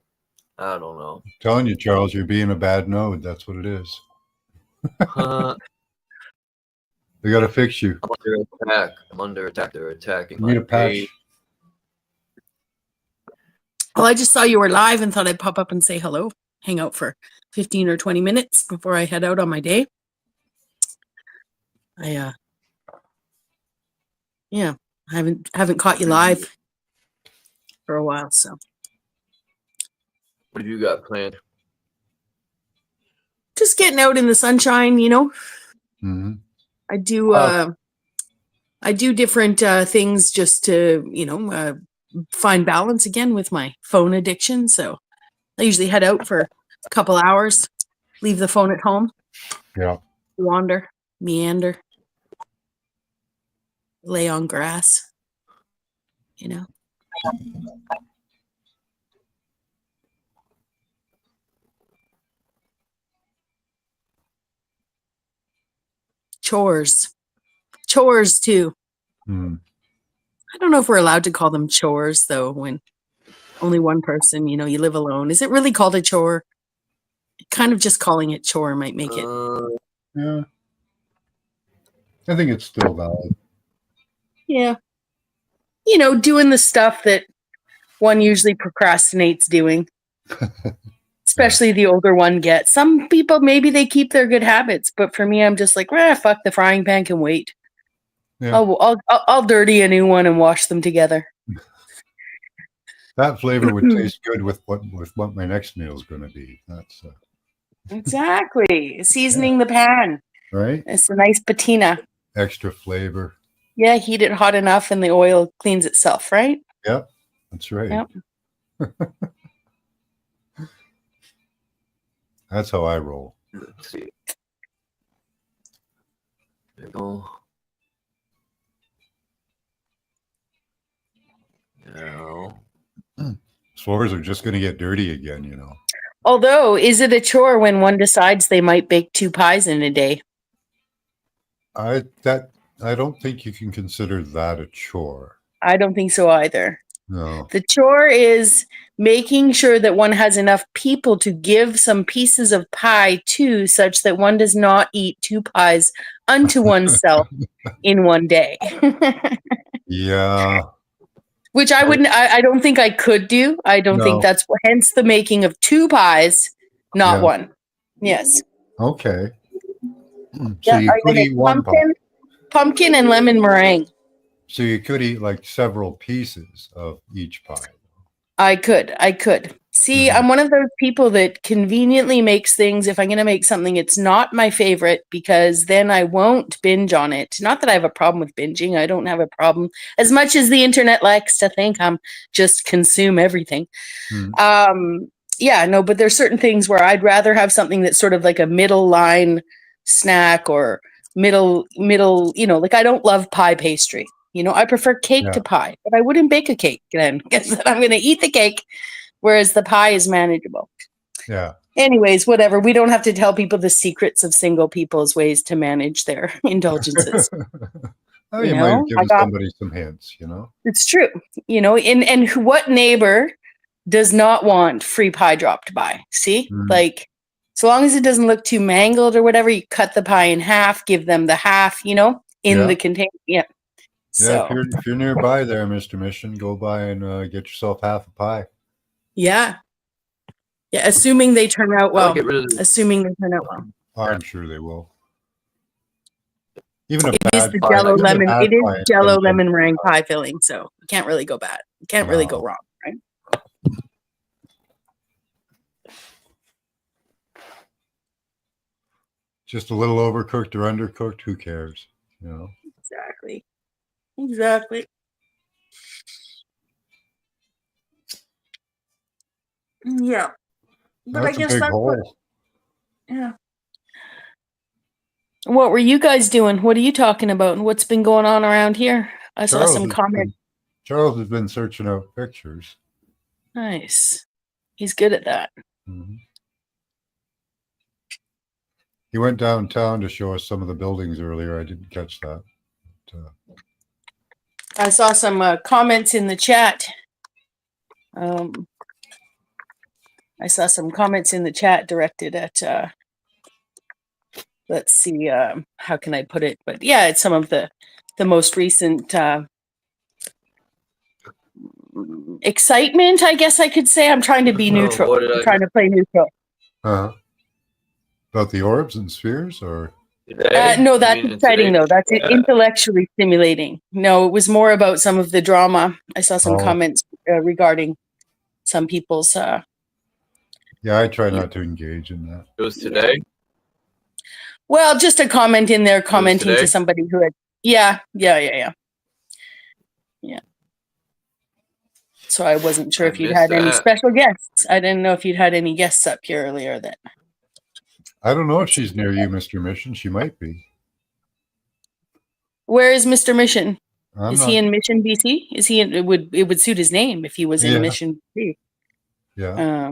I don't know.
I'm telling you, Charles, you're being a bad node. That's what it is. They got to fix you.
I'm under attack. I'm under attack. They're attacking
You need
my
a patch.
page.
Well, I just saw you were live and thought I'd pop up and say hello. Hang out for 15 or 20 minutes before I head out on my day. I haven't caught you live for a while, so
What have you got planned?
just getting out in the sunshine,
Mm-hmm.
I do different things just to find balance again with my phone addiction. So I usually head out for a couple hours, leave the phone at home,
Yeah.
wander, meander, lay on grass, Chores too. I don't know if we're allowed to call them chores though, when only one person, you live alone. Is it really called a chore? Kind of just calling it chore might make it.
Yeah. I think it's still valid.
Yeah. Doing the stuff that one usually procrastinates doing. Especially the older one gets. Some people, maybe they keep their good habits, but for me, I'm just like, fuck, the frying pan can wait.
Yeah.
I'll dirty a new one and wash them together.
That flavor would taste good with what my next meal is going to be. That's
Exactly. Seasoning the pan.
right.
It's a nice patina.
Extra flavor.
Yeah, heat it hot enough and the oil cleans itself, right?
Yep, that's right.
Yep.
That's how I roll.
Let's see. There we go. Now.
Floors are just going to get dirty again,
Although, is it a chore when one decides they might bake 2 pies in a day?
I don't think you can consider that a chore.
I don't think so either.
No.
The chore is making sure that one has enough people to give some pieces of pie to, such that one does not eat 2 pies unto oneself in one day.
Yeah.
Which I don't think I could do. I don't think that's hence the making of 2 pies, not one. Yes.
Okay. So you could eat one pie.
Pumpkin and lemon meringue.
So you could eat like several pieces of each pie.
I could. See, I'm one of those people that conveniently makes things. If I'm going to make something, it's not my favorite, because then I won't binge on it. Not that I have a problem with binging. I don't have a problem, as much as the internet likes to think I'm just consume everything. But there's certain things where I'd rather have something that's sort of like a middle line snack or middle, like I don't love pie pastry. I prefer cake to pie, but I wouldn't bake a cake then because I'm going to eat the cake, whereas the pie is manageable.
Yeah.
Anyways, whatever. We don't have to tell people the secrets of single people's ways to manage their indulgences.
Oh, you might have given somebody some hints,
It's true. And what neighbor does not want free pie dropped by? See? Like, so long as it doesn't look too mangled or whatever, you cut the pie in half, give them the half, in the container. Yeah.
Yeah, if you're nearby there, Mr. Mission, go by and get yourself half a pie.
Yeah. Yeah, assuming they turn out well.
I'm sure they will. Even
It is the Jello lemon. It is Jello lemon meringue pie filling, so you can't really go bad. You can't really go wrong, right?
Just a little overcooked or undercooked, who cares?
Exactly. Yeah. But
That's
I guess
a big
that's
hole.
Yeah. What were you guys doing? What are you talking about? And what's been going on around here? I saw some comments.
Charles has been searching out pictures.
Nice. He's good at that.
Mm-hmm. He went downtown to show us some of the buildings earlier. I didn't catch that.
I saw some comments in the chat. I saw some comments in the chat directed at, let's see, how can I put it? But yeah, it's some of the most recent excitement, I guess I could say. I'm trying to be neutral. I'm trying to play neutral.
About the orbs and spheres, or?
No, that's exciting though. That's intellectually stimulating. No, it was more about some of the drama. I saw some comments regarding some people's.
Yeah, I try not to engage in that.
It was today.
Well, just a comment in there commenting to somebody who had. Yeah. So I wasn't sure if you'd had any special guests. I didn't know if you'd had any guests up here earlier. That.
I don't know if she's near you, Mr. Mission. She might be.
Where is Mr. Mission? Is he in Mission, BC? Is he in, it would suit his name if he was in Mission, BC.
Yeah.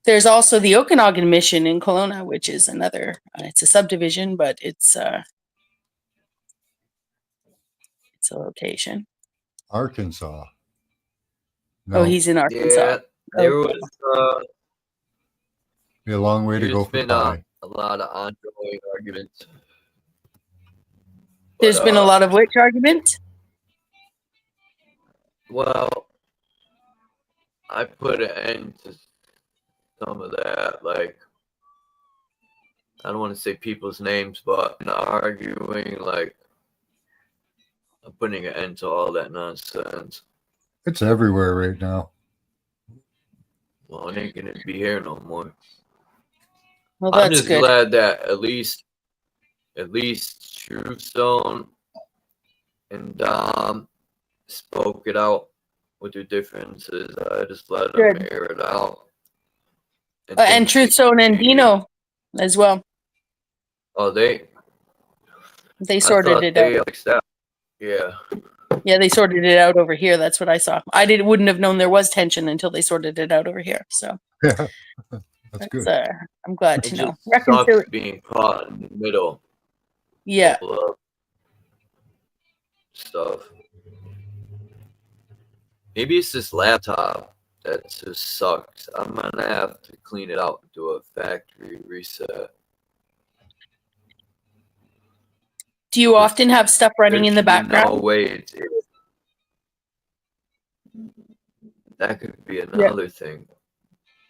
There's also the Okanagan Mission in Kelowna, which is another. It's a subdivision, but it's a location.
Arkansas.
No. Oh, he's in Arkansas.
Yeah, there was.
Be a long way to go for pie.
A lot of ongoing arguments.
There's been a lot of which arguments?
Well, I put an end to some of that. Like, I don't want to say people's names, but not arguing. Like, I'm putting an end to all that nonsense.
It's everywhere right now.
Well, it ain't gonna be here no more.
Well, that's
I'm just
good.
glad that at least Truth Zone and Dom spoke it out with their differences. I just let them air it out.
And Truth Zone and Dino as well.
Oh, they
sorted it out.
Yeah.
Yeah, they sorted it out over here. That's what I saw. Wouldn't have known there was tension until they sorted it out over here. So
that's good.
I'm glad to know.
Sucks being caught in the middle.
Yeah.
Of stuff. Maybe it's this laptop that just sucks. I'm gonna have to clean it out and do a factory reset.
Do you often have stuff running in the background?
No way. That could be another thing.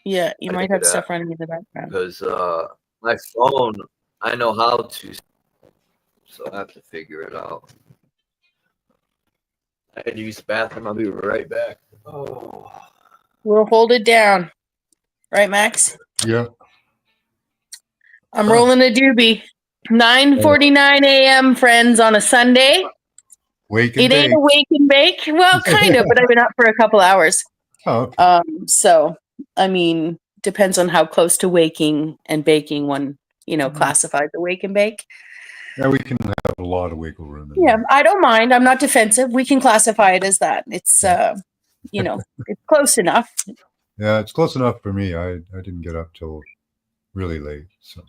Yeah, you might have stuff running in the background.
Because my phone, I know how to, so I have to figure it out. I had to use the bathroom. I'll be right back. Oh.
We'll hold it down. Right, Max?
Yeah.
I'm rolling a doobie. 9:49 a.m., friends, on a Sunday.
Wake and
it ain't a wake and bake. Well, kind of, but I've been up for a couple hours.
Oh, okay.
So, I mean, depends on how close to waking and baking one, classifies a wake and bake.
Yeah, we can have a lot of wiggle room.
Yeah, I don't mind. I'm not defensive. We can classify it as that. It's you know, it's close enough.
Yeah, it's close enough for me. I didn't get up till really late, so.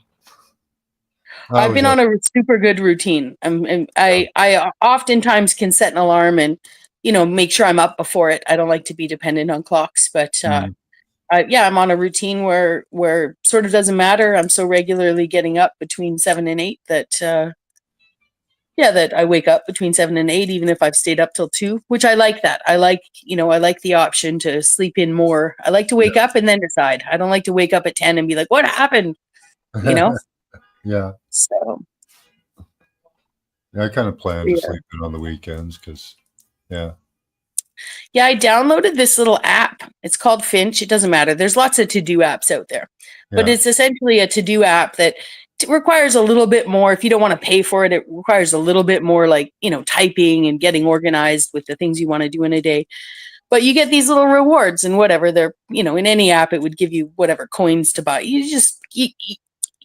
I've been on a super good routine. I oftentimes can set an alarm and, you know, make sure I'm up before it. I don't like to be dependent on clocks, but yeah, I'm on a routine where sort of doesn't matter. I'm so regularly getting up between 7 and 8 that that I wake up between 7 and 8, even if I've stayed up till 2, which I like that. I like, you know, I like the option to sleep in more. I like to wake up and then decide. I don't like to wake up at 10 and be like, what happened? You know?
Yeah.
So.
Yeah, I kind of plan to sleep in on the weekends because, yeah.
Yeah, I downloaded this little app. It's called Finch. It doesn't matter. There's lots of to-do apps out there. But it's essentially a to-do app that requires a little bit more. If you don't want to pay for it, it requires a little bit more, like, you know, typing and getting organized with the things you want to do in a day. But you get these little rewards and whatever. They're, you know, in any app, it would give you whatever coins to buy. You just,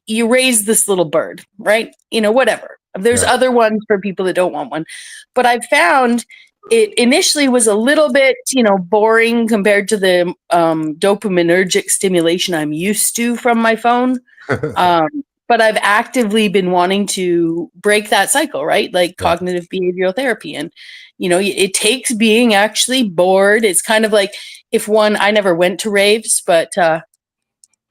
you raise this little bird, right? You know, whatever. There's other ones for people that don't want one. But I've found it initially was a little bit, you know, boring compared to the dopaminergic stimulation I'm used to from my phone. But I've actively been wanting to break that cycle, right? Like cognitive behavioral therapy. And, you know, it takes being actually bored. It's kind of like I never went to raves, but,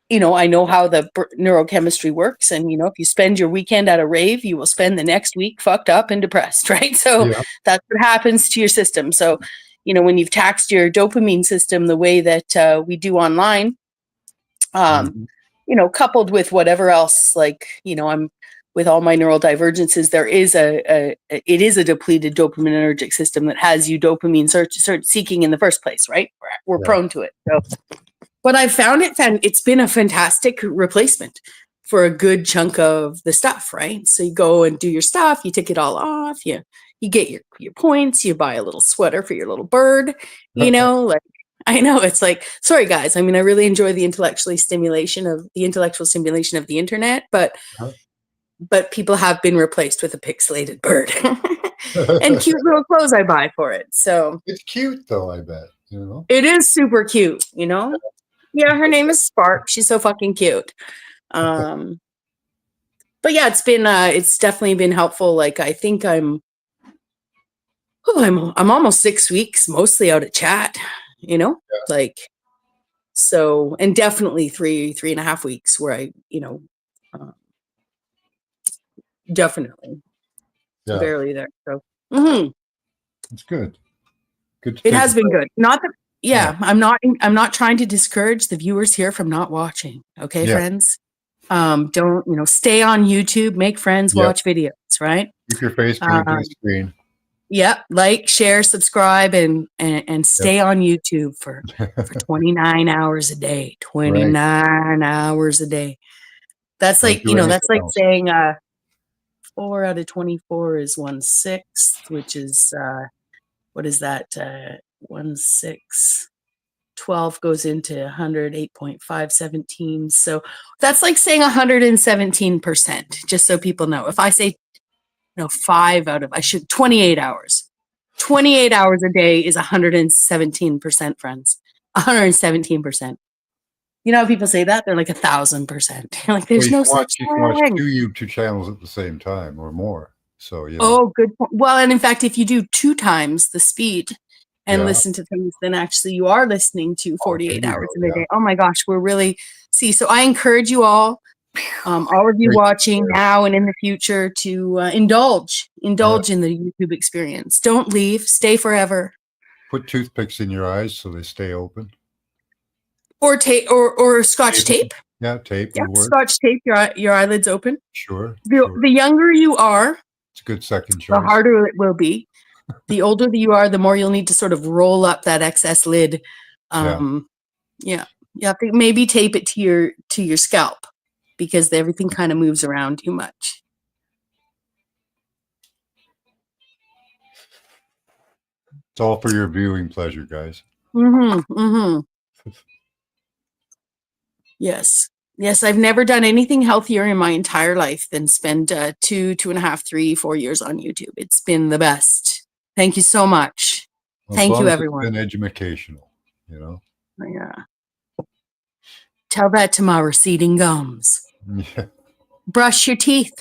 you know, I know how the neurochemistry works. And, you know, if you spend your weekend at a rave, you will spend the next week fucked up and depressed, right? So that's what happens to your system. So, you know, when you've taxed your dopamine system the way that we do online, you know, coupled with whatever else, like, you know, I'm with all my neural divergences, there is it is a depleted dopaminergic system that has you dopamine search seeking in the first place, right? We're prone to it. So. But I found it's been a fantastic replacement for a good chunk of the stuff, right? So you go and do your stuff, you take it all off, you get your points, you buy a little sweater for your little bird, you know, like, I know it's like, sorry guys, I mean, I really enjoy the intellectual stimulation of the internet, but people have been replaced with a pixelated bird and cute little clothes I buy for it. So
it's cute though, I bet, you know.
It is super cute, you know. Yeah, her name is Spark. She's so fucking cute. But yeah, it's definitely been helpful. Like, I think I'm almost 6 weeks mostly out of chat, you know, like, so, and definitely 3.5 weeks where I, you know, definitely barely there. So
it's good. Good.
It has been good. Not that, I'm not trying to discourage the viewers here from not watching. Okay, friends. Don't, you know, stay on YouTube, make friends, watch videos, right?
Keep your face glued to the screen.
Yep. Like, share, subscribe, and stay on YouTube for 29 hours a day. 29 hours a day. That's like, you know, that's like saying 4 out of 24 is 1/6, which is what is that? 1/6. 12 goes into 100, 8.517. So that's like saying 117%, just so people know. If I say, 28 hours. 28 hours a day is 117%, friends. 117%. You know how people say that? They're like 1,000%. Like, there's no such thing.
You can watch 2 YouTube channels at the same time or more. So, yeah.
Oh, good point. Well, and in fact, if you do 2 times the speed and listen to things, then actually you are listening to 48 hours in a day. Oh my gosh, so I encourage you all of you watching now and in the future to indulge in the YouTube experience. Don't leave, stay forever.
Put toothpicks in your eyes so they stay open.
Or tape or scotch tape.
Yeah, tape.
Yeah, scotch tape your eyelids open.
Sure.
The younger you are,
it's a good second choice.
The harder it will be. The older you are, the more you'll need to sort of roll up that excess lid. You have to maybe tape it to your scalp because everything kind of moves around too much.
It's all for your viewing pleasure, guys.
Yes. Yes, I've never done anything healthier in my entire life than spend 2.5, 3, 4 years on YouTube. It's been the best. Thank you so much.
Well,
Thank
as
you,
long as
everyone.
it's been educational, you know.
Yeah. Tell that to my receding gums.
Yeah.
Brush your teeth.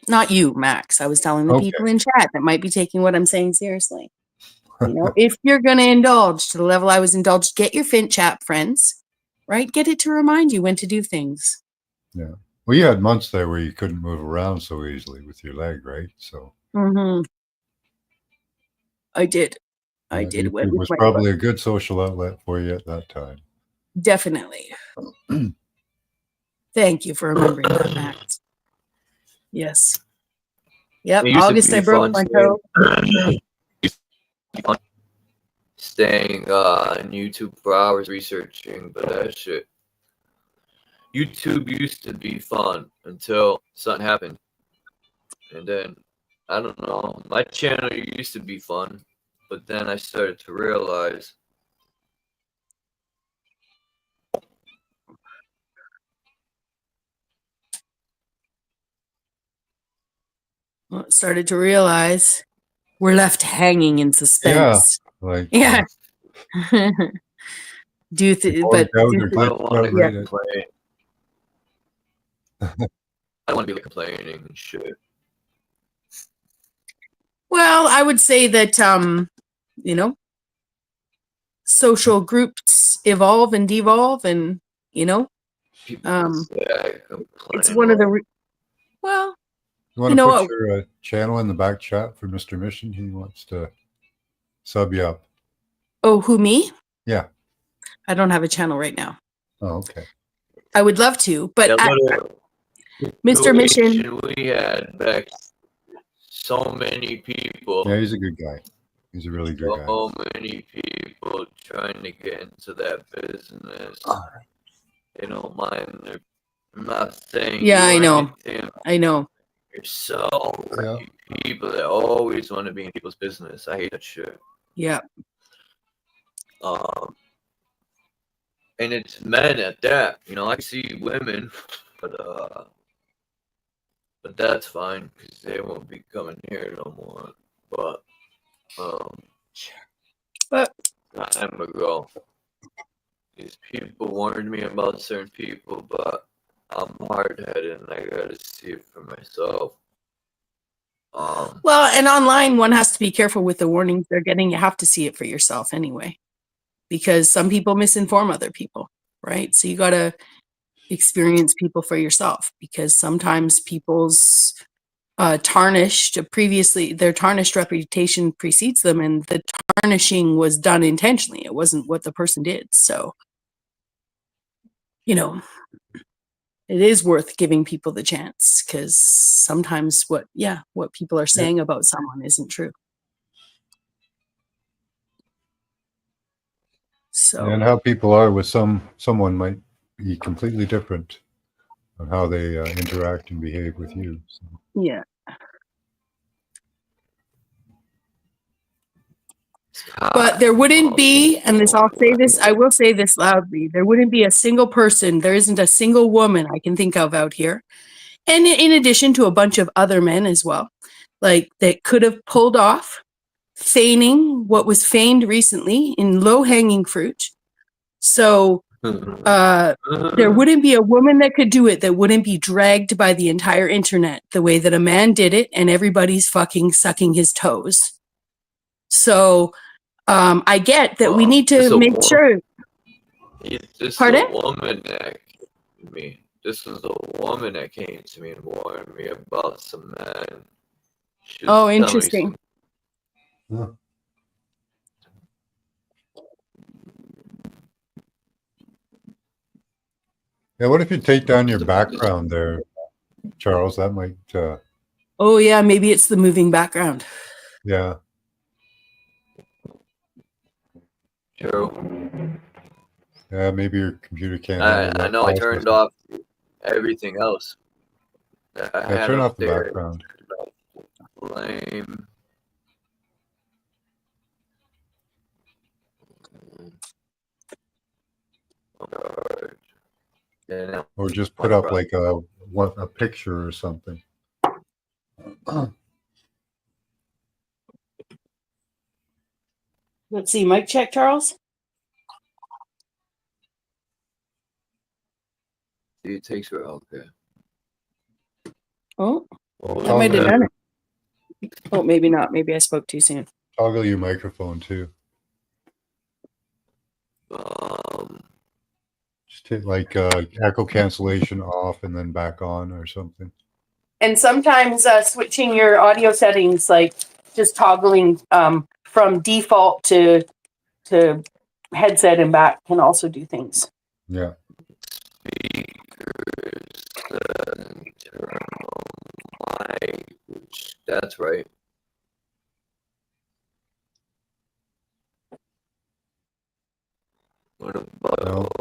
Not you, Max. I was telling the
Okay.
people in chat that might be taking what I'm saying seriously. You know, if you're going to indulge to the level I was indulged, get your Finch app, friends, right? Get it to remind you when to do things.
Yeah. Well, you had months there where you couldn't move around so easily with your leg, right? So
I did. I
yeah,
did it
YouTube
with
was
my foot.
probably a good social outlet for you at that time.
Definitely. Thank you for remembering that, Max. Yes. Yep.
It used to
August,
be
I broke
fun
my toe.
staying on YouTube for hours researching, but that shit. YouTube used to be fun until something happened. And then, I don't know, my channel used to be fun, but then I started to realize
Started to realize we're left hanging in
Yeah.
suspense.
Like,
Yeah.
Or doubt or
I
glitch
don't want
about
to
right.
complain. I don't want to be like complaining and shit.
Well, I would say that, you know, social groups evolve and devolve, and, you know,
People say I
it's
complain
one of the,
all.
well,
You want
you
to
know
put
what?
your channel in the back chat for Mr. Mission? He wants to sub you up.
Oh, who, me?
Yeah.
I don't have a channel right now.
Oh, okay.
I would love to, but
That little
Mr. Mission.
situation we had back, so many people.
Yeah, he's a good guy. He's a really good guy.
So many people trying to get into that business. They don't mind. I'm not saying
Yeah,
you
I
or
know.
anything.
I know.
There's so many people that always want to be in people's business. I hate that shit.
Yeah.
And it's men at that. You know, I see women, but that's fine because they won't be coming here no more. But time ago, these people warned me about certain people, but I'm hard-headed and I gotta see it for myself.
Well, and online, one has to be careful with the warnings they're getting. You have to see it for yourself anyway, because some people misinform other people, right? So you got to experience people for yourself, because sometimes people's their tarnished reputation precedes them, and the tarnishing was done intentionally. It wasn't what the person did. So, you know, it is worth giving people the chance, because sometimes what people are saying about someone isn't true. So,
And how people are with someone might be completely different on how they interact and behave with you. So.
yeah. But there wouldn't be, and I will say this loudly, there wouldn't be a single person, there isn't a single woman I can think of out here, and in addition to a bunch of other men as well, like, that could have pulled off feigning what was feigned recently in low-hanging fruit. So there wouldn't be a woman that could do it that wouldn't be dragged by the entire internet the way that a man did it, and everybody's fucking sucking his toes. So I get that we need to make sure.
This
Pardon?
is a woman that This is a woman that came to me and warned me about some men. She was
Oh,
telling me
interesting.
Yeah, what if you take down your background there, Charles? That might.
Oh yeah, maybe it's the moving background.
Yeah.
True.
Yeah, maybe your computer can't handle that.
I know I turned off everything else.
Yeah, turn off the background.
Flame. Yeah,
Or just put up like a picture or something.
Let's see, mic check, Charles.
it takes for okay.
Oh,
Well,
that might have done it. Oh, maybe not. Maybe I spoke too soon.
Toggle your microphone too. Just hit like echo cancellation off and then back on or something.
And sometimes switching your audio settings, like just toggling from default to headset and back, can also do things.
Yeah.
That's right. What about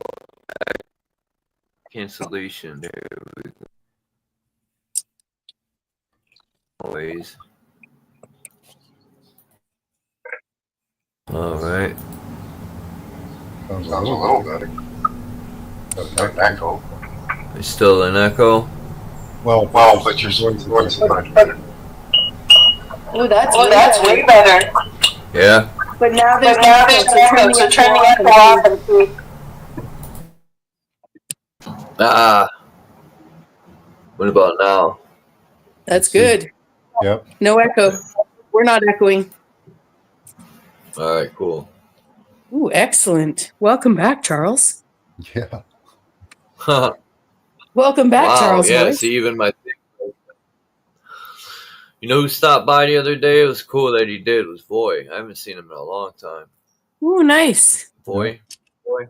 cancellation? There we go. Always. All right.
Sounds a little better. An echo.
It's still an echo.
Well, but your voice is much better.
Oh, that's
way better.
Yeah.
But now
there's an echo, so turn the echo off and see.
What about now?
That's good.
Yep.
No echo. We're not echoing.
All right, cool.
Ooh, excellent. Welcome back, Charles.
Yeah.
Welcome back,
Wow,
Charles.
yeah,
Voice.
see, even my thing. You know who stopped by the other day? It was cool that he did. It was Voy. I haven't seen him in a long time.
Ooh, nice.
Voy. Voy.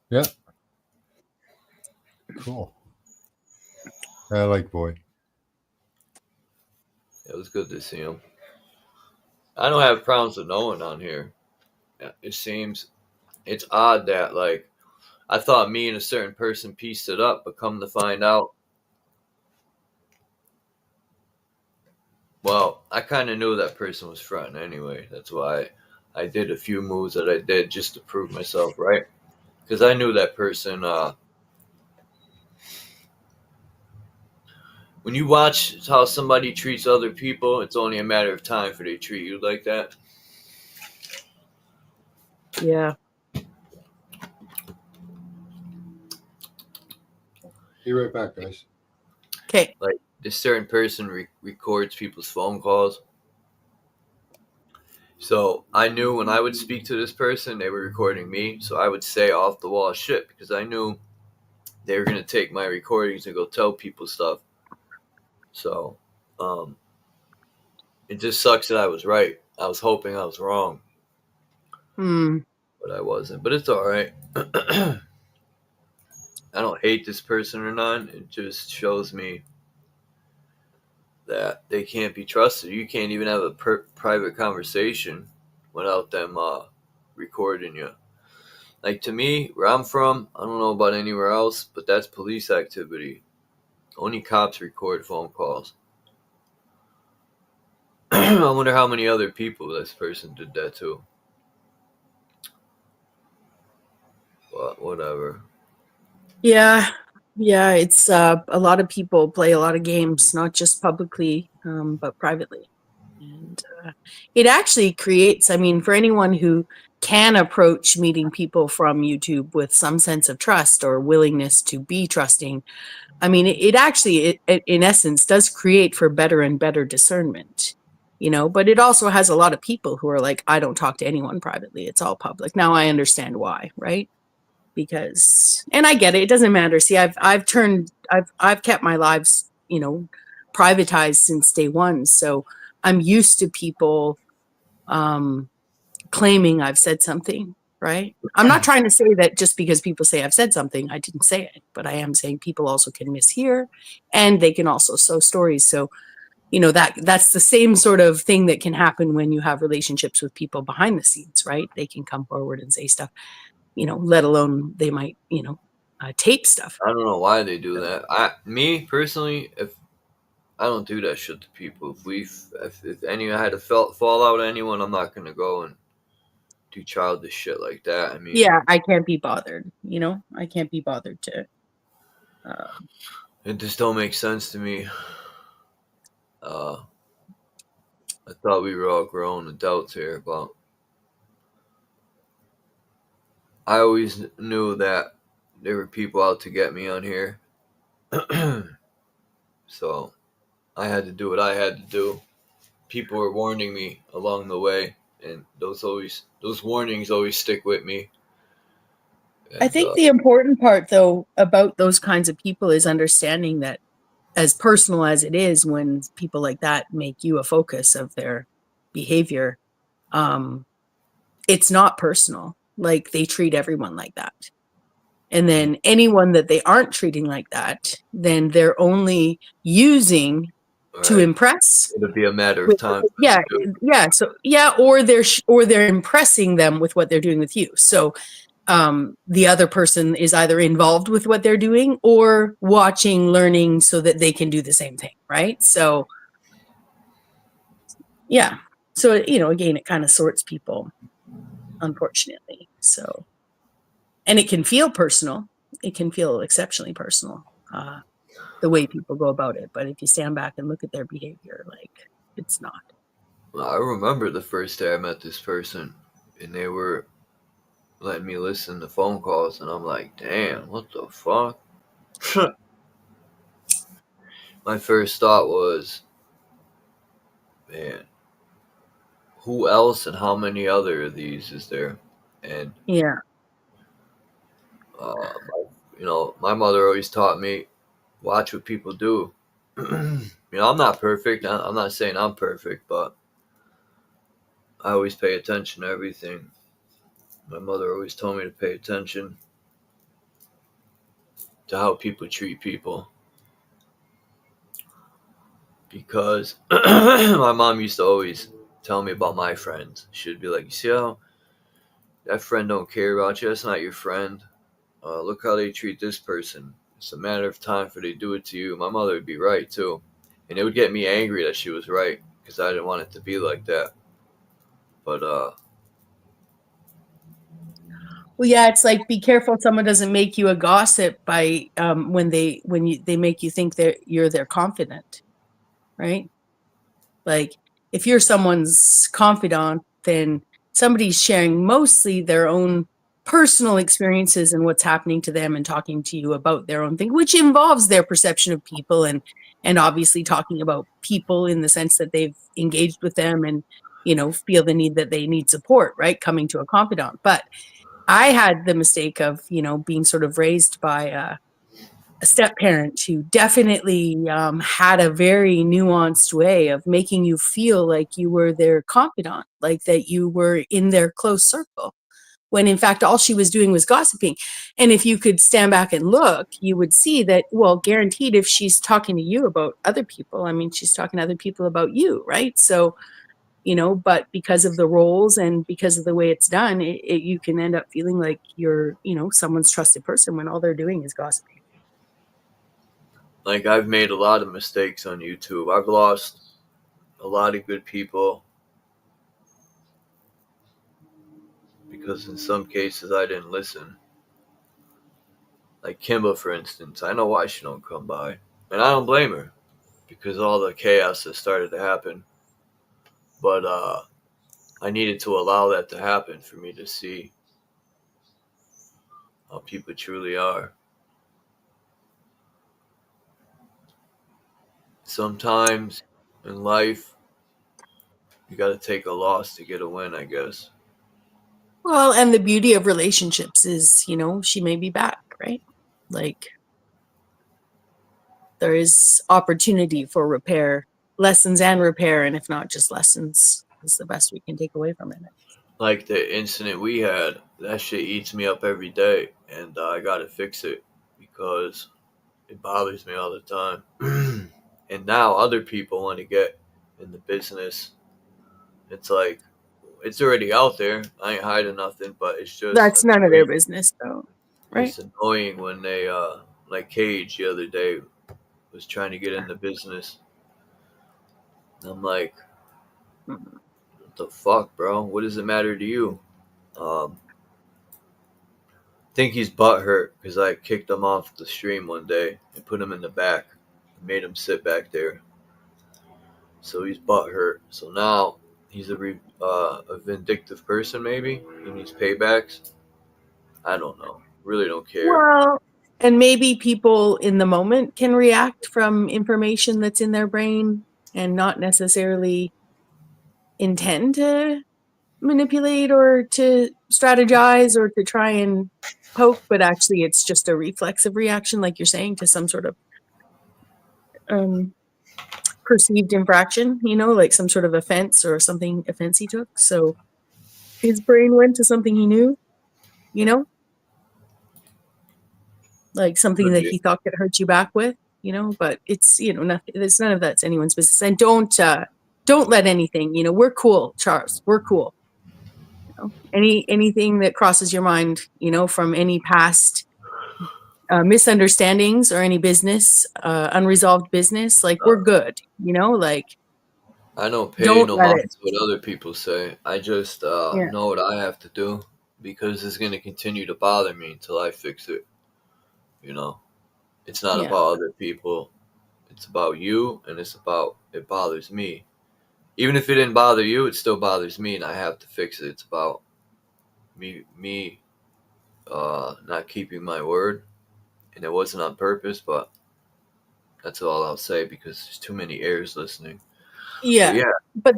Yeah. Cool. I like Boy.
It was good to see him. I don't have problems with no one on here. It seems it's odd that, like, I thought me and a certain person pieced it up, but come to find out, well, I kind of knew that person was fronting anyway. That's why I did a few moves that I did just to prove myself right. Because I knew that person. When you watch how somebody treats other people, it's only a matter of time for they treat you like that.
Yeah.
Be right back, guys.
Okay.
Like, this certain person records people's phone calls. So I knew when I would speak to this person, they were recording me. So I would say off the wall shit because I knew they were going to take my recordings and go tell people stuff. So it just sucks that I was right. I was hoping I was wrong. But I wasn't. But it's all right. I don't hate this person or not. It just shows me that they can't be trusted. You can't even have a private conversation without them recording you. Like, to me, where I'm from, I don't know about anywhere else, but that's police activity. Only cops record phone calls. I wonder how many other people this person did that to. But whatever.
Yeah. Yeah. It's a lot of people play a lot of games, not just publicly, but privately. And it actually creates, I mean, for anyone who can approach meeting people from YouTube with some sense of trust or willingness to be trusting, I mean, it actually, in essence, does create for better and better discernment, you know, but it also has a lot of people who are like, I don't talk to anyone privately. It's all public. Now I understand why, right? Because, and I get it. It doesn't matter. See, I've kept my lives, you know, privatized since day one. So I'm used to people claiming I've said something, right? I'm not trying to say that just because people say I've said something, I didn't say it, but I am saying people also can mishear and they can also sow stories. So, you know, that's the same sort of thing that can happen when you have relationships with people behind the scenes, right? They can come forward and say stuff, you know, let alone they might, you know, tape stuff.
I don't know why they do that. Me personally, if I don't do that shit to people. If anyone had a fallout with anyone, I'm not gonna go and do childish shit like that. I mean,
Yeah, I can't be bothered. You know, I can't be bothered to.
it just don't make sense to me. I thought we were all grown adults here, but I always knew that there were people out to get me on here. So I had to do what I had to do. People were warning me along the way, and those warnings always stick with me. And,
I think the important part, though, about those kinds of people is understanding that, as personal as it is, when people like that make you a focus of their behavior, it's not personal. Like, they treat everyone like that. And then anyone that they aren't treating like that, then they're only using to
right.
impress.
It'll be a matter of time.
Yeah, yeah. So yeah, or they're impressing them with what they're doing with you. So the other person is either involved with what they're doing or watching, learning, so that they can do the same thing, right? So yeah. So again, it kind of sorts people, unfortunately. So, and it can feel personal. It can feel exceptionally personal, the way people go about it. But if you stand back and look at their behavior, like, it's not.
I remember the first day I met this person, and they were letting me listen to phone calls, and I'm like, damn, what the fuck? My first thought was, man, who else and how many other of these is there? And
Yeah.
my mother always taught me, watch what people do. I'm not perfect. I'm not saying I'm perfect, but I always pay attention to everything. My mother always told me to pay attention to how people treat people. Because my mom used to always tell me about my friends. She'd be like, you see how that friend don't care about you? That's not your friend. Look how they treat this person. It's a matter of time for they do it to you. My mother would be right, too. And it would get me angry that she was right, because I didn't want it to be like that. But,
Well, yeah, it's like, be careful someone doesn't make you a gossip by when they make you think you're their confidant, right? Like, if you're someone's confidant, then somebody's sharing mostly their own personal experiences and what's happening to them, and talking to you about their own thing, which involves their perception of people, and obviously talking about people in the sense that they've engaged with them and feel the need that they need support, right? Coming to a confidant. But I had the mistake of, being sort of raised by a step parent who definitely had a very nuanced way of making you feel like you were their confidant, like that you were in their close circle, when in fact all she was doing was gossiping. And if you could stand back and look, you would see that, well, guaranteed, if she's talking to you about other people, I mean, she's talking to other people about you, right? So, but because of the roles and because of the way it's done, you can end up feeling like you're, someone's trusted person when all they're doing is gossiping.
like, I've made a lot of mistakes on YouTube. I've lost a lot of good people because in some cases I didn't listen. Like Kimba, for instance, I know why she don't come by. And I don't blame her, because all the chaos that started to happen. But I needed to allow that to happen for me to see how people truly are. Sometimes in life, you got to take a loss to get a win, I guess.
Well, and the beauty of relationships is, she may be back, right? Like, there is opportunity for repair, lessons and repair. And if not just lessons, is the best we can take away from it.
Like the incident we had, that shit eats me up every day, and I got to fix it because it bothers me all the time. And now other people want to get in the business. It's like, it's already out there. I ain't hiding nothing, but it's just
That's none of their business, though, right?
It's annoying when they like Cage the other day was trying to get in the business. I'm like, what the fuck, bro? What does it matter to you? think he's butthurt because I kicked him off the stream one day and put him in the back, made him sit back there. So he's butthurt. So now he's a vindictive person. Maybe he needs paybacks. I don't know. Really don't care.
Well, and maybe people in the moment can react from information that's in their brain and not necessarily intend to manipulate or to strategize or to try and poke, but actually it's just a reflexive reaction, like you're saying, to some sort of perceived infraction, like some sort of offense or offense he took. So his brain went to something he knew, like something that he thought could hurt you back with, but it's, nothing, there's none of that's anyone's business. And don't let anything, we're cool, Charles, we're cool. Anything that crosses your mind, from any past misunderstandings or any business, unresolved business, like we're good, like
I don't pay
don't
no
let
mind
it.
to what other people say. I just
Yeah.
know what I have to do because it's going to continue to bother me until I fix it. It's not
Yeah.
about other people. It's about you, and it bothers me. Even if it didn't bother you, it still bothers me, and I have to fix it. It's about me not keeping my word, and it wasn't on purpose, but that's all I'll say because there's too many ears listening.
Yeah. But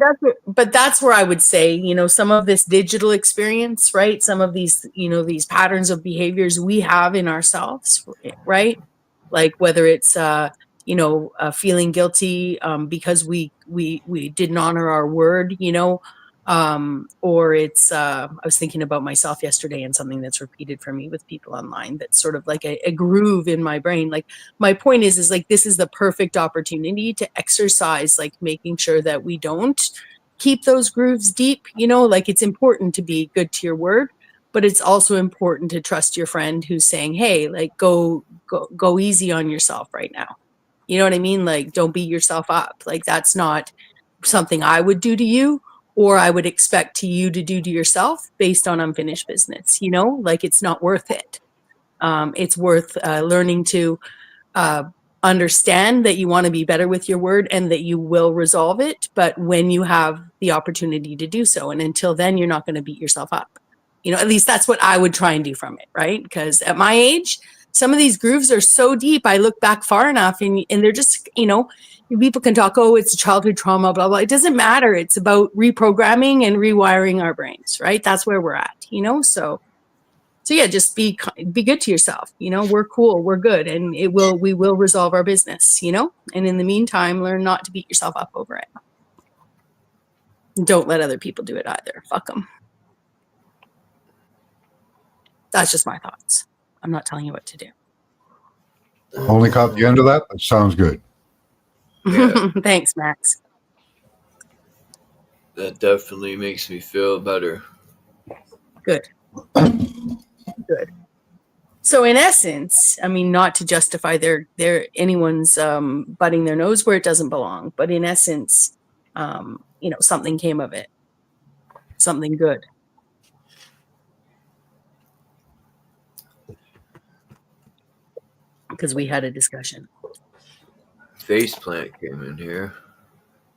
that's where I would say, some of this digital experience, right? Some of these, these patterns of behaviors we have in ourselves, right? Like whether it's, feeling guilty because we didn't honor our word, or it's, I was thinking about myself yesterday and something that's repeated for me with people online. That's sort of like a groove in my brain. Like my point is like, this is the perfect opportunity to exercise, like making sure that we don't keep those grooves deep, like it's important to be good to your word, but it's also important to trust your friend who's saying, hey, like go easy on yourself right now. You know what I mean? Like, don't beat yourself up. Like, that's not something I would do to you or I would expect to you to do to yourself based on unfinished business, like it's not worth it. It's worth learning to understand that you want to be better with your word and that you will resolve it, but when you have the opportunity to do so. And until then, you're not going to beat yourself up. At least that's what I would try and do from it, right? Because at my age, some of these grooves are so deep. I look back far enough and they're just, people can talk, oh, it's childhood trauma, blah, blah. It doesn't matter. It's about reprogramming and rewiring our brains, right? That's where we're at, So yeah, just be good to yourself. We're cool, we're good, and we will resolve our business. And in the meantime, learn not to beat yourself up over it. Don't let other people do it either. Fuck them. That's just my thoughts. I'm not telling you what to do.
Only caught the end of that. That sounds good.
Yeah.
Thanks, Max.
That definitely makes me feel better.
Good. Good. So in essence, I mean, not to justify anyone's butting their nose where it doesn't belong, but in essence, something came of it. Something good. Because we had a discussion.
Faceplant came in here.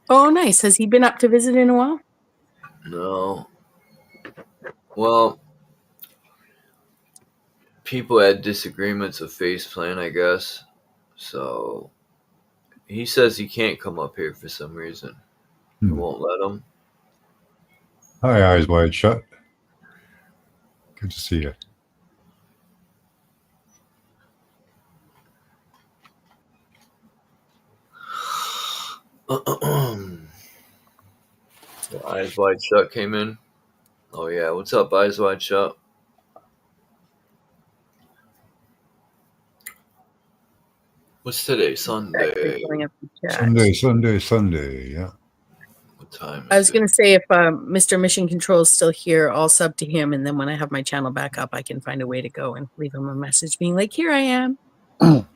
Oh, nice. Has he been up to visit in a while?
No. Well, people had disagreements with Faceplant, I guess. So he says he can't come up here for some reason. He won't let him.
Hi, Eyes Wide Shut. Good to see you.
Eyes Wide Shut came in. Oh yeah, what's up, Eyes Wide Shut? What's today? Sunday.
Sunday. Yeah.
What time?
I was going to say if Mr. Mission Control is still here, I'll sub to him, and then when I have my channel back up, I can find a way to go and leave him a message being like, "Here I am."
I'm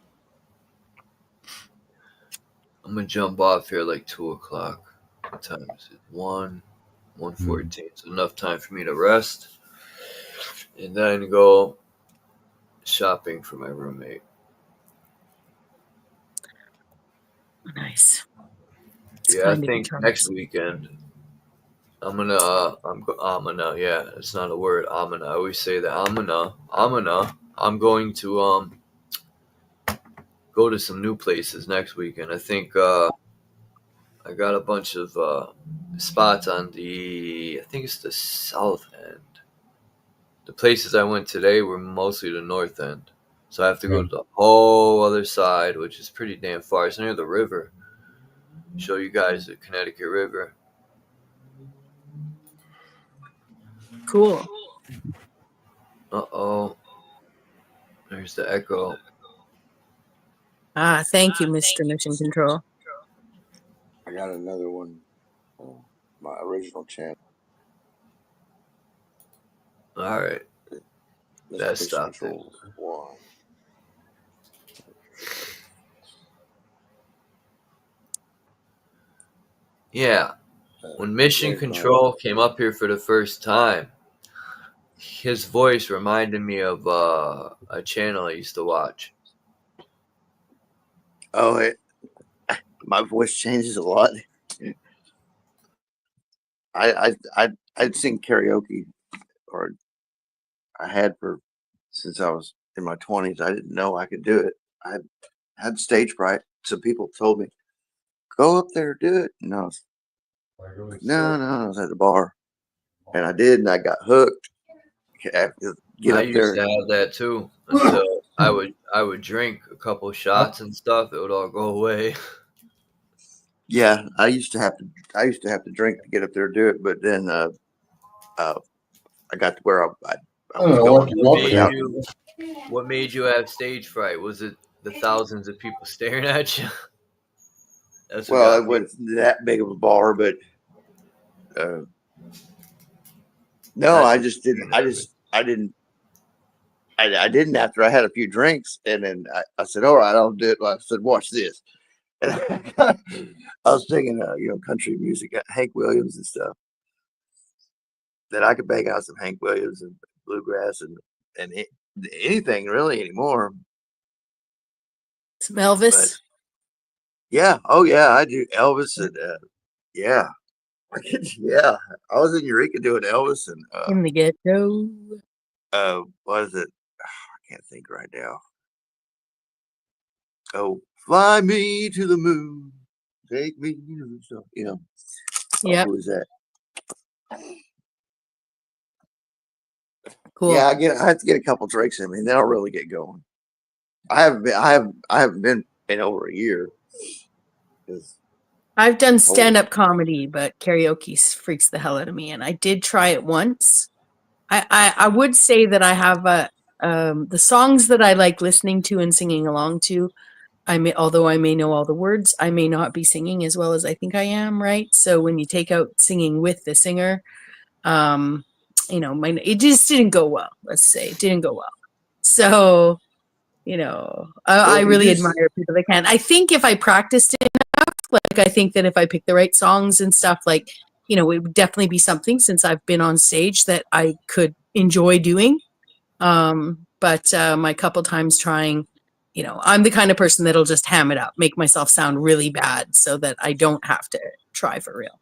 gonna jump off here like 2:00. What time is it? 1:14. It's enough time for me to rest. and then go shopping for my roommate.
Nice. It's
Yeah, I
kind of
think
you,
next
Charles.
weekend I'm gonna. Yeah, it's not a word. I always say that. I'm going to go to some new places next weekend. I think I got a bunch of spots on I think it's the south end. The places I went today were mostly the north end. So I have to go to the whole other side, which is pretty damn far. It's near the river. Show you guys the Connecticut River.
Cool.
Uh-oh. There's the echo.
Thank you, Mr. Mission Control.
I got another one. My original channel.
All right. That stopped it.
Control 1.
Yeah. When Mission Control came up here for the first time, his voice reminded me of a channel I used to watch.
Oh, my voice changes a lot. I'd sing karaoke, or I had since I was in my 20s. I didn't know I could do it. I had stage fright. So people told me, go up there, do it. And I was, no, I was at the bar. And I did, and I got hooked. Get
I
up
used
there.
to have that too until I would drink a couple shots and stuff. It would all go away.
Yeah, I used to have to drink to get up there and do it, but then I got to where I was going.
What made you have stage fright? Was it the thousands of people staring at you? That's what
Well,
got
it
me.
wasn't that big of a bar, but no, I just didn't. I didn't after I had a few drinks, and then I said, "All right, I'll do it." I said, "Watch this." And I was singing, country music, Hank Williams and stuff. That I could bang out some Hank Williams and bluegrass and anything really anymore.
Some Elvis.
But, yeah. Oh yeah, I do Elvis and yeah. Yeah, I was in Eureka doing Elvis and
In the ghetto.
what is it? I can't think right now. Oh, fly me to the moon, take me to the
Yeah.
Who is that?
Cool.
Yeah, I have to get a couple drinks in me, and then I'll really get going. I haven't been in over a year.
I've done stand-up comedy, but karaoke freaks the hell out of me, and I did try it once. I would say that I have the songs that I like listening to and singing along to. Although I may know all the words, I may not be singing as well as I think I am. Right. So when you take out singing with the singer, it just didn't go well. Let's say it didn't go well. So, I really admire people that can. I think if I practiced it enough, like I think that if I pick the right songs and stuff, like, it would definitely be something since I've been on stage that I could enjoy doing. But my couple times trying, I'm the kind of person that'll just ham it up, make myself sound really bad so that I don't have to try for real.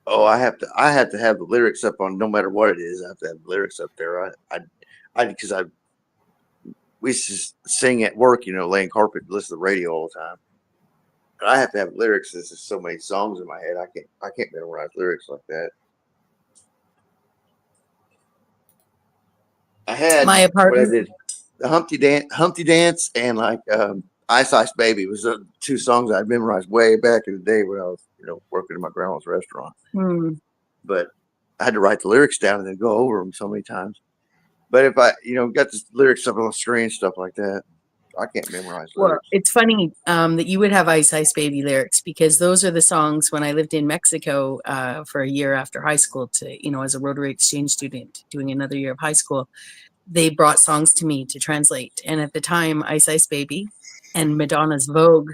Oh, I have to have the lyrics up on no matter what it is. I have to have the lyrics up there. Because we used to sing at work, laying carpet, listen to the radio all the time. But I have to have lyrics. There's just so many songs in my head. I can't memorize lyrics like that. I had
my apartment.
What I did, the Humpty Dance, and like Ice Ice Baby was the two songs I memorized way back in the day when I was, working in my grandma's restaurant. But I had to write the lyrics down and then go over them so many times. But if I, got the lyrics up on the screen, stuff like that, I can't memorize lyrics.
Well, it's funny that you would have Ice Ice Baby lyrics, because those are the songs when I lived in Mexico for a year after high school to, as a Rotary exchange student doing another year of high school. They brought songs to me to translate. And at the time, Ice Ice Baby and Madonna's Vogue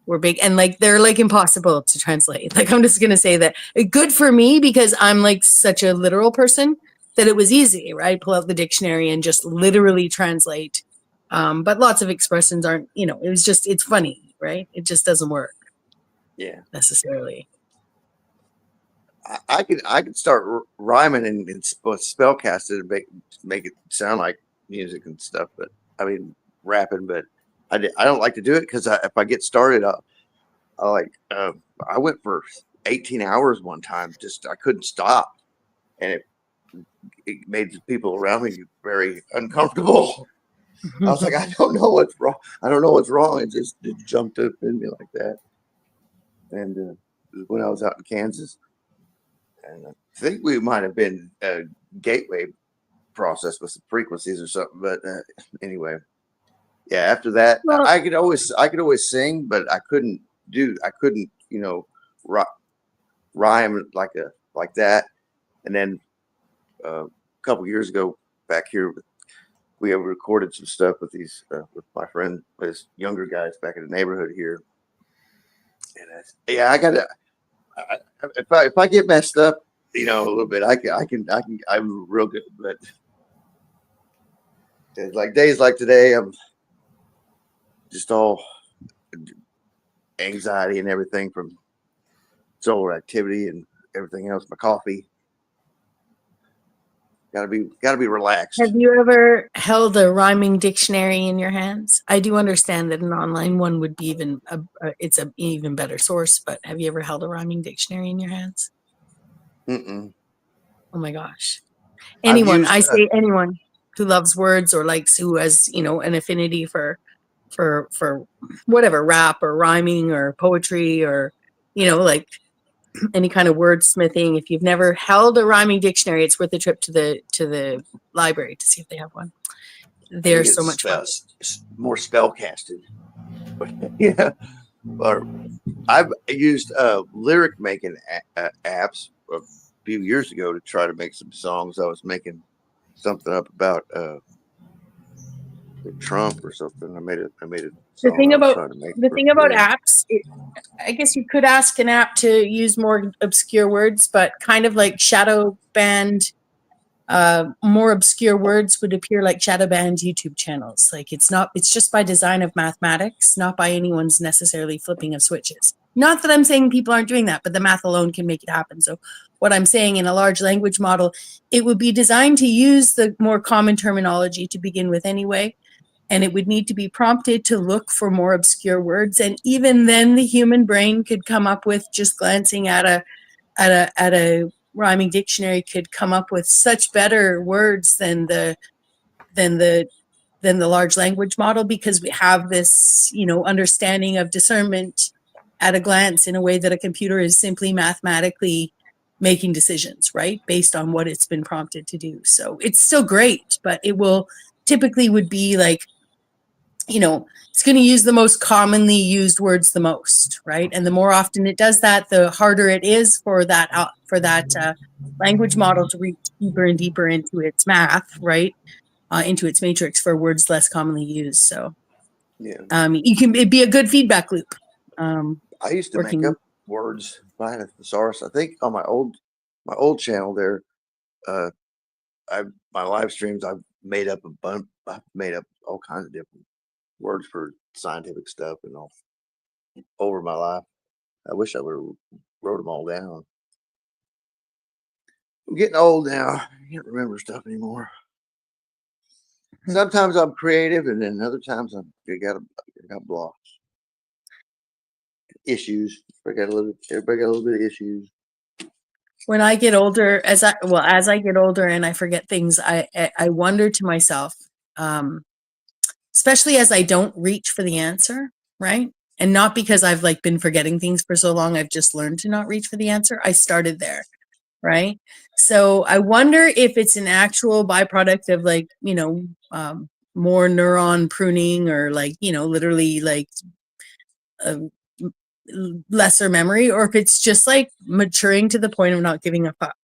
were big, and like they're like impossible to translate. Like, I'm just going to say that good for me because I'm like such a literal person. that it was easy, right? Pull out the dictionary and just literally translate. But lots of expressions aren't, you know, it's funny, right? It just doesn't work.
Yeah.
Necessarily.
I could start rhyming and spellcast it and make it sound like music and stuff, but I mean rapping. But I don't like to do it because if I get started, I went for 18 hours one time. Just I couldn't stop, and it made the people around me very uncomfortable. I was like, I don't know what's wrong. I don't know what's wrong. It jumped up in me like that. And when I was out in Kansas. And I think we might have been a gateway process with some frequencies or something. But anyway, yeah. After that,
Well,
I could always sing, but I couldn't, you know, rhyme like that. And then a couple years ago, back here, we have recorded some stuff with with my friend, his younger guys back in the neighborhood here. And I gotta. If I get messed up, you know, a little bit, I'm real good. But like days like today, I'm just all anxiety and everything from solar activity and everything else. My coffee, gotta be relaxed.
have you ever held a rhyming dictionary in your hands? I do understand that an online one would be it's an even better source, but have you ever held a rhyming dictionary in your hands?
Mm-mm.
Oh my gosh. Anyone who loves words or who has, you know, an affinity for whatever, rap or rhyming or poetry or, you know, like any kind of wordsmithing. If you've never held a rhyming dictionary, it's worth a trip to the library to see if they have one. They're so much fun.
More spell casted. But yeah. Or I've used lyric making apps a few years ago to try to make some songs. I was making something up about Trump or something. I made it.
The thing about
them.
apps, I guess you could ask an app to use more obscure words, but kind of like shadow banned, more obscure words would appear like shadow banned YouTube channels. Like it's just by design of mathematics, not by anyone's necessarily flipping of switches. Not that I'm saying people aren't doing that, but the math alone can make it happen. So what I'm saying, in a large language model, it would be designed to use the more common terminology to begin with anyway. And it would need to be prompted to look for more obscure words. And even then the human brain could come up with, just glancing at a rhyming dictionary, could come up with such better words than the large language model, because we have this, you know, understanding of discernment at a glance in a way that a computer is simply mathematically making decisions, right, based on what it's been prompted to do. So it's still great, but it will typically would be like, you know, it's going to use the most commonly used words the most, right? And the more often it does that, the harder it is for that language model to reach deeper and deeper into its math, right? Into its matrix for words less commonly used. So,
yeah,
it'd be a good feedback loop.
I used to make up words by a thesaurus. I think on my old channel there, my live streams, I've made up all kinds of different words for scientific stuff and all over my life. I wish I would have wrote them all down. I'm getting old now. I can't remember stuff anymore. Sometimes I'm creative, and then other times I got blocks, issues. Everybody got a little bit of issues.
When I get older, as I get older and I forget things, I wonder to myself, especially as I don't reach for the answer, right? And not because I've been forgetting things for so long, I've just learned to not reach for the answer. I started there, right? So I wonder if it's an actual byproduct of more neuron pruning, or literally lesser memory, or if it's just maturing to the point of not giving a fuck.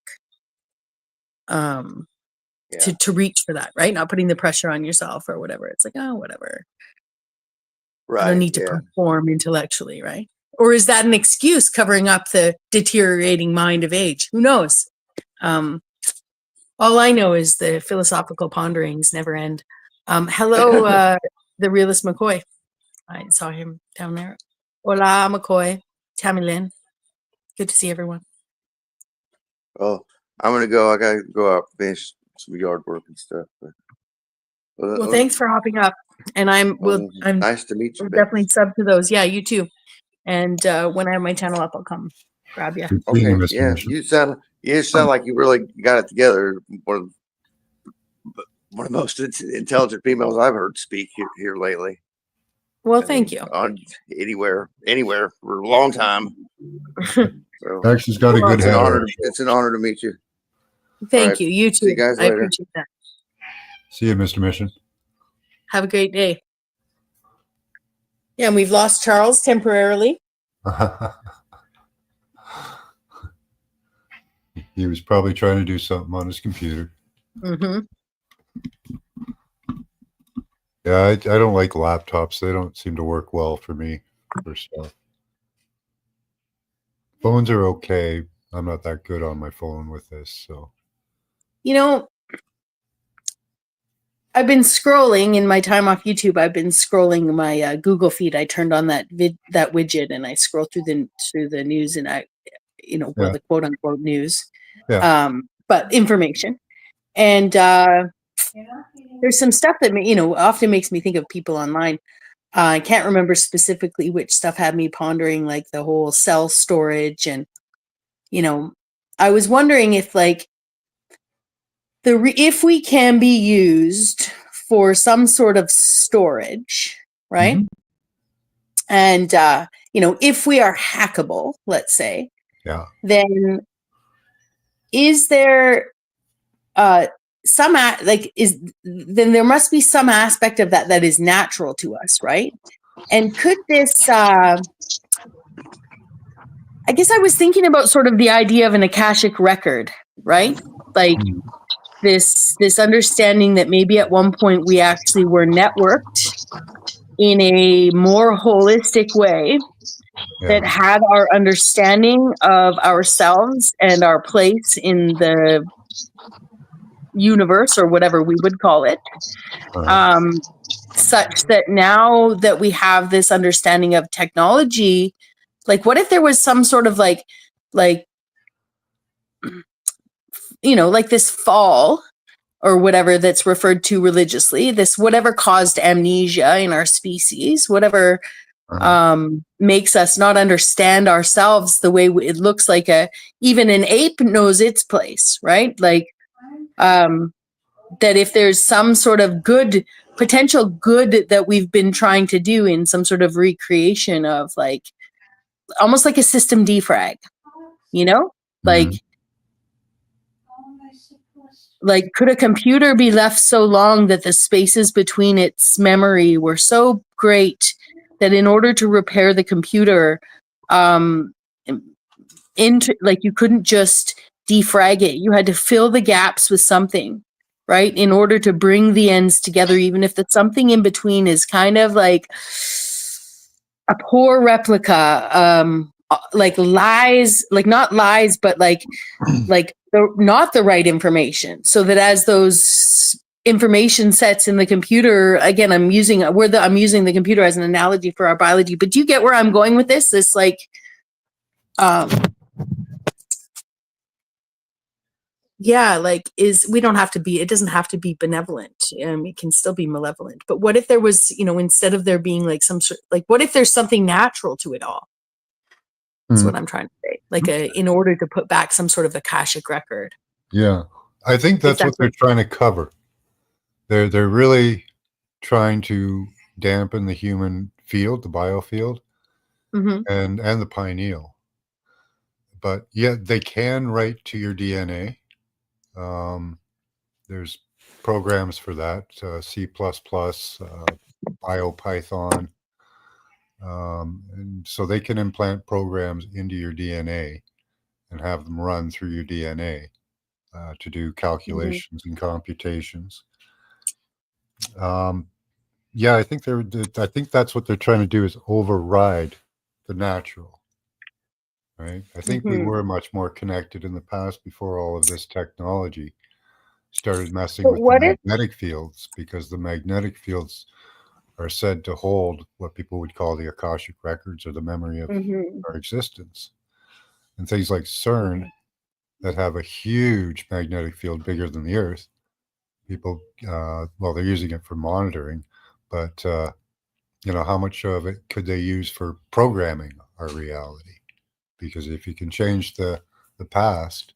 To reach for that, right? Not putting the pressure on yourself or whatever. It's like, oh, whatever.
Right.
I don't need to perform intellectually, right? Or is that an excuse covering up the deteriorating mind of age? Who knows? All I know is the philosophical ponderings never end. Hello, the realist McCoy. I saw him down there. Hola, McCoy. Tammy Lynn. Good to see everyone.
Oh, I'm gonna go. I gotta go out finish some yard work and stuff.
Well, thanks for hopping up. And I'm
nice to meet you.
we'll definitely sub to those. Yeah, you too. And when I have my channel up, I'll come grab you.
Okay, yeah, you sound like you really got it together. One of the most intelligent females I've heard speak here lately.
Well, thank you.
On anywhere for a long time. So,
Actually, she's got a good
it's
head.
It's an honor to meet you.
Thank you. You too.
See you guys
I
later.
appreciate that.
See you, Mr. Mission.
Have a great day. Yeah, and we've lost Charles temporarily.
He was probably trying to do something on his computer.
Mm-hmm.
Yeah, I don't like laptops. They don't seem to work well for me for stuff. Phones are okay. I'm not that good on my phone with this, so.
You know, I've been scrolling in my time off YouTube. I've been scrolling my Google feed. I turned on that widget and I scroll through the news and the quote unquote news, but information. And there's some stuff that often makes me think of people online. I can't remember specifically which stuff had me pondering, like the whole cell storage, and I was wondering if if we can be used for some sort of storage, right? Mm-hmm. And if we are hackable, let's say, then is there then there must be some aspect of that is natural to us, right? And could this I guess I was thinking about sort of the idea of an Akashic record, right? Like this understanding that maybe at one point we actually were networked in a more holistic way that had our understanding of ourselves and our place in the universe, or whatever we would call it, such that now that we have this understanding of technology, like what if there was some sort of like this fall or whatever that's referred to religiously, this whatever caused amnesia in our species, whatever makes us not understand ourselves the way it looks like even an ape knows its place, right? Like that if there's some sort of potential good that we've been trying to do in some sort of recreation of almost like a system defrag, like could a computer be left so long that the spaces between its memory were so great that in order to repair the computer, you couldn't just defrag it. You had to fill the gaps with something, right? In order to bring the ends together, even if the something in between is kind of like a poor replica, like lies, like not lies, but not the right information. So that as those information sets in the computer, again, I'm using the computer as an analogy for our biology, but do you get where I'm going with this? This it doesn't have to be benevolent. It can still be malevolent. But what if there was, instead of there being what if there's something natural to it all? That's what I'm trying to say. In order to put back some sort of Akashic record.
Yeah. I think that's what they're trying to cover. They're really trying to dampen the human field, the biofield, and the pineal. But yet they can write to your DNA. There's programs for that, C++, BioPython. And so they can implant programs into your DNA and have them run through your DNA to do calculations and computations. I think that's what they're trying to do, is override the natural. Right? I think we were much more connected in the past before all of this technology. started messing
But
with the
what if
magnetic fields, because the magnetic fields are said to hold what people would call the Akashic records, or the memory of
Mhm.
our existence. And things like CERN that have a huge magnetic field bigger than the Earth, people, well, they're using it for monitoring, but how much of it could they use for programming our reality? Because if you can change the past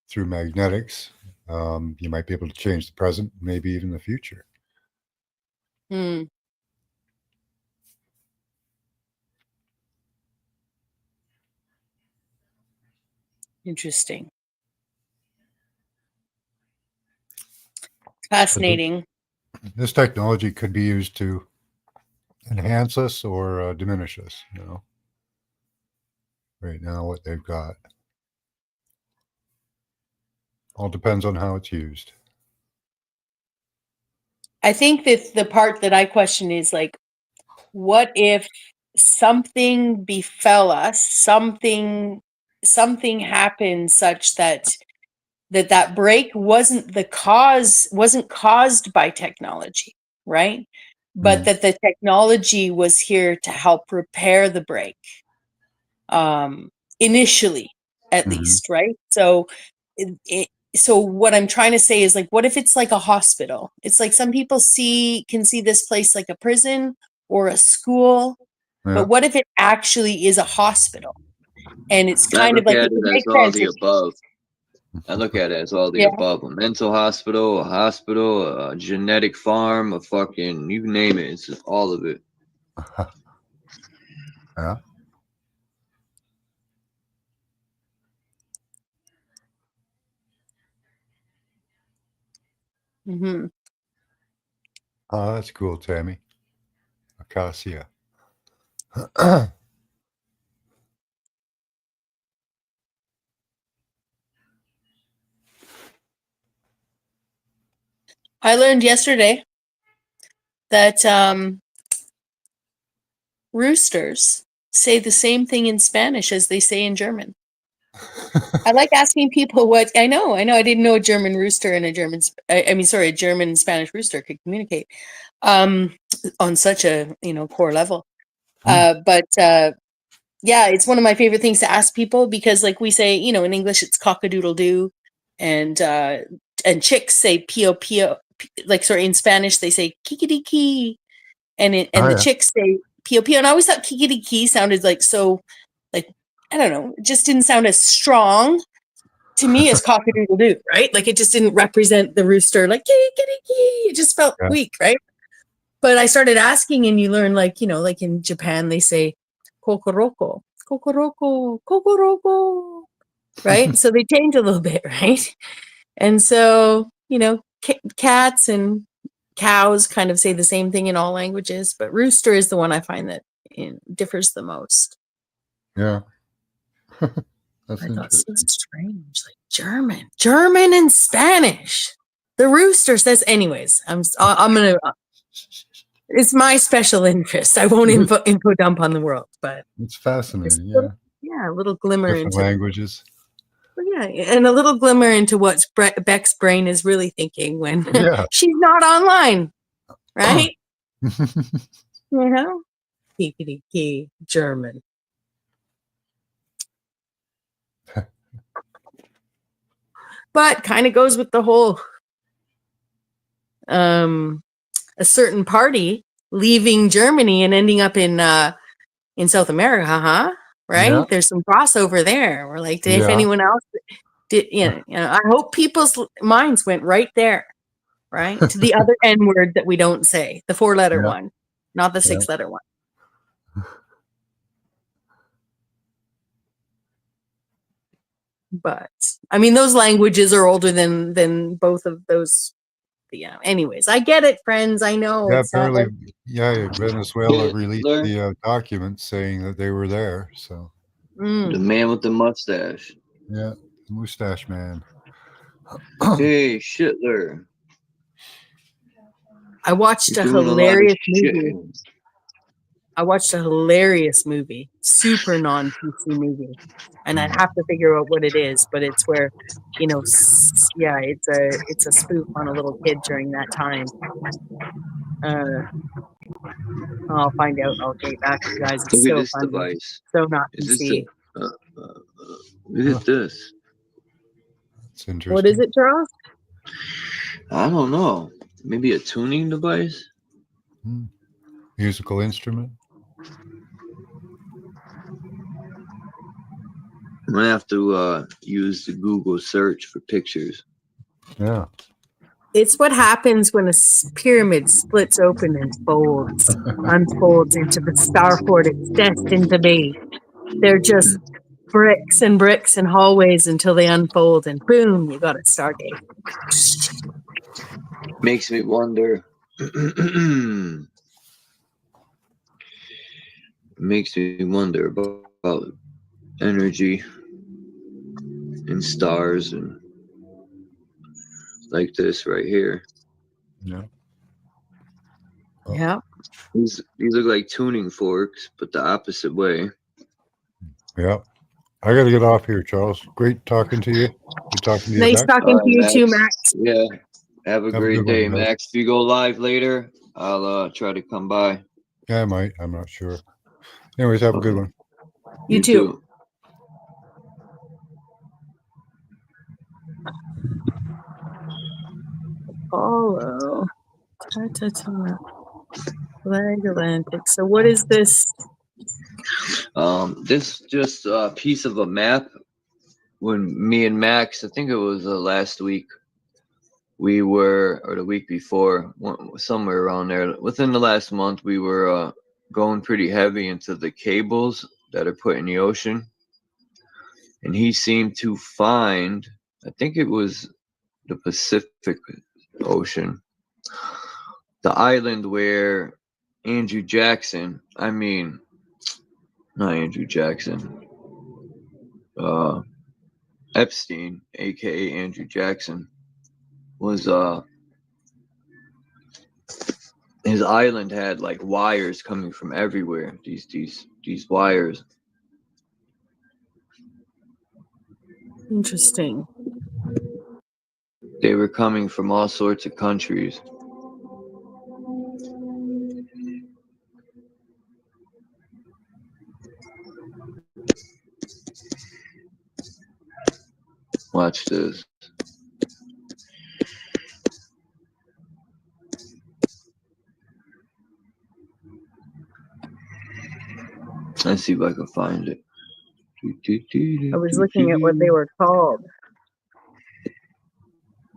through magnetics, you might be able to change the present, maybe even the future.
Hmm. Interesting. Fascinating.
This technology could be used to enhance us or diminish us, right now, what they've got. All depends on how it's used.
I think that the part that I question is like, what if something befell us, something happened such that break wasn't caused by technology, right? But that the technology was here to help repair the break, initially, at least, right? So so what I'm trying to say is, like, what if it's like a hospital? It's like some people can see this place like a prison or a school,
Yeah.
but what if it actually is a hospital? And it's
I
kind of
look
like,
at
it
it
could
as
make
all
sense
the
if,
above. I look at it as all the
yeah.
above. A mental hospital, a hospital, a genetic farm, a fucking, you name it. It's just all of it.
Yeah.
Mm-hmm.
Oh, that's cool, Tammy. Acacia.
I learned yesterday that roosters say the same thing in Spanish as they say in German. I like asking people what I know. I didn't know a German rooster and a German and Spanish rooster could communicate on such a core level. But yeah, it's one of my favorite things to ask people, because, like, we say, in English it's cock-a-doodle-doo, and chicks say pio pio, like, sorry, in Spanish they say kikidiki, and the chicks say pio pio. And I always thought kikidiki sounded like, so, like, I don't know, it just didn't sound as strong to me as cock-a-doodle-doo, right? Like, it just didn't represent the rooster, like kikidiki. It just felt weak, right? But I started asking, and you learn, like, like in Japan, they say kokoroko, kokoroko, kokoroko, right? So they change a little bit, right? And so, cats and cows kind of say the same thing in all languages, but rooster is the one I find that differs the most.
Yeah. That's
I thought, so
interesting.
strange, like German and Spanish. The rooster says, anyways, I'm gonna. It's my special interest. I won't info dump on the world, but
It's fascinating. Yeah.
Yeah, a little glimmer
Different
into
languages.
yeah, and a little glimmer into what Beck's brain is really thinking when
Yeah.
she's not online, right? Key German. But kind of goes with the whole a certain party leaving Germany and ending up in South America, huh? Right?
Yeah.
There's some crossover there. We're like, if
Yeah.
anyone else did, I hope people's minds went right there, right? To the other N word that we don't say, the 4-letter
Yeah.
one, not the
Yeah.
6-letter one. But I mean, those languages are older than both of those. Yeah. Anyways, I get it, friends. I know
Yeah,
it's not like.
apparently, Venezuela released the documents saying that they were there. So
The man with the mustache.
yeah, mustache man.
Hey, Shitler.
I watched
You're
a
doing a lot of
hilarious
shit.
movie. I watched a hilarious movie, super non-PC movie, and I have to figure out what it is. But it's where, you know, yeah, it's a spoof on a little kid during that time. I'll find out. I'll get back to you guys. It's
Look at
so
this
funny,
device.
so not
Is this
PC.
look at this.
It's interesting.
What is it, Charles?
I don't know. Maybe a tuning device?
Musical instrument?
I'm gonna have to use the Google search for pictures.
Yeah.
It's what happens when a pyramid splits open and unfolds into the starport it's destined to be. They're just bricks and bricks and hallways until they unfold, and boom, you got a Stargate.
Makes me wonder. Makes me wonder about energy and stars and like this right here.
Yeah.
Yeah.
These look like tuning forks, but the opposite way.
Yeah. I got to get off here, Charles. Great talking to you. Good talking to you.
Nice
Max.
talking to you too, Max.
Yeah. Have a great
good
day,
one, guys.
Max. If you go live later, I'll try to come by.
Yeah, I might. I'm not sure. Anyways, have a good one.
You too. Apollo. Flag Atlantic. So what is this?
This is just a piece of a map. When me and Max, I think it was last week, or the week before, somewhere around there, within the last month, we were going pretty heavy into the cables that are put in the ocean. And he seemed to find, I think it was the Pacific Ocean, the island where Andrew Jackson, not Andrew Jackson, Epstein, aka Andrew Jackson, was his island had like wires coming from everywhere. These wires.
Interesting.
They were coming from all sorts of countries. Watch this. Let's see if I can find it.
I was looking at what they were called.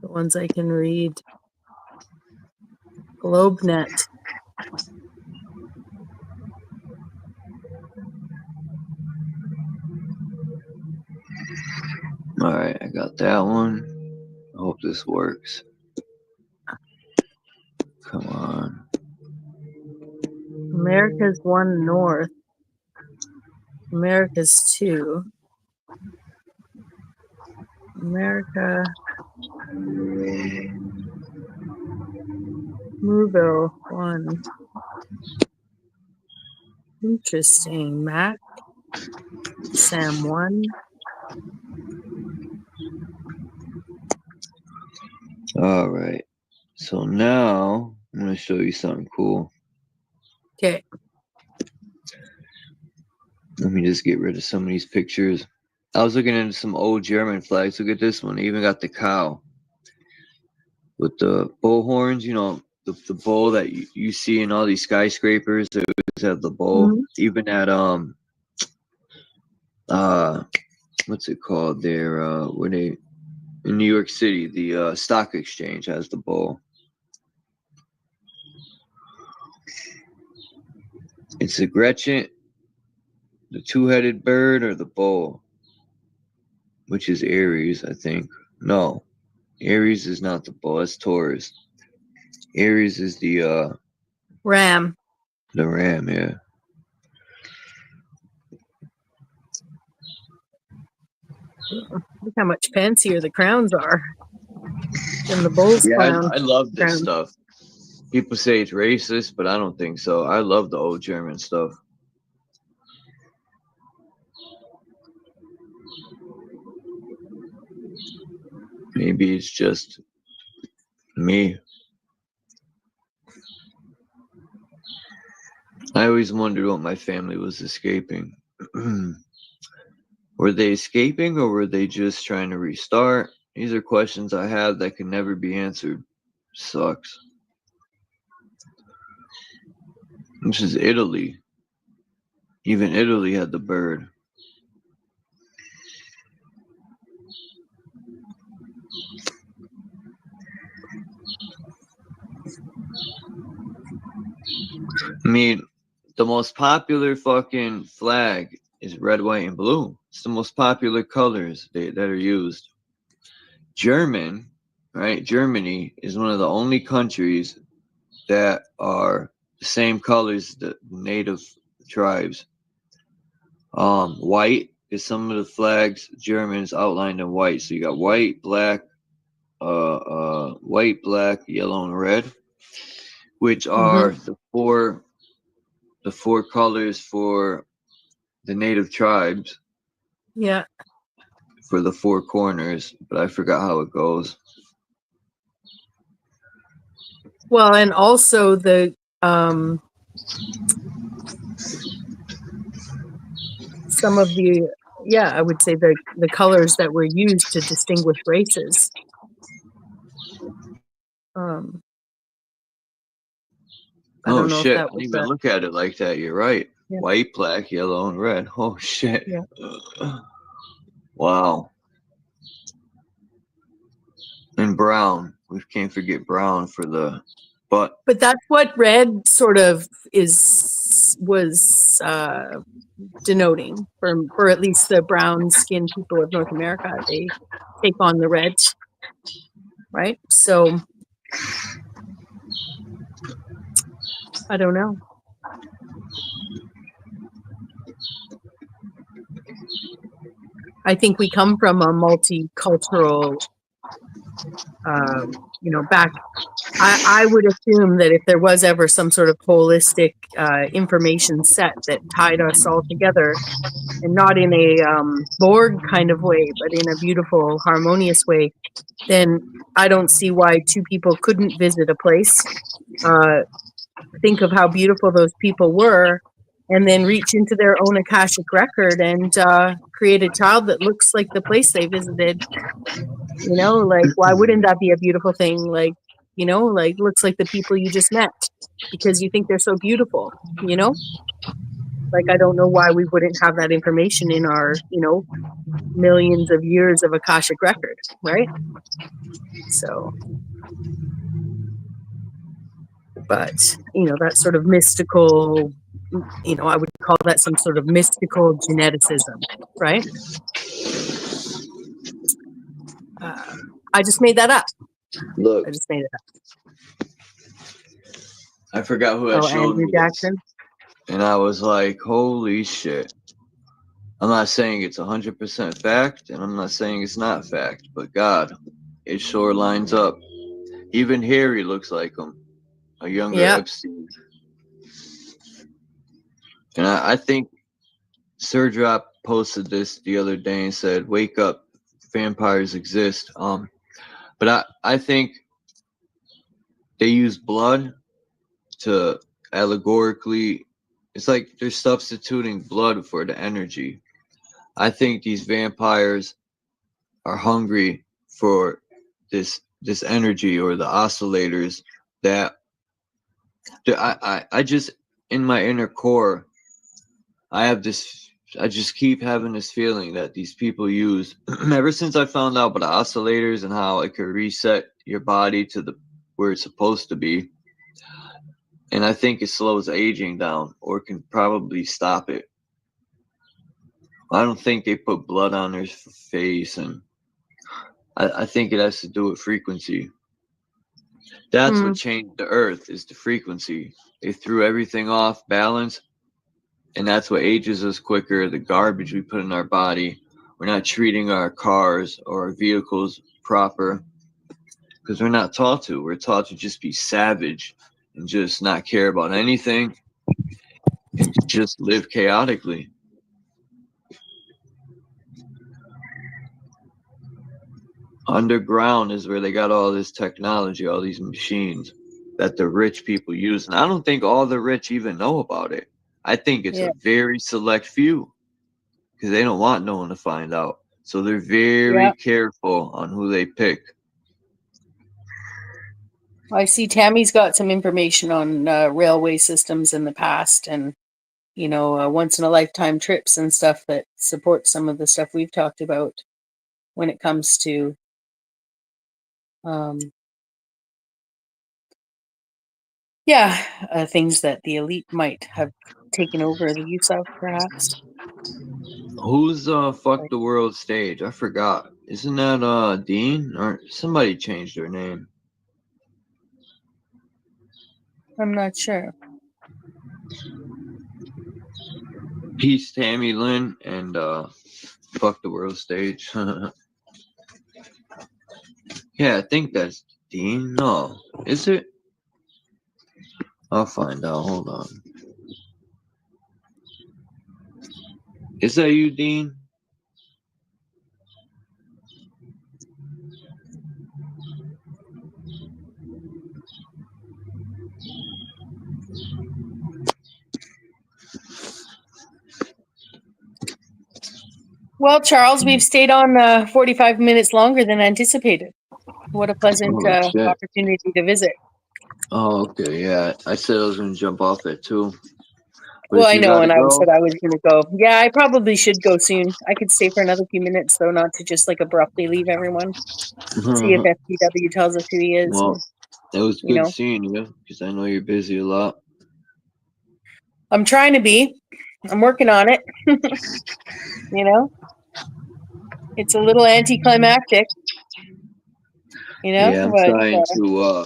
The ones I can read. GlobeNet.
All right, I got that one. I hope this works. Come on.
America's 1 north. America's 2. America. Moville 1. Interesting. Mac. Sam 1.
All right. So now I'm going to show you something cool.
Okay.
Let me just get rid of some of these pictures. I was looking into some old German flags. Look at this one. They even got the cow with the bull horns. You know, the bull that you see in all these skyscrapers. They always have the bull.
Mm-hmm.
Even at what's it called there? Where they in New York City, the stock exchange has the bull. It's a Gretchen, the two-headed bird, or the bull, which is Aries, I think. No, Aries is not the bull. That's Taurus. Aries is the
Ram.
The ram, yeah.
Look how much fancier the crowns are than the bull's crown.
I love this
crown.
stuff.
People say it's racist, but I don't think so. I love the old German stuff. Maybe it's just me. I always wondered what my family was escaping. Were they escaping or were they just trying to restart? These are questions I have that can never be answered. Sucks. This is Italy. Even Italy had the bird. I mean, the most popular fucking flag is red, white, and blue. It's the most popular colors that are used. German, right? Germany is one of the only countries that are the same colors as the native tribes. White is some of the flags. Germans outlined in white. So you got white, black, white, black, yellow, and red, which are the four colors for the native tribes.
Yeah.
For the four corners, but I forgot how it goes.
Well, and also the some of the, yeah, I would say the colors that were used to distinguish races. I don't know
shit,
if that
I
was
didn't even look at it like that. You're right.
Yeah.
White, black, yellow, and red. Oh shit.
Yeah.
Wow. And brown. We can't forget brown for the but
that's what red sort of was denoting for at least the brown skinned people of North America. They take on the red, right? So I don't know. I think we come from a multicultural, back. I would assume that if there was ever some sort of holistic information set that tied us all together, and not in a Borg kind of way, but in a beautiful, harmonious way, then I don't see why two people couldn't visit a place, think of how beautiful those people were, and then reach into their own Akashic record and create a child that looks like the place they visited. Like, why wouldn't that be a beautiful thing? Like, like looks like the people you just met because you think they're so beautiful, Like, I don't know why we wouldn't have that information in our, millions of years of Akashic record, right? So, but, that sort of mystical, I would call that some sort of mystical geneticism, right? I just made that up.
Look,
I just made it up.
I forgot who had showed
Andrew
me
Jackson.
this. And I was like, holy shit. I'm not saying it's 100% fact, and I'm not saying it's not fact, but God, it sure lines up. Even Harry looks like him, a younger Epstein. And I think Sir Drop posted this the other day and said, wake up, vampires exist. But I think they use blood to allegorically, it's like they're substituting blood for the energy. I think these vampires are hungry for this energy or the oscillators that I just, in my inner core, I just keep having this feeling that these people use ever since I found out about the oscillators and how it could reset your body to where it's supposed to be. And I think it slows aging down or can probably stop it. I don't think they put blood on their face, and I think it has to do with frequency. That's what changed the earth, is the frequency. They threw everything off balance, and that's what ages us quicker. The garbage we put in our body. We're not treating our cars or our vehicles proper because we're not taught to. We're taught to just be savage and just not care about anything and just live chaotically. Underground is where they got all this technology, all these machines that the rich people use. And I don't think all the rich even know about it. I think it's
Yeah.
a very select few because they don't want no one to find out. So they're very
Yeah.
careful on who they pick.
I see Tammy's got some information on railway systems in the past and, you know, once in a lifetime trips and stuff that support some of the stuff we've talked about when it comes to things that the elite might have taken over the use of, perhaps.
Who's Fuck the World Stage? I forgot. Isn't that Dean? Or somebody changed their name.
I'm not sure.
Peace, Tammy Lynn, and Fuck the World Stage. Yeah, I think that's Dean. No, is it? I'll find out. Hold on. Is that you, Dean?
Well, Charles, we've stayed on 45 minutes longer than anticipated. What a pleasant
Oh, shit.
opportunity to visit.
Oh, okay, yeah. I said I was gonna jump off at 2. But
Well,
if
I
you
know,
gotta
and I said
go,
I was going to go. Yeah, I probably should go soon. I could stay for another few minutes, though, not to just like abruptly leave everyone. See if FPW tells us who he is.
well,
And,
it was
you
good
know,
seeing you because I know you're busy a lot.
I'm trying to be. I'm working on it. You know, it's a little anticlimactic. You know,
Yeah, I'm
but
trying to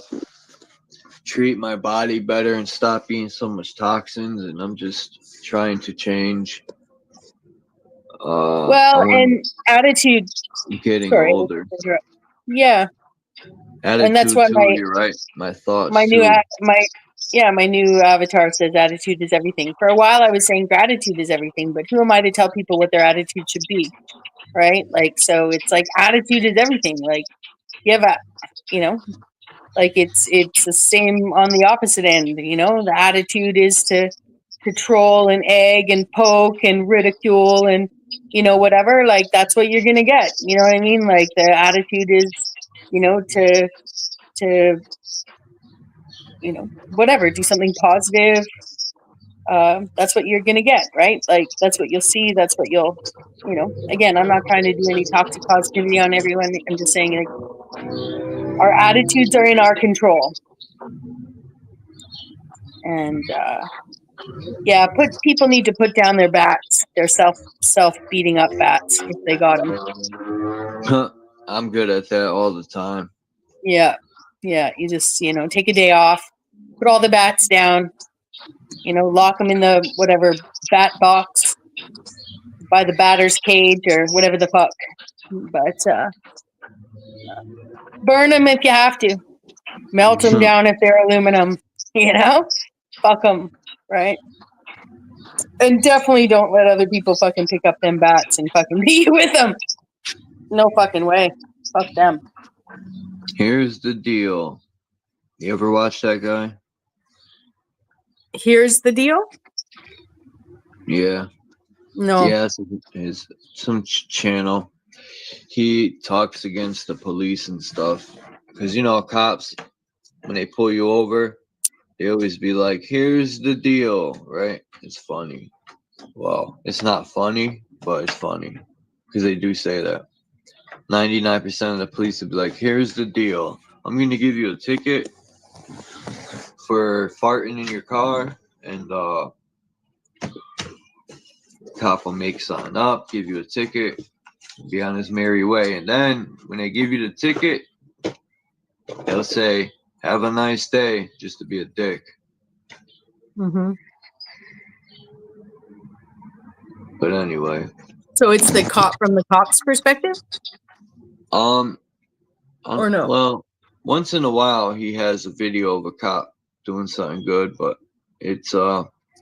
treat my body better and stop eating so much toxins, and I'm just trying to change.
well, and attitude.
I'm getting
Sorry.
older.
Yeah, and that's
Attitude
what
too. You're right. My thoughts
my new
too.
my new avatar says attitude is everything. For a while I was saying gratitude is everything, but who am I to tell people what their attitude should be? Right? Like, so it's like attitude is everything. Like, you have you know, like it's the same on the opposite end, you know? The attitude is to troll and egg and poke and ridicule and, you know, whatever, like that's what you're gonna get. You know what I mean? Like the attitude is, you know, to you know, whatever, do something positive. That's what you're gonna get, right? Like that's what you'll see. That's what you'll, you know. Again, I'm not trying to do any toxic positivity on everyone. I'm just saying, like, our attitudes are in our control, and yeah, people need to put down their bats, their self beating up bats if they got them.
I'm good at that all the time.
Yeah, you just, you know, take a day off, put all the bats down, you know, lock them in the whatever bat box by the batter's cage or whatever the fuck. But burn them if you have to. Melt them down if they're aluminum. You know, fuck them, right? And definitely don't let other people fucking pick up them bats and fucking beat you with them. No fucking way. Fuck them.
Here's the deal. You ever watch that guy?
Here's the deal.
Yeah.
No.
Yeah, it's some channel. He talks against the police and stuff. Because, you know, cops, when they pull you over, they always be like, here's the deal, right? It's funny. Well, it's not funny, but it's funny. Because they do say that. 99% of the police would be like, here's the deal. I'm going to give you a ticket for farting in your car, and cop will make something up, give you a ticket, be on his merry way. And then when they give you the ticket, they'll say, have a nice day, just to be a dick.
Mm-hmm.
But anyway.
So it's the cop from the cop's perspective? Or no?
Well, once in a while he has a video of a cop doing something good, but it's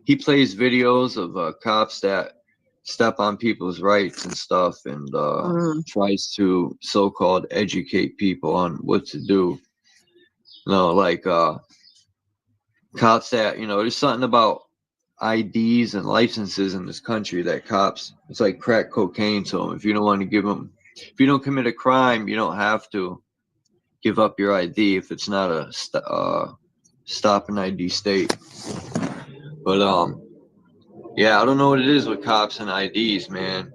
he plays videos of cops that step on people's rights and stuff, and tries to so-called educate people on what to do. Like cops that, there's something about IDs and licenses in this country that cops, it's like crack cocaine to them. If you don't want to give them, if you don't commit a crime, you don't have to give up your ID if it's not a stop and ID state. But yeah, I don't know what it is with cops and IDs, man.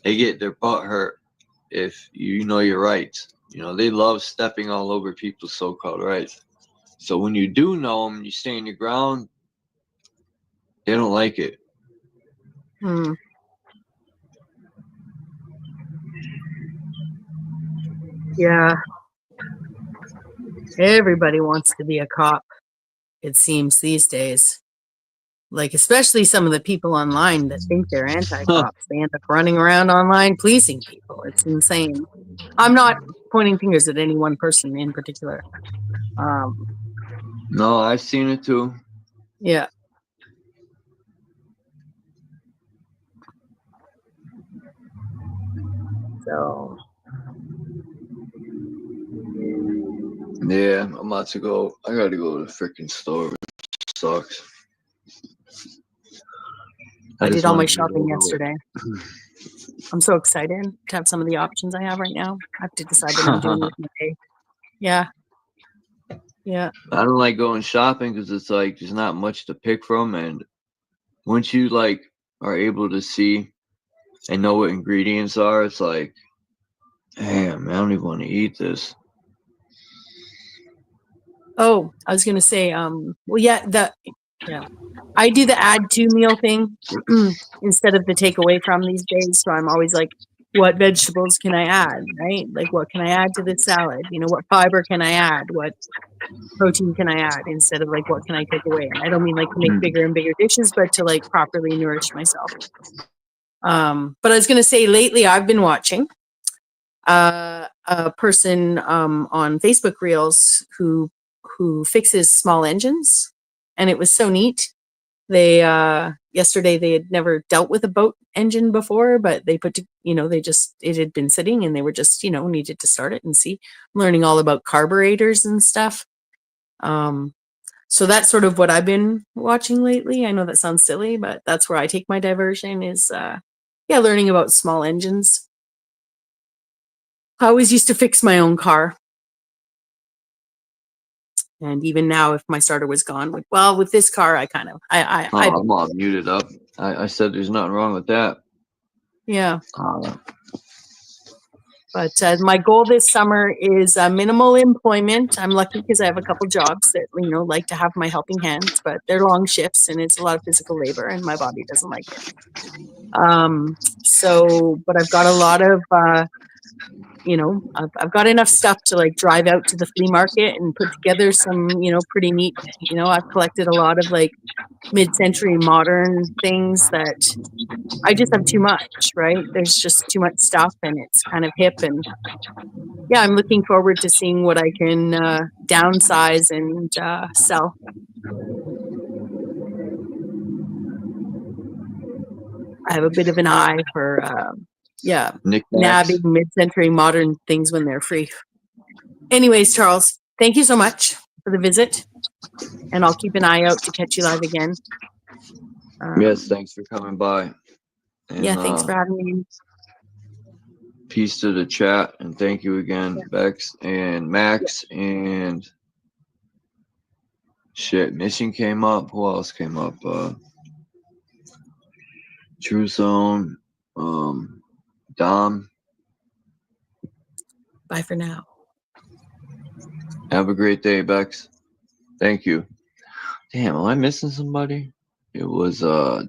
They get their butt hurt if you know your rights. They love stepping all over people's so-called rights. So when you do know them, you stand your ground, they don't like it.
Yeah. Everybody wants to be a cop, it seems these days. Like, especially some of the people online that think they're anti-cops. They end up running around online policing people. It's insane. I'm not pointing fingers at any one person in particular.
No, I've seen it too.
Yeah. So.
Yeah, I'm about to go. I gotta go to the freaking store. It sucks.
I did
just
all my
wanted to get
shopping
over with.
yesterday. I'm so excited to have some of the options I have right now. I have to decide what I'm doing with my day. Yeah. Yeah.
I don't like going shopping because it's like there's not much to pick from, and once you like are able to see and know what ingredients are, it's like, damn, I don't even want to eat this.
Oh, I was gonna say, well, yeah, I do the add to meal thing instead of the take away from these days. So I'm always like, what vegetables can I add, right? Like, what can I add to this salad? What fiber can I add? What protein can I add? Instead of like, what can I take away? And I don't mean like to make bigger and bigger dishes, but to like properly nourish myself. But I was gonna say, lately I've been watching a person on Facebook Reels who fixes small engines, and it was so neat. They yesterday they had never dealt with a boat engine before, but they it had been sitting and they were just needed to start it and see, learning all about carburetors and stuff. So that's sort of what I've been watching lately. I know that sounds silly, but that's where I take my diversion is learning about small engines. I always used to fix my own car. And even now, if my starter was gone, with this car, I'm
all muted up. I said there's nothing wrong with that.
Yeah. But my goal this summer is minimal employment. I'm lucky because I have a couple jobs that, like to have my helping hands, but they're long shifts and it's a lot of physical labor and my body doesn't like it. But I've got a lot of, I've got enough stuff to like drive out to the flea market and put together some, pretty neat, I've collected a lot of like mid-century modern things that I just have too much, right? There's just too much stuff and it's kind of hip. And yeah, I'm looking forward to seeing what I can downsize and sell. I have a bit of an eye for, nabbing mid-century modern things when they're free. Anyways, Charles, thank you so much for the visit. And I'll keep an eye out to catch you live again.
Yes, thanks for coming by. And,
thanks for having me.
Peace to the chat, and thank you again, Bex and Max, and Mission came up. Who else came up? True Zone, Dom.
Bye for now.
Have a great day, Bex. Thank you. Damn, am I missing somebody? It was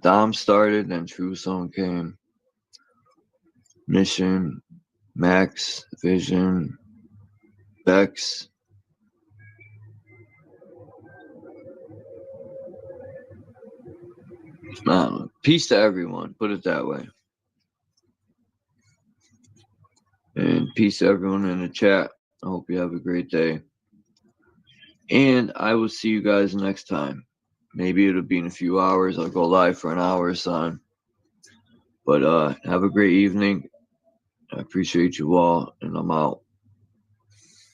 Dom started, then True Zone came. Mission, Max, Vision, Bex. Peace to everyone, put it that way. And peace to everyone in the chat. I hope you have a great day. And I will see you guys next time. Maybe it'll be in a few hours. I'll go live for an hour or so. But have a great evening. I appreciate you all, and I'm out.